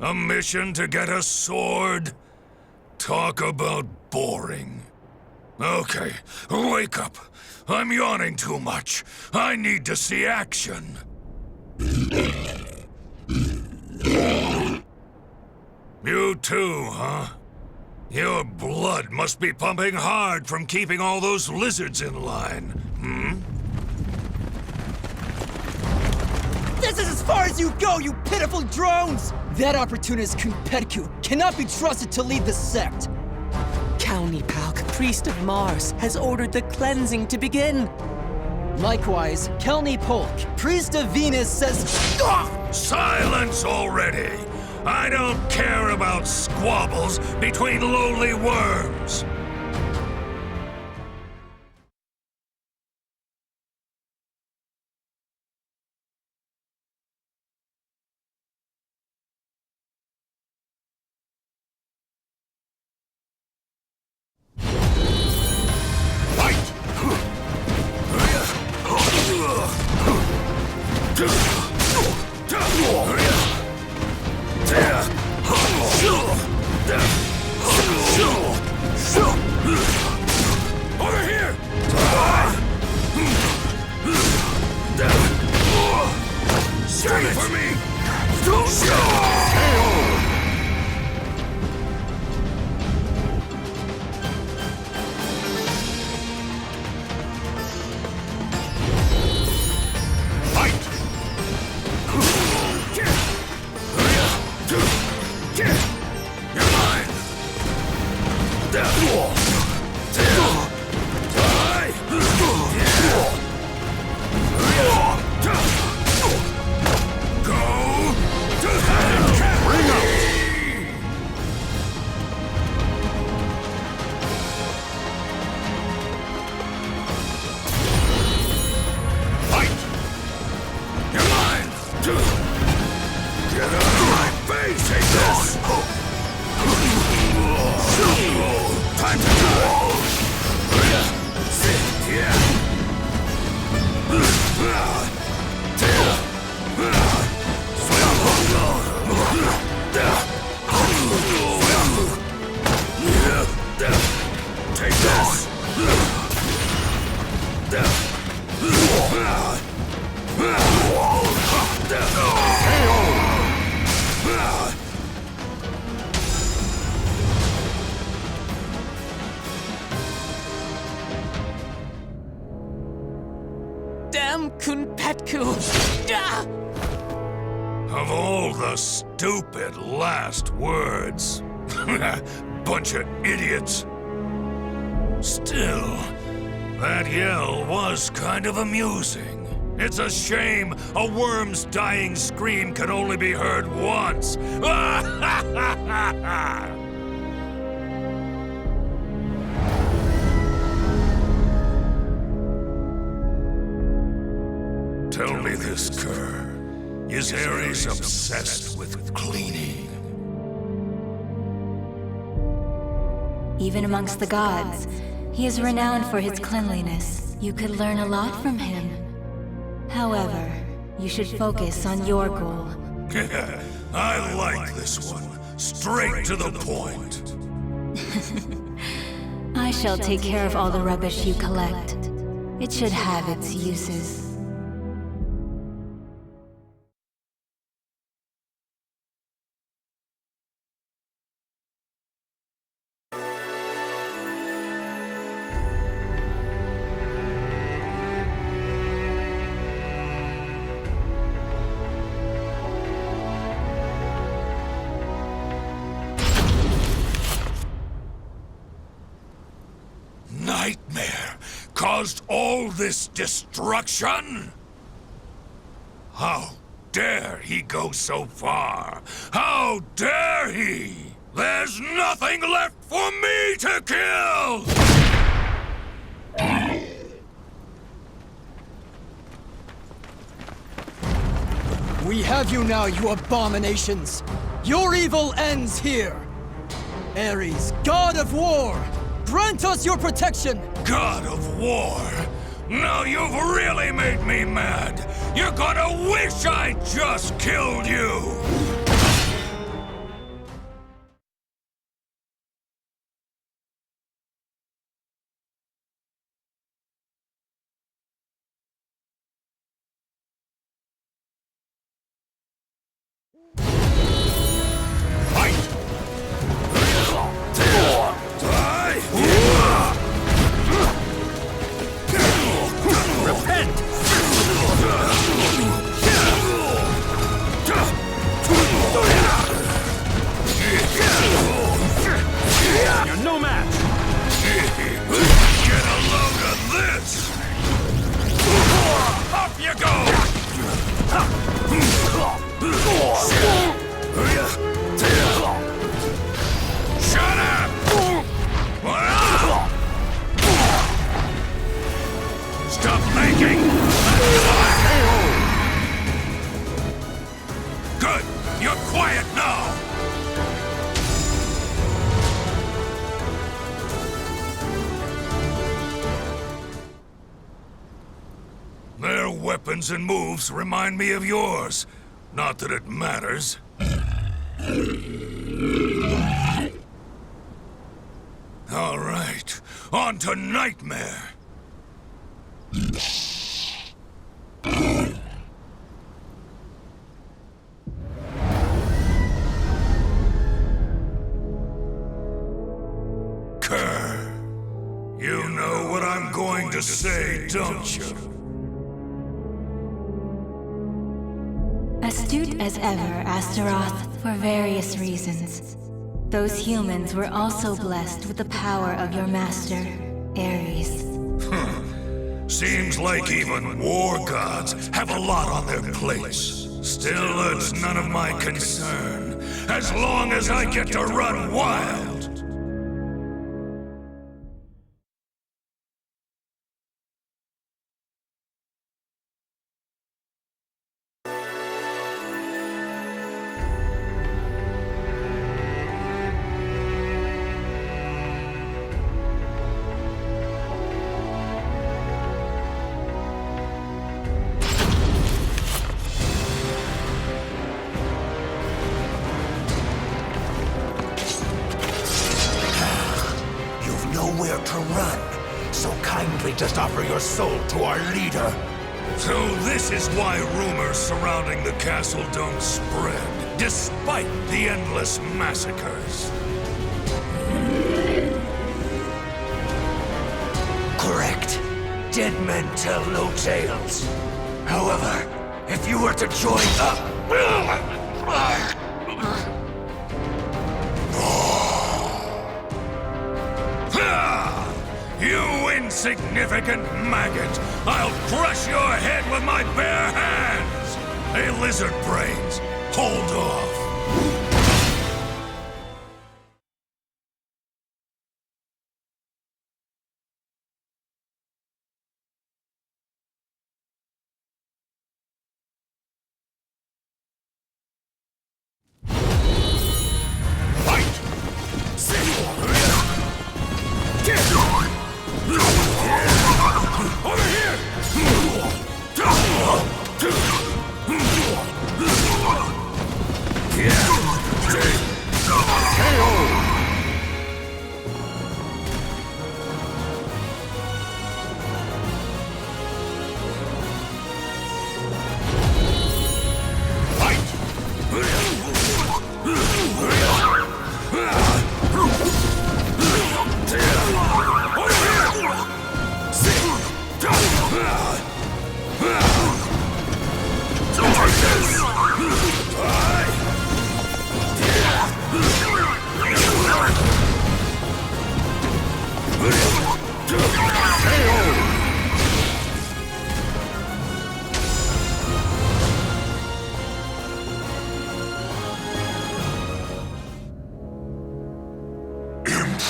A mission to get a sword? Talk about boring. Okay, wake up. I'm yawning too much. I need to see action. You too, huh? Your blood must be pumping hard from keeping all those lizards in line, hmm? This is as far as you go, you pitiful drones! That opportunist Kunpetku cannot be trusted to lead the sect. Kaunipalk, priest of Mars, has ordered the cleansing to begin. Likewise, Kelni Polk, priest of Venus, says... Silence already! I don't care about squabbles between lowly worms! Damn Kunpetku! Ah! Of all the stupid last words. Bunch of idiots. Still, that yell was kind of amusing. It's a shame a worm's dying scream can only be heard once. Tell me this, Kerr. Is Ares obsessed with cleaning? Even amongst the gods, He is renowned for his cleanliness. You could learn a lot from him. However, you should focus on your goal. I like this one. Straight to the point. I shall take care of all the rubbish you collect. It should have its uses. Nightmare caused all this destruction? How dare he go so far? How dare he? There's nothing left for me to kill! We have you now, you abominations! Your evil ends here! Ares, god of war! Grant us your protection! God of War! Now you've really made me mad! You're gonna wish I just killed you! And moves remind me of yours. Not that it matters. All right, on to Nightmare. Kerr, you know what I'm going to say, don't you? Astute as ever, Astaroth, for various reasons. Those humans were also blessed with the power of your master, Ares. Seems like even war gods have a lot on their plates. Still, it's none of my concern, as long as I get to run wild. Just offer your soul to our leader. So this is why rumors surrounding the castle don't spread, despite the endless massacres. Correct. Dead men tell no tales. However, if you were to join up... You insignificant maggot! I'll crush your head with my bare hands! Hey, lizard brains, hold off!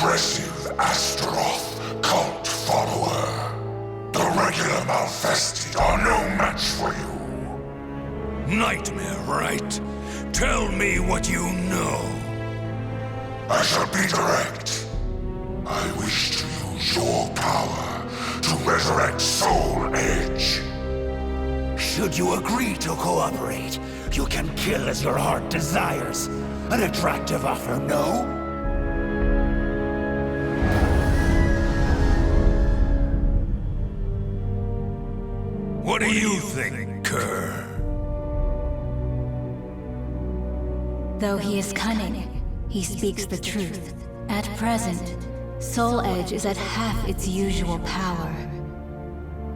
impressive Astaroth cult follower. The regular Malfested are no match for you. Nightmare, right? Tell me what you know. I shall be direct. I wish to use your power to resurrect Soul Edge. Should you agree to cooperate, you can kill as your heart desires. An attractive offer, no? What do you think, Kerr? Though he is cunning, he speaks the truth. At present, Soul Edge is at half its usual power.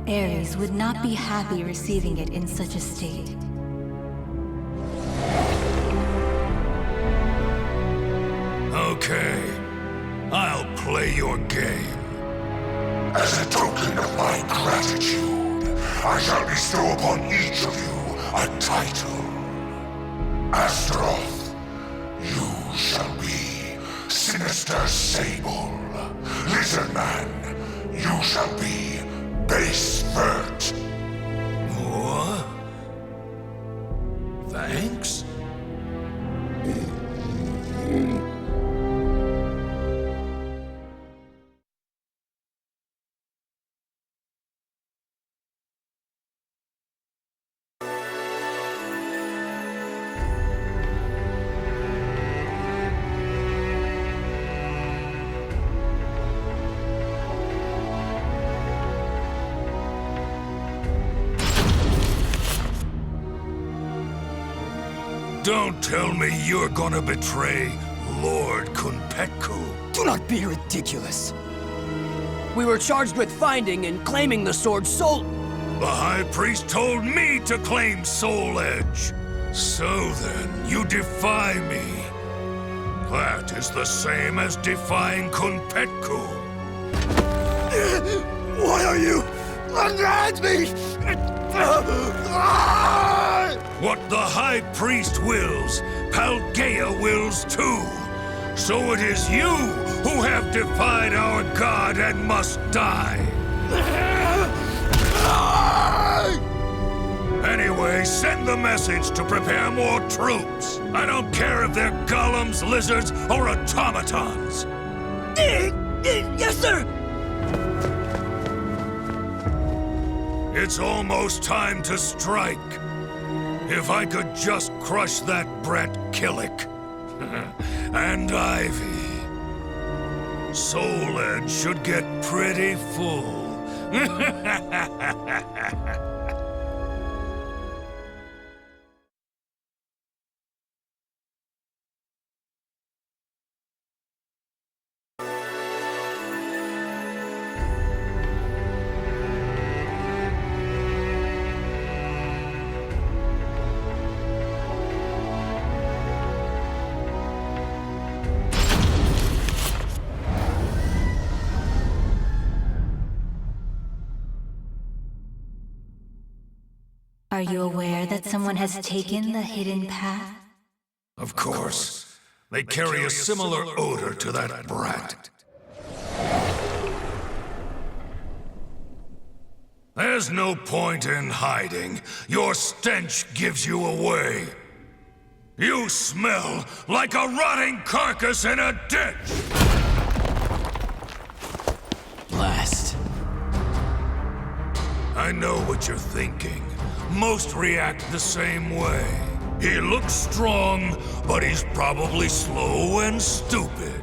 Ares would not be happy receiving it in such a state. Okay, I'll play your game. As a token of my gratitude, I shall bestow upon each of you a title. Astaroth, you shall be Sinister Sable. Lizard Man, you shall be Base Vert. What? Thanks? Don't tell me you're gonna betray Lord Kunpetku. Do not be ridiculous. We were charged with finding and claiming the sword Soul... The High Priest told me to claim Soul Edge. So then, you defy me. That is the same as defying Kunpetku. Why are you under me? What the High Priest wills, Paldea wills too. So it is you who have defied our god and must die. Anyway, send the message to prepare more troops. I don't care if they're golems, lizards, or automatons. Yes, sir! It's almost time to strike. If I could just crush that brat Kilik. And Ivy. Soul Edge should get pretty full. Are you aware that someone has taken the hidden path? Of course. They carry a similar odor to that brat. There's no point in hiding. Your stench gives you away. You smell like a rotting carcass in a ditch! Blast. I know what you're thinking. Most react the same way. He looks strong, but he's probably slow and stupid.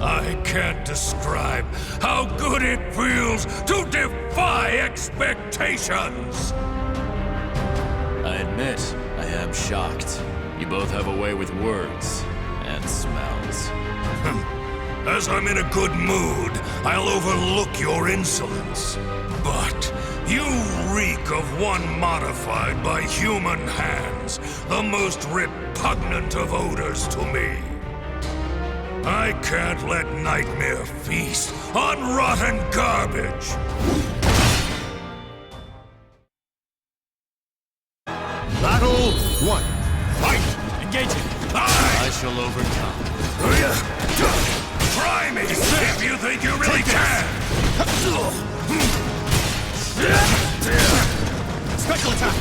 I can't describe how good it feels to defy expectations! I admit, I am shocked. You both have a way with words and smells. As I'm in a good mood, I'll overlook your insolence. But you reek of one modified by human hands, the most repugnant of odors to me. I can't let Nightmare feast on rotten garbage. Battle 1. Fight! Engaging! I shall overcome. Try me if you think you really can! Special attack!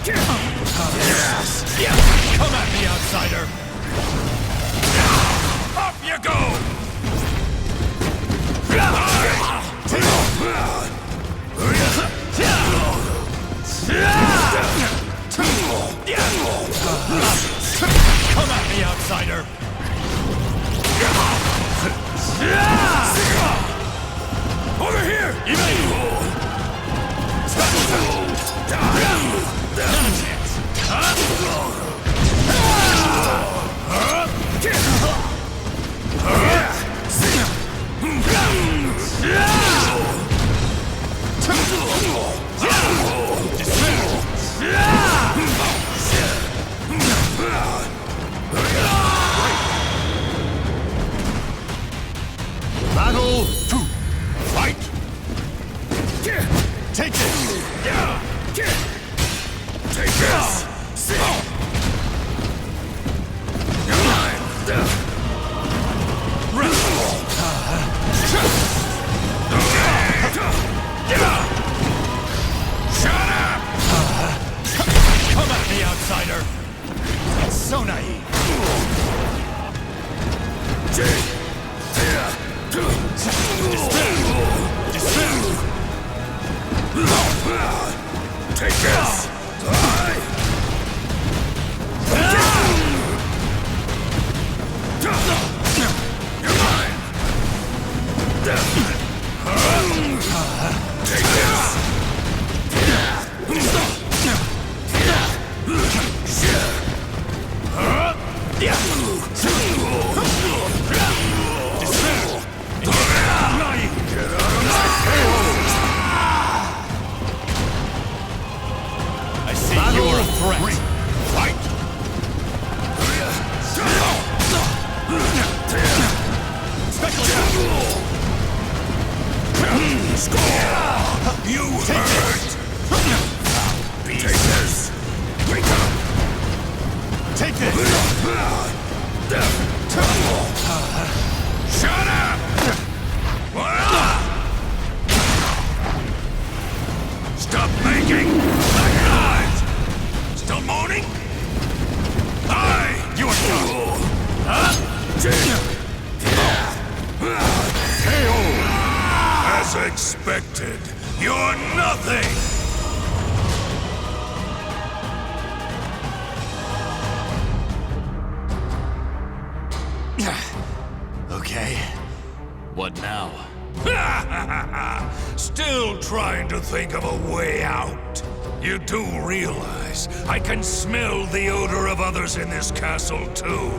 Yes! Come at me, outsider! Up you go! Come at me, outsider! Over here! Battle 2. Fight! Take this! Take this! Shut up! Come at me, outsider! It's so naive! Take this! You're mine! Take this! I see you're a threat. Fight! Special attack! You hurt! Pieces! Wake up! Take this! Shut up! Stop making noise! Still moaning? Aye! You are done! KO! As expected, you're nothing! Okay. What now? Still trying to think of a way out. You do realize I can smell the odor of others in this castle, too.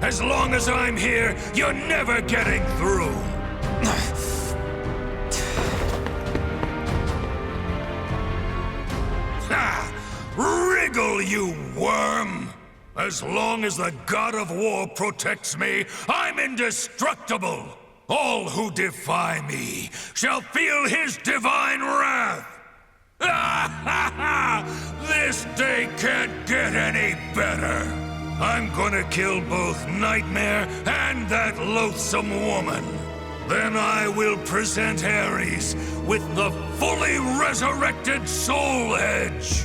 As long as I'm here, you're never getting through. Ha! Wriggle, you worm! As long as the god of war protects me, I'm indestructible! All who defy me shall feel his divine wrath! This day can't get any better! I'm gonna kill both Nightmare and that loathsome woman! Then I will present Ares with the fully resurrected Soul Edge!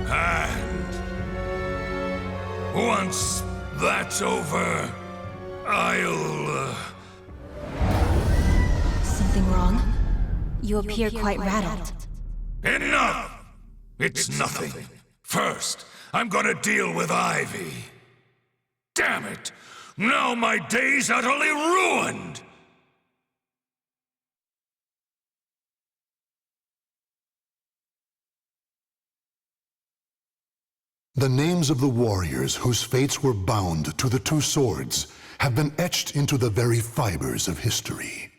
And once that's over, I'll... Something wrong? You appear quite rattled. Enough! It's nothing. First, I'm gonna deal with Ivy. Damn it! Now my day's utterly ruined! The names of the warriors whose fates were bound to the two swords have been etched into the very fibers of history.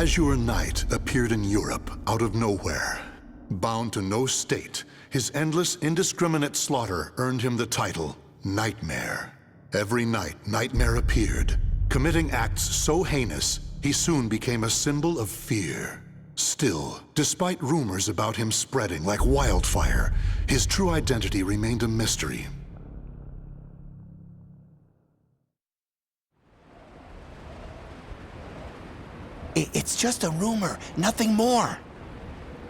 azure knight appeared in Europe out of nowhere. Bound to no state, his endless, indiscriminate slaughter earned him the title Nightmare. Every night, Nightmare appeared, committing acts so heinous, he soon became a symbol of fear. Still, despite rumors about him spreading like wildfire, his true identity remained a mystery. It's just a rumor, nothing more.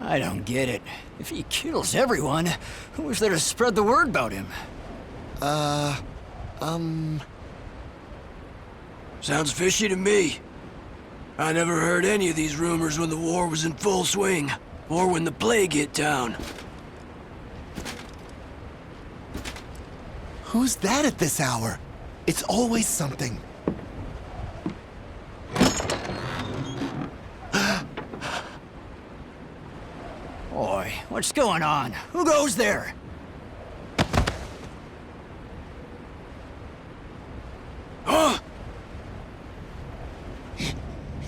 I don't get it. If he kills everyone, who is there to spread the word about him? Sounds fishy to me. I never heard any of these rumors when the war was in full swing, or when the plague hit town. Who's that at this hour? It's always something. Boy, what's going on? Who goes there? Huh?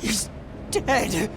He's dead.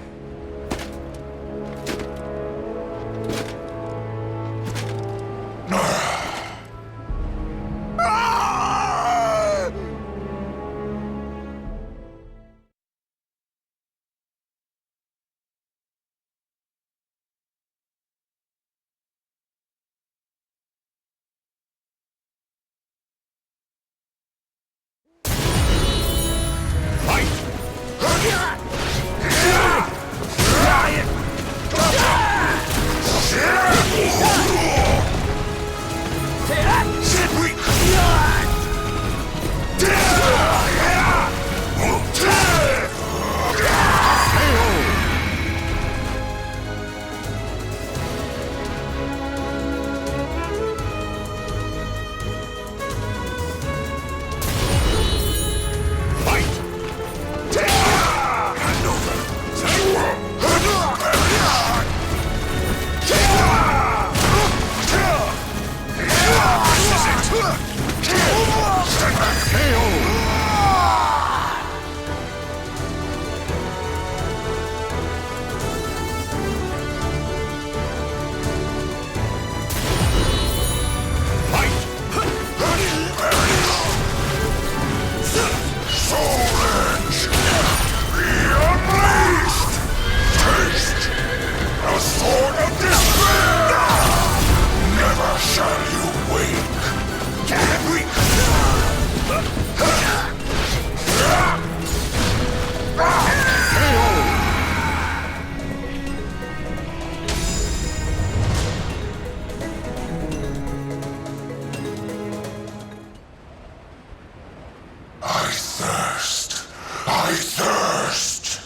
I thirst!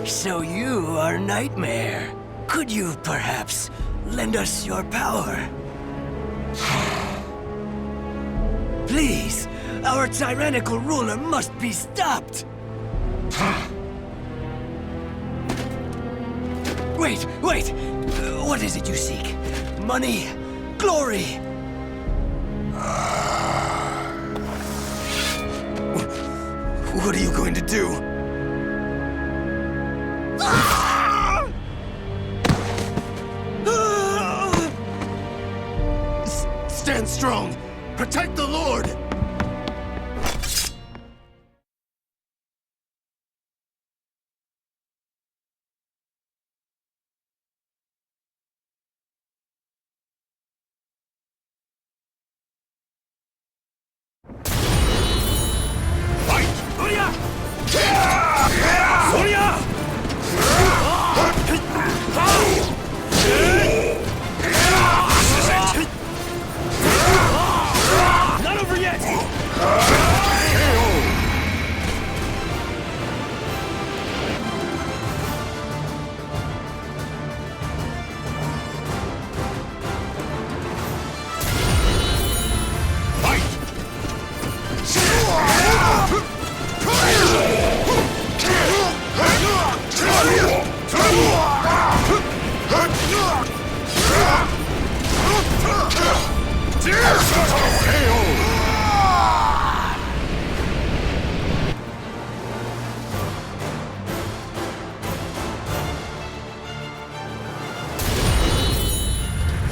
So you are Nightmare. Could you perhaps lend us your power? Please, our tyrannical ruler must be stopped. Wait! What is it you seek? Money? Glory? What are you going to do? Stand strong! Protect the Lord! Not over yet!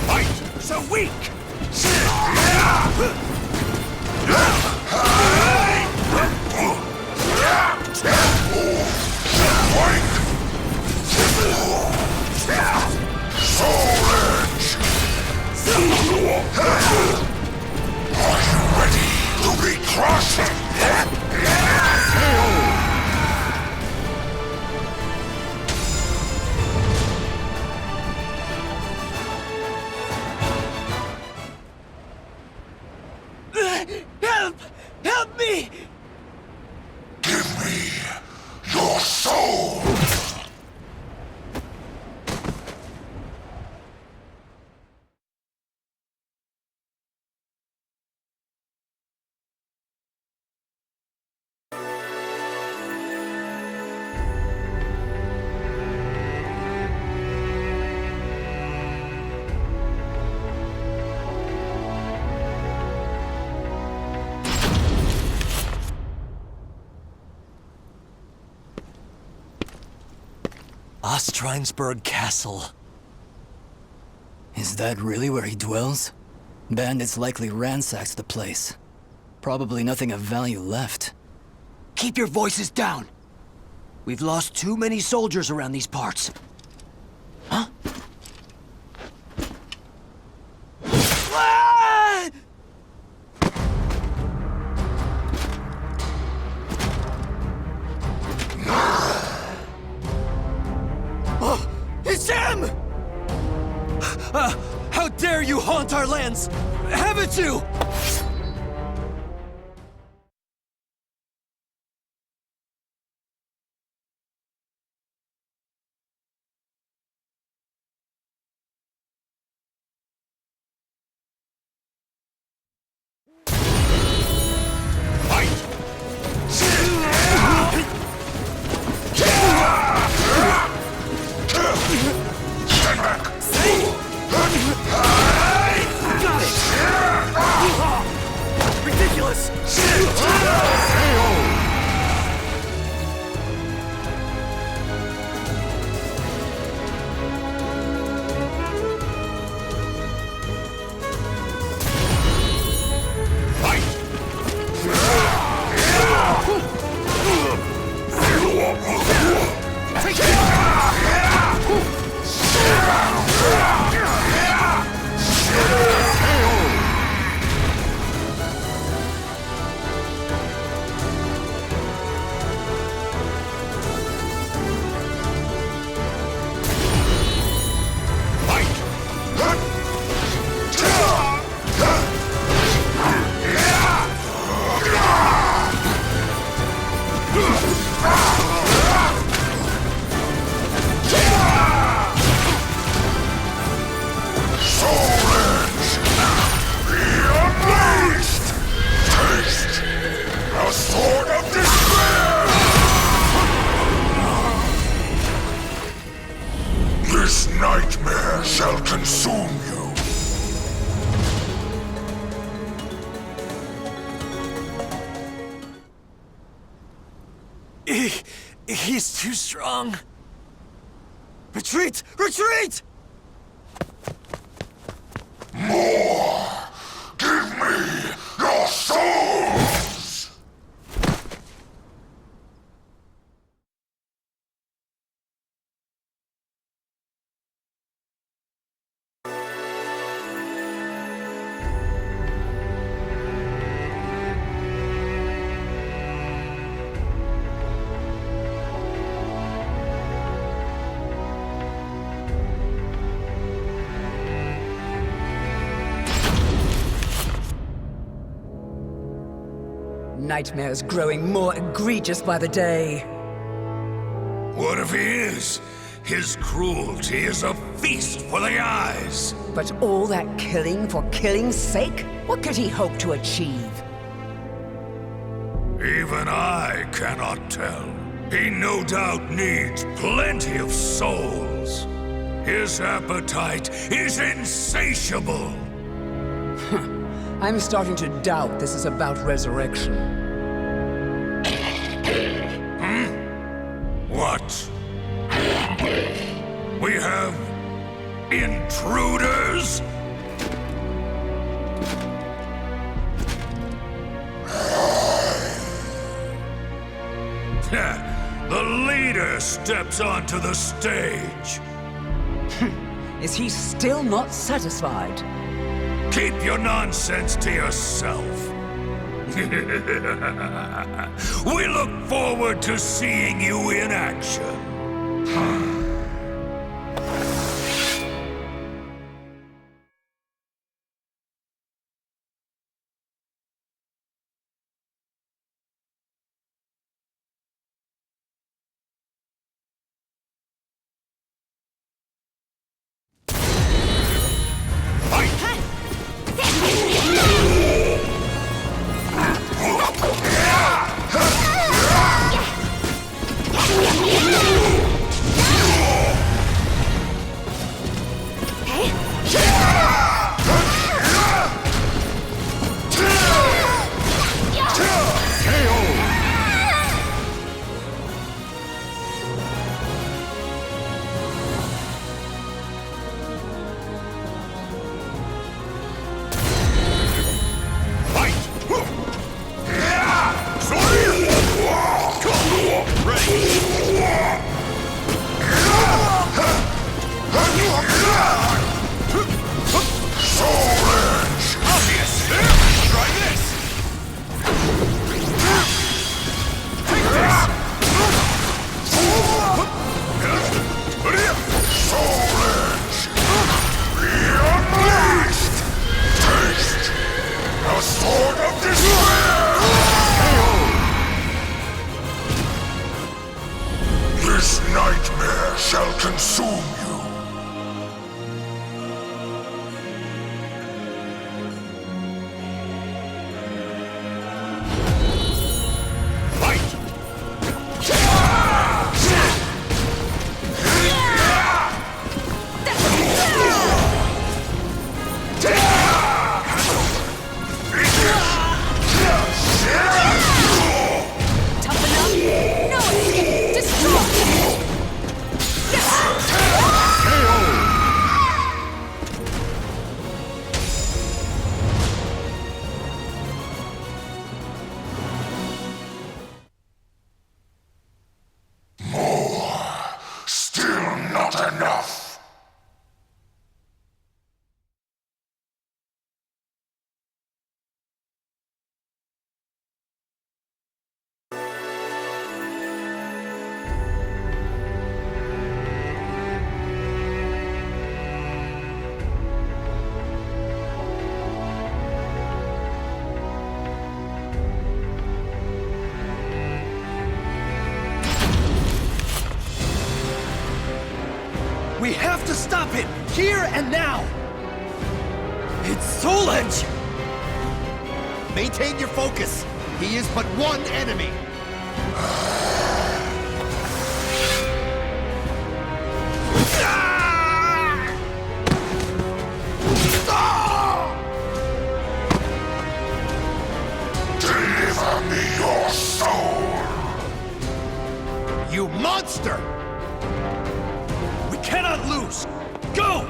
Fight so weak! Are you ready to be crushed? Help! Help me! Give me your soul! Ostrinsburg Castle. Is that really where he dwells? Bandits likely ransacked the place. Probably nothing of value left. Keep your voices down! We've lost too many soldiers around these parts. Huh? Ah! Oh, it's him! How dare you haunt our lands! Haven't you? Ridiculous! Nightmare shall consume you. He's too strong. Retreat! Retreat! More! Give me your souls! Nightmares growing more egregious by the day. What if he is? His cruelty is a feast for the eyes. But all that killing for killing's sake? What could he hope to achieve? Even I cannot tell. He no doubt needs plenty of souls. His appetite is insatiable. I'm starting to doubt this is about resurrection. What? We have intruders? The leader steps onto the stage. Is he still not satisfied? Keep your nonsense to yourself. We look forward to seeing you in action. We have to stop it! Here and now! It's Soul Edge! Maintain your focus. He is but one enemy. Deliver me your soul! You monster! We cannot lose! Go!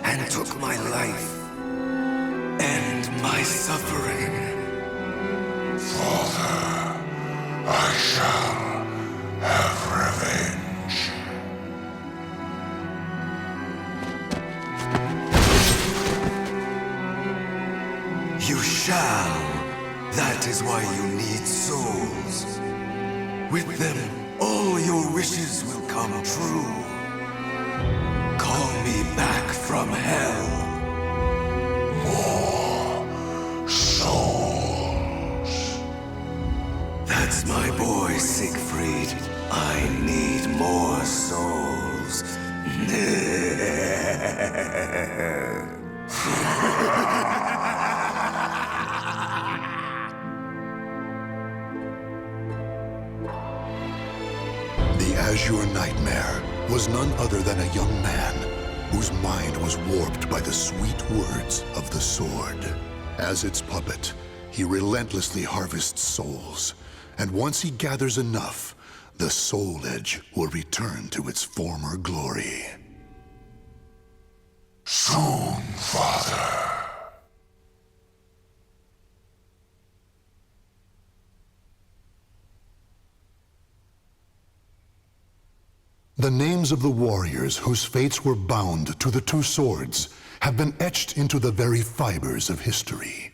and took my life. End my suffering. Father, I shall have revenge. You shall. That is why you need souls. With them, all your wishes will come true. Call me back from hell. More souls. That's my boy, Siegfried. I need more souls. The Azure Nightmare was none other than a young man whose mind was warped by the sweet words of the sword. As its puppet, he relentlessly harvests souls, and once he gathers enough, the Soul Edge will return to its former glory. Soon, Father. The names of the warriors whose fates were bound to the two swords have been etched into the very fibers of history.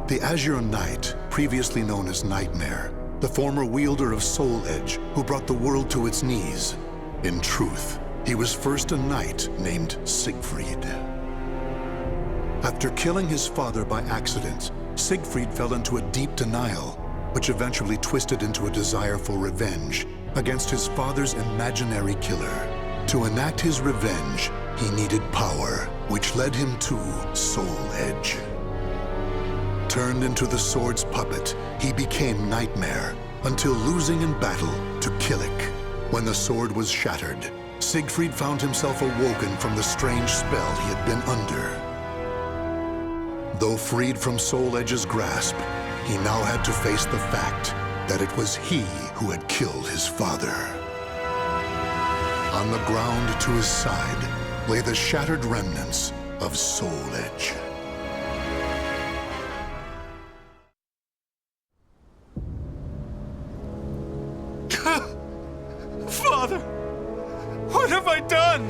The Azure Knight, previously known as Nightmare, the former wielder of Soul Edge who brought the world to its knees. In truth, he was first a knight named Siegfried. After killing his father by accident, Siegfried fell into a deep denial, which eventually twisted into a desire for revenge against his father's imaginary killer. To enact his revenge, he needed power, which led him to Soul Edge. Turned into the sword's puppet, he became Nightmare, until losing in battle to Kilik. When the sword was shattered, Siegfried found himself awoken from the strange spell he had been under. Though freed from Soul Edge's grasp, he now had to face the fact that it was he who had killed his father. On the ground to his side lay the shattered remnants of Soul Edge. Father! What have I done?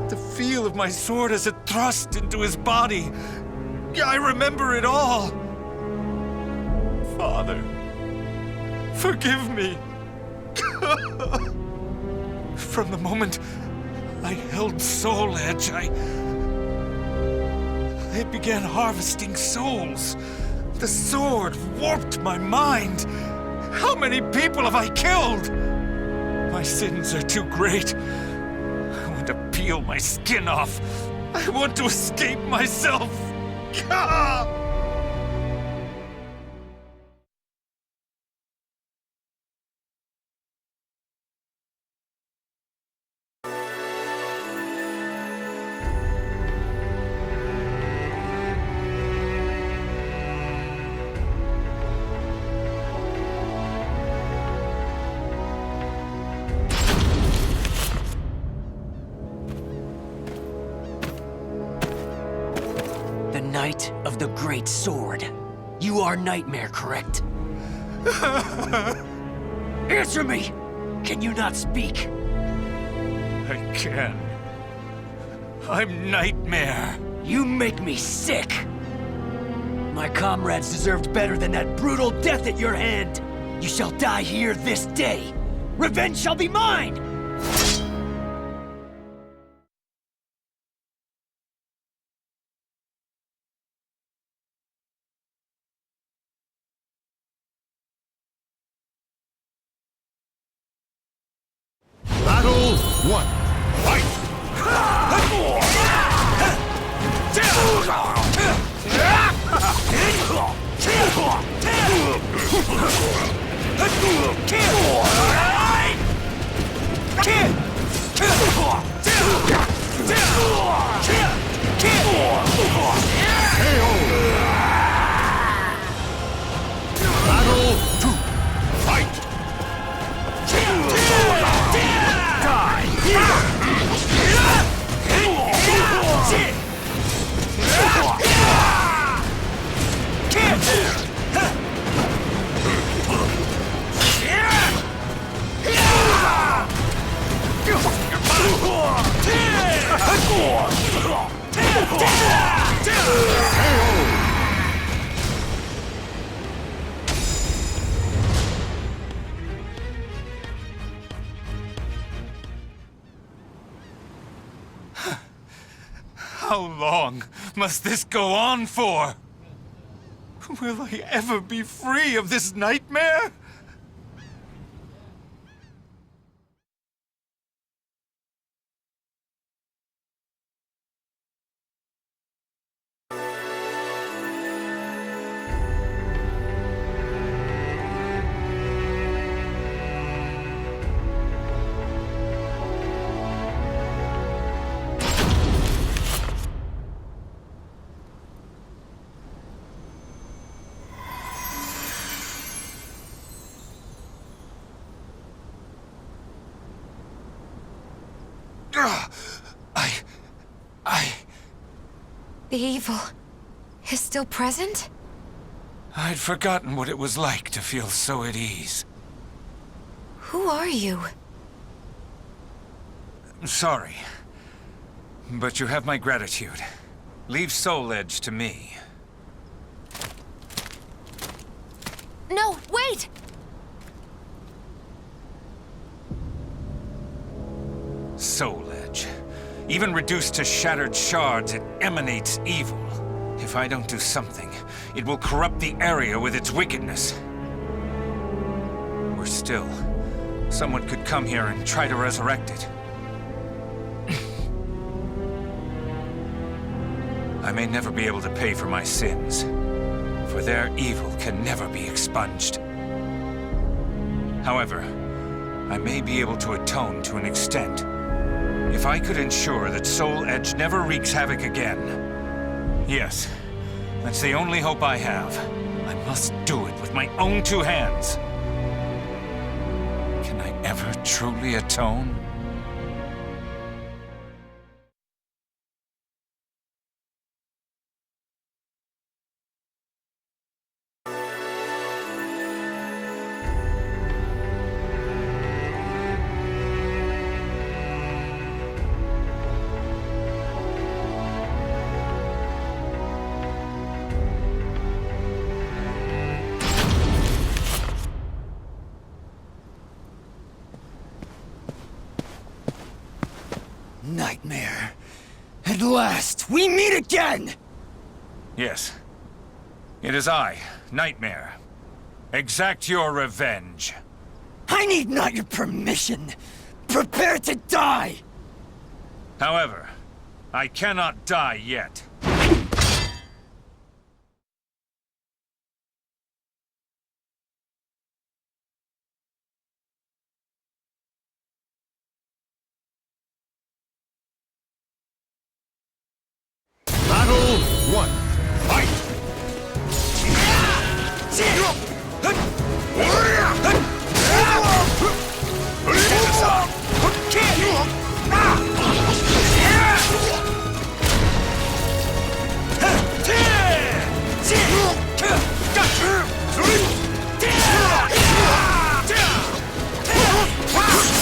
The feel of my sword as it thrust into his body. I remember it all. Father, forgive me. From the moment I held Soul Edge, I began harvesting souls. The sword warped my mind. How many people have I killed? My sins are too great. I want to peel my skin off. I want to escape myself. Ah! Knight of the Great Sword. You are Nightmare, correct? Answer me! Can you not speak? I can. I'm Nightmare. You make me sick! My comrades deserved better than that brutal death at your hand! You shall die here this day! Revenge shall be mine! Battle 1. Fight! Take Battle 2. Fight! How long must this go on for? Will I ever be free of this nightmare? The evil is still present? I'd forgotten what it was like to feel so at ease. Who are you? Sorry, but you have my gratitude. Leave Soul Edge to me. No, wait! Soul Edge. Even reduced to shattered shards, it emanates evil. If I don't do something, it will corrupt the area with its wickedness. Worse still, someone could come here and try to resurrect it. I may never be able to pay for my sins, for their evil can never be expunged. However, I may be able to atone to an extent. If I could ensure that Soul Edge never wreaks havoc again. Yes, that's the only hope I have. I must do it with my own two hands. Can I ever truly atone? Nightmare. At last, we meet again! Yes. It is I, Nightmare. Exact your revenge. I need not your permission. Prepare to die! However, I cannot die yet. Battle 1. Fight!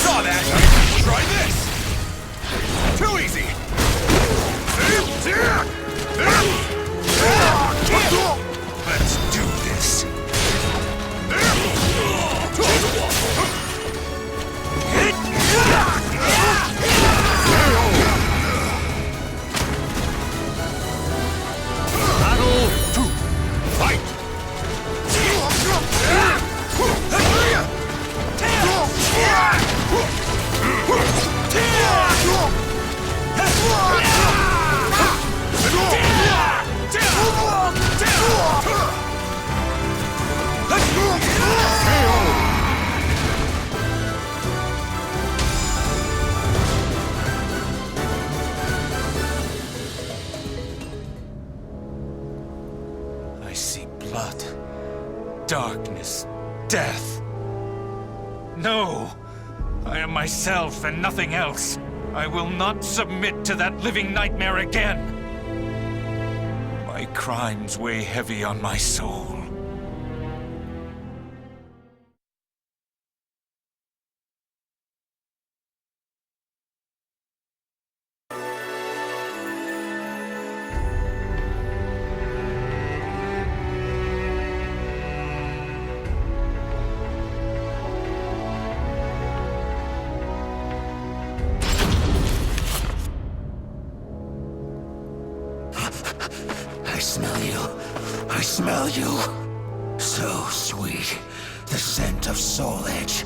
Saw that! Try this! Too easy! blood, darkness, death. No! I am myself and nothing else. I will not submit to that living nightmare again. My crimes weigh heavy on my soul. I smell you. So sweet. The scent of soul edge.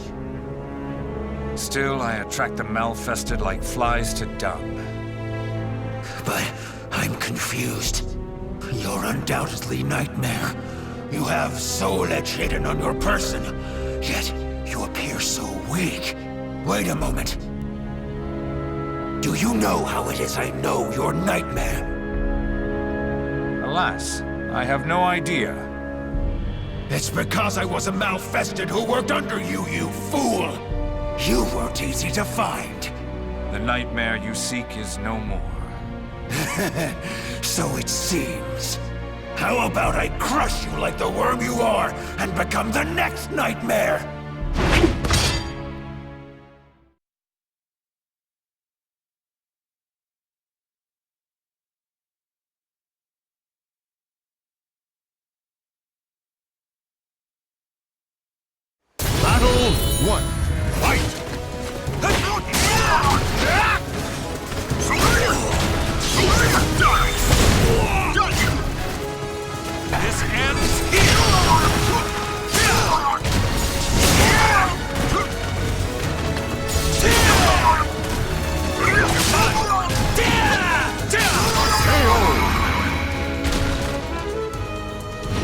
Still, I attract the malfested like flies to dung. But I'm confused. You're undoubtedly Nightmare. You have soul edge hidden on your person, yet you appear so weak. Wait a moment. Do you know how it is I know you're Nightmare? Alas, I have no idea. It's because I was a malfested who worked under you, you fool! You weren't easy to find. The nightmare you seek is no more. So it seems. How about I crush you like the worm you are, and become the next nightmare? Battle 1. Fight! This ends here!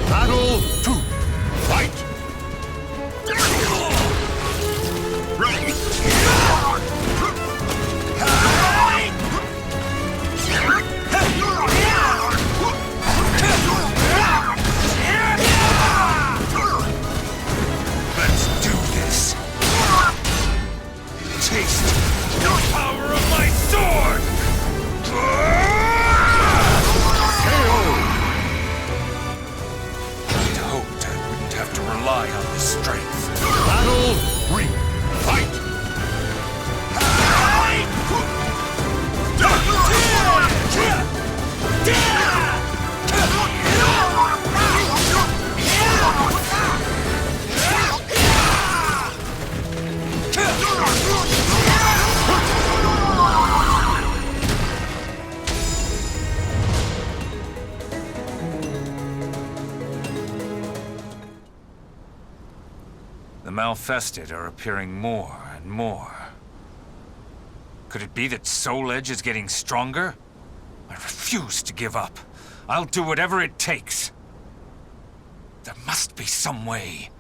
Battle 2. Fight! Let's do this. Taste the power of my sword! I'd hoped I wouldn't have to rely on this strength. Battle 3. Fight! The malfested are appearing more and more. Could it be that Soul Edge is getting stronger? I refuse to give up. I'll do whatever it takes. There must be some way.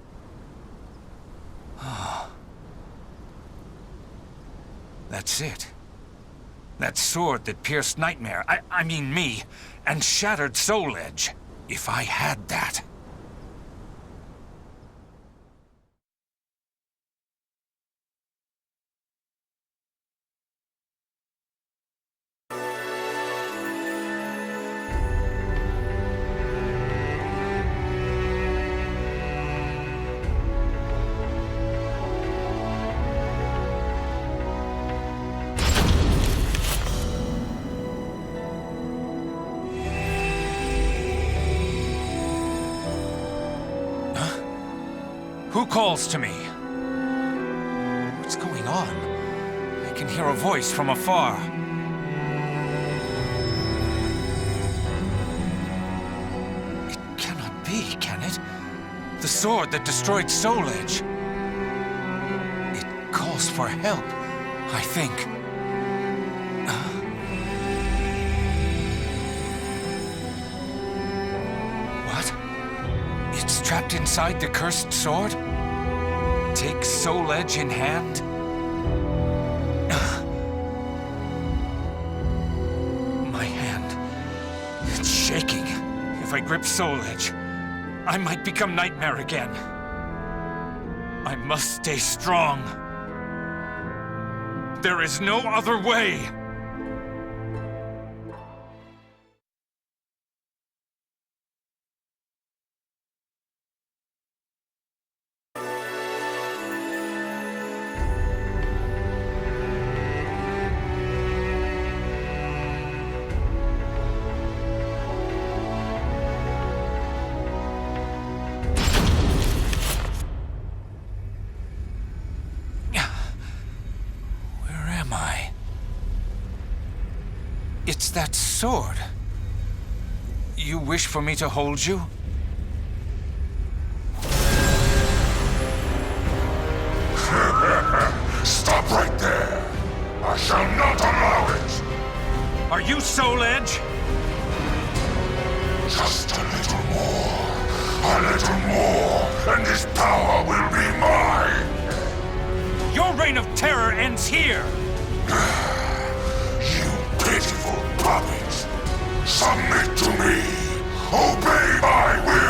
That's it. That sword that pierced Nightmare, I mean me, and shattered Soul Edge. If I had that. Who calls to me? What's going on? I can hear a voice from afar. It cannot be, can it? The sword that destroyed Soul Edge. It calls for help, I think. What? It's trapped inside the cursed sword? Take Soul Edge in hand? My hand. It's shaking. If I grip Soul Edge, I might become Nightmare again. I must stay strong. There is no other way. It's that sword. You wish for me to hold you? Stop right there! I shall not allow it! Are you Soul Edge? Just a little more, and this power will be mine! Your reign of terror ends here! Pitiful puppets! Submit to me! Obey my will!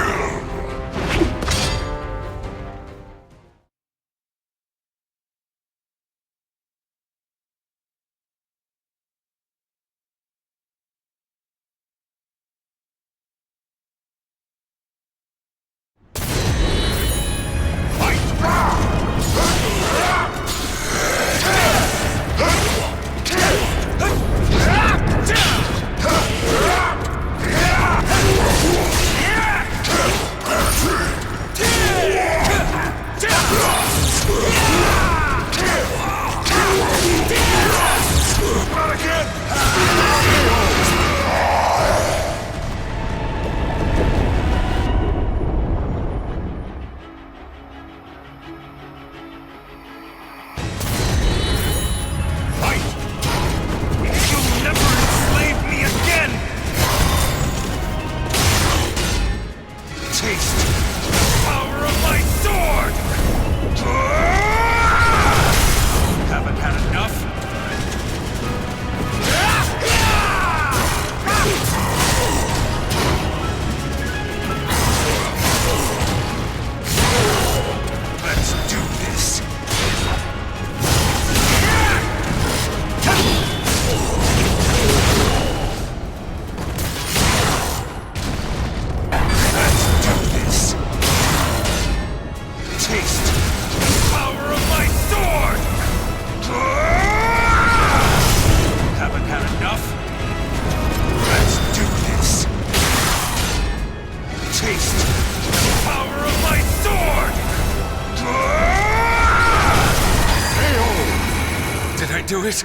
Do it?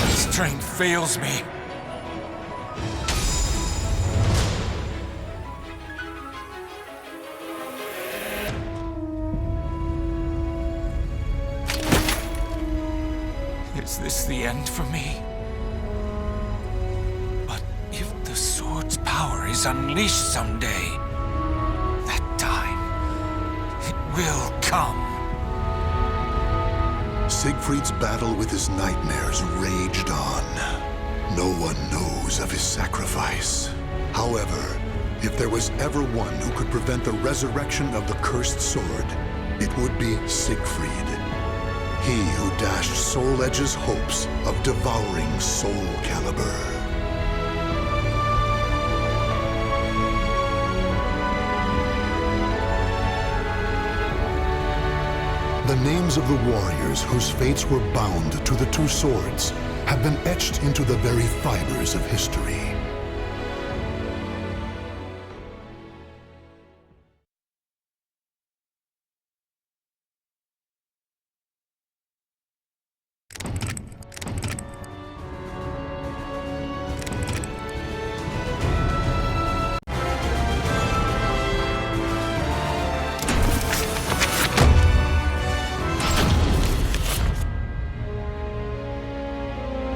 Strength fails me. Is this the end for me? But if the sword's power is unleashed someday, that time, it will come. Siegfried's battle with his nightmares raged on. No one knows of his sacrifice. However, if there was ever one who could prevent the resurrection of the cursed sword, it would be Siegfried. He who dashed Soul Edge's hopes of devouring Soulcalibur. The names of the warriors whose fates were bound to the two swords have been etched into the very fibers of history.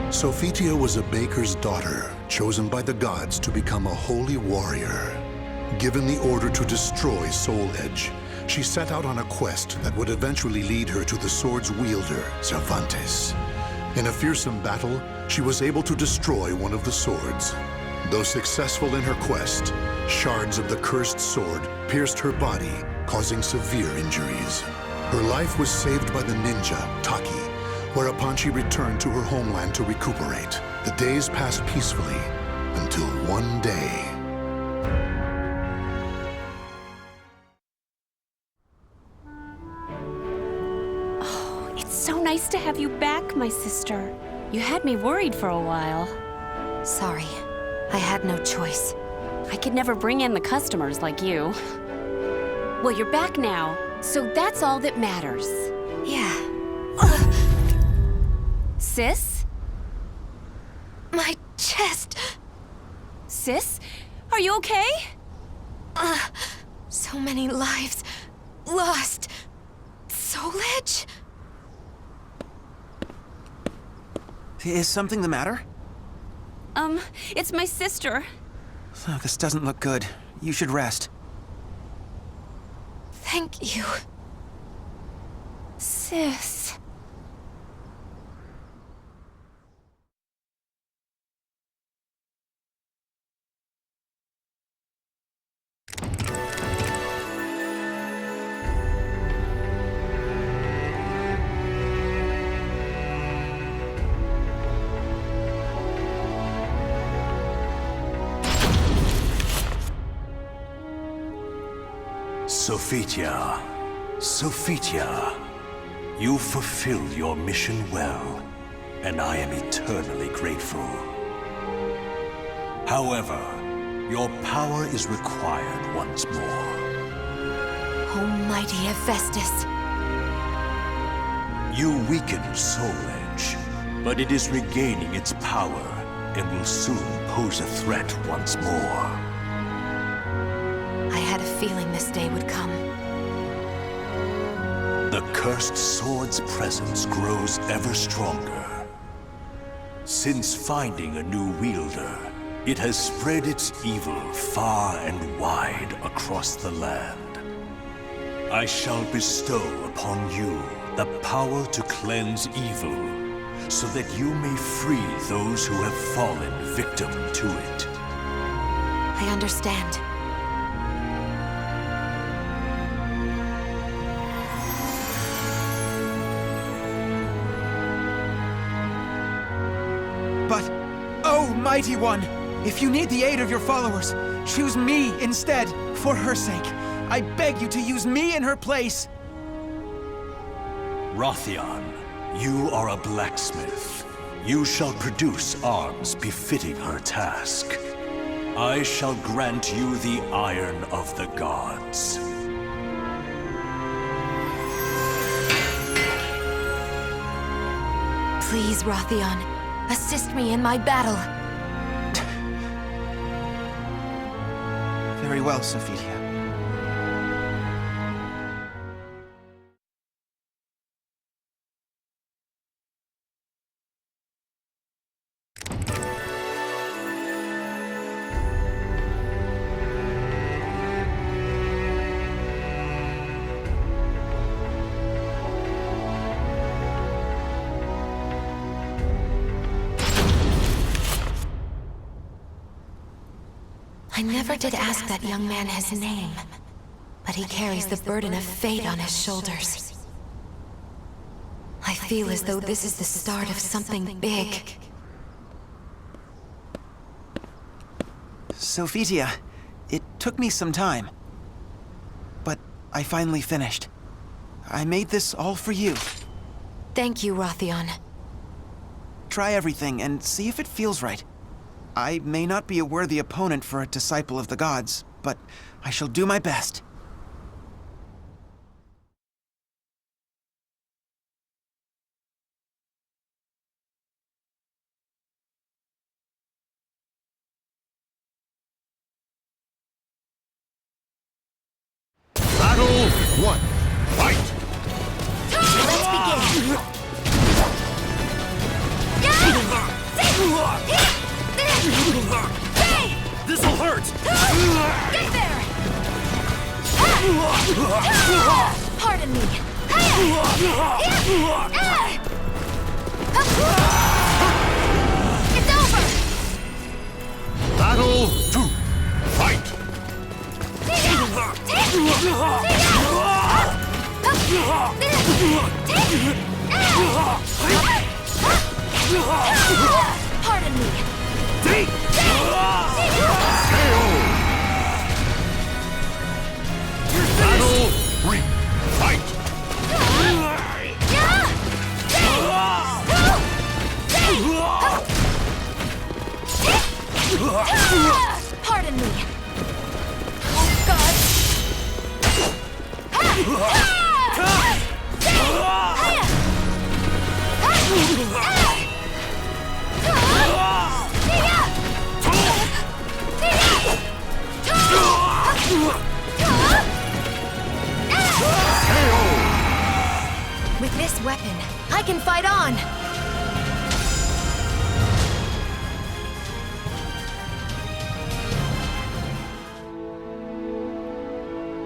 Sophitia was a baker's daughter, chosen by the gods to become a holy warrior. Given the order to destroy Soul Edge, she set out on a quest that would eventually lead her to the sword's wielder, Cervantes. In a fearsome battle, she was able to destroy one of the swords. Though successful in her quest, shards of the cursed sword pierced her body, causing severe injuries. Her life was saved by the ninja, Taki, whereupon she returned to her homeland to recuperate. The days passed peacefully until one day. Oh, it's so nice to have you back, my sister. You had me worried for a while. Sorry, I had no choice. I could never bring in the customers like you. Well, you're back now, so that's all that matters. Yeah. Sis? My chest. Sis? Are you okay? So many lives lost. Soul Edge? Is something the matter? It's my sister. Oh, this doesn't look good. You should rest. Thank you. Sis. Sophitia, Sophitia, you fulfilled your mission well, and I am eternally grateful. However, your power is required once more. Almighty Hephaestus. You weakened Soul Edge, but it is regaining its power and will soon pose a threat once more. I had a feeling this day would come. The cursed sword's presence grows ever stronger. Since finding a new wielder, it has spread its evil far and wide across the land. I shall bestow upon you the power to cleanse evil, so that you may free those who have fallen victim to it. I understand. Mighty One, if you need the aid of your followers, choose me instead, for her sake. I beg you to use me in her place. Raphael, you are a blacksmith. You shall produce arms befitting her task. I shall grant you the iron of the gods. Please, Raphael, assist me in my battle. Very well, Sophitia. I never did ask that young man his name, but he carries the burden of fate on his shoulders. I feel as though this is the start of something big. Sophitia, it took me some time, but I finally finished. I made this all for you. Thank you, Raphael. Try everything and see if it feels right. I may not be a worthy opponent for a disciple of the gods, but I shall do my best. Battle 1. Fight! Let's begin! This'll hurt! Get there! Pardon me. It's over! Battle 2. Fight! Pardon me. Battle 3. Fight! Pardon me. Oh, God. With this weapon, I can fight on!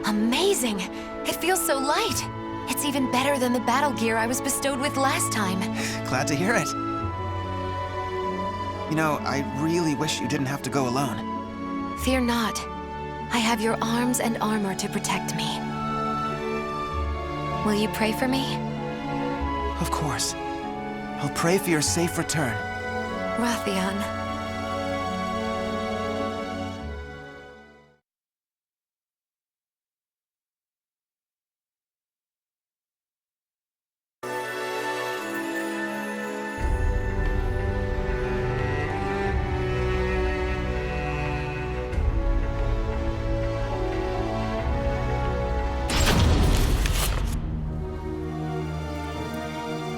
Amazing! It feels so light! It's even better than the battle gear I was bestowed with last time. Glad to hear it. You know, I really wish you didn't have to go alone. Fear not. I have your arms and armor to protect me. Will you pray for me? Of course. I'll pray for your safe return. Raphael.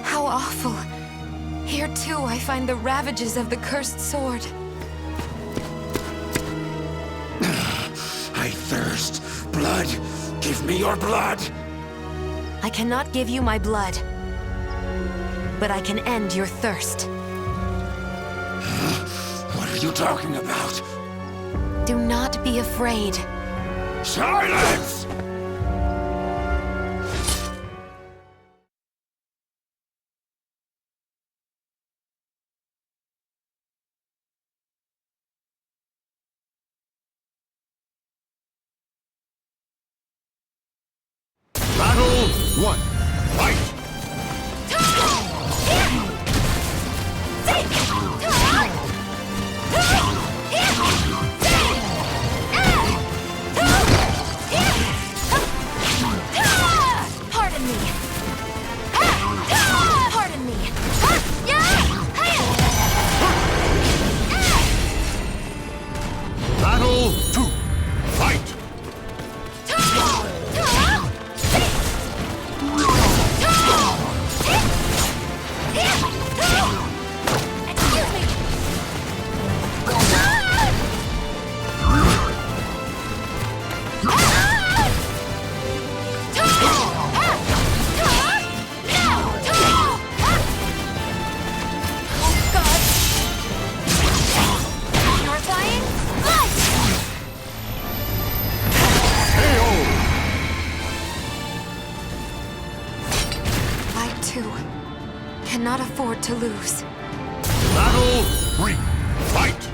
How awful. Here too I find the ravages of the cursed sword. I thirst. Blood. Give me your blood. I cannot give you my blood, but I can end your thirst. What are you talking about? Do not be afraid. Silence! Battle 1. Fight! Pardon me. Pardon me. Battle 2. Fight! Cannot afford to lose. Battle 3. Fight!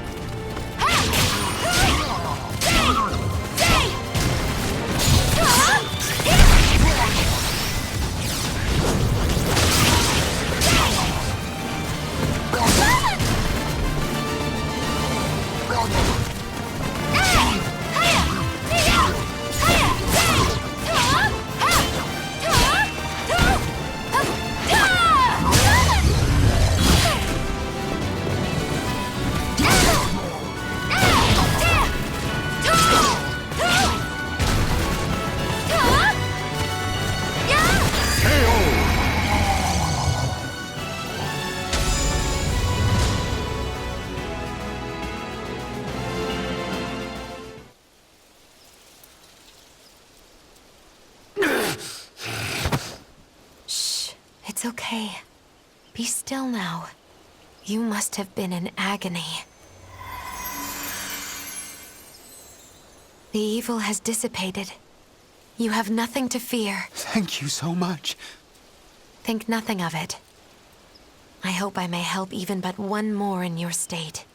It's okay. Be still now. You must have been in agony. The evil has dissipated. You have nothing to fear. Thank you so much. Think nothing of it. I hope I may help even but one more in your state.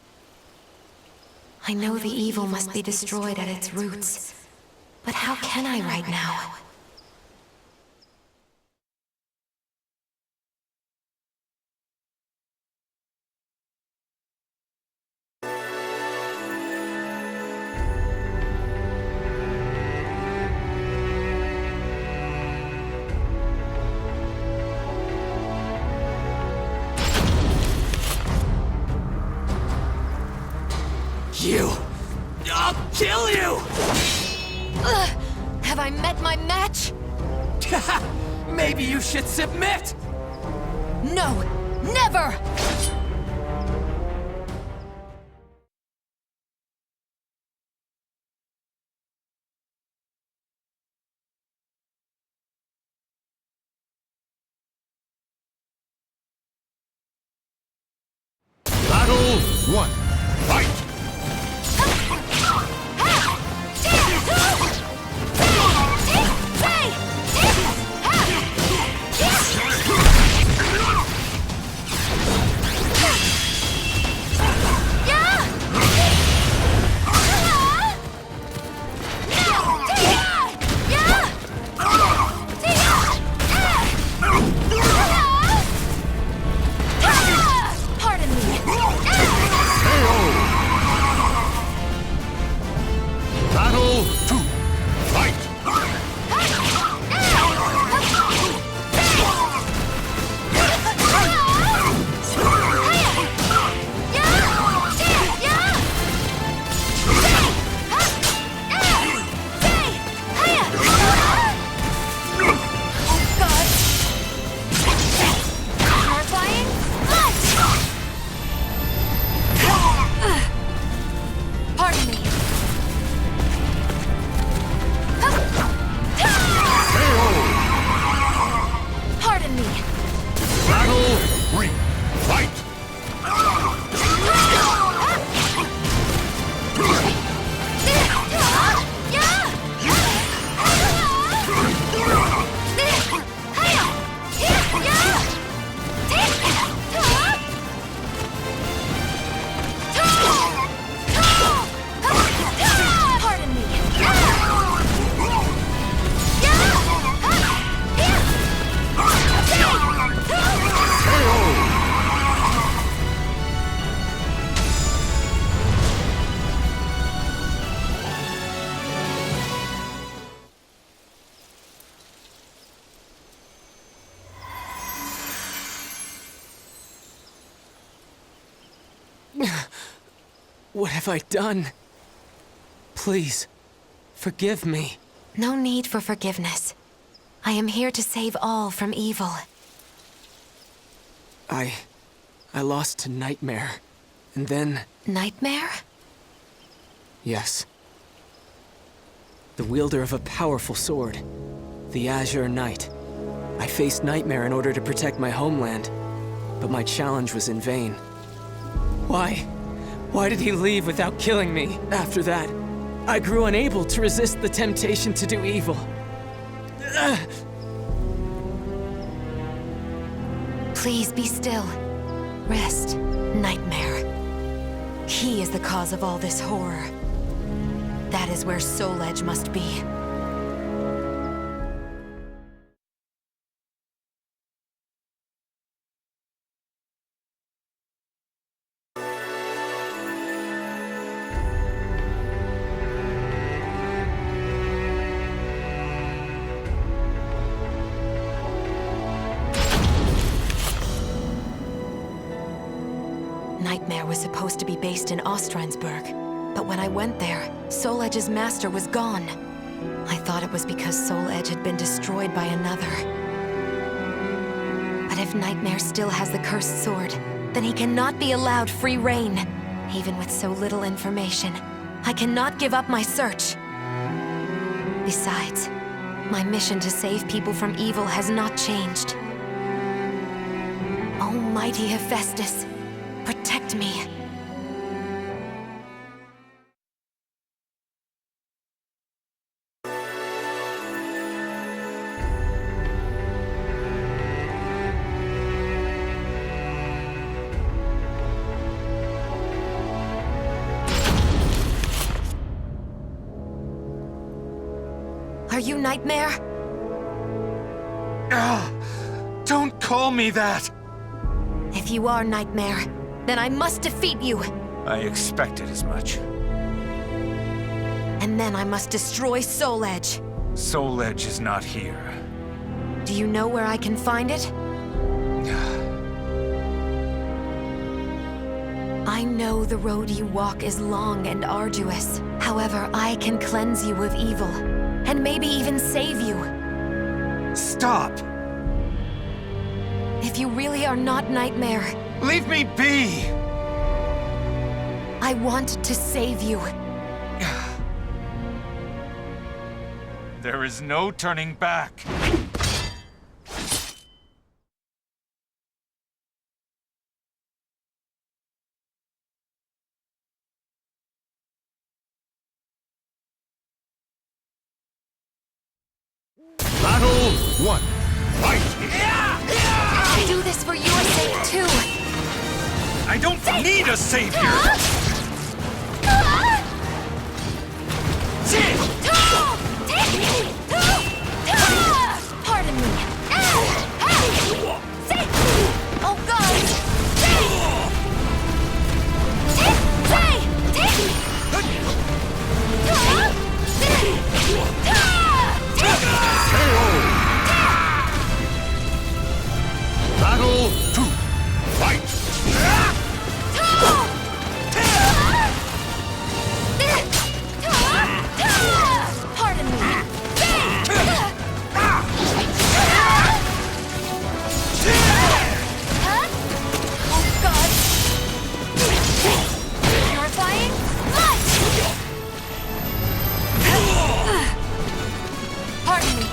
I know the evil must be destroyed at its roots. But how can I right now? You! I'll kill you! Have I met my match? Maybe you should submit! No! Never! Battle 1. Fight! What have I done? Please, forgive me. No need for forgiveness. I am here to save all from evil. I lost to Nightmare, and then... Nightmare? Yes. The wielder of a powerful sword, the Azure Knight. I faced Nightmare in order to protect my homeland, but my challenge was in vain. Why? Why did he leave without killing me? After that, I grew unable to resist the temptation to do evil. Please be still. Rest, Nightmare. He is the cause of all this horror. That is where Soul Edge must be. Nightmare was supposed to be based in Ostransburg, but when I went there, Soul Edge's master was gone. I thought it was because Soul Edge had been destroyed by another. But if Nightmare still has the cursed sword, then he cannot be allowed free reign. Even with so little information, I cannot give up my search. Besides, my mission to save people from evil has not changed. Almighty Hephaestus, protect me. Are you Nightmare? Don't call me that! If you are Nightmare, then I must defeat you. I expected as much. And then I must destroy Soul Edge. Soul Edge is not here. Do you know where I can find it? I know the road you walk is long and arduous. However, I can cleanse you of evil, and maybe even save you. Stop! If you really are not Nightmare... Leave me be! I want to save you. There is no turning back. Battle 1. Fight! I'll do this for your sake, too. I don't need a savior! Pardon me. Oh, God! Battle 2. Fight! Pardon me. Oh, God. Purifying? Pardon me.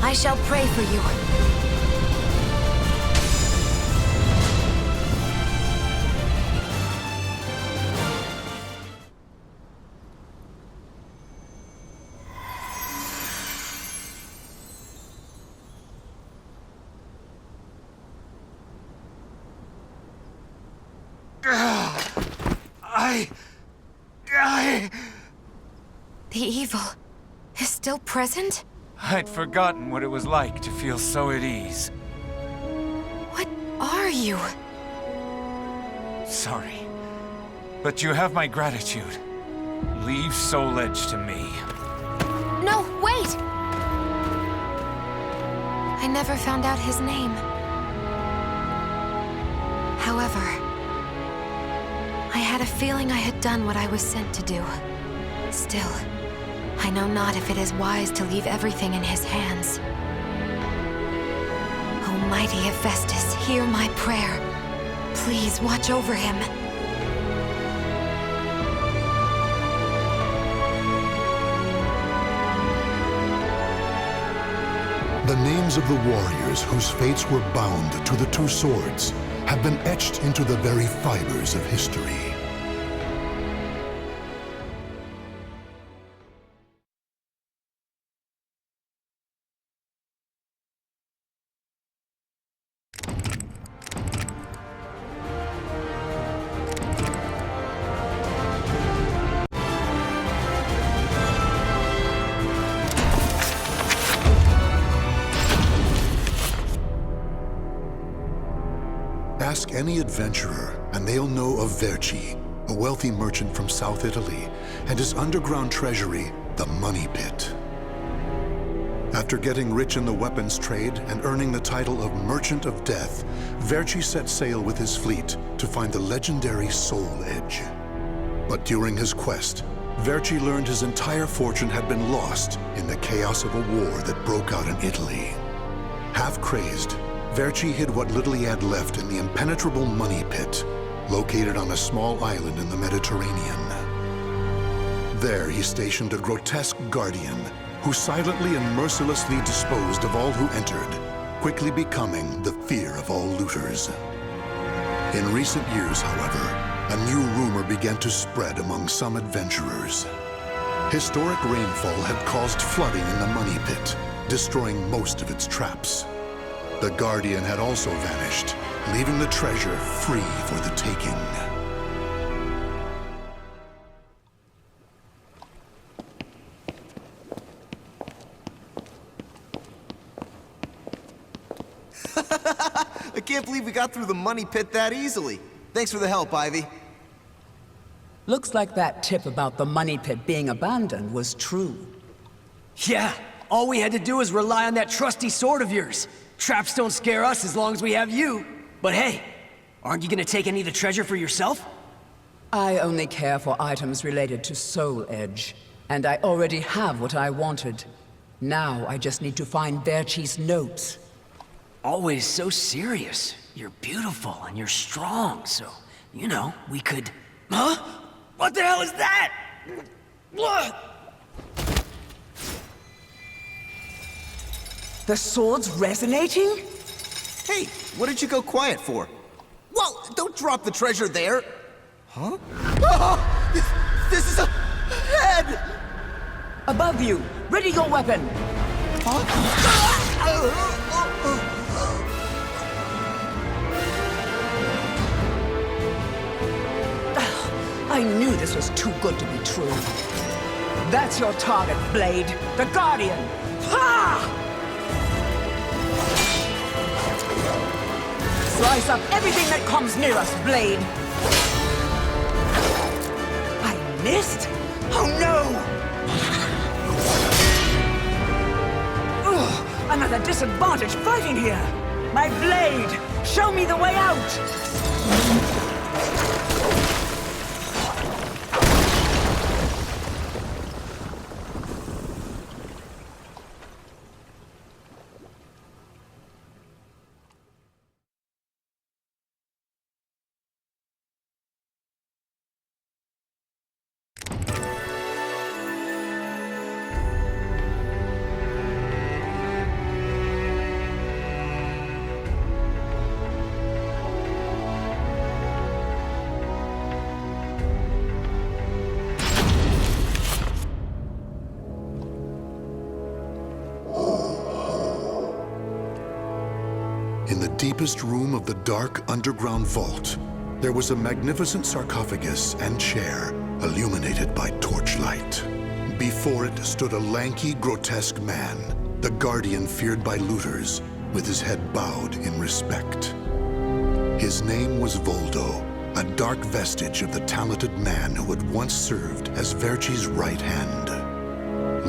I shall pray for you. The evil is still present? I'd forgotten what it was like to feel so at ease. What are you? Sorry, but you have my gratitude. Leave Soul Edge to me. No, wait! I never found out his name. However, I had a feeling I had done what I was sent to do. Still, I know not if it is wise to leave everything in his hands. Almighty Hephaestus, hear my prayer. Please watch over him. The names of the warriors whose fates were bound to the two swords have been etched into the very fibers of history. any adventurer, and they'll know of Verci, a wealthy merchant from South Italy, and his underground treasury, the Money Pit. After getting rich in the weapons trade and earning the title of Merchant of Death, Verci set sail with his fleet to find the legendary Soul Edge. But during his quest, Verci learned his entire fortune had been lost in the chaos of a war that broke out in Italy. Half crazed, Verci hid what little he had left in the impenetrable Money Pit, located on a small island in the Mediterranean. There he stationed a grotesque guardian who silently and mercilessly disposed of all who entered, quickly becoming the fear of all looters. In recent years, however, a new rumor began to spread among some adventurers. Historic rainfall had caused flooding in the Money Pit, destroying most of its traps. The Guardian had also vanished, leaving the treasure free for the taking. I can't believe we got through the Money Pit that easily. Thanks for the help, Ivy. Looks like that tip about the Money Pit being abandoned was true. Yeah, all we had to do was rely on that trusty sword of yours. Traps don't scare us as long as we have you. But hey, aren't you gonna take any of the treasure for yourself? I only care for items related to Soul Edge, and I already have what I wanted. Now I just need to find Verci's notes. Always so serious. You're beautiful and you're strong, so, you know, we could... Huh? What the hell is that? The sword's resonating? Hey, what did you go quiet for? Whoa, don't drop the treasure there! Huh? Oh, this is a head! Above you! Ready your weapon! I knew this was too good to be true. That's your target, Blade. The Guardian! Ha! Slice up everything that comes near us, Blade! I missed? Oh no! Ugh, I'm at a disadvantage fighting here! My blade! Show me the way out! In the deepest room of the dark underground vault, there was a magnificent sarcophagus and chair illuminated by torchlight. Before it stood a lanky, grotesque man, the Guardian feared by looters, with his head bowed in respect. His name was Voldo, a dark vestige of the talented man who had once served as Verci's right hand.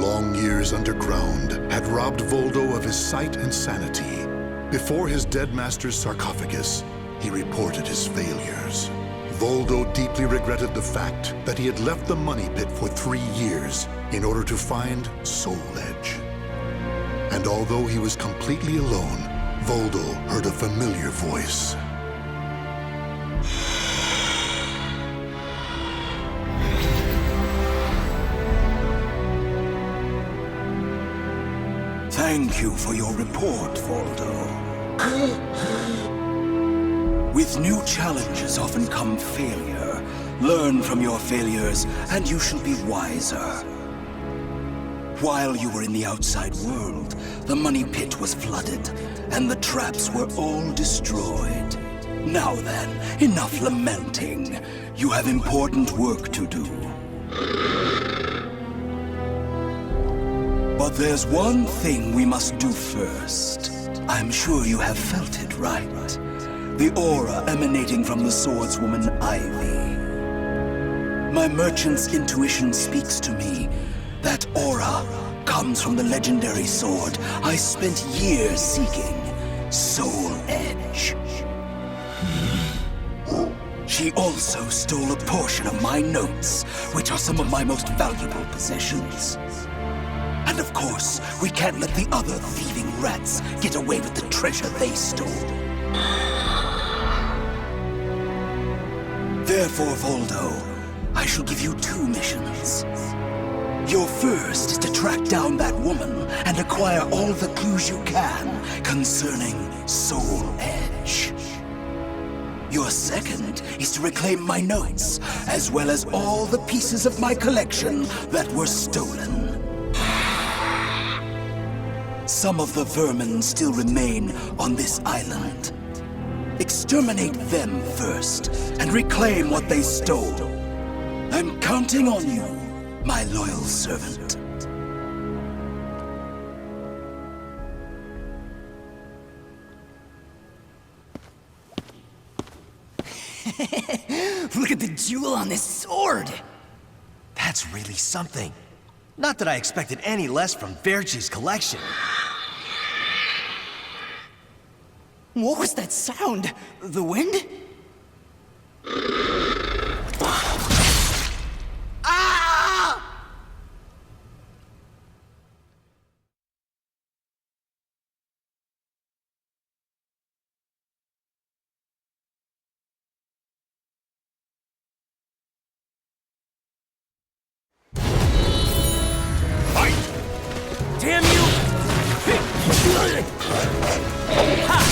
Long years underground had robbed Voldo of his sight and sanity. Before his dead master's sarcophagus, he reported his failures. Voldo deeply regretted the fact that he had left the Money Pit for 3 years in order to find Soul Edge. And although he was completely alone, Voldo heard a familiar voice. Thank you for your report, Voldo. With new challenges often come failure. Learn from your failures, and you shall be wiser. While you were in the outside world, the Money Pit was flooded, and the traps were all destroyed. Now then, enough lamenting. You have important work to do. But there's one thing we must do first. I'm sure you have felt it, right? The aura emanating from the swordswoman Ivy. My merchant's intuition speaks to me. That aura comes from the legendary sword I spent years seeking, Soul Edge. She also stole a portion of my notes, which are some of my most valuable possessions. And of course, we can't let the other thieving rats get away with the treasure they stole. Therefore, Voldo, I shall give you 2 missions. Your first is to track down that woman and acquire all the clues you can concerning Soul Edge. Your second is to reclaim my notes, as well as all the pieces of my collection that were stolen. Some of the vermin still remain on this island. Exterminate them first, and reclaim what they stole. I'm counting on you, my loyal servant. Look at the jewel on this sword! That's really something. Not that I expected any less from Verci's collection. What was that sound? The wind? Ah! Damn you! Ha!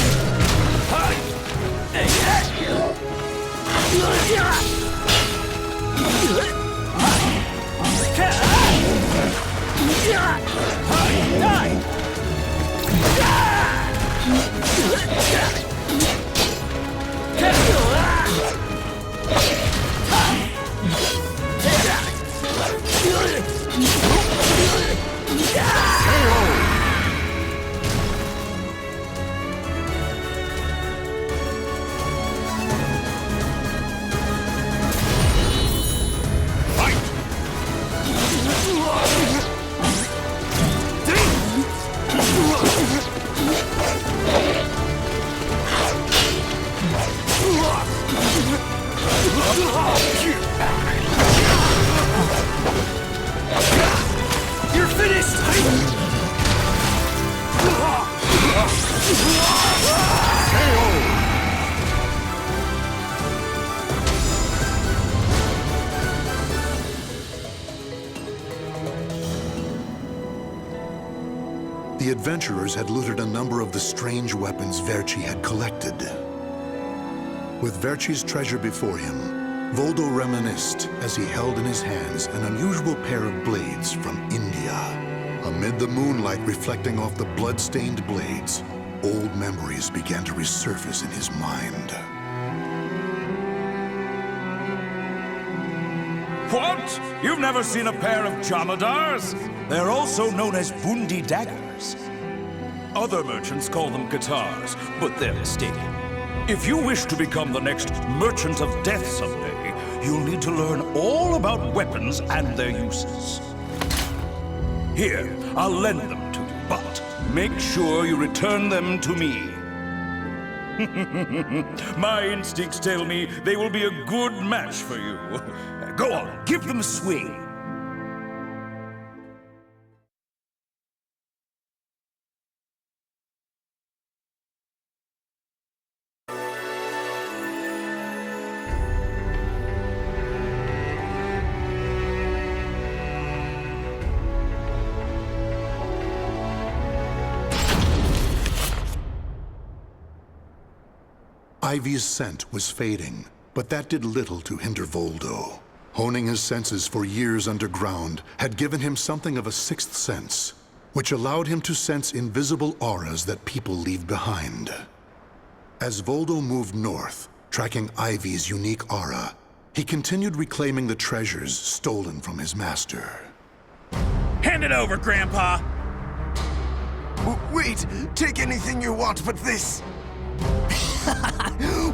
You're finished! The adventurers had looted a number of the strange weapons Verci had collected. With Verci's treasure before him, Voldo reminisced as he held in his hands an unusual pair of blades from India. Amid the moonlight reflecting off the blood-stained blades, old memories began to resurface in his mind. What? You've never seen a pair of Jamadars? They're also known as Bundi daggers. Other merchants call them guitars, but they're mistaken. If you wish to become the next Merchant of Death someday, you'll need to learn all about weapons and their uses. Here, I'll lend them to you, but make sure you return them to me. My instincts tell me they will be a good match for you. Go on, give them a swing. Ivy's scent was fading, but that did little to hinder Voldo. Honing his senses for years underground had given him something of a sixth sense, which allowed him to sense invisible auras that people leave behind. As Voldo moved north, tracking Ivy's unique aura, he continued reclaiming the treasures stolen from his master. Hand it over, Grandpa! Wait! Take anything you want but this!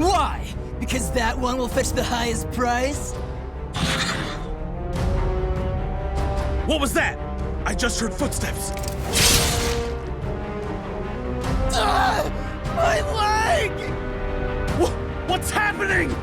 Why? Because that one will fetch the highest price? What was that? I just heard footsteps. My leg! What's happening?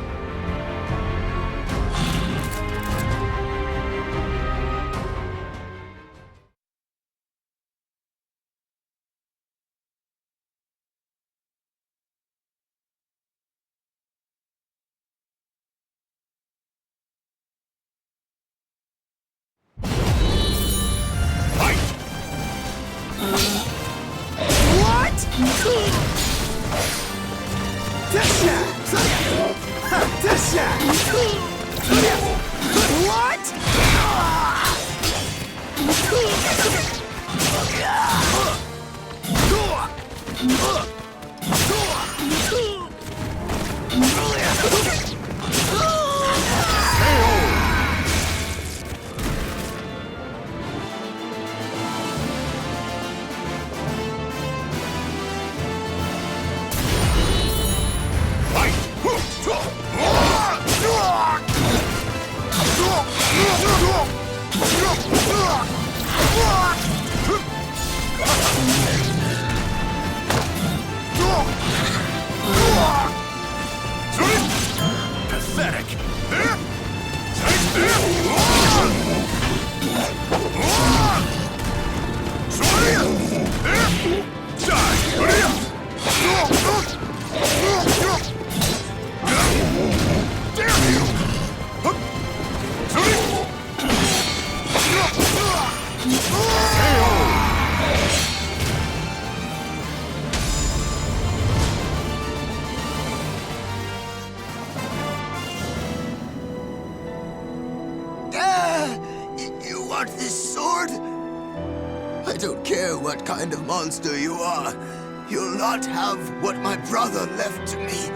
Kind of monster you are, you'll not have what my brother left to me.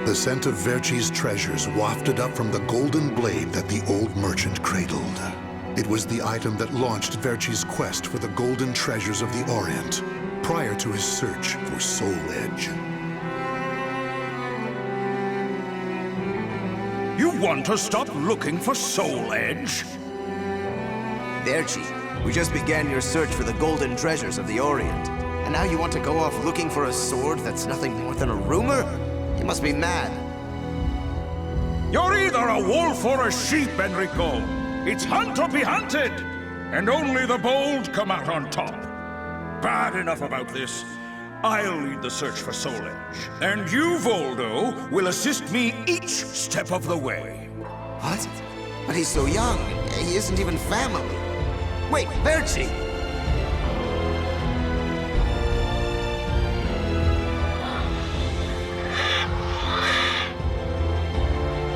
The scent of Verci's treasures wafted up from the golden blade that the old merchant cradled. It was the item that launched Verci's quest for the golden treasures of the Orient, prior to his search for Soul Edge. You want to stop looking for Soul Edge? Verci, we just began your search for the golden treasures of the Orient. And now you want to go off looking for a sword that's nothing more than a rumor? You must be mad. You're either a wolf or a sheep, Enrico. It's hunt or be hunted. And only the bold come out on top. Bad enough about this. I'll lead the search for Soul Edge. And you, Voldo, will assist me each step of the way. What? But he's so young. He isn't even family. Wait, Verci!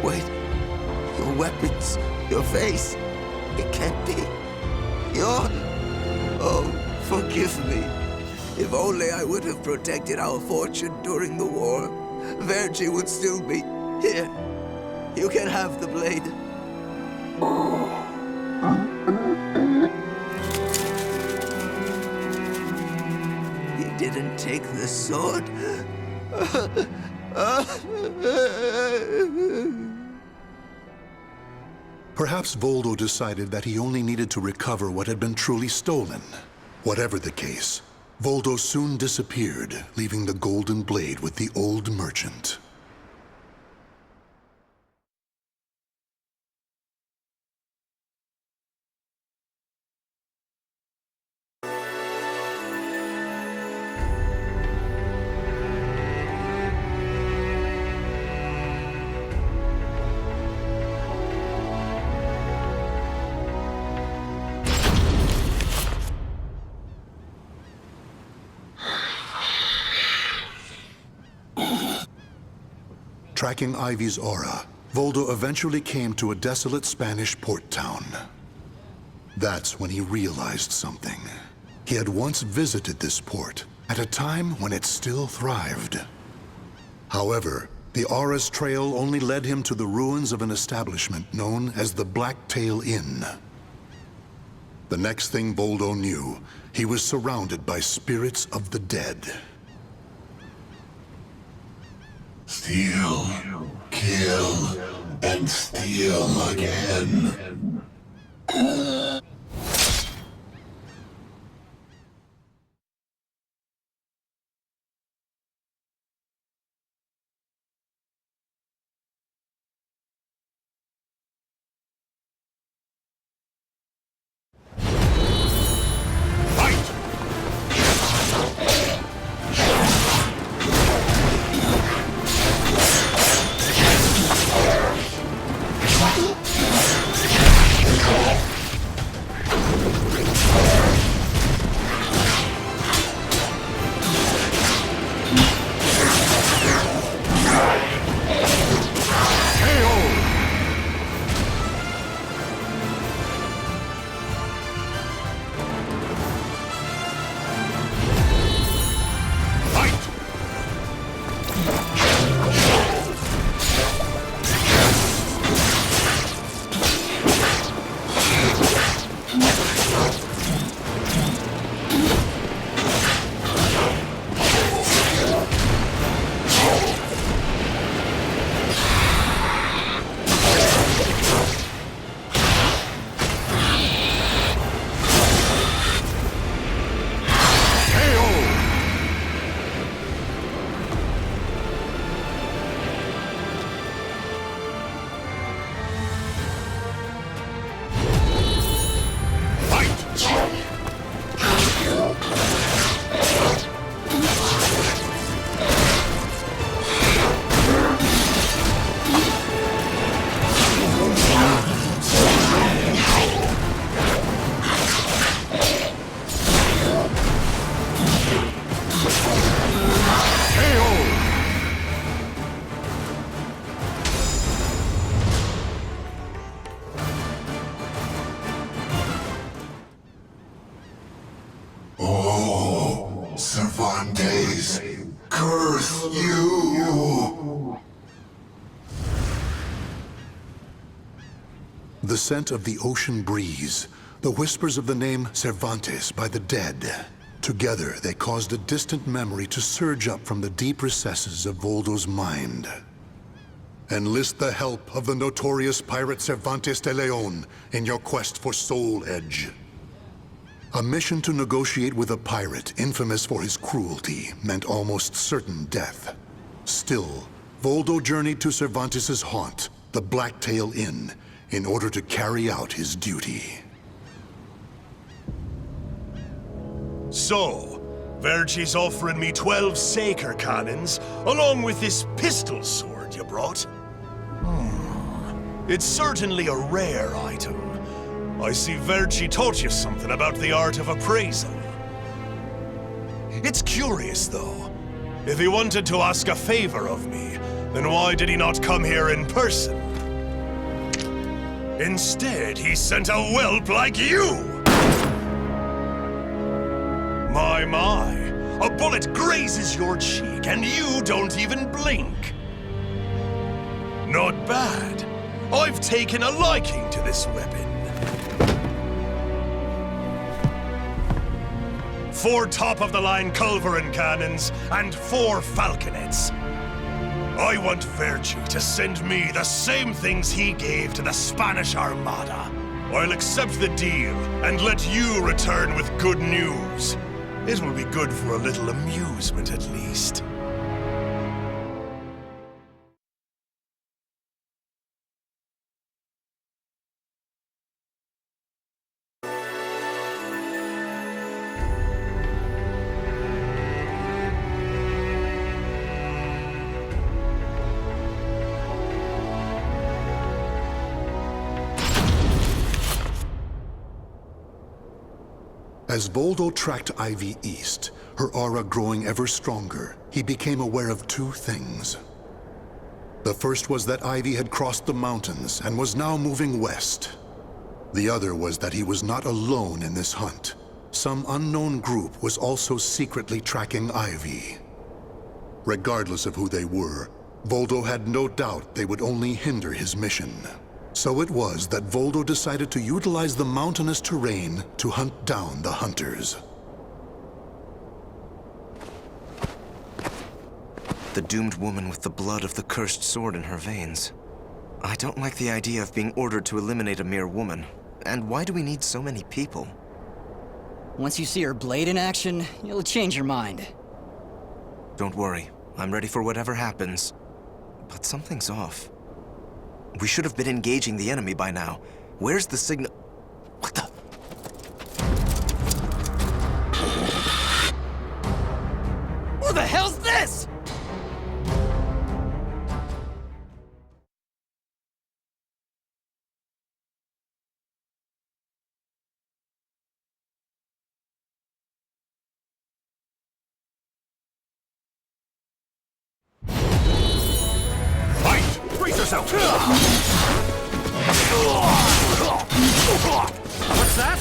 Wait, your weapons, your face, it can't be. You're... Oh, forgive me. If only I would have protected our fortune during the war, Verci would still be here. You can have the blade. Didn't take the sword. Perhaps Voldo decided that he only needed to recover what had been truly stolen. Whatever the case, Voldo soon disappeared, leaving the golden blade with the old merchant. Tracking Ivy's aura, Voldo eventually came to a desolate Spanish port town. That's when he realized something. He had once visited this port, at a time when it still thrived. However, the aura's trail only led him to the ruins of an establishment known as the Blacktail Inn. The next thing Voldo knew, he was surrounded by spirits of the dead. Steal, kill, and steal again. Cervantes, curse you! The scent of the ocean breeze, the whispers of the name Cervantes by the dead. Together, they caused a distant memory to surge up from the deep recesses of Voldo's mind. Enlist the help of the notorious pirate Cervantes de Leon in your quest for Soul Edge. A mission to negotiate with a pirate infamous for his cruelty meant almost certain death. Still, Voldo journeyed to Cervantes' haunt, the Blacktail Inn, in order to carry out his duty. So, Verci's offering me 12 Saker cannons, along with this pistol sword you brought. It's certainly a rare item. I see Verci taught you something about the art of appraisal. It's curious, though. If he wanted to ask a favor of me, then why did he not come here in person? Instead, he sent a whelp like you! My, a bullet grazes your cheek and you don't even blink. Not bad. I've taken a liking to this weapon. 4 top-of-the-line culverin cannons and 4 falconets. I want Verci to send me the same things he gave to the Spanish Armada. I'll accept the deal and let you return with good news. It will be good for a little amusement, at least. As Voldo tracked Ivy east, her aura growing ever stronger, he became aware of 2 things. The first was that Ivy had crossed the mountains and was now moving west. The other was that he was not alone in this hunt. Some unknown group was also secretly tracking Ivy. Regardless of who they were, Voldo had no doubt they would only hinder his mission. So it was that Voldo decided to utilize the mountainous terrain to hunt down the hunters. The doomed woman with the blood of the cursed sword in her veins. I don't like the idea of being ordered to eliminate a mere woman. And why do we need so many people? Once you see her blade in action, you'll change your mind. Don't worry. I'm ready for whatever happens. But something's off. We should have been engaging the enemy by now. Where's the signal? What the? Who the hell's this? Brace yourself! What's that?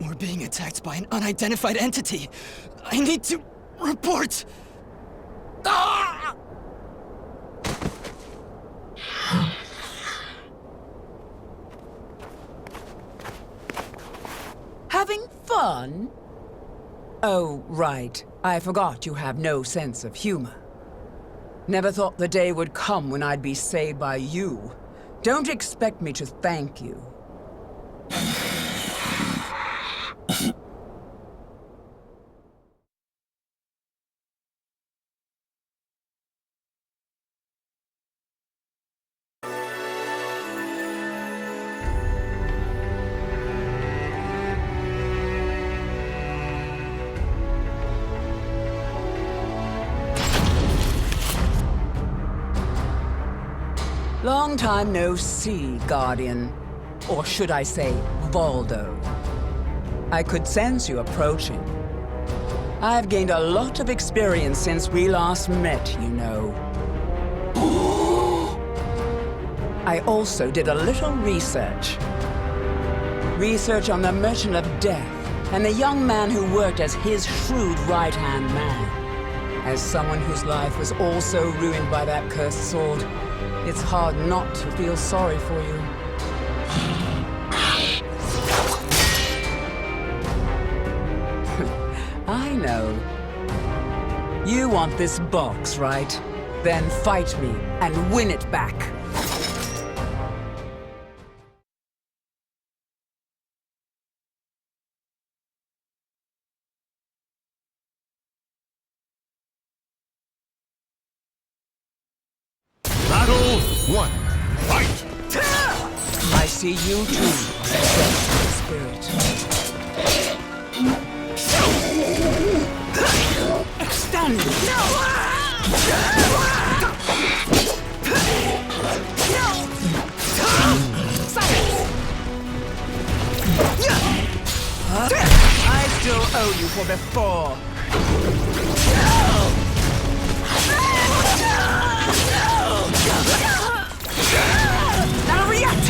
We're being attacked by an unidentified entity. I need to report. Ah! Having fun? Oh, right. I forgot you have no sense of humor. Never thought the day would come when I'd be saved by you. Don't expect me to thank you. Long time no see, Guardian. Or should I say, Voldo. I could sense you approaching. I've gained a lot of experience since we last met, you know. I also did a little research. Research on the Merchant of Death and the young man who worked as his shrewd right-hand man. As someone whose life was also ruined by that cursed sword, it's hard not to feel sorry for you. I know. You want this box, right? Then fight me and win it back. Battle 1. Fight! I see you too, spirit. Extend! I still owe you for before. Now react!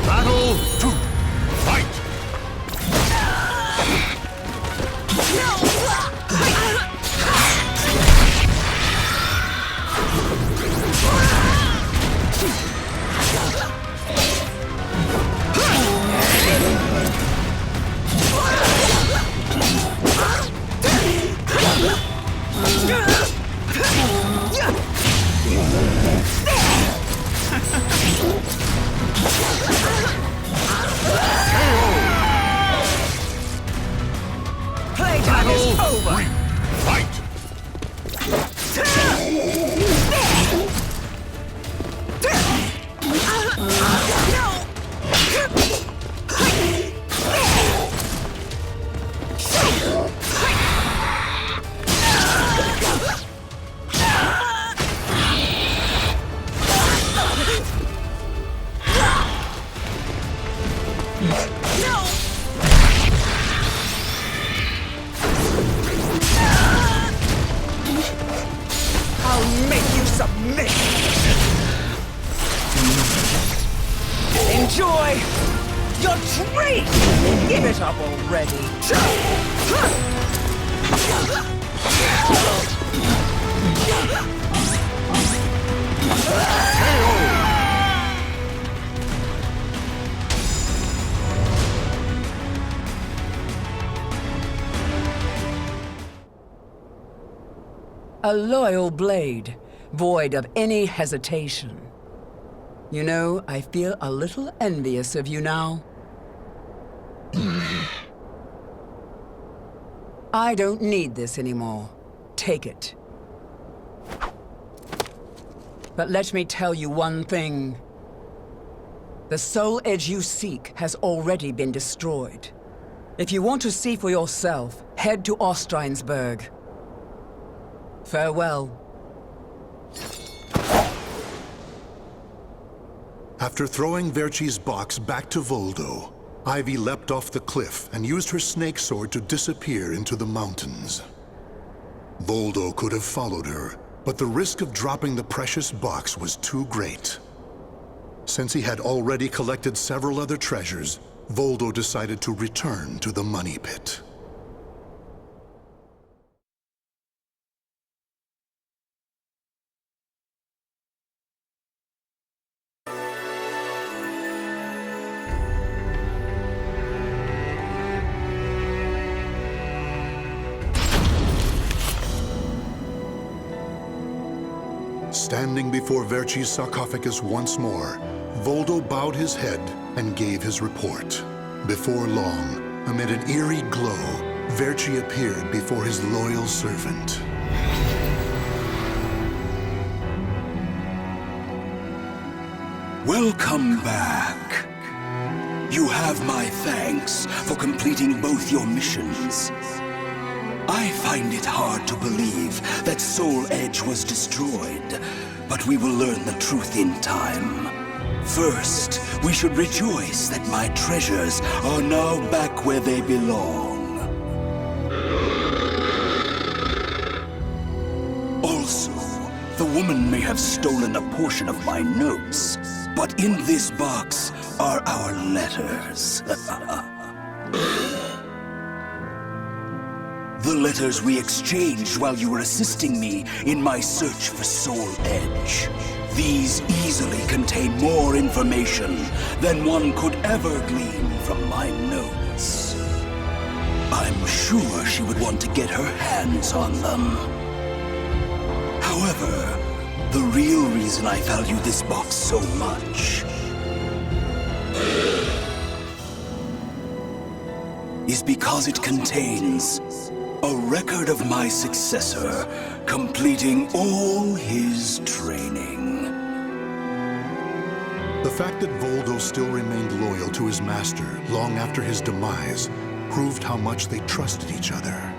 Battle 2. Fight! No! enjoy your treat! Give it up already! A loyal blade, void of any hesitation. You know, I feel a little envious of you now. I don't need this anymore. Take it. But let me tell you one thing. The soul edge you seek has already been destroyed. If you want to see for yourself, head to Ostreinsberg. Farewell. After throwing Verci's box back to Voldo, Ivy leapt off the cliff and used her snake sword to disappear into the mountains. Voldo could have followed her, but the risk of dropping the precious box was too great. Since he had already collected several other treasures, Voldo decided to return to the money pit. Standing before Verci's sarcophagus once more, Voldo bowed his head and gave his report. Before long, amid an eerie glow, Verci appeared before his loyal servant. Welcome back. You have my thanks for completing both your missions. I find it hard to believe that Soul Edge was destroyed, but we will learn the truth in time. First, we should rejoice that my treasures are now back where they belong. Also, the woman may have stolen a portion of my notes, but in this box are our letters. The letters we exchanged while you were assisting me in my search for Soul Edge. These easily contain more information than one could ever glean from my notes. I'm sure she would want to get her hands on them. However, the real reason I value this box so much is because it contains a record of my successor completing all his training. The fact that Voldo still remained loyal to his master long after his demise proved how much they trusted each other.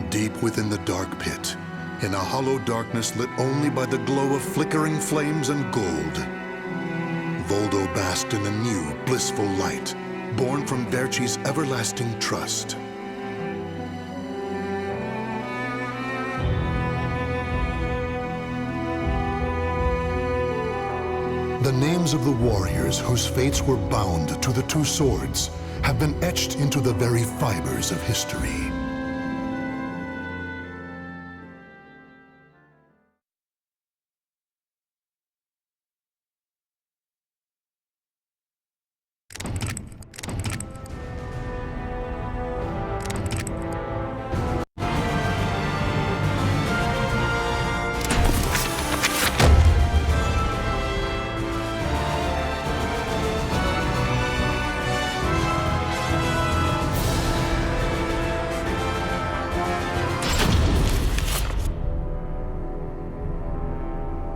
Deep within the dark pit, in a hollow darkness lit only by the glow of flickering flames and gold, Voldo basked in a new, blissful light, born from Verci's everlasting trust. The names of the warriors whose fates were bound to the two swords have been etched into the very fibers of history.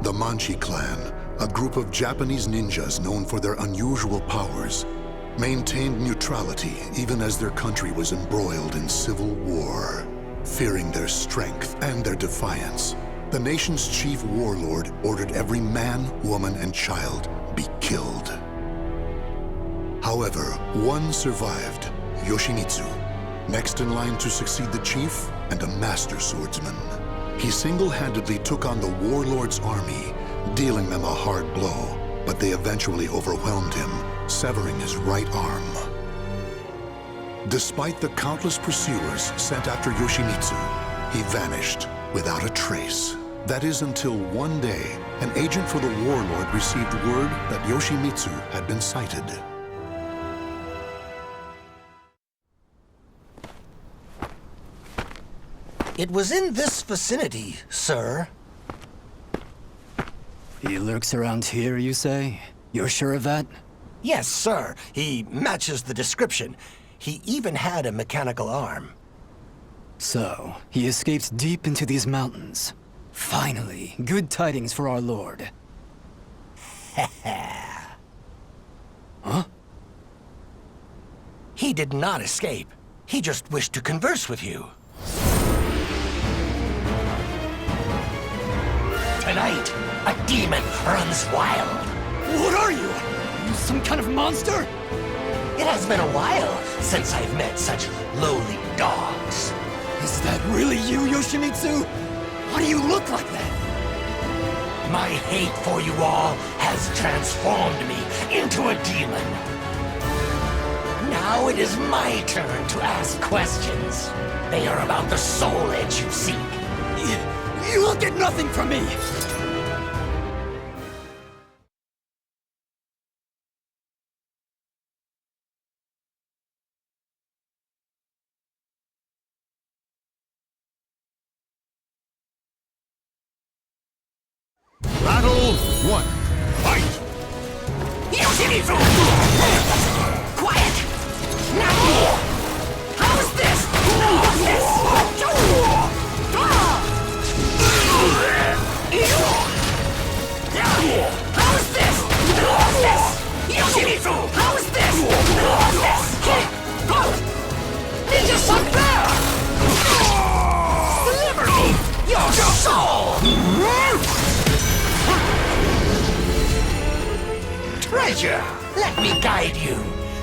The Manchi clan, a group of Japanese ninjas known for their unusual powers, maintained neutrality even as their country was embroiled in civil war. Fearing their strength and their defiance, the nation's chief warlord ordered every man, woman, and child be killed. However, one survived, Yoshimitsu, next in line to succeed the chief and a master swordsman. He single-handedly took on the warlord's army, dealing them a hard blow, but they eventually overwhelmed him, severing his right arm. Despite the countless pursuers sent after Yoshimitsu, he vanished without a trace. That is until one day, an agent for the warlord received word that Yoshimitsu had been sighted. It was in this vicinity, sir. He lurks around here, you say? You're sure of that? Yes, sir. He matches the description. He even had a mechanical arm. So, he escaped deep into these mountains. Finally, good tidings for our lord. Huh? He did not escape. He just wished to converse with you. Tonight, a demon runs wild. What are you? Are you some kind of monster? It has been a while since I've met such lowly dogs. Is that really you, Yoshimitsu? Why do you look like that? My hate for you all has transformed me into a demon. Now it is my turn to ask questions. They are about the soul edge you seek. You will get nothing from me! Battle 1. Fight! Yoshimitsu! Quiet! Now! How's this? How's this? How's this? How's this? Yoshimitsu! How's this? How's this? Ninja Sucker! Deliver me your soul! Treasure, let me guide you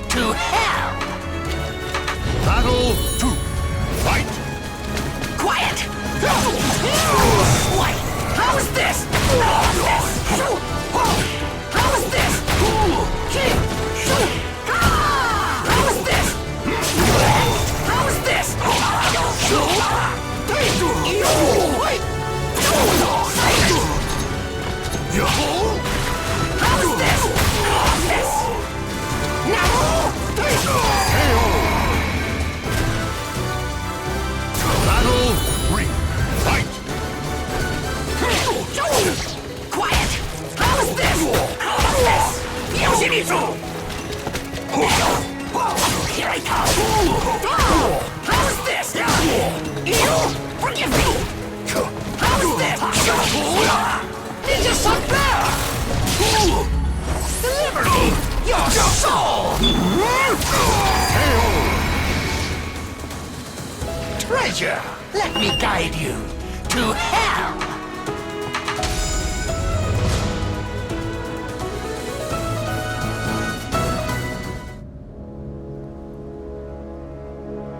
to hell! Battle 2. Fight! Quiet! Wait, how's this? How's this? How's this? How's this? How's this? How's this? Battle 3. Fight! Quiet! How's this? How's this? Yoshimitsu! Here I come! How's this? Forgive me! How's this? Ninja Sucker! Deliver me your soul! Treasure, let me guide you to hell!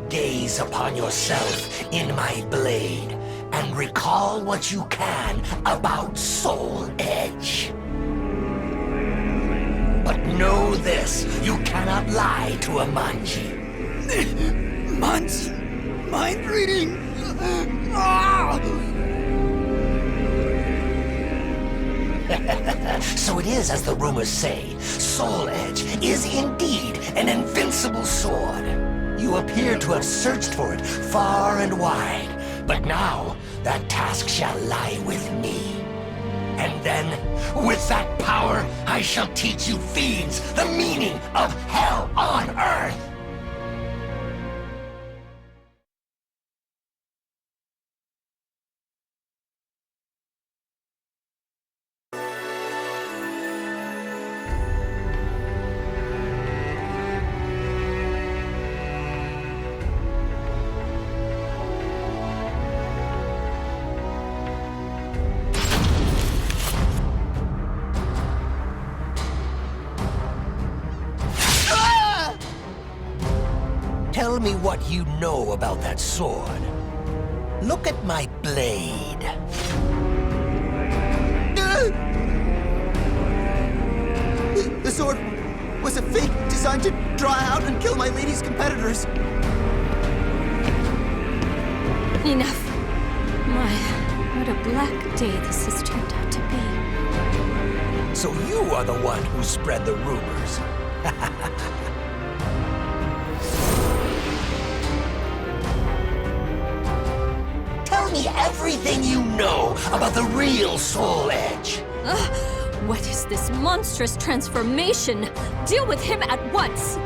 Gaze upon yourself in my blade and recall what you can about Soul Edge. But know this, you cannot lie to a manji. Manji? Mind reading? So it is as the rumors say, Soul Edge is indeed an invincible sword. You appear to have searched for it far and wide, but now that task shall lie with me. And then, with that power, I shall teach you fiends the meaning of hell on earth. Tell me what you know about that sword. Look at my blade. The sword was was a fake designed to draw out and kill my lady's competitors. Enough. My, what a black day this has turned out to be. So you are the one who spread the rumors. Tell me everything you know about the real Soul Edge. What is this monstrous transformation? Deal with him at once!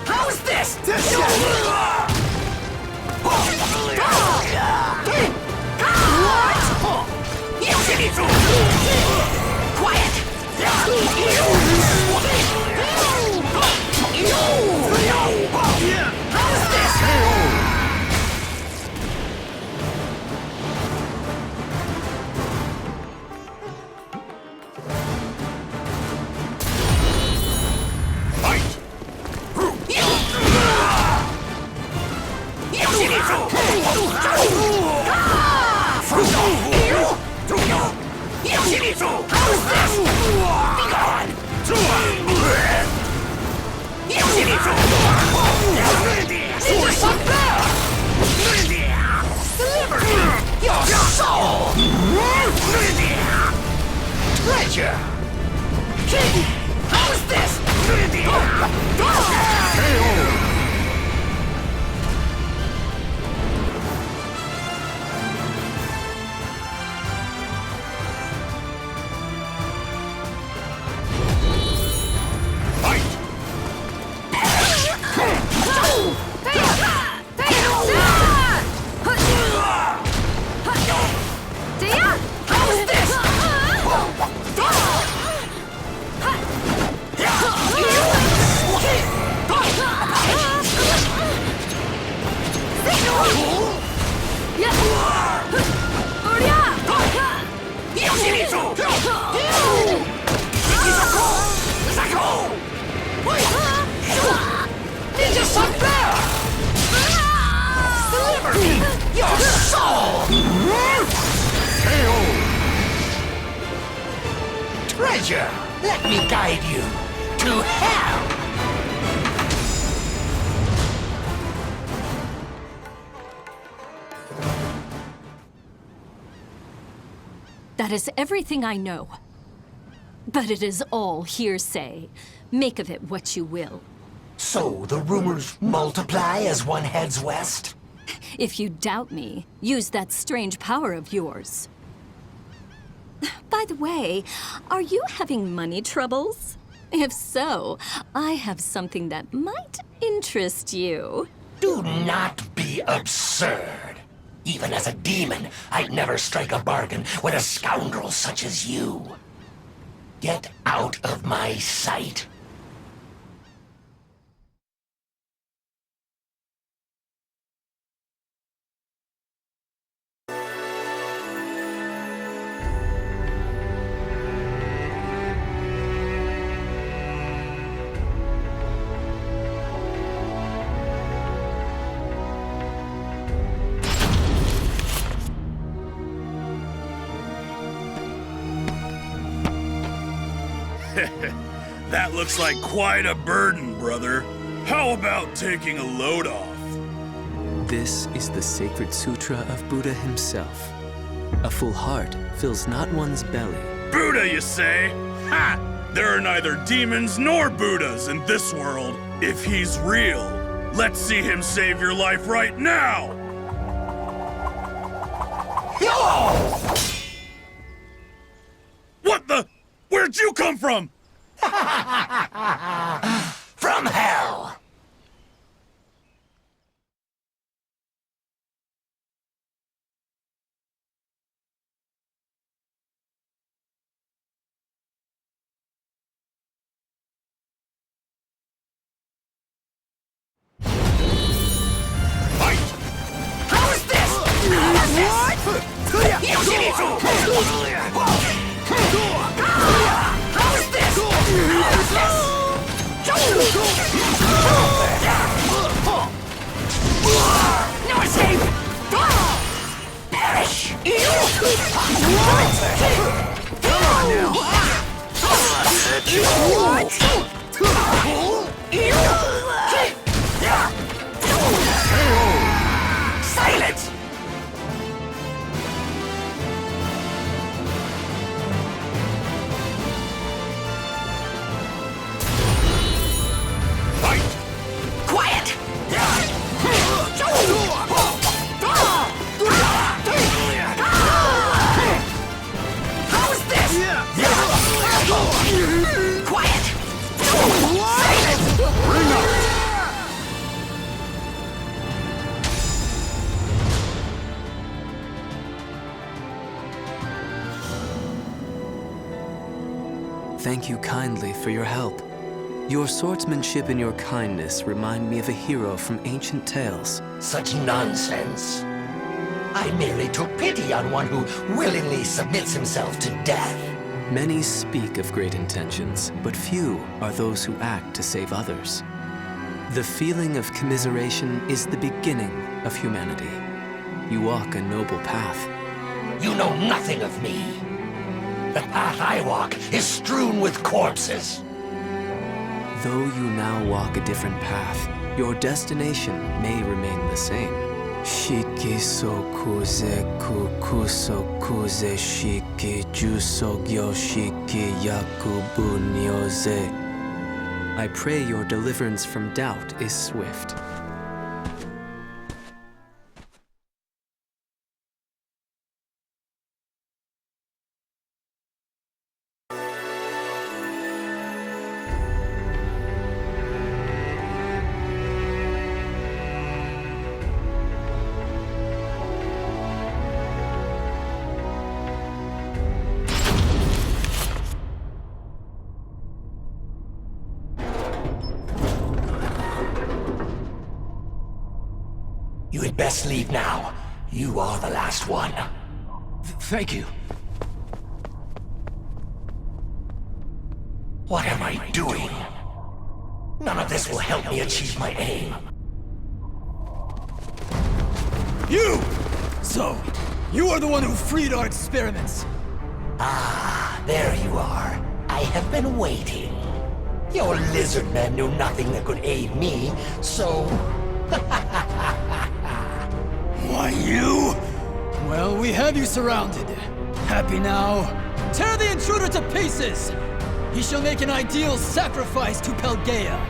How's this? Yoshimitsu! Quiet! How's this? Yoshimitsu! How's this? Be gone! Yoshimitsu! It's up there! Deliver your soul! Treasure! How's this? Treasure, let me guide you to hell! That is everything I know. But it is all hearsay. Make of it what you will. So the rumors multiply as one heads west? If you doubt me, use that strange power of yours. By the way, are you having money troubles? If so, I have something that might interest you. Do not be absurd. Even as a demon, I'd never strike a bargain with a scoundrel such as you. Get out of my sight. That looks like quite a burden, brother. How about taking a load off? This is the sacred sutra of Buddha himself. A full heart fills not one's belly. Buddha, you say? Ha! There are neither demons nor Buddhas in this world. If he's real, let's see him save your life right now! No! What the? Where'd you come from? From hell! How's this? Yoshimitsu! How's this? Come on now! What? Silence! Quiet! How's this? Quiet! Silence! Bring up! Thank you kindly for your help. Your swordsmanship and your kindness remind me of a hero from ancient tales. Such nonsense. I merely took pity on one who willingly submits himself to death. Many speak of great intentions, but few are those who act to save others. The feeling of commiseration is the beginning of humanity. You walk a noble path. You know nothing of me. The path I walk is strewn with corpses. Though you now walk a different path, your destination may remain the same. Shiki sokuze kukuso kuze shiki jusogyo shiki yakubu nyoze. I pray your deliverance from doubt is swift. You had best leave now. You are the last one. Thank you. What am I doing? None of this will help me achieve my aim. You! So, you are the one who freed our experiments. Ah, there you are. I have been waiting. Your lizard men knew nothing that could aid me, so... Why, you? Well, we have you surrounded. Happy now? Tear the intruder to pieces! He shall make an ideal sacrifice to Pelgaea.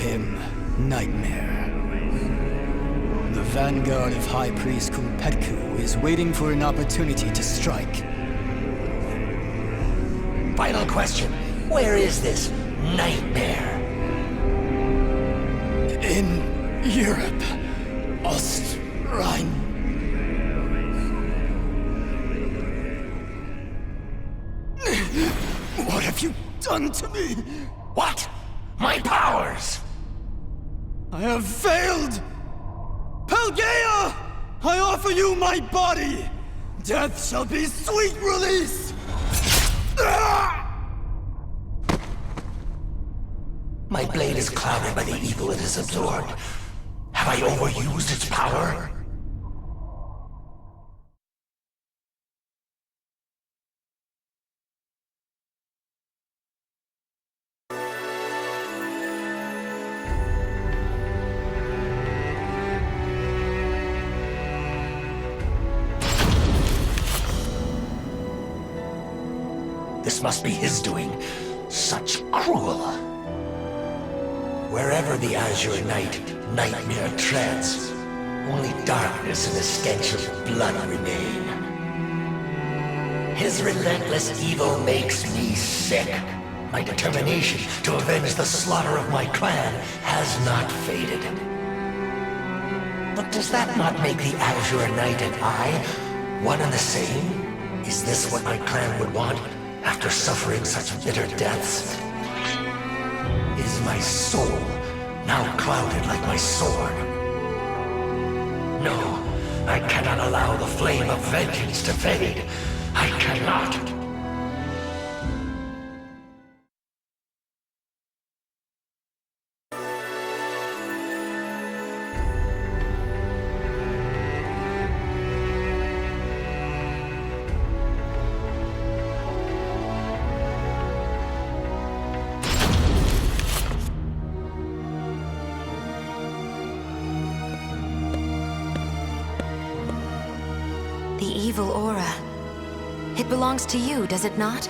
him Nightmare. The vanguard of High Priest Kumpetku is waiting for an opportunity to strike. Final question. Where is this Nightmare? In Europe. Rhine. What have you done to me? What? My powers! I have failed! Pelgaea! I offer you my body! Death shall be sweet release! My blade is clouded by the evil it has absorbed. Have I overused its power? This must be his doing. Such cruel. Wherever the Azure Nightmare treads, only darkness and the stench of blood remain. His relentless evil makes me sick. My determination to avenge the slaughter of my clan has not faded. But does that not make the Azure Knight and I one and the same? Is this what my clan would want after suffering such bitter deaths? Is my soul now clouded like my sword? No, I cannot allow the flame of vengeance to fade. I cannot. Evil aura. It belongs to you, does it not?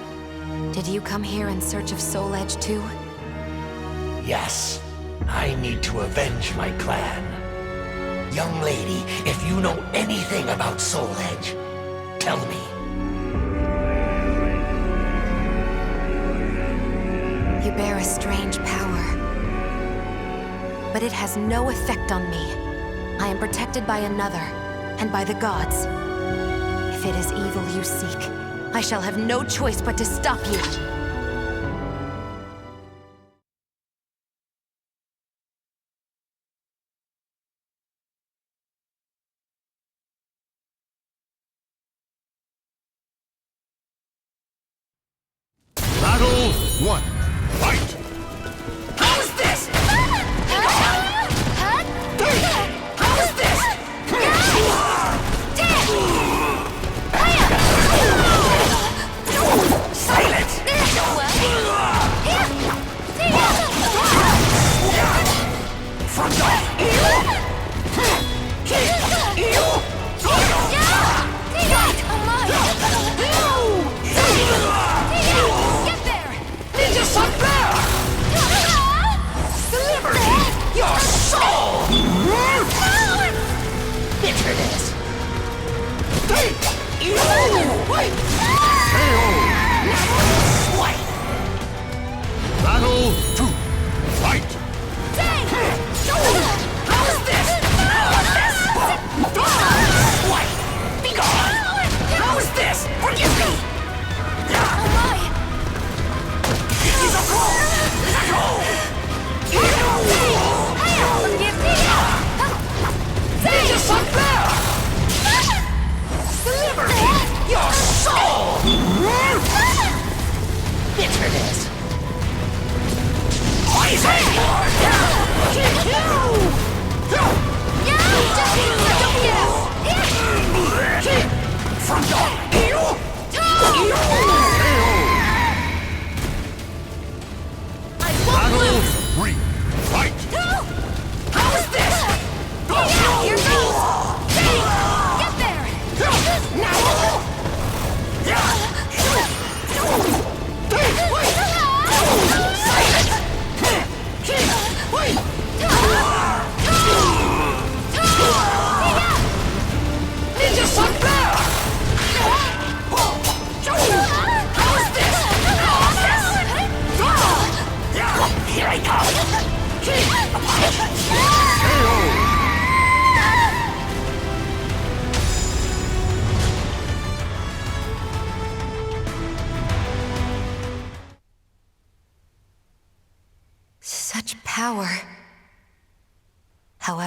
Did you come here in search of Soul Edge too? Yes, I need to avenge my clan. Young lady, if you know anything about Soul Edge, tell me. You bear a strange power. But it has no effect on me. I am protected by another, and by the gods. If it is evil you seek, I shall have no choice but to stop you. Battle 1. Fight! How is this? How is this? Silence!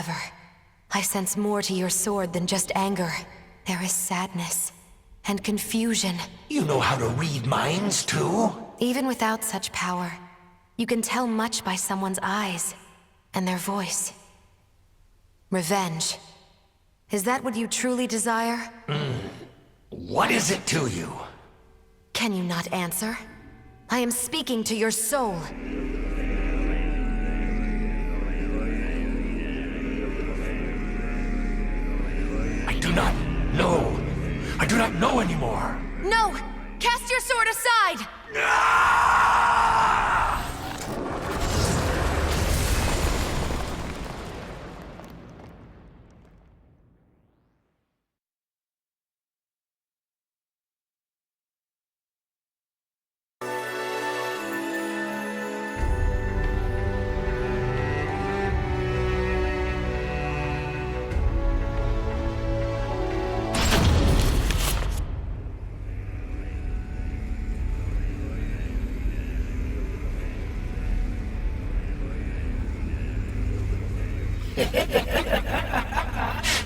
However, I sense more to your sword than just anger. There is sadness and confusion. You know how to read minds, too? Even without such power, you can tell much by someone's eyes and their voice. Revenge. Is that what you truly desire? What is it to you? Can you not answer? I am speaking to your soul. I do not know. I do not know anymore. No! Cast your sword aside!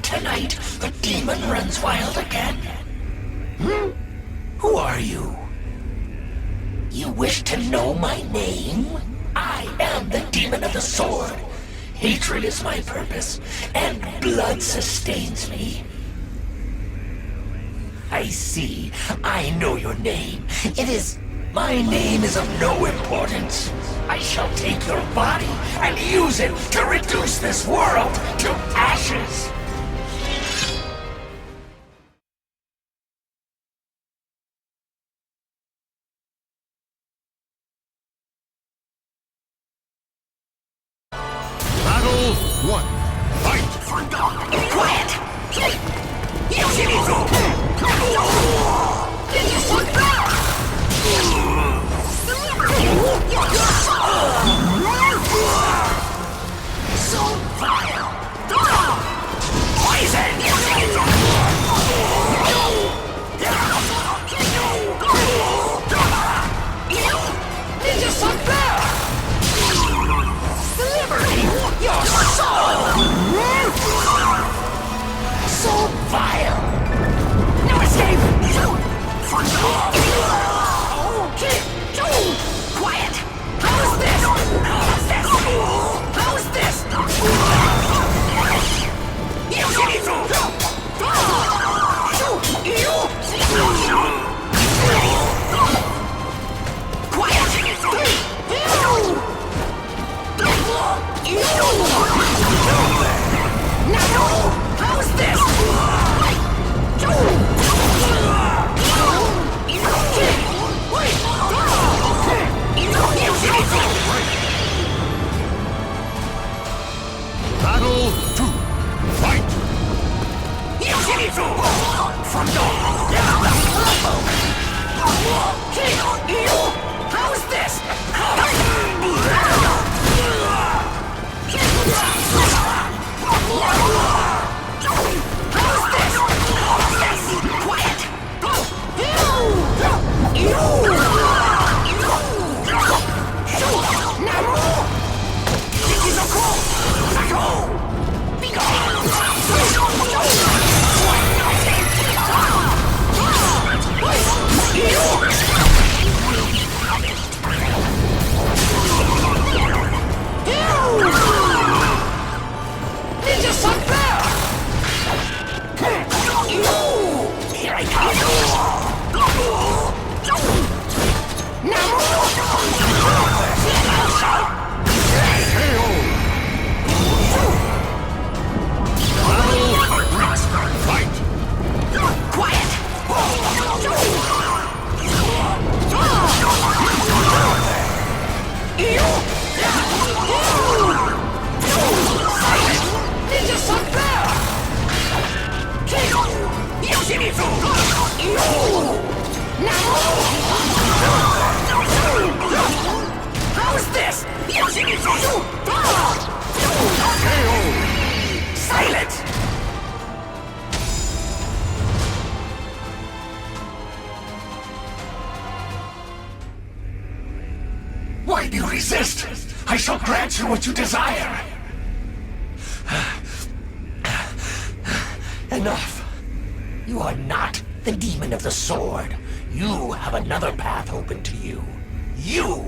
Tonight, the demon runs wild again. Who are you? You wish to know my name? I am the demon of the sword. Hatred is my purpose, and blood sustains me. I see. I know your name. My name is of no importance. I shall take your body and use it to reduce this world to ashes. Battle 1. Fight! Quiet! Yoshimitsu! So vile! Poison! Ninja Sun Bear! Deliver your soul! So vile! No escape! Quiet! How's this? How's this? How's this? Yoshimitsu! Quiet! Now! How's this? Battle 2. Fight! Yoshimitsu! From dawn! How's this? Quiet! Ninja Sun Bear! Here I come! Fight! Quiet! Ninja Sun Bear! Yoshimitsu! How's this? Yoshimitsu! Silence! Why do you resist? I shall grant you what you desire. Enough! You are not the demon of the sword. You have another path open to you. You!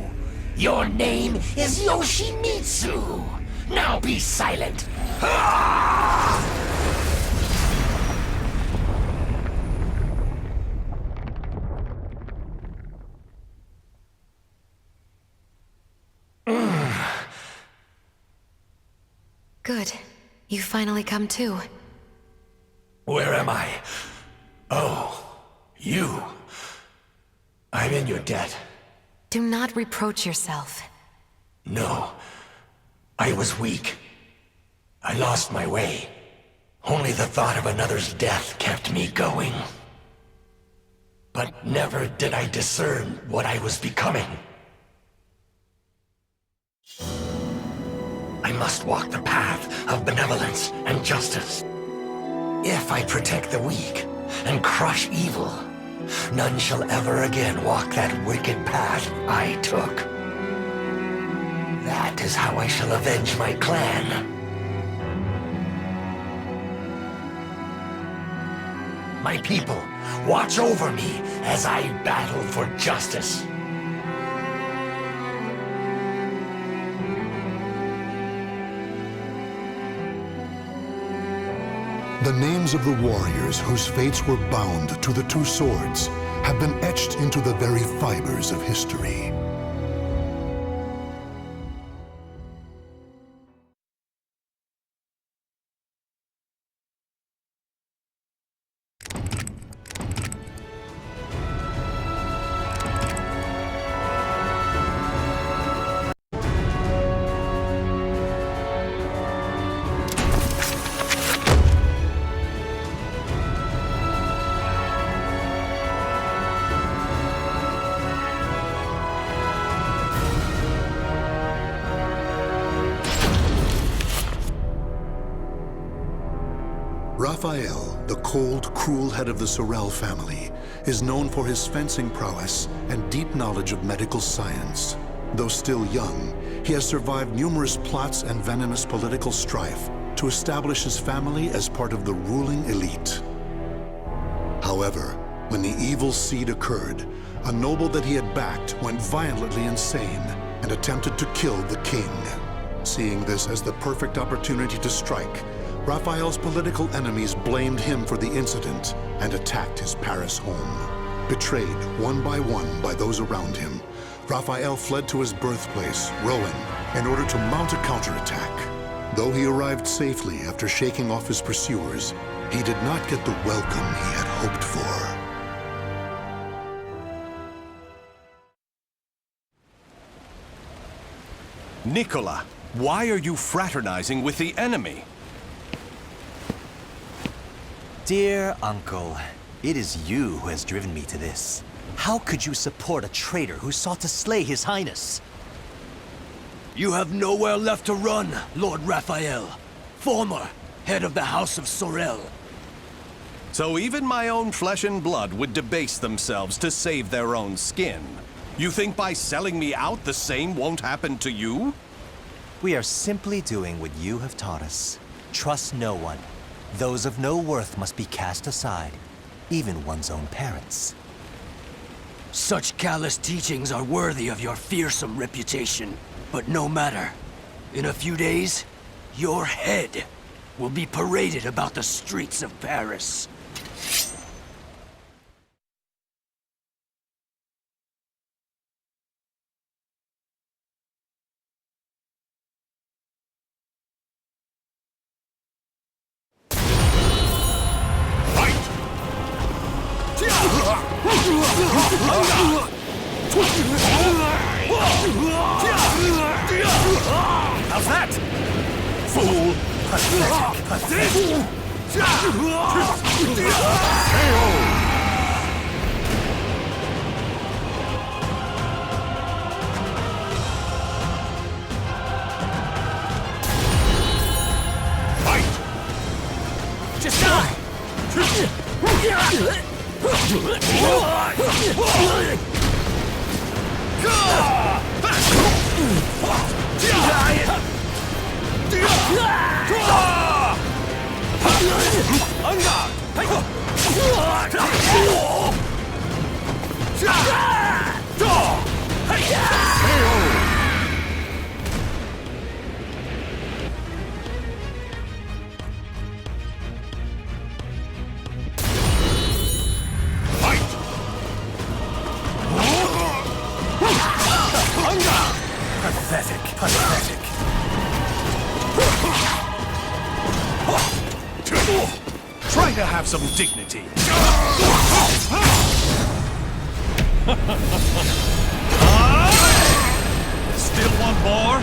Your name is Yoshimitsu! Now be silent! Good. You finally come to. Where am I? Oh, you. I'm in your debt. Do not reproach yourself. No. I was weak. I lost my way. Only the thought of another's death kept me going. But never did I discern what I was becoming. I must walk the path of benevolence and justice. If I protect the weak and crush evil, none shall ever again walk that wicked path I took. That is how I shall avenge my clan. My people, watch over me as I battle for justice. The names of the warriors whose fates were bound to the two swords have been etched into the very fibers of history. Raphael, the cold, cruel head of the Sorel family, is known for his fencing prowess and deep knowledge of medical science. Though still young, he has survived numerous plots and venomous political strife to establish his family as part of the ruling elite. However, when the evil seed occurred, a noble that he had backed went violently insane and attempted to kill the king. Seeing this as the perfect opportunity to strike, Raphael's political enemies blamed him for the incident and attacked his Paris home. Betrayed one by those around him, Raphael fled to his birthplace, Rouen, in order to mount a counterattack. Though he arrived safely after shaking off his pursuers, he did not get the welcome he had hoped for. Nicola, why are you fraternizing with the enemy? Dear uncle, it is you who has driven me to this. How could you support a traitor who sought to slay His Highness? You have nowhere left to run, Lord Raphael, former head of the House of Sorel. So even my own flesh and blood would debase themselves to save their own skin. You think by selling me out the same won't happen to you? We are simply doing what you have taught us. Trust no one. Those of no worth must be cast aside, even one's own parents. Such callous teachings are worthy of your fearsome reputation. But no matter. In a few days, your head will be paraded about the streets of Paris. How's that? Fool! Pathetic! Fight! Just die! Anga! to have some dignity. Still one more?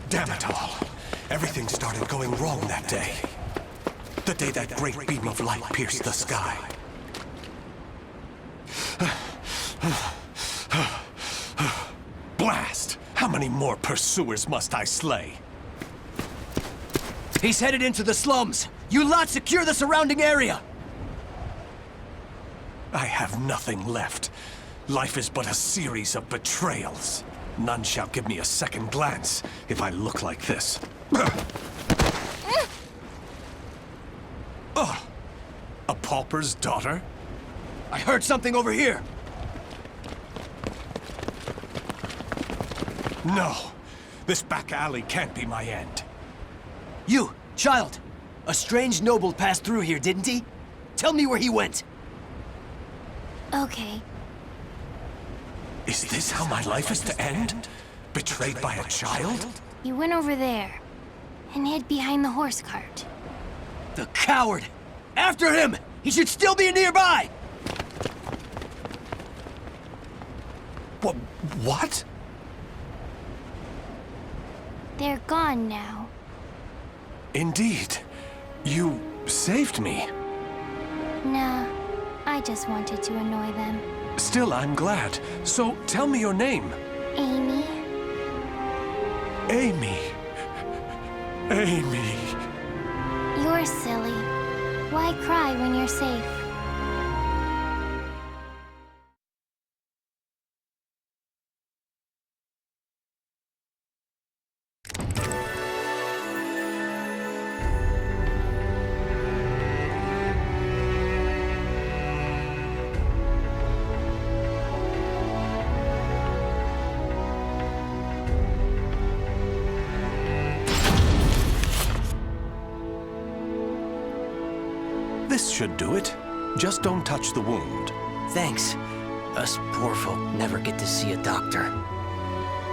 Damn it all. Everything started going wrong that day. The day that great beam of light pierced the sky. Blast! How many more pursuers must I slay? He's headed into the slums. You lot secure the surrounding area. I have nothing left. Life is but a series of betrayals. None shall give me a second glance if I look like this. A pauper's daughter? I heard something over here. No. This back alley can't be my end. You, child. A strange noble passed through here, didn't he? Tell me where he went. Okay. Is this how my life is to end? Betrayed by a child? You went over there and hid behind the horse cart. The coward! After him! He should still be nearby! What? They're gone now. Indeed. You saved me. Nah, I just wanted to annoy them. Still, I'm glad. So, tell me your name. Amy. Amy. Amy. You're silly. Why cry when you're safe? This should do it. Just don't touch the wound. Thanks. Us poor folk never get to see a doctor.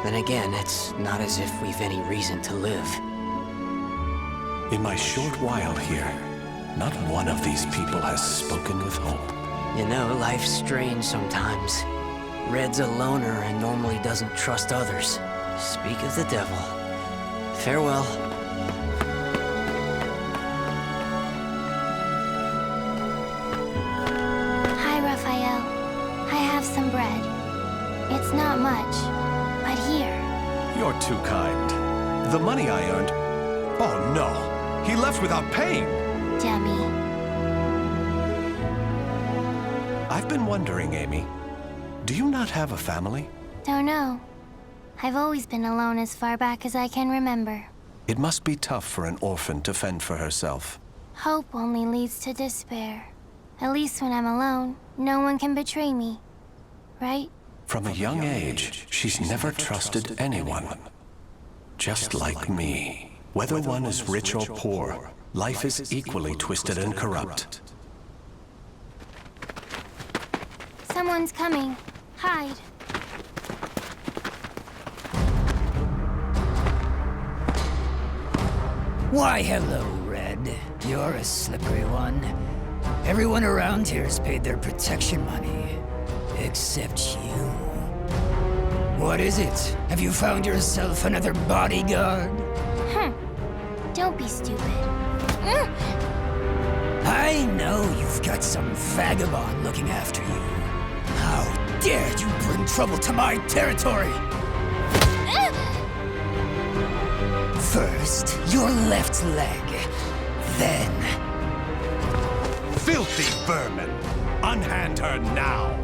Then again, it's not as if we've any reason to live. In my short while here, not one of these people has spoken with hope. You know, life's strange sometimes. Red's a loner and normally doesn't trust others. Speak of the devil. Farewell. Hi, Raphael. I have some bread. It's not much, but here. You're too kind. The money I earned... Oh, no. He left without paying. Dummy. I've been wondering, Amy. Do you not have a family? Don't know. I've always been alone as far back as I can remember. It must be tough for an orphan to fend for herself. Hope only leads to despair. At least when I'm alone, no one can betray me. Right? From a young age, she's never trusted anyone. Just like me. Whether one is rich or poor, life is equally twisted and corrupt. Someone's coming. Hide. Why, hello, Red. You're a slippery one. Everyone around here's paid their protection money. Except you. What is it? Have you found yourself another bodyguard? Don't be stupid. I know you've got some vagabond looking after you. How dare you bring trouble to my territory? First, your left leg. Then... Filthy vermin! Unhand her now!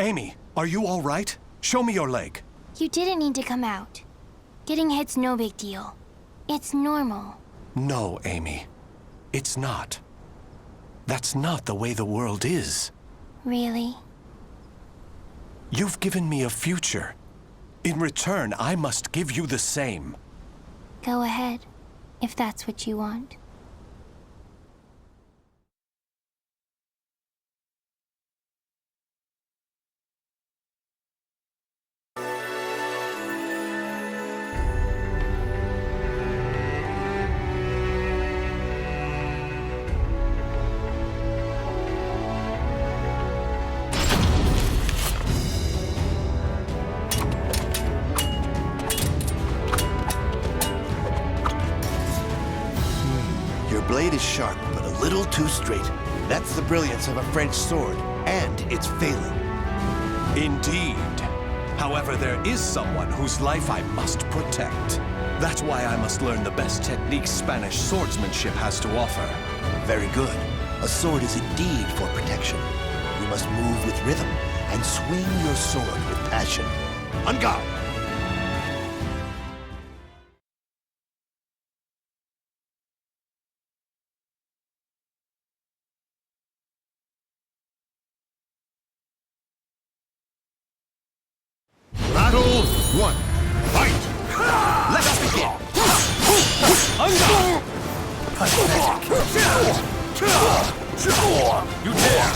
Amy, are you all right? Show me your leg. You didn't need to come out. Getting hit's no big deal. It's normal. No, Amy. It's not. That's not the way the world is. Really? You've given me a future. In return, I must give you the same. Go ahead, if that's what you want. Blade is sharp, but a little too straight. That's the brilliance of a French sword, and it's failing. Indeed. However, there is someone whose life I must protect. That's why I must learn the best techniques Spanish swordsmanship has to offer. Very good. A sword is indeed for protection. You must move with rhythm and swing your sword with passion. On guard! Battle 1. Fight! Let us begin! You dare!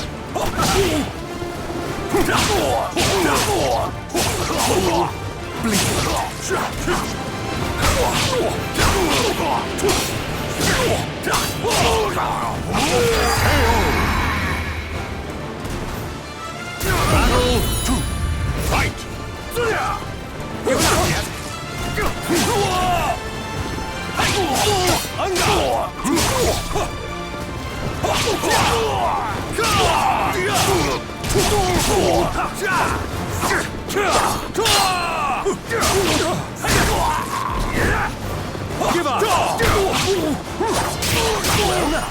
Battle 2. Fight! Give up! Well now.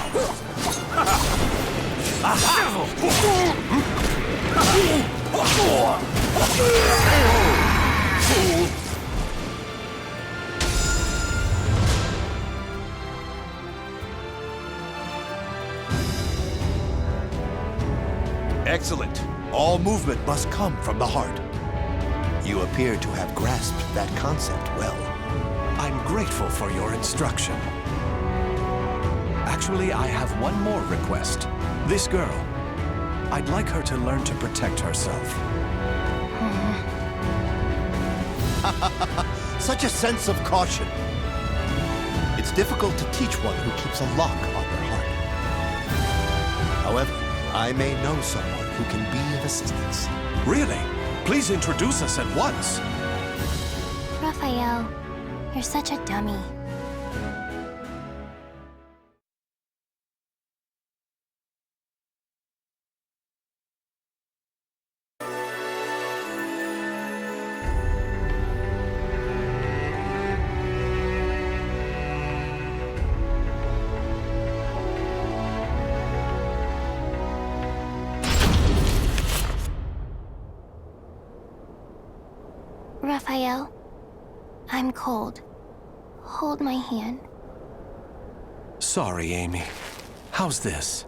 Excellent. All movement must come from the heart. You appear to have grasped that concept well. I'm grateful for your instruction. Actually, I have one more request. This girl. I'd like her to learn to protect herself. Such a sense of caution. It's difficult to teach one who keeps a lock on their heart. However, I may know someone who can be of assistance. Really? Please introduce us at once. Raphael, you're such a dummy. Raphael, I'm cold. Hold my hand. Sorry, Amy. How's this?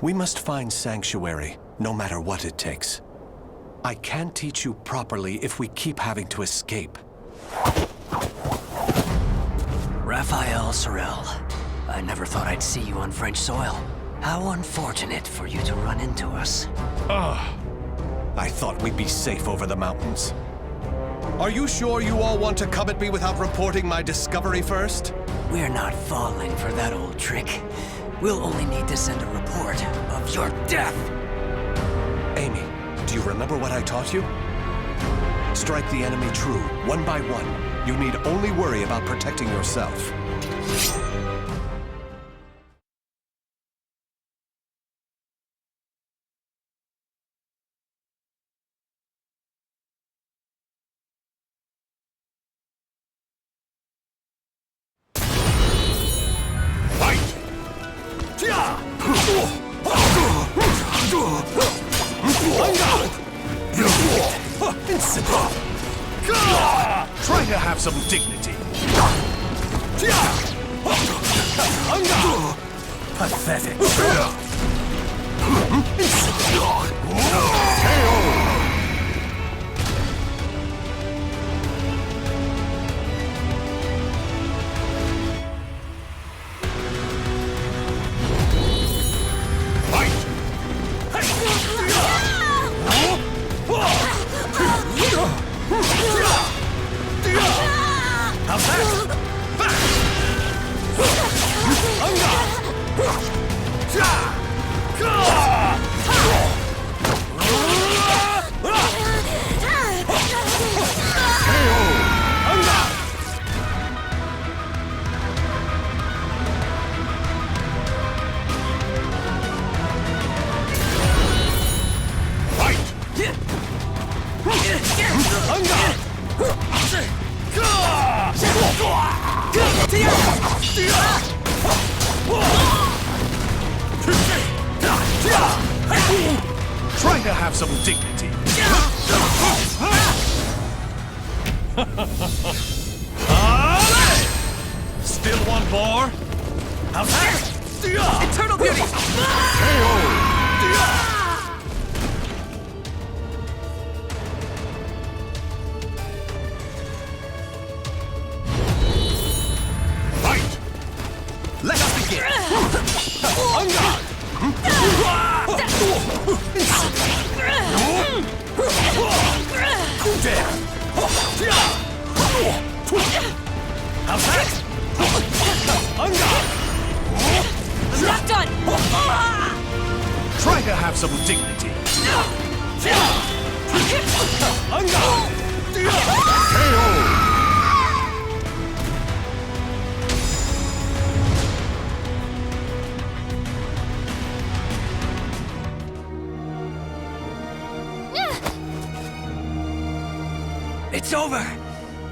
We must find sanctuary, no matter what it takes. I can't teach you properly if we keep having to escape. Raphael Sorel, I never thought I'd see you on French soil. How unfortunate for you to run into us. I thought we'd be safe over the mountains. Are you sure you all want to come at me without reporting my discovery first? We're not falling for that old trick. We'll only need to send a report of your death. Amy, do you remember what I taught you? Strike the enemy true, one by one. You need only worry about protecting yourself. Try to have some dignity. Pathetic. Try to have some dignity. Still want more? How's that? Eternal beauty! Fight! Let us begin! On guard! There! How's that? On guard! I'm not done! Try to have some dignity. On guard! KO! It's over!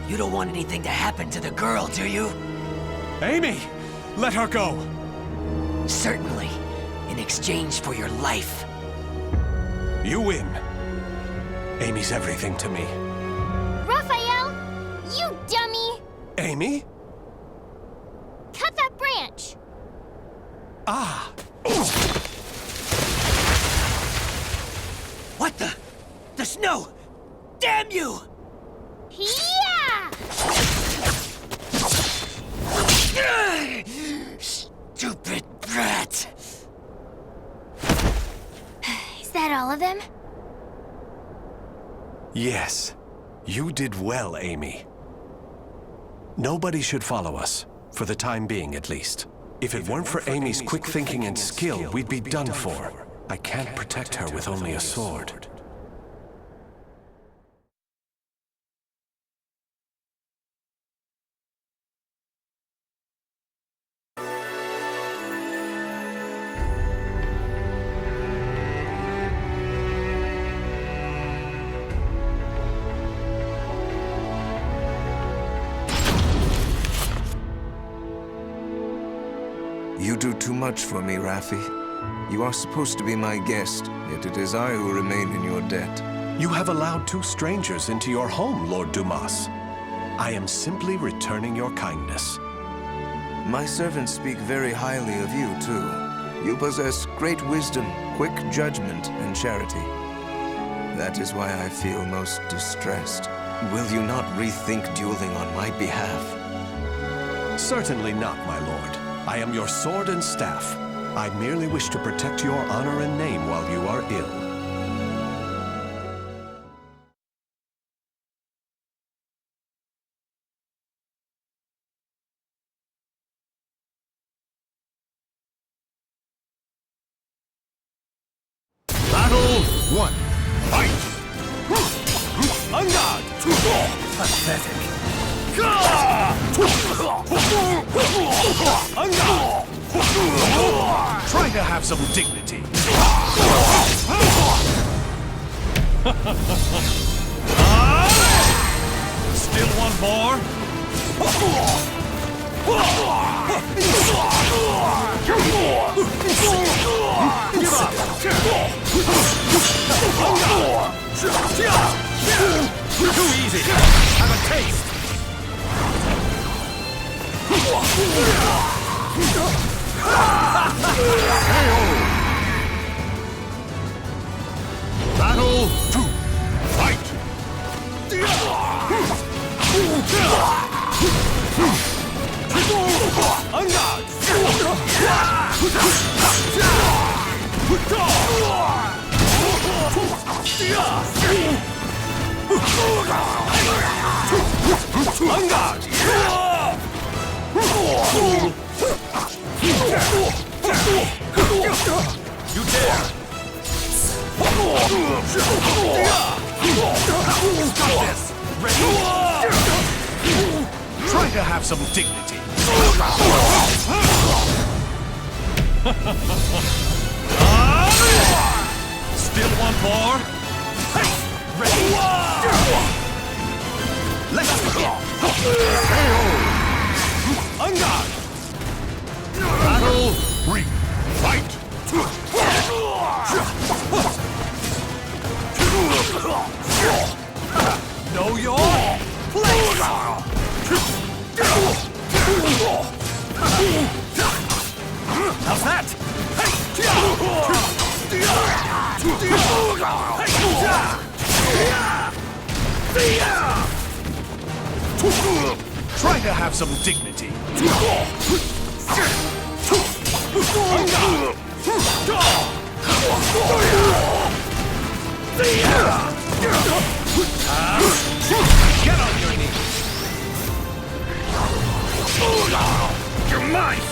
You don't want anything to happen to the girl, do you? Amy! Let her go! Certainly. In exchange for your life. You win. Amy's everything to me. Raphael! You dummy! Amy? Cut that branch! Ah! What the? The snow! Damn you! Yeah! Stupid brat! Is that all of them? Yes. You did well, Amy. Nobody should follow us, for the time being at least. If it weren't for Amy's quick thinking and skill, we'd be done for. I can't protect her with only a sword. You do too much for me, Raffi. You are supposed to be my guest, yet it is I who remain in your debt. You have allowed two strangers into your home, Lord Dumas. I am simply returning your kindness. My servants speak very highly of you, too. You possess great wisdom, quick judgment, and charity. That is why I feel most distressed. Will you not rethink dueling on my behalf? Certainly not, my lord. I am your sword and staff. I merely wish to protect your honor and name while you are ill. Battle 1. Fight! Ungard! Pathetic. Ungard! Try to have some dignity. Still one more? Give up! Too easy! Have a taste! Battle 2. Fight! Ungard! Ungard! You dare! Stop this! Ready? Try to have some dignity. Still one more? Ready? Let's begin! Ungard! Battle 3. Fight! Know your place! How's that? Try to have some dignity. Get on your knees! You're mine!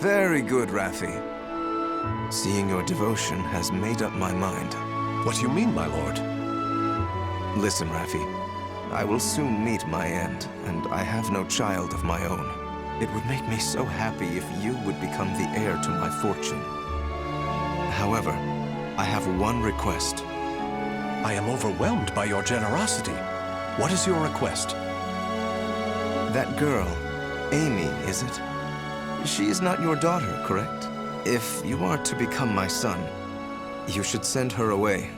Very good, Raphi. Seeing your devotion has made up my mind. What do you mean, my lord? Listen, Raphi. I will soon meet my end, and I have no child of my own. It would make me so happy if you would become the heir to my fortune. However, I have one request. I am overwhelmed by your generosity. What is your request? That girl, Amy, is it? She is not your daughter, correct? If you are to become my son, you should send her away,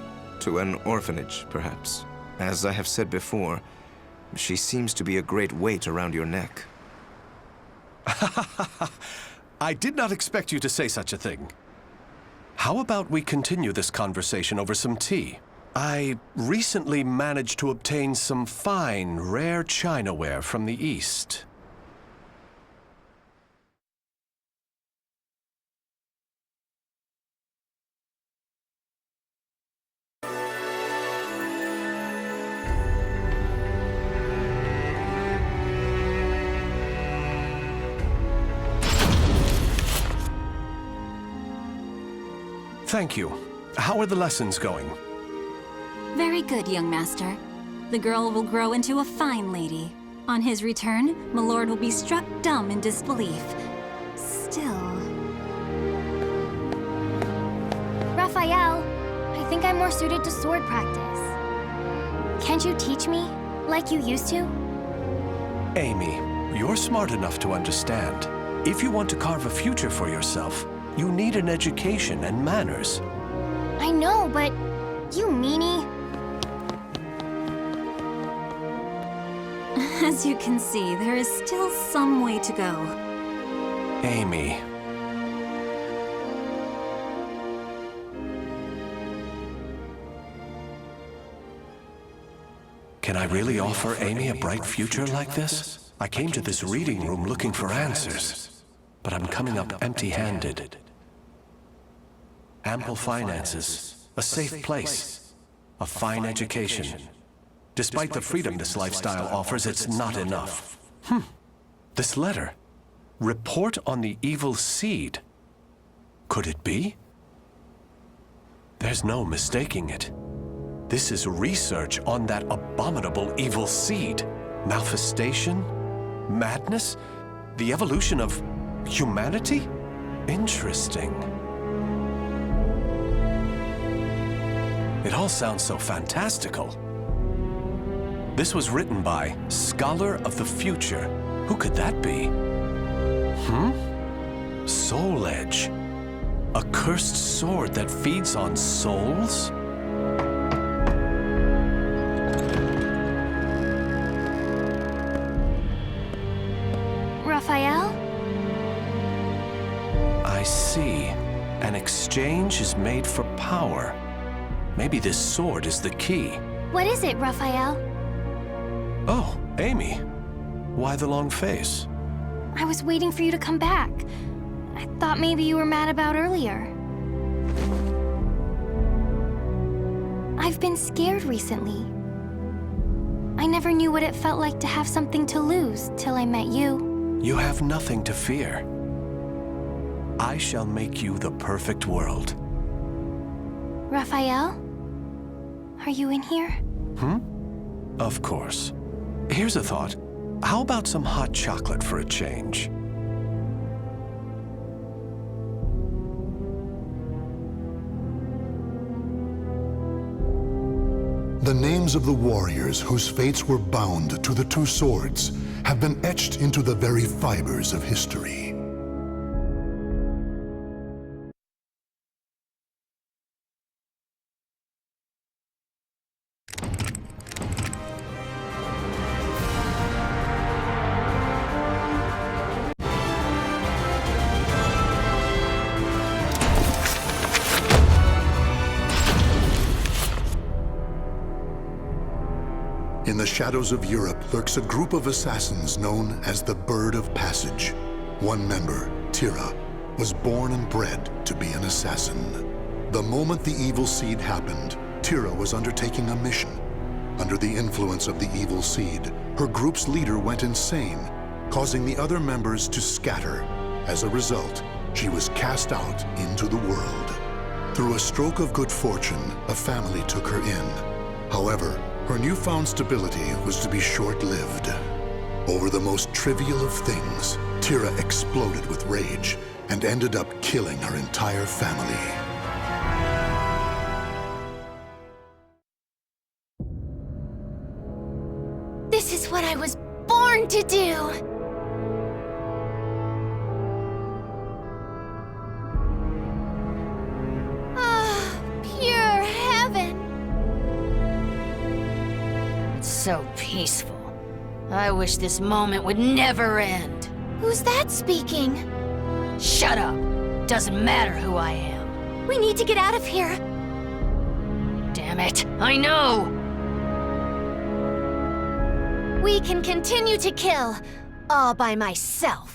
to an orphanage, perhaps. As I have said before, she seems to be a great weight around your neck. I did not expect you to say such a thing. How about we continue this conversation over some tea? I recently managed to obtain some fine, rare chinaware from the East. Thank you. How are the lessons going? Very good, young master. The girl will grow into a fine lady. On his return, my lord will be struck dumb in disbelief. Still... Raphael, I think I'm more suited to sword practice. Can't you teach me? Like you used to? Amy, you're smart enough to understand. If you want to carve a future for yourself, you need an education and manners. I know, but you meanie. As you can see, there is still some way to go. Amy. Can I really offer Amy a bright future like this? I came to this reading room looking for answers, but I'm coming up empty-handed. Ample finances, a safe place, a fine education. Despite the freedom this lifestyle offers, it's not enough. This letter. Report on the evil seed. Could it be? There's no mistaking it. This is research on that abominable evil seed. Malfestation? Madness? The evolution of humanity? Interesting. It all sounds so fantastical. This was written by Scholar of the Future. Who could that be? Soul Edge. A cursed sword that feeds on souls? Raphael? I see. An exchange is made for power. Maybe this sword is the key. What is it, Raphael? Oh, Amy. Why the long face? I was waiting for you to come back. I thought maybe you were mad about earlier. I've been scared recently. I never knew what it felt like to have something to lose till I met you. You have nothing to fear. I shall make you the perfect world. Raphael? Are you in here? Of course. Here's a thought. How about some hot chocolate for a change? The names of the warriors whose fates were bound to the two swords have been etched into the very fibers of history. In the shadows of Europe lurks a group of assassins known as the Bird of Passage. One member, Tira, was born and bred to be an assassin. The moment the evil seed happened, Tira was undertaking a mission. Under the influence of the evil seed, her group's leader went insane, causing the other members to scatter. As a result, she was cast out into the world. Through a stroke of good fortune, a family took her in. However, her newfound stability was to be short-lived. Over the most trivial of things, Tira exploded with rage and ended up killing her entire family. This is what I was born to do! So peaceful. I wish this moment would never end. Who's that speaking? Shut up. Doesn't matter who I am. We need to get out of here. Damn it. I know. We can continue to kill all by myself.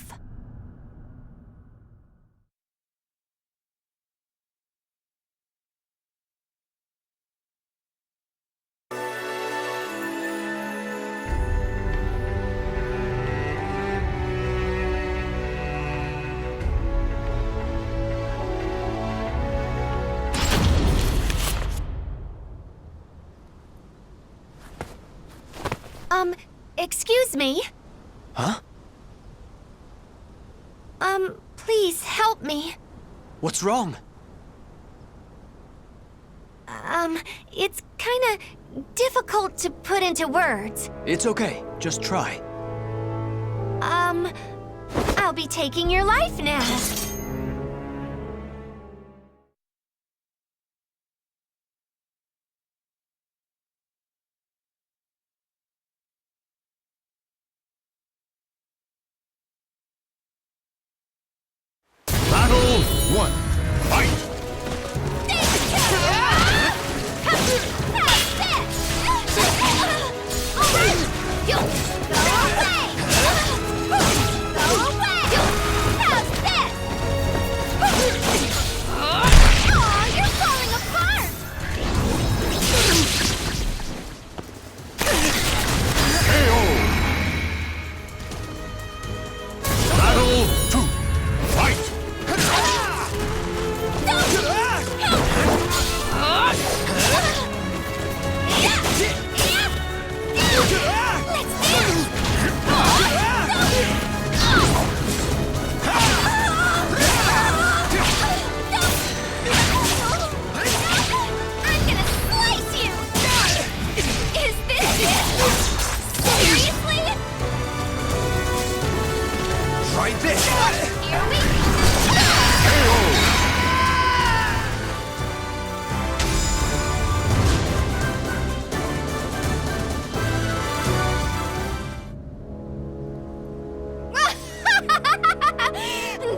Excuse me? Huh? Please help me. What's wrong? It's kinda difficult to put into words. It's okay. Just try. I'll be taking your life now. Battle 1. Fight!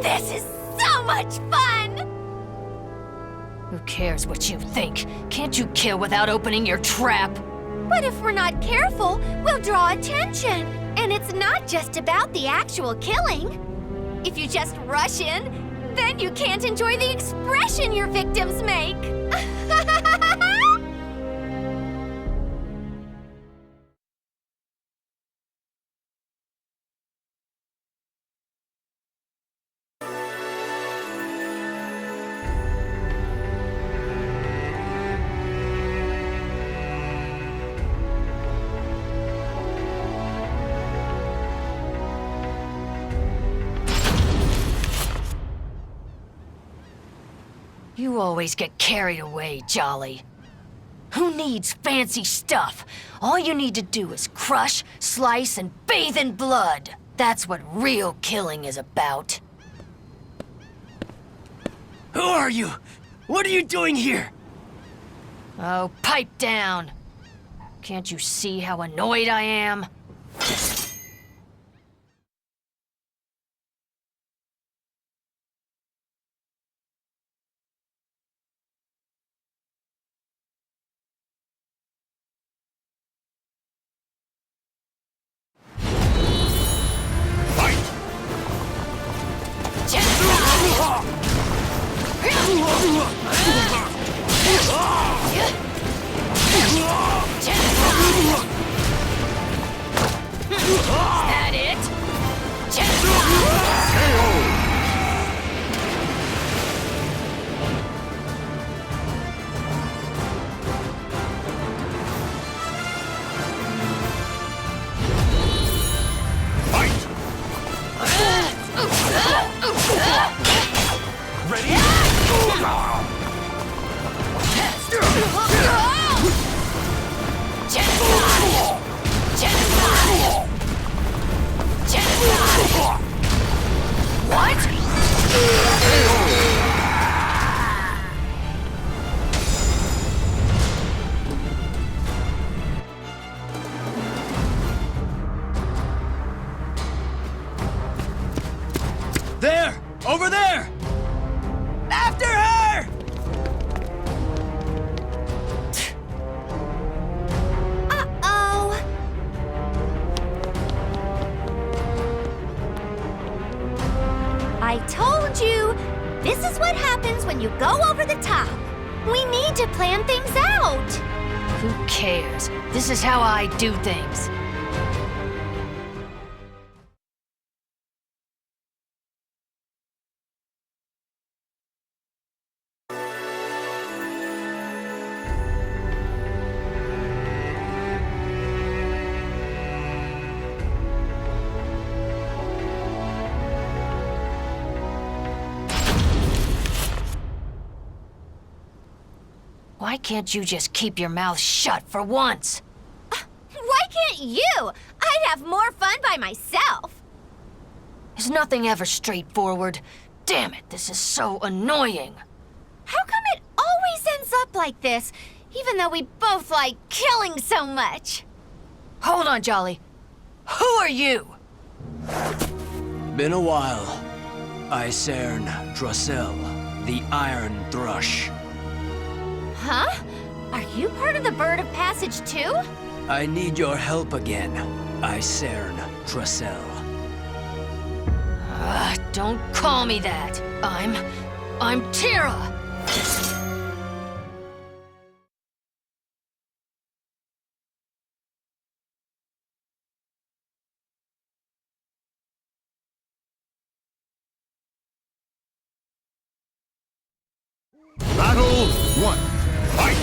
This is so much fun! Who cares what you think? Can't you kill without opening your trap? But if we're not careful, we'll draw attention. And it's not just about the actual killing. If you just rush in, then you can't enjoy the expression your victims make. You always get carried away, Jolly. Who needs fancy stuff? All you need to do is crush, slice, and bathe in blood. That's what real killing is about. Who are you? What are you doing here? Oh, pipe down. Can't you see how annoyed I am? Is that it? There! Over there! After her! Uh-oh. I told you! This is what happens when you go over the top. We need to plan things out. Who cares? This is how I do things. Why Why can't you just keep your mouth shut for once? Why can't you? I'd have more fun by myself. Is nothing ever straightforward? Damn it, this is so annoying. How come it always ends up like this, even though we both like killing so much? Hold on, Jolly. Who are you? Been a while. Icern Drossel, the Iron Thrush. Huh? Are you part of the Bird of Passage too? I need your help again, Icern Drossel. Don't call me that. I'm Tira. Battle 1. Fight!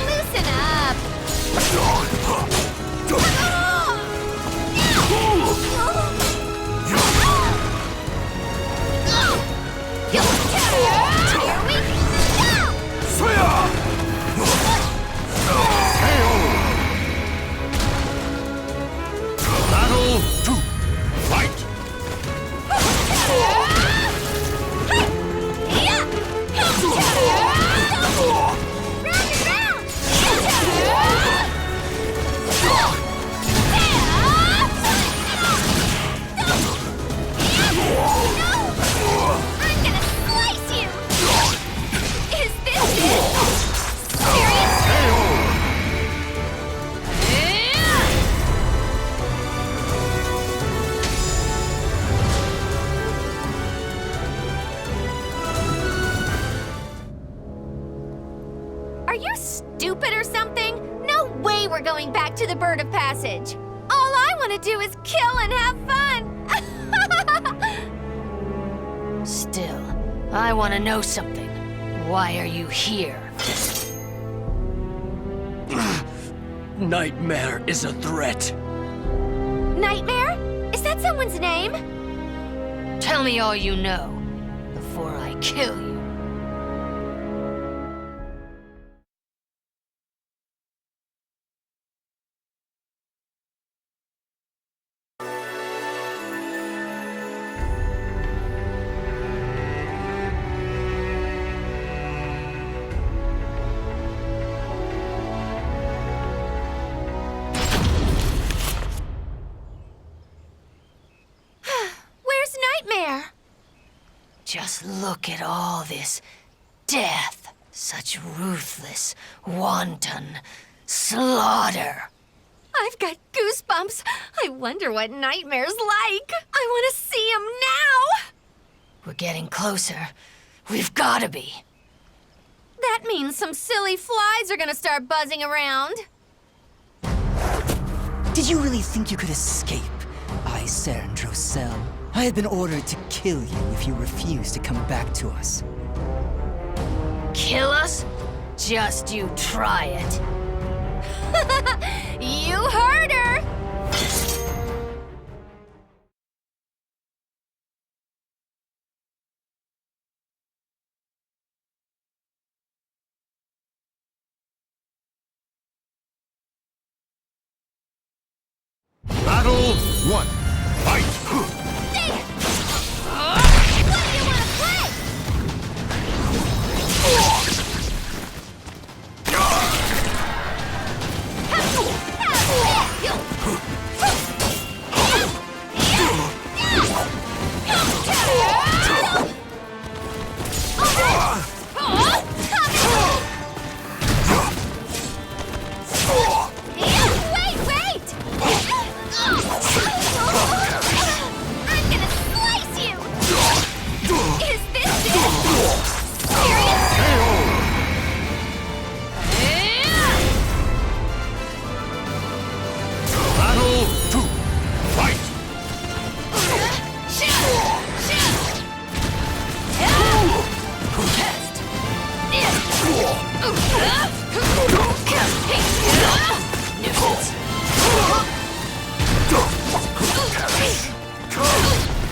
Loosen up! Battle 2. Fight! Are you stupid or something? No way we're going back to the Bird of Passage. All I want to do is kill and have fun. Still, I want to know something. Why are you here? Nightmare is a threat. Nightmare? Is that someone's name? Tell me all you know before I kill you. Just look at all this death. Such ruthless, wanton slaughter. I've got goosebumps. I wonder what Nightmare's like. I want to see him now. We're getting closer. We've got to be. That means some silly flies are gonna start buzzing around. Did you really think you could escape, Icern Drossel? I had been ordered to kill you if you refuse to come back to us. Kill us? Just you try it. You heard her! Battle 1. Fight!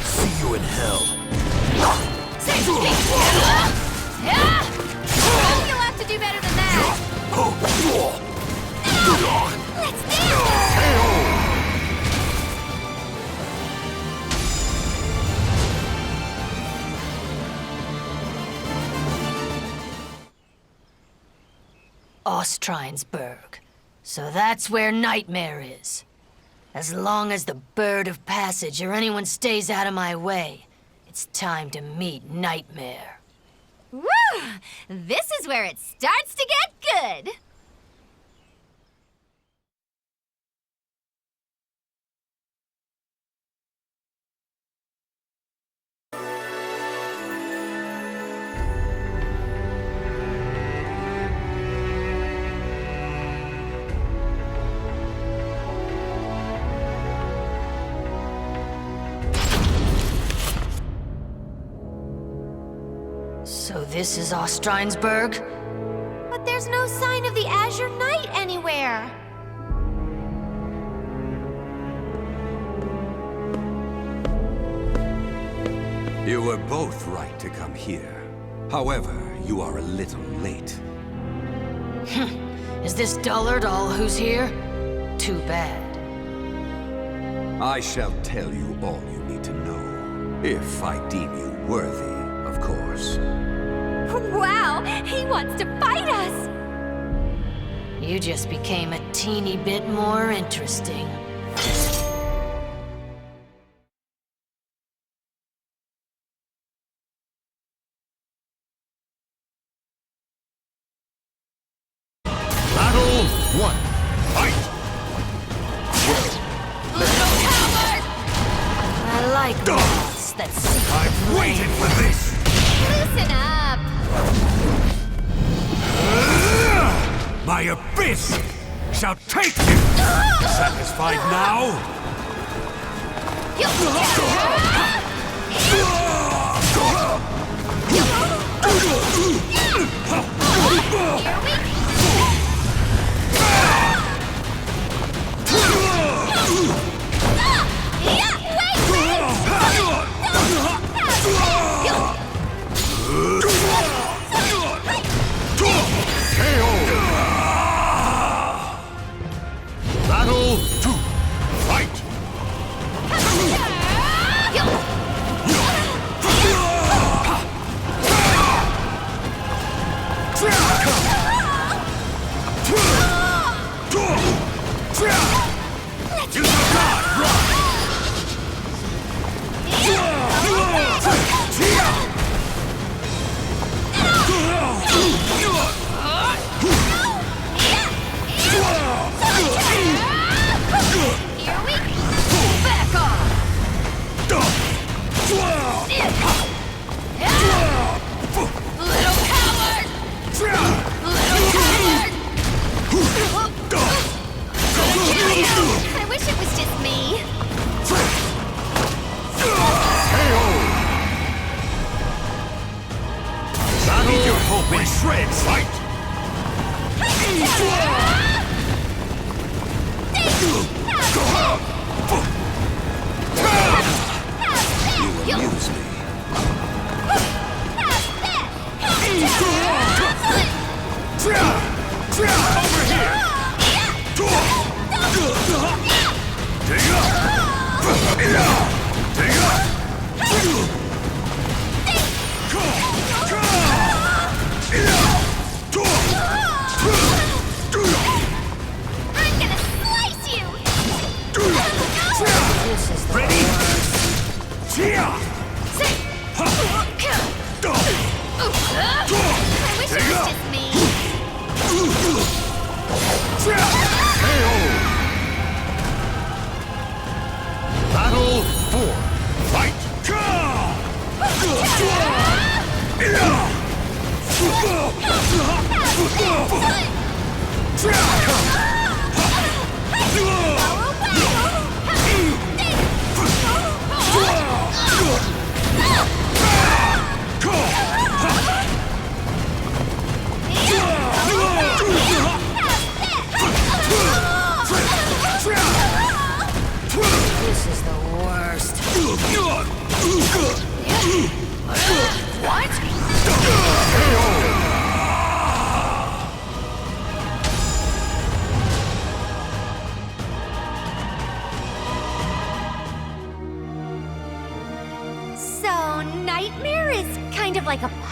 See you in hell. You'll have to do better than that. Let's dance! Ostrinsburg. So that's where Nightmare is. As long as the Bird of Passage or anyone stays out of my way, it's time to meet Nightmare. Woo! This is where it starts to get good! So this is Ostrinsburg? But there's no sign of the Azure Knight anywhere. You were both right to come here. However, you are a little late. Is this dullard all who's here? Too bad. I shall tell you all you need to know. If I deem you worthy, of course. Wow! He wants to fight us! You just became a teeny bit more interesting. Battle 1. Fight! Little coward! I like moths that see. I've waited for this! Loosen up! My abyss shall take you! Satisfied now? Battle 2. Fight! You shall not run! Back off! Little coward! Little coward! I wish it was just me. Battle your hope in shreds! Fight! You amuse me. Over here! Dig up! Dig up! I'm gonna slice you! Ready? Tira! I wish it was just me. Battle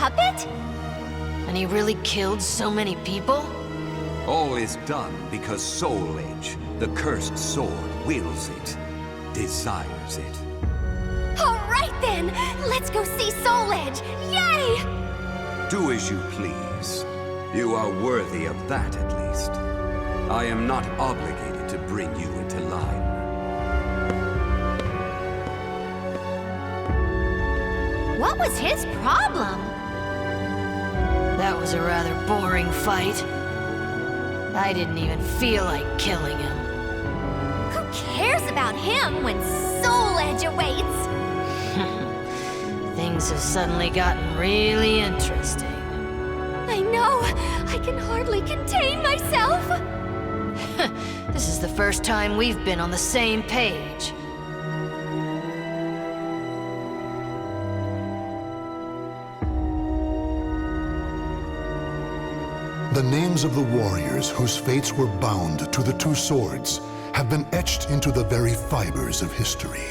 puppet? And he really killed so many people? All is done because Soul Edge, the cursed sword, wills it, desires it. All right then! Let's go see Soul Edge! Yay! Do as you please. You are worthy of that, at least. I am not obligated to bring you into line. What was his problem? That was a rather boring fight. I didn't even feel like killing him. Who cares about him when Soul Edge awaits? Things have suddenly gotten really interesting. I know! I can hardly contain myself! This is the first time we've been on the same page. The names of the warriors whose fates were bound to the two swords have been etched into the very fibers of history.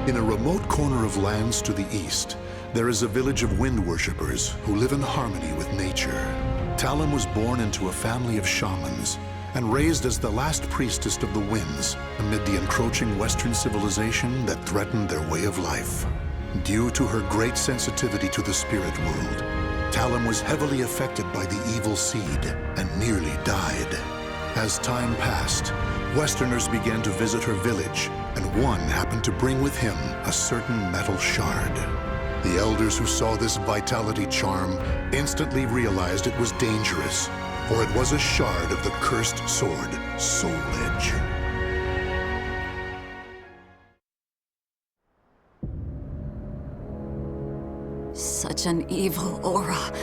In a remote corner of lands to the east, there is a village of wind worshippers who live in harmony with nature. Talim was born into a family of shamans and raised as the last priestess of the winds amid the encroaching Western civilization that threatened their way of life. Due to her great sensitivity to the spirit world, Talim was heavily affected by the evil seed and nearly died. As time passed, Westerners began to visit her village, and one happened to bring with him a certain metal shard. The elders who saw this vitality charm instantly realized it was dangerous, for it was a shard of the cursed sword, Soul Edge. Such an evil aura.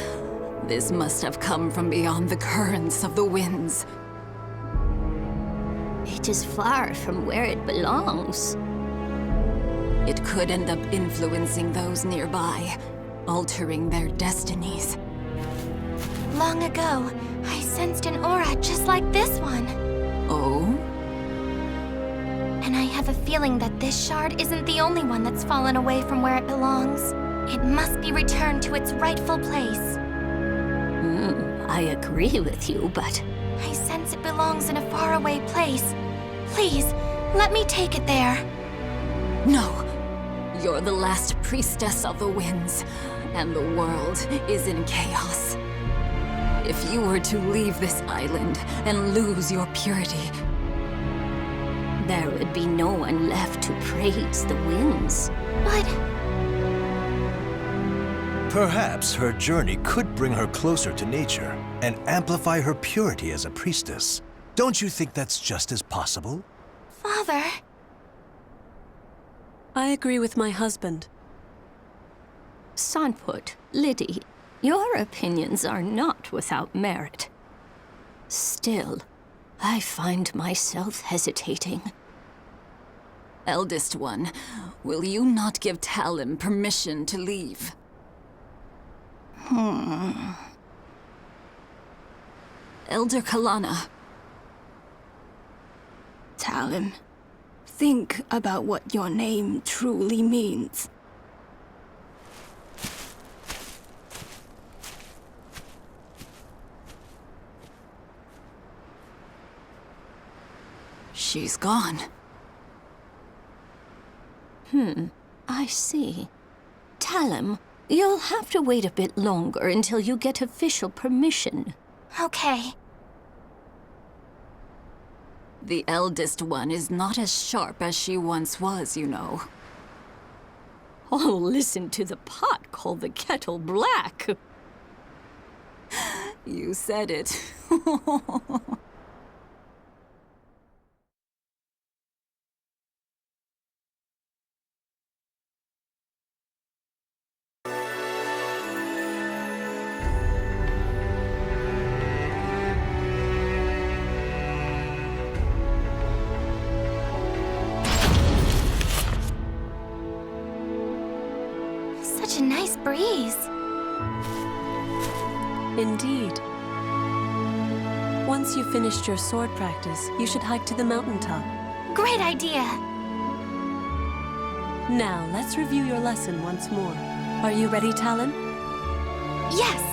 This must have come from beyond the currents of the winds. It is far from where it belongs. It could end up influencing those nearby, altering their destinies. Long ago, I sensed an aura just like this one. Oh? And I have a feeling that this shard isn't the only one that's fallen away from where it belongs. It must be returned to its rightful place. I agree with you, but... I sense it belongs in a faraway place. Please, let me take it there. No. You're the last priestess of the winds, and the world is in chaos. If you were to leave this island and lose your purity... there would be no one left to praise the winds. But... perhaps her journey could bring her closer to nature and amplify her purity as a priestess. Don't you think that's just as possible? Father... I agree with my husband. Sanput, Liddy, your opinions are not without merit. Still, I find myself hesitating. Eldest one, will you not give Talim permission to leave? Elder Kalana. Talim, think about what your name truly means. She's gone. I see. Talim, you'll have to wait a bit longer until you get official permission. Okay. The eldest one is not as sharp as she once was, you know. Oh, listen to the pot call the kettle black. You said it. breeze. Indeed. Once you've finished your sword practice, you should hike to the mountaintop. Great idea! Now, let's review your lesson once more. Are you ready, Talim? Yes!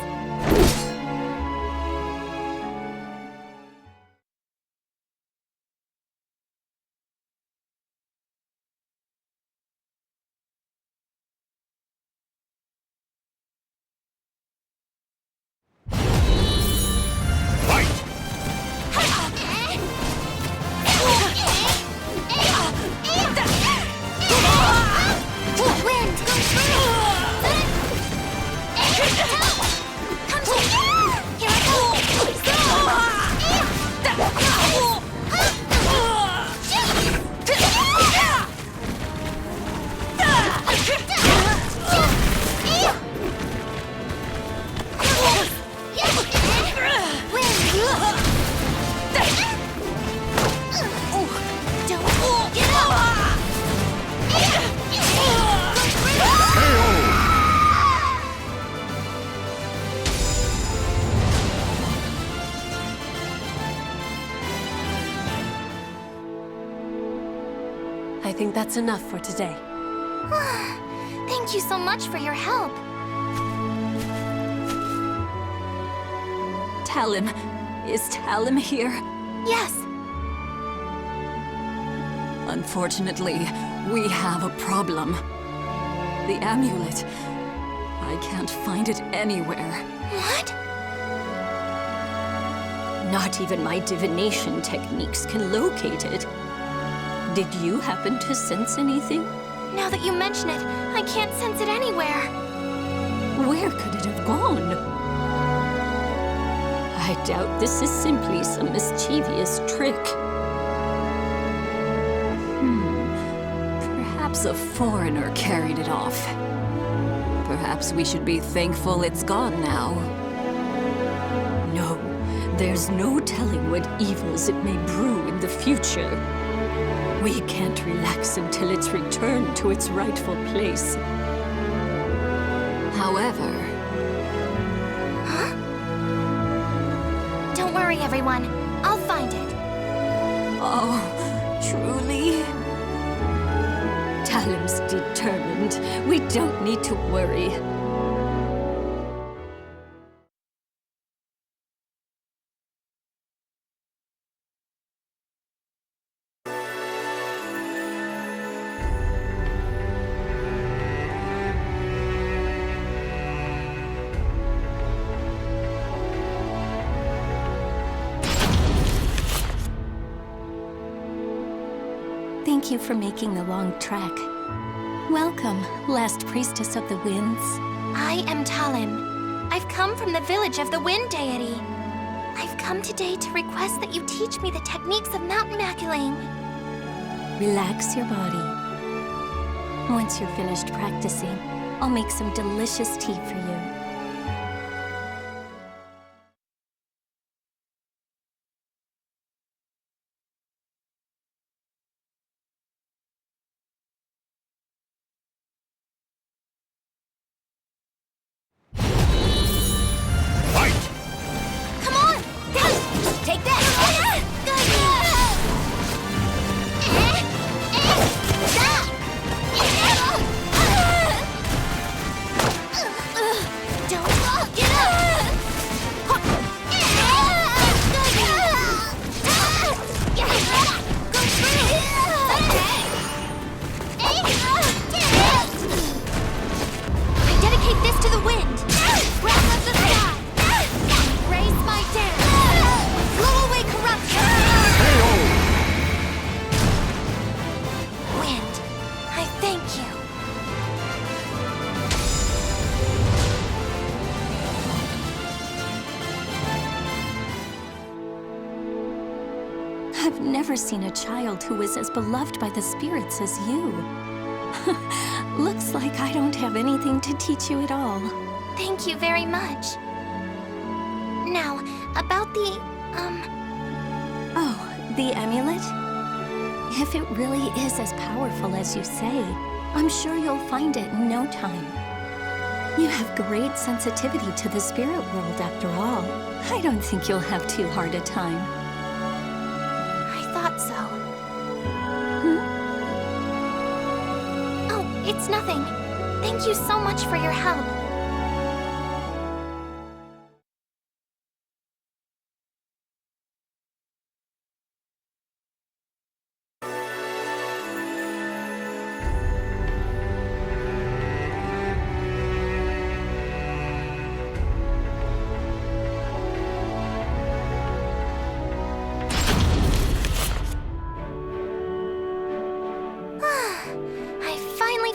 I think that's enough for today. Thank you so much for your help. Talim. Is Talim here? Yes. Unfortunately, we have a problem. The amulet. I can't find it anywhere. What? Not even my divination techniques can locate it. Did you happen to sense anything? Now that you mention it, I can't sense it anywhere. Where could it have gone? I doubt this is simply some mischievous trick. Perhaps a foreigner carried it off. Perhaps we should be thankful it's gone now. No, there's no telling what evils it may brew in the future. We can't relax until it's returned to its rightful place. However... Huh? Don't worry, everyone. I'll find it. Oh, truly? Talim's determined. We don't need to worry. Thank you for making the long trek. Welcome, last priestess of the winds. I am Talim. I've come from the village of the wind deity. I've come today to request that you teach me the techniques of mountain maculating. Relax your body. Once you're finished practicing, I'll make some delicious tea for you. I've never seen a child who is as beloved by the spirits as you. Looks like I don't have anything to teach you at all. Thank you very much. Now, about the, Oh, the amulet? If it really is as powerful as you say, I'm sure you'll find it in no time. You have great sensitivity to the spirit world, after all. I don't think you'll have too hard a time. I thought so. Oh, it's nothing. Thank you so much for your help.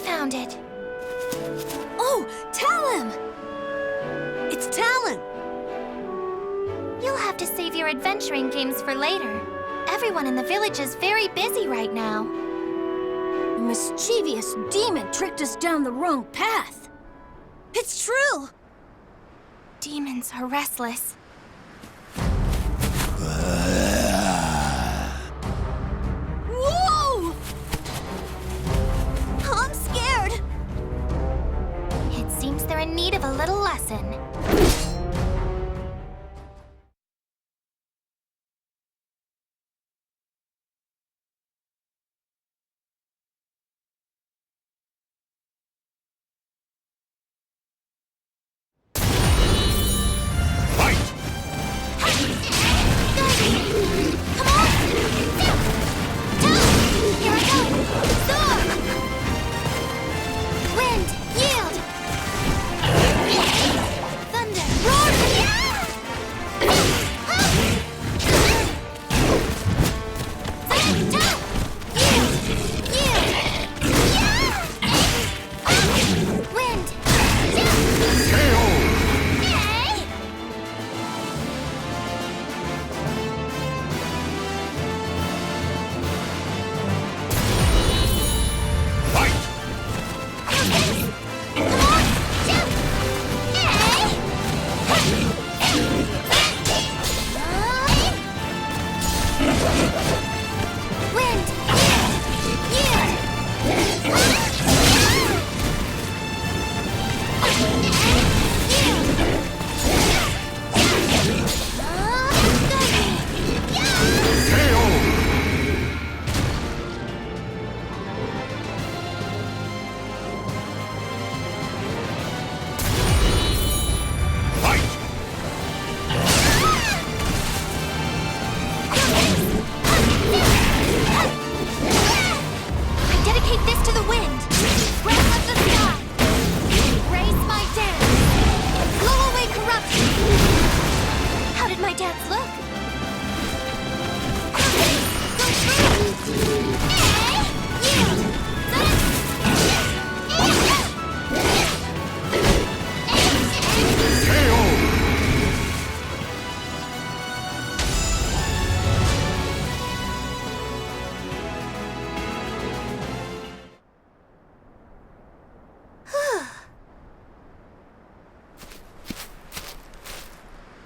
Found it. Oh, Talim! It's Talim! You'll have to save your adventuring games for later. Everyone in the village is very busy right now. A mischievous demon tricked us down the wrong path. It's true! Demons are restless. Whoa! I'm scared. It seems they're in need of a little lesson.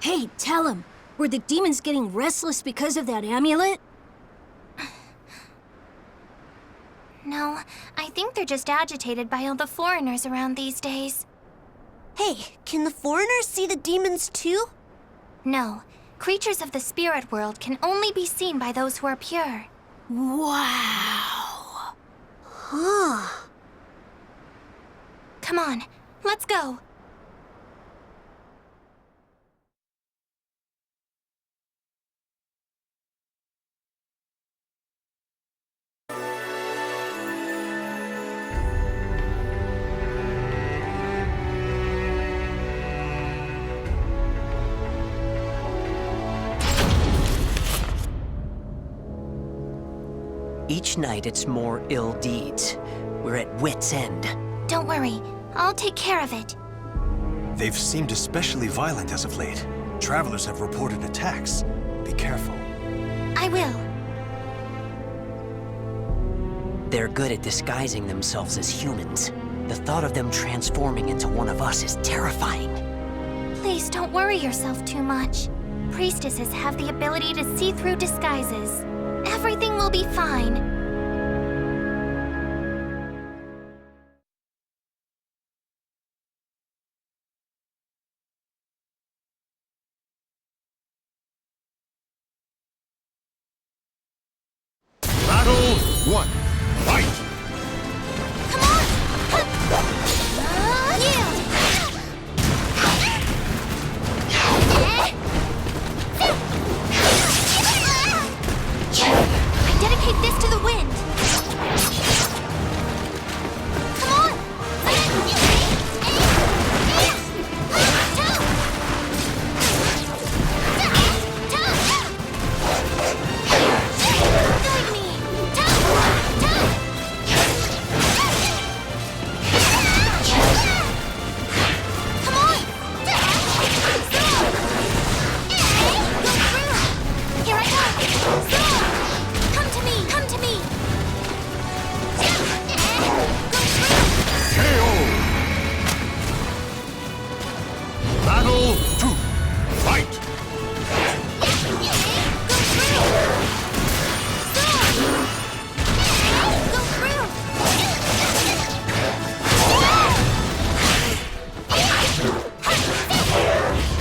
Hey, tell him. Were the demons getting restless because of that amulet? No, I think they're just agitated by all the foreigners around these days. Hey, can the foreigners see the demons too? No. Creatures of the spirit world can only be seen by those who are pure. Wow. Huh. Come on, let's go. Each night it's more ill deeds. We're at wit's end. Don't worry, I'll take care of it. They've seemed especially violent as of late. Travelers have reported attacks. Be careful. I will. They're good at disguising themselves as humans. The thought of them transforming into one of us is terrifying. Please don't worry yourself too much. Priestesses have the ability to see through disguises. Everything will be fine. 1, fight! I dedicate this to the wind. Come on! Guide me! Come on! Here I go! Come to me! Come to me! KO! Battle 2, fight!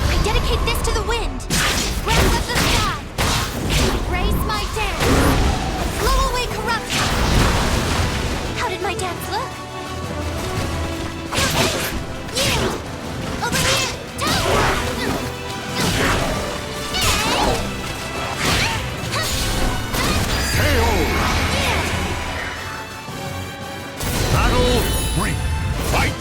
I dedicate this to the wind. Wrath of the sky. Raise my dance. Blow away corruption. How did my dance look? You! Over here! KO! Battle 3, fight!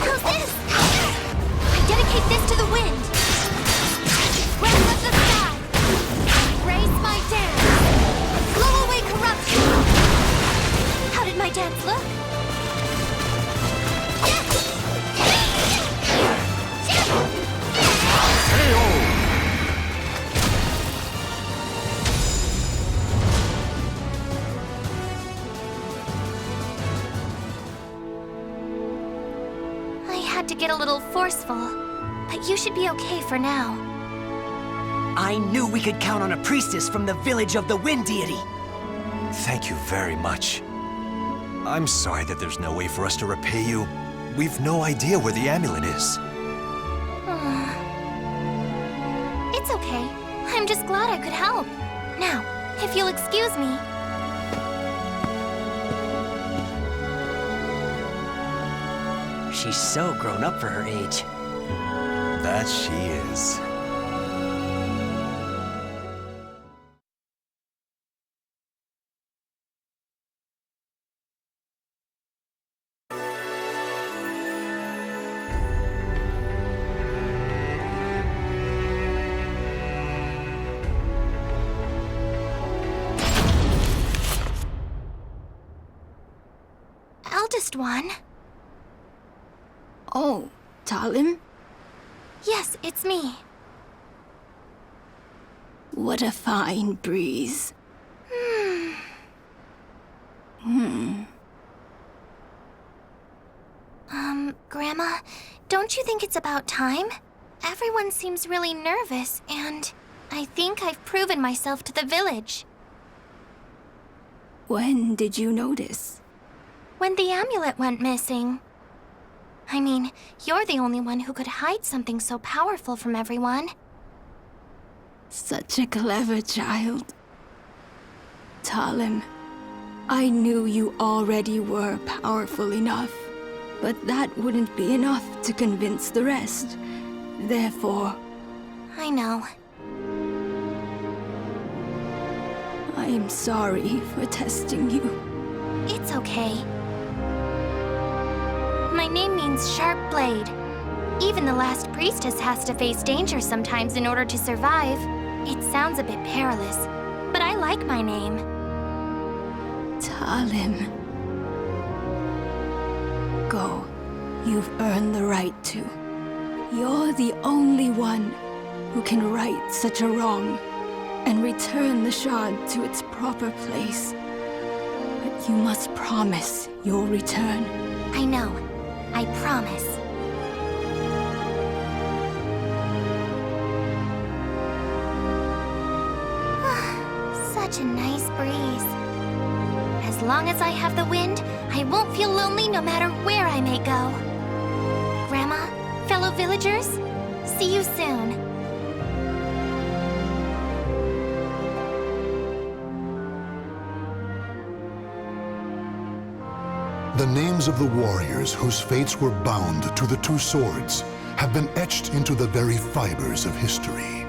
How's this? I dedicate this to the wind. Wrath of the sky. Raise my dance. Blow away corruption. How did my dance look? I had to get a little forceful, but you should be okay for now. I knew we could count on a priestess from the village of the Wind Deity. Thank you very much. I'm sorry that there's no way for us to repay you. We've no idea where the amulet is. It's okay. I'm just glad I could help. Now, if you'll excuse me. She's so grown up for her age. That she is. Eldest one? Oh, Talim? Yes, it's me. What a fine breeze. Grandma, don't you think it's about time? Everyone seems really nervous, and I think I've proven myself to the village. When did you notice? When the amulet went missing. I mean, you're the only one who could hide something so powerful from everyone. Such a clever child. Talim, I knew you already were powerful enough, but that wouldn't be enough to convince the rest. Therefore... I know. I am sorry for testing you. It's okay. My name means Sharp Blade. Even the last priestess has to face danger sometimes in order to survive. It sounds a bit perilous, but I like my name. Talim. Go. You've earned the right to. You're the only one who can right such a wrong and return the shard to its proper place. But you must promise you'll return. I know. I promise. Such a nice breeze. As long as I have the wind, I won't feel lonely no matter where I may go. Grandma, fellow villagers, see you soon. The names of the warriors whose fates were bound to the two swords have been etched into the very fibers of history.